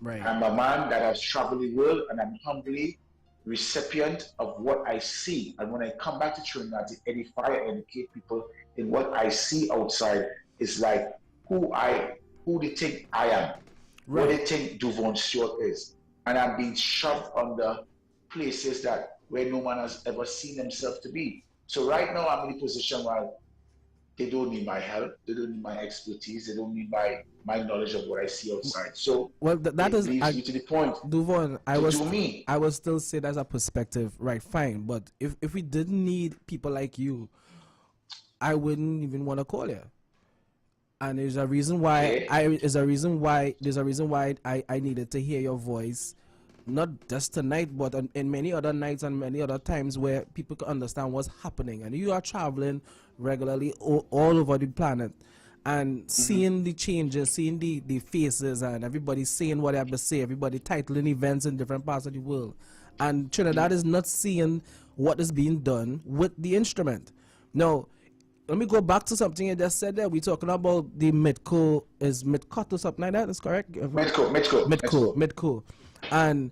Speaker 1: Right.
Speaker 8: I'm a man that has traveled the world and I'm humbly recipient of what I see. And when I come back to Trinidad to edify and educate people in what I see outside, is like who they think I am, what they think Duvon Stewart is. And I'm being shoved under places where no man has ever seen themselves to be. So right now I'm in a position where they don't need my help, they don't need my expertise, they don't need my knowledge of what I see outside. So
Speaker 1: that is
Speaker 8: leads me to the point.
Speaker 1: Duvon, I will still say that's a perspective, right? Fine, but if we didn't need people like you, I wouldn't even want to call you. And there's a reason why I needed to hear your voice, not just tonight, but in many other nights and many other times where people can understand what's happening. And you are traveling regularly all over the planet and seeing the changes, seeing the faces, and everybody saying what they have to say, everybody titling events in different parts of the world. And Trinidad is not seeing what is being done with the instrument. Now, let me go back to something you just said there. We're talking about the Midco, is Midco or something like that? That's correct? Midco. And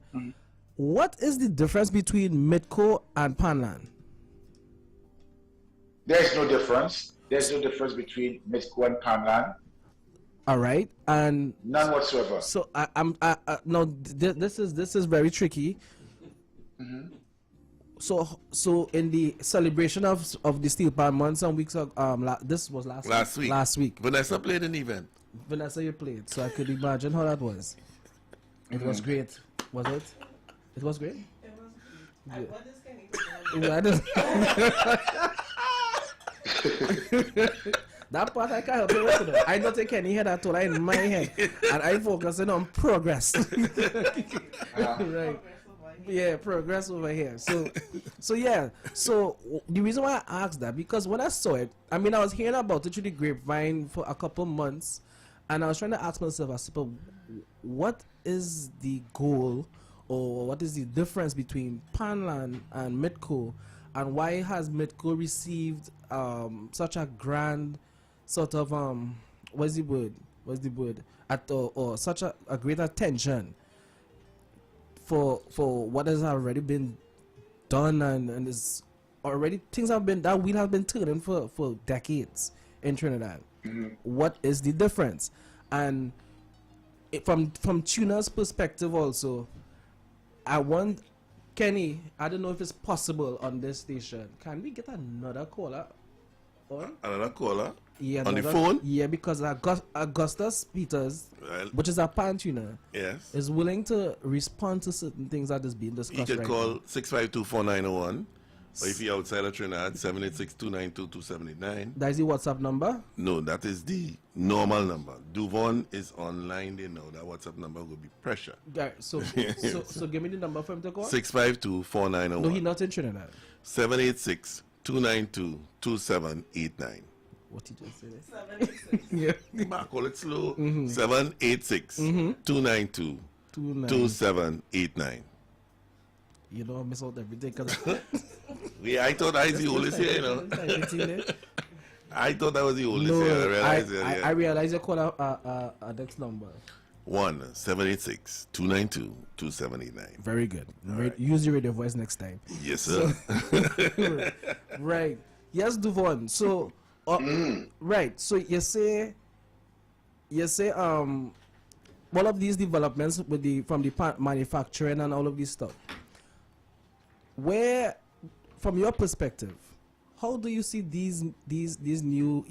Speaker 1: what is the difference between Midco and Panland?
Speaker 8: There's no difference. There's no difference between Midco and Panland.
Speaker 1: All right, and
Speaker 8: none whatsoever.
Speaker 1: So no, this is very tricky. So in the celebration of the Steel Pan month some weeks ago, this was last week.
Speaker 3: Vanessa played an event.
Speaker 1: Vanessa, you played, so I could imagine how that was. It was great. Was it? It was great? It was. That part I can't help you with. I don't take any head at all in my head. And I focusing on progress. Right. Yeah, progress over here. So yeah. So the reason why I asked that, because when I saw it, I mean, I was hearing about it through the grapevine for a couple months, and I was trying to ask myself, I said, what is the goal, or what is the difference between Panland and Midco, and why has Midco received such a grand sort of what's the word at or such a great attention for what has already been done, and is already things have been that wheel have been turning for decades in Trinidad. What is the difference? And from tuner's perspective also, I want Kenny, I don't know if it's possible on this station, can we get another caller on?
Speaker 26: Another caller?
Speaker 1: Yeah,
Speaker 26: on the phone?
Speaker 1: Yeah, because Augustus Peters, which is a pan tuner,
Speaker 26: yes,
Speaker 1: is willing to respond to certain things that is being
Speaker 26: You
Speaker 1: discussed
Speaker 26: can
Speaker 1: right
Speaker 26: call
Speaker 1: now.
Speaker 26: 652-4901, or if you're outside of Trinidad, 786-292-2789.
Speaker 1: That is the WhatsApp number?
Speaker 26: No, that is the normal number. Duvon is online, they know that WhatsApp number will be pressure.
Speaker 1: Yeah, so give me the number for him to call.
Speaker 26: 652-4901.
Speaker 1: No, he's not in Trinidad.
Speaker 26: 786-292-2789.
Speaker 1: What he just said?
Speaker 26: Yeah. Call it slow. 786-292-2789.
Speaker 1: You know, I miss out everything.
Speaker 26: Yeah, I thought I was the oldest here, you know. I thought I was the oldest here.
Speaker 1: I realized you call a next number.
Speaker 26: 1-786-292-2789.
Speaker 1: Very good.
Speaker 26: Right.
Speaker 1: Use your radio voice next time.
Speaker 26: Yes, sir.
Speaker 1: Right. Yes, Duvon. So, right. So you say, all of these developments from the manufacturing and all of this stuff. Where, from your perspective, how do you see these new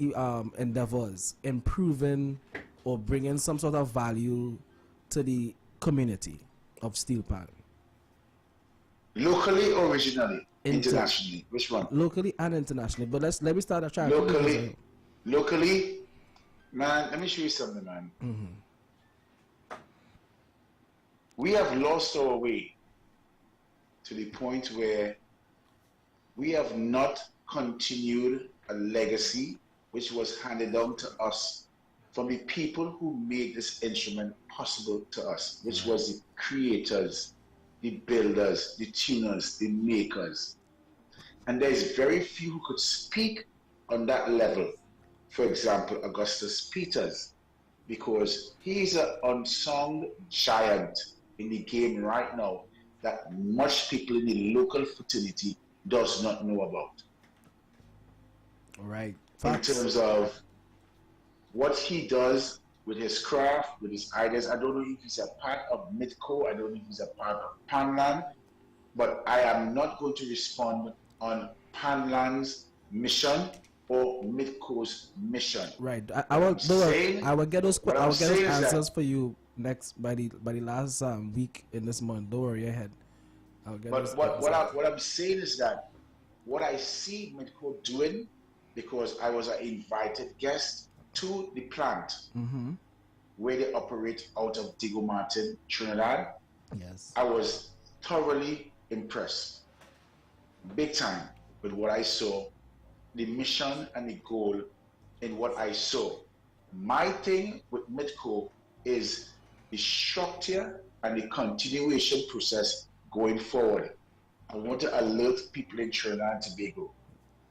Speaker 1: endeavors improving or bringing some sort of value to the community of steel pan?
Speaker 8: Locally or regionally? Internationally? Which one?
Speaker 1: Locally and internationally. But let me start trying.
Speaker 8: Locally, man, let me show you something, man. We have lost our way to the point where we have not continued a legacy which was handed down to us from the people who made this instrument possible to us, which was the creators, the builders, the tuners, the makers. And there's very few who could speak on that level. For example, Augustus Peters, because he's an unsung giant in the game right now that much people in the local fraternity does not know about.
Speaker 1: All right.
Speaker 8: In terms of what he does with his craft, with his ideas. I don't know if he's a part of Midco, I don't know if he's a part of Panland, but I am not going to respond on Panland's mission or Midco's mission.
Speaker 1: Right. I will get those answers for you next by the last week in this month. Don't worry ahead.
Speaker 8: But what I'm saying is that what I see Midco doing, because I was an invited guest to the plant where they operate out of Diego Martin, Trinidad.
Speaker 1: Yes.
Speaker 8: I was thoroughly impressed, big time, with what I saw, the mission and the goal in what I saw. My thing with Midco is the structure and the continuation process going forward. I want to alert people in Trinidad and Tobago.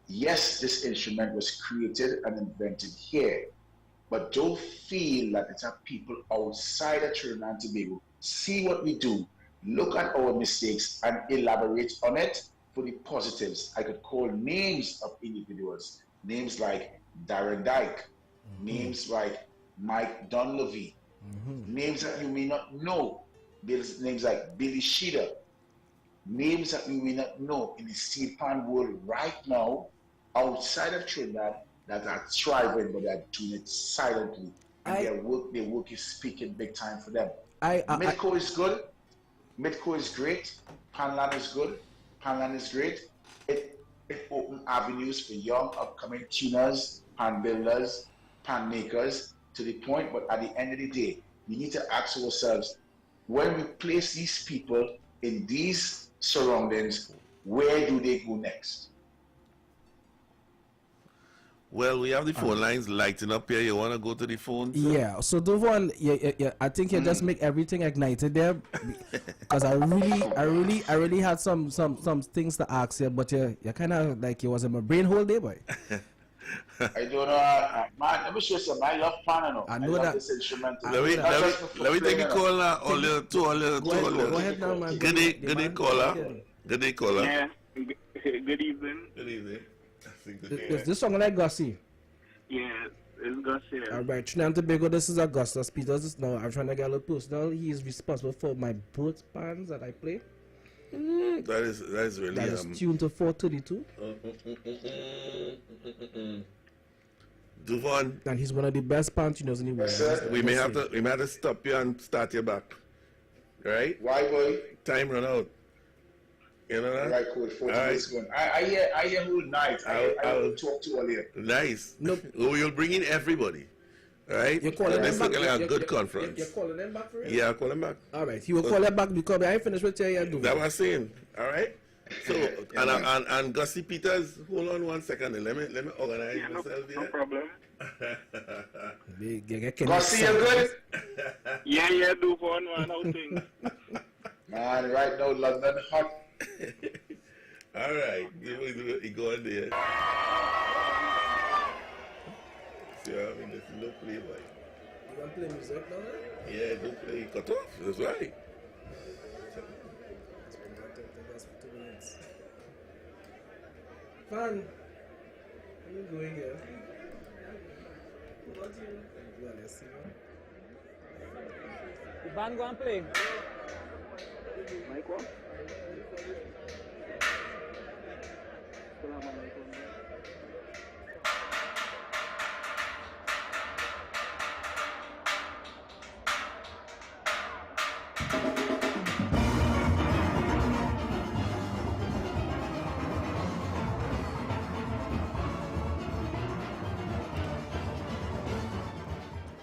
Speaker 8: Yes, this instrument was created and invented here, but don't feel that it's a people outside of Trinidad and Tobago. See what we do, look at our mistakes and elaborate on it for the positives. I could call names of individuals, names like Darren Dyke, names like Mike Dunleavy, names that you may not know, names like Billy Sheeder, names that you may not know in the steel pan world right now outside of Trinidad that are thriving, but they are doing it silently. And their work is speaking big time for them. Midco is good. Midco is great. Panland is good. Panland is great. It opens avenues for young upcoming tuners, pan builders, pan makers to the point. But at the end of the day, we need to ask ourselves, when we place these people in these surroundings, where do they go next?
Speaker 26: Well, we have the phone lines lighting up here. You want to go to the phone? Sir?
Speaker 1: Yeah. So Duvon, yeah, I think you just make everything ignited there, because I really had some things to ask you, but you kind of like you was in my brain hole there, boy.
Speaker 8: I don't know, man. Let me show you something. I love piano.
Speaker 1: I know
Speaker 8: love
Speaker 1: that.
Speaker 8: this instrumental.
Speaker 26: Let me take a call now. All little.
Speaker 1: Go ahead now, man.
Speaker 26: Good day, caller. Good day, caller.
Speaker 6: Yeah. Good evening.
Speaker 26: Good evening.
Speaker 1: Is this song like Gussie?
Speaker 6: Yeah, it's Gussie.
Speaker 1: Alright, Trinidad and Tobago, this is Augustus Peters. Now, I'm trying to get a little personal. He is responsible for my both bands that I play.
Speaker 26: That is really.
Speaker 1: That is tuned to 432.
Speaker 26: Duvon.
Speaker 1: And he's one of the best band tuners in the world.
Speaker 26: We may have to stop you and start you back. Right?
Speaker 8: Why, boy?
Speaker 26: Time run out. You know that?
Speaker 8: Right, cool. 40 minutes going. I hear whole night. I will talk to you later.
Speaker 26: Nice. Nope. We'll bring in everybody. Right?
Speaker 1: You're calling
Speaker 26: this
Speaker 1: them
Speaker 26: is
Speaker 1: back?
Speaker 26: like a good conference.
Speaker 1: You're calling them back for it?
Speaker 26: Yeah, I'll call them back.
Speaker 1: Alright, he will call them back because I ain't finished with you yet.
Speaker 26: That's what I'm saying. Alright? So, and Gussie Peters, hold on 1 second. Let me organize myself here.
Speaker 6: No problem.
Speaker 8: Gussie, you good?
Speaker 6: Yeah, Duvon, man. How things?
Speaker 8: Man, right now, London hot.
Speaker 26: Alright, you go on there. See how I mean, this no play, boy.
Speaker 1: You want to play music now?
Speaker 26: Yeah, don't play. Cut off. That's right.
Speaker 1: Fan, where you going here? What you? Well, let's see.
Speaker 9: The band go and play.
Speaker 6: Mike, what?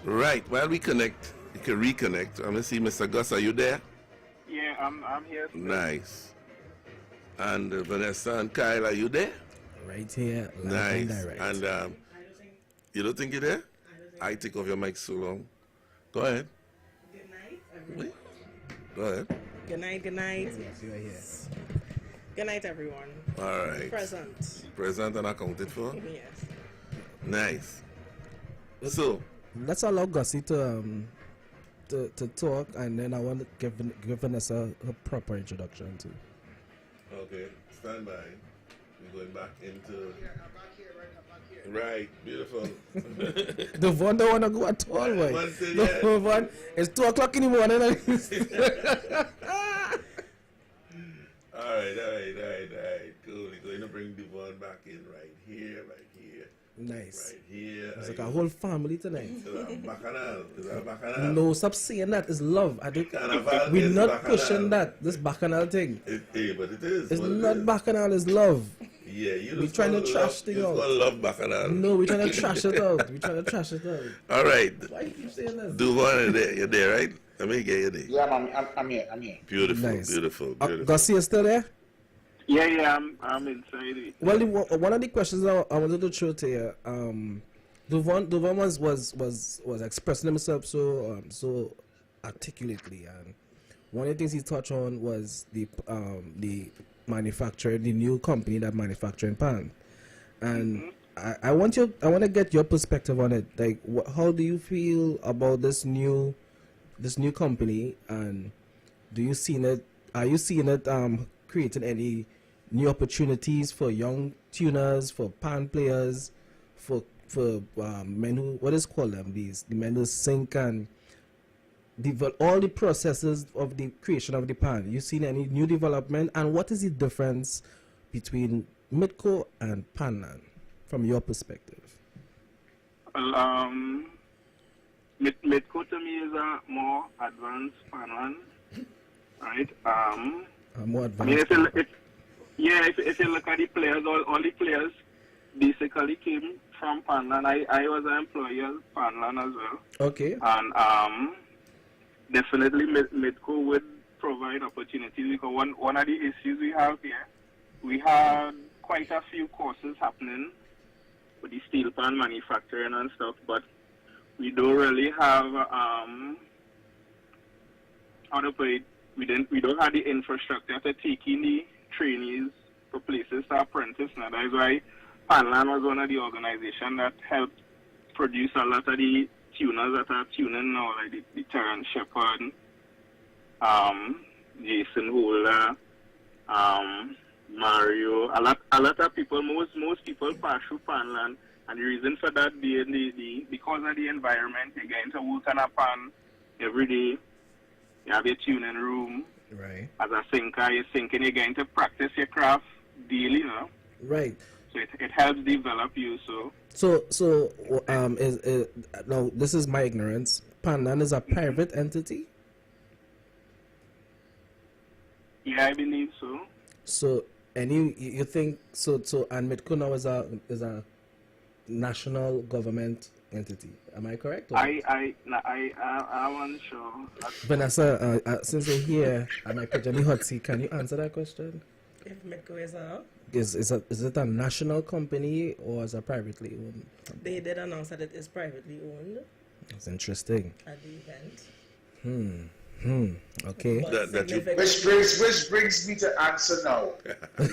Speaker 26: Right, while we connect, you can reconnect. I'm going to see Mr. Gus, are you there?
Speaker 6: Yeah, I'm here.
Speaker 26: Nice. And Vanessa and Kyle, are you there?
Speaker 1: Right here.
Speaker 26: Nice.
Speaker 1: And direct.
Speaker 26: And you don't think you're there? I take off your mic so long. Go ahead.
Speaker 11: Good night, everyone.
Speaker 26: Go ahead.
Speaker 11: Good night, good night.
Speaker 1: Yes, you are here.
Speaker 11: Good night, everyone.
Speaker 26: All right.
Speaker 11: Present.
Speaker 26: Present and accounted for?
Speaker 11: Yes.
Speaker 26: Nice. So,
Speaker 1: let's allow Gussie to talk, and then I want to give Vanessa a proper introduction too.
Speaker 26: okay, stand by. We're going back into. Right, beautiful.
Speaker 1: The one don't want to go at all, boy. The one, it's 2 o'clock in the morning.
Speaker 26: All right. Cool. We're going to bring Devon back in right here.
Speaker 1: Nice.
Speaker 26: Right here.
Speaker 1: It's like a whole family tonight.
Speaker 26: Is that bacchanal?
Speaker 1: No, stop saying that. It's love. I think
Speaker 26: Carnival
Speaker 1: we're
Speaker 26: is
Speaker 1: not
Speaker 26: bacchanal.
Speaker 1: pushing that. This bacchanal thing.
Speaker 26: But it is.
Speaker 1: It's
Speaker 26: what it
Speaker 1: not
Speaker 26: is.
Speaker 1: bacchanal. It's love.
Speaker 26: Yeah, you
Speaker 1: We're trying to trash things out.
Speaker 26: You just love bacchanal.
Speaker 1: No, we're trying to trash it out.
Speaker 26: All right.
Speaker 1: Why you keep saying this?
Speaker 26: Devon, you're there, right? Let me get you there.
Speaker 8: Yeah, I'm here.
Speaker 26: Beautiful,
Speaker 1: Nice.
Speaker 26: beautiful.
Speaker 1: Gussie is still there?
Speaker 6: Yeah, I'm inside it.
Speaker 1: Well, one of the questions I wanted to throw to you, Duvon was expressing himself so articulately, and one of the things he touched on was the manufacturer, the new company that manufacturing pan, and I want to get your perspective on it. Like, how do you feel about this new company, and are you seeing it creating any new opportunities for young tuners, for pan players, for men who, what is called them, the men who sync and all the processes of the creation of the pan? You seen any new development, and what is the difference between Midco and Panland from your perspective?
Speaker 6: Well, Midco to me is a more advanced Panland, right?
Speaker 1: More
Speaker 6: I mean,
Speaker 1: advanced.
Speaker 6: if you look at the players, all the players basically came from Panland. I was an employee of Panland as well.
Speaker 1: Okay.
Speaker 6: And definitely Midco would provide opportunities, because one of the issues we have here, we had quite a few courses happening for the steel pan manufacturing and stuff, but we don't really have how to put it. We don't have the infrastructure to take in the trainees for places to apprentice. Now that's why
Speaker 4: Panland was one of the organizations that helped produce a lot of the tuners that are tuning now, like the Terrence Shepard, Jason Holder, Mario. A lot of people, most people pass through Panland, and the reason for that being because of the environment. You get into work on a pan every day. You have your tuning room.
Speaker 1: Right.
Speaker 4: As a sinker, you're sinking. You're getting to practice your craft daily, you know.
Speaker 1: Right.
Speaker 4: So it helps develop you.
Speaker 1: Now this is my ignorance. Panland is a private entity.
Speaker 4: Yeah, I believe so.
Speaker 1: So you think so? And Midco now is a national government entity. Am I correct?
Speaker 4: I wasn't sure.
Speaker 1: Vanessa, since you're here and I put you in the hot seat, can you answer that question?
Speaker 11: If Midco is a...
Speaker 1: Is it a national company or is it privately owned?
Speaker 11: They did announce that it is privately owned.
Speaker 1: That's interesting.
Speaker 11: At the event.
Speaker 1: Okay.
Speaker 8: Which brings me to answer now.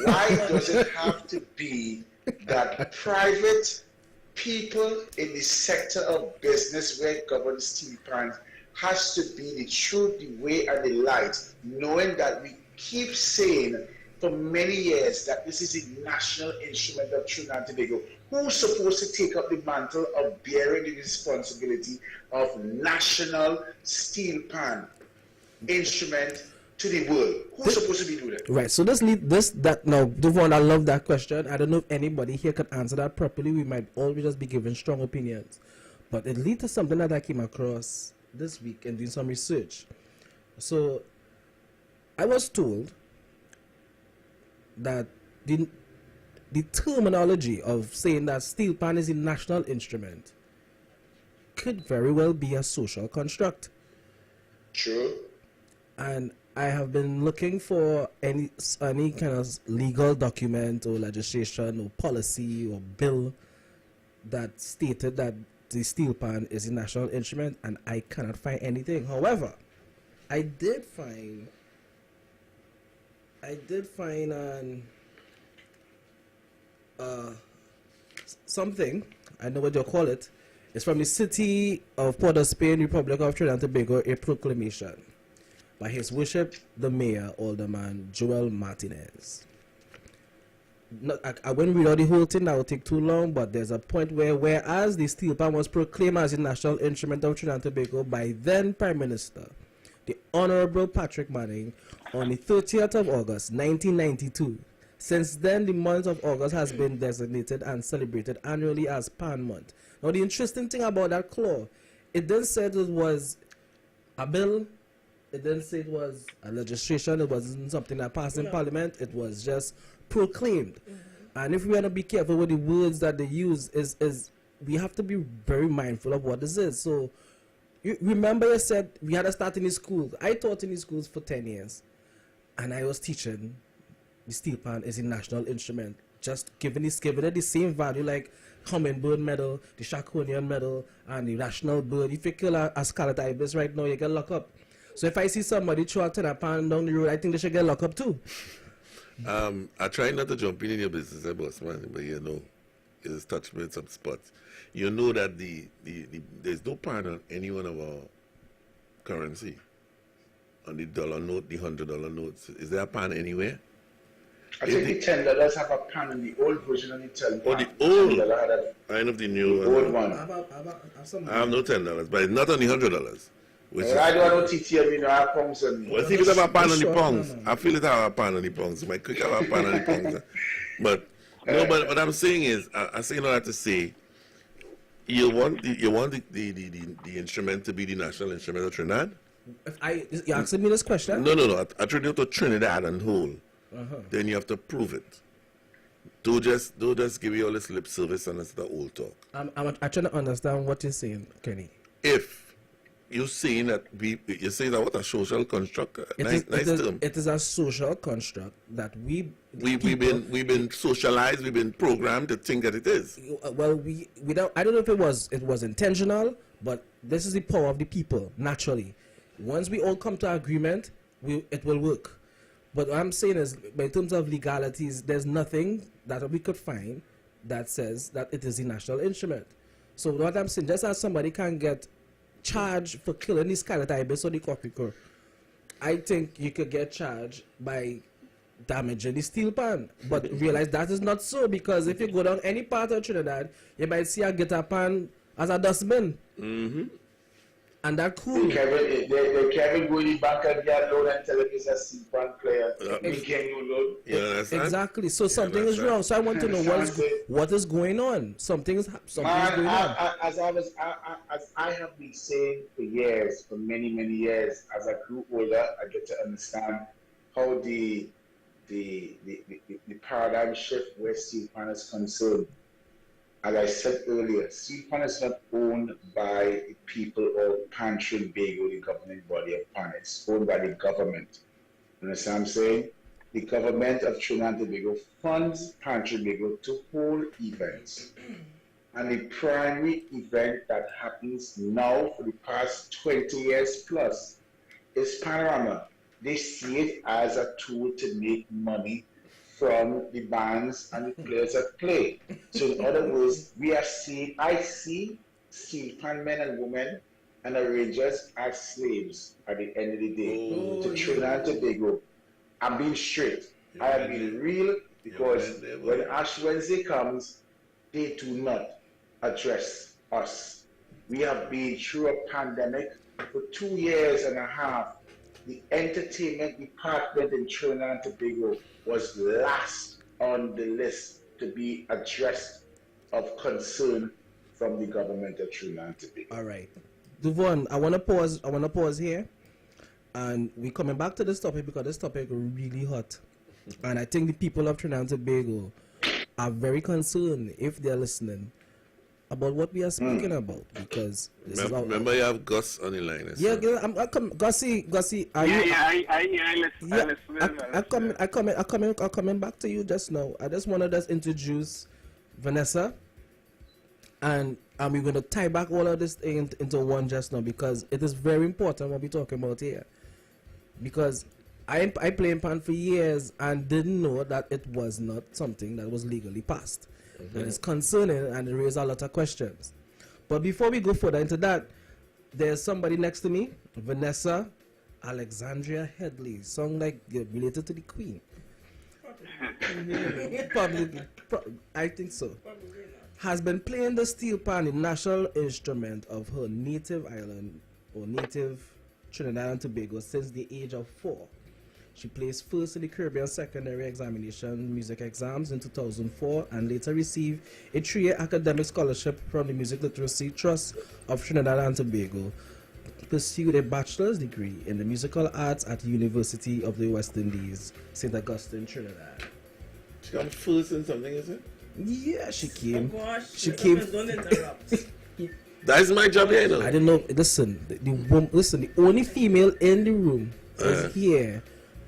Speaker 8: Why does it have to be that private people in the sector of business where it governs steel plants has to be the truth, the way, and the light, knowing that we keep saying for many years that this is a national instrument of Trinidad and Tobago? Who's supposed to take up the mantle of bearing the responsibility of national steel pan instrument to the world? Who's supposed to be doing that?
Speaker 1: Right. So now, Devon, I love that question. I don't know if anybody here can answer that properly. We might always just be giving strong opinions, but it leads to something that I came across this week and doing some research. So I was told that the terminology of saying that steel pan is a national instrument could very well be a social construct.
Speaker 8: True.
Speaker 1: And I have been looking for any kind of legal document or legislation or policy or bill that stated that the steel pan is a national instrument, and I cannot find anything. However, I did find something. I know what you call it. It's from the city of Port of Spain, Republic of Trinidad and Tobago, a proclamation by His Worship the Mayor, Alderman Joel Martinez. I won't read out the whole thing, that will take too long, but there's a point whereas the steel pan was proclaimed as a national instrument of Trinidad and Tobago by then Prime Minister, the Honorable Patrick Manning, on the 30th of August, 1992. Since then, the month of August has been designated and celebrated annually as Pan Month. Now, the interesting thing about that clause, it didn't say it was a bill, it didn't say it was a legislation, it wasn't something that passed in Parliament, it was just proclaimed. And if we want to be careful with the words that they use, is we have to be very mindful of what this is. So, you remember you said we had to start in the schools. I taught in the schools for 10 years, and I was teaching the steel pan is a national instrument, just giving it the same value like Hummingbird medal, the Shakonian medal, and the national bird. If you kill a scarlet ibis right now, you get locked up. So if I see somebody throw out a pan down the road, I think they should get locked up too.
Speaker 9: I try not to jump in your business, boss man, but you know, it's touched me in some spots. You know that there's no pan on any one of our currency. On the dollar note, the $100 notes. Is there a pan anywhere?
Speaker 8: I think the $10 have a pan in the old version and the $10.
Speaker 9: Oh, the old. I know the new
Speaker 8: the old one.
Speaker 9: I have no $10, but it's not on the $100.
Speaker 8: I don't know TTM, you know, I have pounds and...
Speaker 9: Well, see if it have a pan on the pounds. I feel it have a pan on the pounds. My quick have a pan on the pounds. But no, but what I'm saying is, I say all that to say, you want the instrument to be the national instrument of Trinidad?
Speaker 1: You asking me this question?
Speaker 9: No. I turn it to Trinidad and whole. Then you have to prove it. Don't just give you all this lip service and it's the old talk.
Speaker 1: I'm trying to understand what you're saying, Kenny.
Speaker 9: If you're saying that what a social construct. Nice term.
Speaker 1: It is a social construct that we've
Speaker 9: been socialized, we've been programmed to think that it is.
Speaker 1: Well, we don't. I don't know if it was intentional, but this is the power of the people. Naturally, once we all come to agreement, it will work. But what I'm saying is, in terms of legalities, there's nothing that we could find that says that it is a national instrument. So what I'm saying, just as somebody can get charged for killing the scarlet ibis or the cockroach, I think you could get charged by damaging the steel pan. But realize that is not so, because if you go down any part of Trinidad, you might see a guitar pan as a dustbin.
Speaker 9: Mm-hmm.
Speaker 1: And that cool.
Speaker 8: They Kevin go in the bank and get loan and tell him he's a steel pan player.
Speaker 1: Exactly. So something is wrong. So I want to know what is going on. Something is going on.
Speaker 8: As I have been saying for years, for many years, as I grew older, I get to understand how the paradigm shift where steel pan is concerned. As I said earlier, steel pan is not owned by the people of Pan Trinbago, the governing body of Pan. It's owned by the government. You understand what I'm saying? The government of Trinidad and Tobago funds Pan Trinbago to hold events. And the primary event that happens now for the past 20 years plus is Panorama. They see it as a tool to make money from the bands and the players that play. So in other words, I see steel pan men and women and arrangers as slaves at the end of the day to Trinidad and Tobago. I'm being straight. I am being real, because when Ash Wednesday comes, they do not address us. We have been through a pandemic for 2 years and a half. The entertainment department in Trinidad and Tobago was last on the list to be addressed of concern from the government of Trinidad and Tobago.
Speaker 1: All right, Devon, I want to pause here, and we're coming back to this topic because this topic is really hot, and I think the people of Trinidad and Tobago are very concerned, if they're listening, about what we are speaking about, because
Speaker 9: remember you have Gus on the line.
Speaker 1: Yeah, I'm Gussie. I'm coming back to you just now. I just want to introduce Vanessa, and we're going to tie back all of this thing into one just now, because it is very important what we're talking about here. Because I played pan for years and didn't know that it was not something that was legally passed. And it's concerning, and it raises a lot of questions. But before we go further into that, there's somebody next to me, Vanessa Alexandria Headley, song like you're related to the Queen. Probably, I think so. Has been playing the steel pan, the national instrument of her native island, or native Trinidad and Tobago, since the age of 4. She placed first in the Caribbean Secondary Examination music exams in 2004, and later received a 3-year academic scholarship from the Music Literacy Trust of Trinidad and Tobago. Pursued a bachelor's degree in the musical arts at the University of the West Indies, St. Augustine, Trinidad.
Speaker 9: She got first in something, is it?
Speaker 1: Yeah, she came.
Speaker 11: Oh gosh,
Speaker 1: she came.
Speaker 11: Don't interrupt.
Speaker 9: That's my job here, though.
Speaker 1: I don't know. Listen, the only female in the room is here.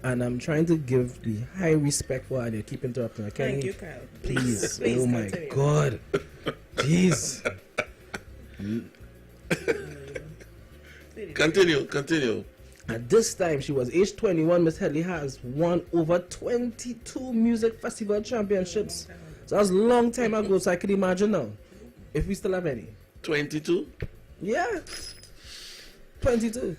Speaker 1: And I'm trying to give the high respect for her, and you keep interrupting her.
Speaker 11: Thank you, Kyle.
Speaker 1: Please.
Speaker 11: Please
Speaker 1: oh
Speaker 11: continue.
Speaker 1: my God. Jeez.
Speaker 9: Continue.
Speaker 1: At this time, she was age 21. Miss Headley has won over 22 music festival championships. So that's a long time ago, so I can imagine now, if we still have any.
Speaker 9: 22?
Speaker 1: Yeah. 22.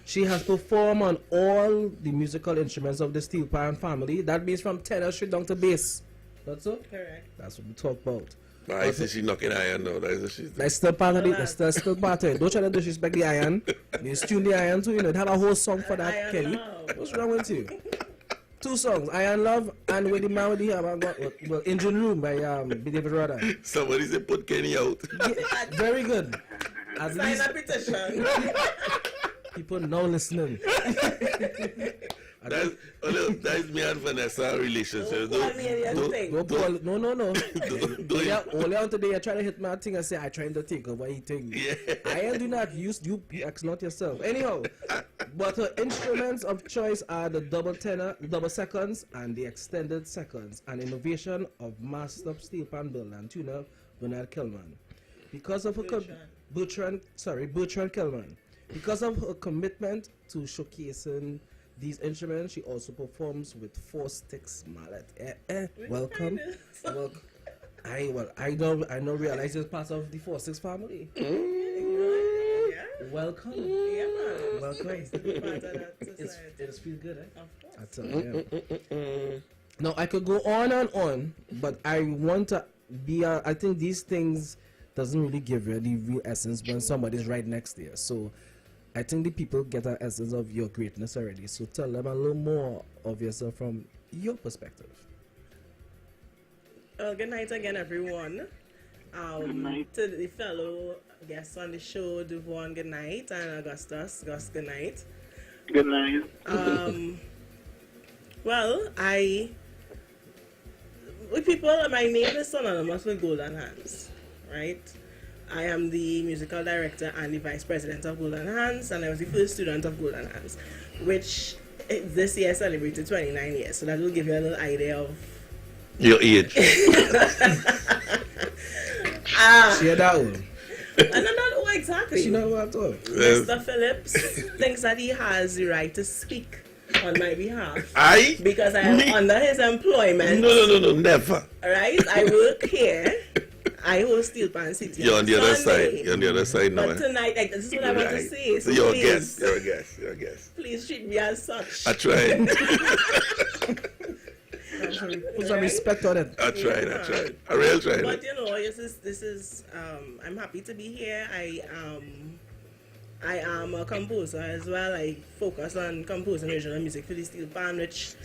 Speaker 1: She has performed on all the musical instruments of the steel pan family. That means from tenor straight down to bass. That's all?
Speaker 11: Correct.
Speaker 1: That's what we talk about.
Speaker 9: But I see she knocking iron now.
Speaker 1: That's still part of it. That's still part of it. Don't try to disrespect the iron. You tune the iron too, you know. They have a whole song for that, Kelly. What's wrong with you? 2 songs, Iron Love and With the Man With the Hammer. Well, Engine Room by David Rudder.
Speaker 9: Somebody said put Kenny out.
Speaker 1: Yeah, very good. At
Speaker 11: Sign
Speaker 1: least
Speaker 11: a petition.
Speaker 1: people now listening.
Speaker 9: That's me and Vanessa relationship.
Speaker 1: No. Only on today, you're trying to hit my thing and say, I trying to take over eating.
Speaker 9: Yeah.
Speaker 1: I am do not use you ask not yourself. Anyhow, but her instruments of choice are the double tenor, double seconds, and the extended seconds, an innovation of master steel pan builder and tuner Bernard Kelman. Because of her Bertrand Kelman. Because of her commitment to showcasing these instruments, she also performs with 4 sticks mallet. Welcome. I don't realize it's part of the 4-6 family. Welcome.
Speaker 11: Yeah, man.
Speaker 1: Welcome.
Speaker 11: Nice to be part of that
Speaker 1: It
Speaker 11: society.
Speaker 1: feels good, eh?
Speaker 11: Of
Speaker 1: I
Speaker 11: course.
Speaker 1: tell you. Now I could go on and on, but I want to be. I think these things doesn't really give you the real essence when somebody's right next to you. So I think the people get an essence of your greatness already. So tell them a little more of yourself from your perspective.
Speaker 11: Good night again, everyone.
Speaker 4: Good night.
Speaker 11: To the fellow guests on the show, Devon, good night, and Augustus, Gus, good night.
Speaker 4: Good night.
Speaker 11: Well, my name is synonymous with Golden Hands, right? I am the musical director and the vice president of Golden Hands, and I was the first student of Golden Hands, which this year celebrated 29 years. So that will give you a little idea of
Speaker 9: your age.
Speaker 1: Share that one.
Speaker 11: I don't know exactly.
Speaker 1: She know what I'm talking.
Speaker 11: Mr. Phillips thinks that he has the right to speak on my behalf. Because I am under his employment.
Speaker 9: No, never.
Speaker 11: Right? I work here. I host Steel Pan City.
Speaker 9: You're on the other
Speaker 11: Sunday.
Speaker 9: side. You're on the other side now.
Speaker 11: But tonight, this is what I want to say.
Speaker 9: So you're a
Speaker 11: please,
Speaker 9: guest. You're a guest. You're a guest.
Speaker 11: Please treat me as such.
Speaker 9: I tried.
Speaker 1: Put some respect on it.
Speaker 9: I tried. I really tried.
Speaker 11: But you know, this is I'm happy to be here. I am a composer as well. I focus on composing original music for the Steel Pan, which,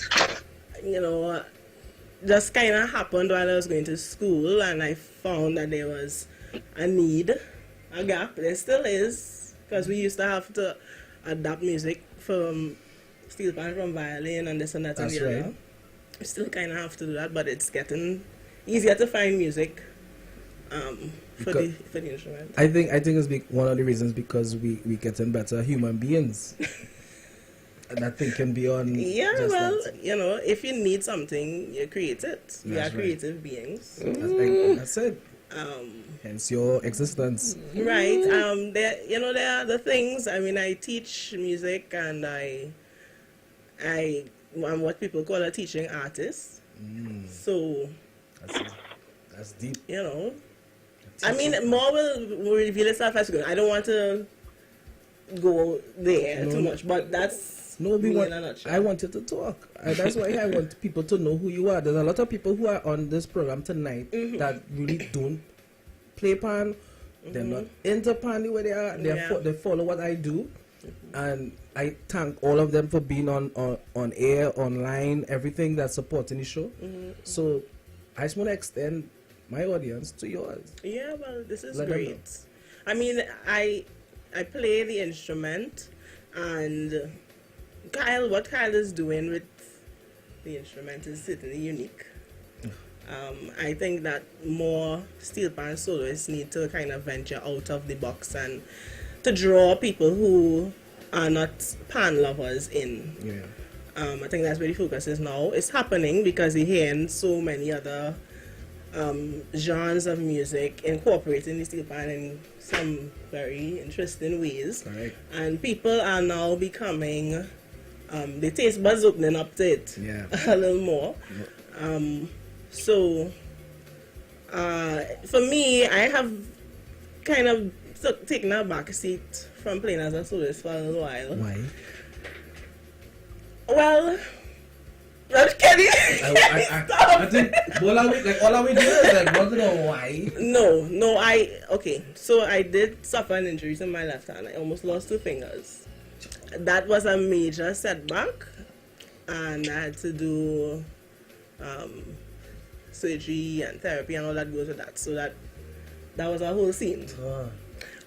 Speaker 11: you know, just kind of happened while I was going to school, and I found that there was a need, a gap. There still is, because we used to have to adapt music from Steel Pan, from violin and this and that and the other. We still kind of have to do that, but it's getting easier to find music for the instrument.
Speaker 1: I think it's one of the reasons because we getting better human beings. And that thing can be on.
Speaker 11: Yeah, well, you know, if you need something, you create it. We are creative beings.
Speaker 1: That's it. Hence your existence.
Speaker 11: Right. There are the things. I mean, I teach music, and I'm what people call a teaching artist. So
Speaker 1: that's deep.
Speaker 11: You know, I mean, more will reveal itself as good. I don't want to go there too much, but that's
Speaker 1: I wanted to talk. That's why I want people to know who you are. There's a lot of people who are on this program tonight that really don't play pan. They're not into pan the way they are. They follow what I do, and I thank all of them for being on air, online, everything that's supporting the show. So I just want to extend my audience to yours.
Speaker 11: Yeah, well, this is great. I mean, I play the instrument, and what Kyle is doing with the instrument is certainly unique. I think that more steel pan soloists need to kind of venture out of the box and to draw people who are not pan lovers in. I think that's where the focus is now. It's happening because you're hearing so many other genres of music incorporating the steel pan in some very interesting ways.
Speaker 1: Correct.
Speaker 11: And people are now becoming, the taste buds opening up to it a little more. So for me, I have kind of taken a back seat from playing as a soloist for a little while.
Speaker 1: Why?
Speaker 11: Well, Kenny,
Speaker 1: I think all I we do is like want to know why.
Speaker 11: No, okay. So I did suffer an injury in my left hand. I almost lost 2 fingers. That was a major setback, and I had to do surgery and therapy and all that goes with that. So that was a whole scene.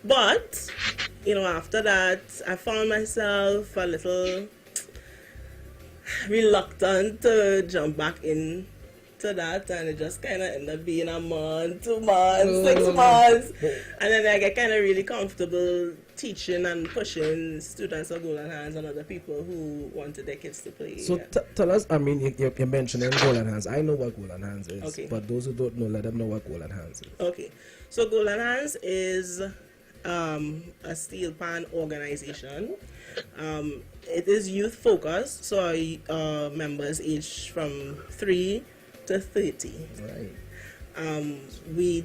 Speaker 11: But you know, after that, I found myself a little reluctant to jump back into that, and it just kind of ended up being a month, 2 months, 6 months, and then I get kind of really comfortable teaching and pushing students of Golden Hands and other people who wanted their kids to play.
Speaker 1: So tell us, I mean, you're mentioning Golden Hands. I know what Golden Hands is, but those who don't know, let them know what Golden Hands is.
Speaker 11: Okay, so Golden Hands is a steel pan organization. It is youth focused, so members aged from 3 to 30.
Speaker 1: Right.
Speaker 11: We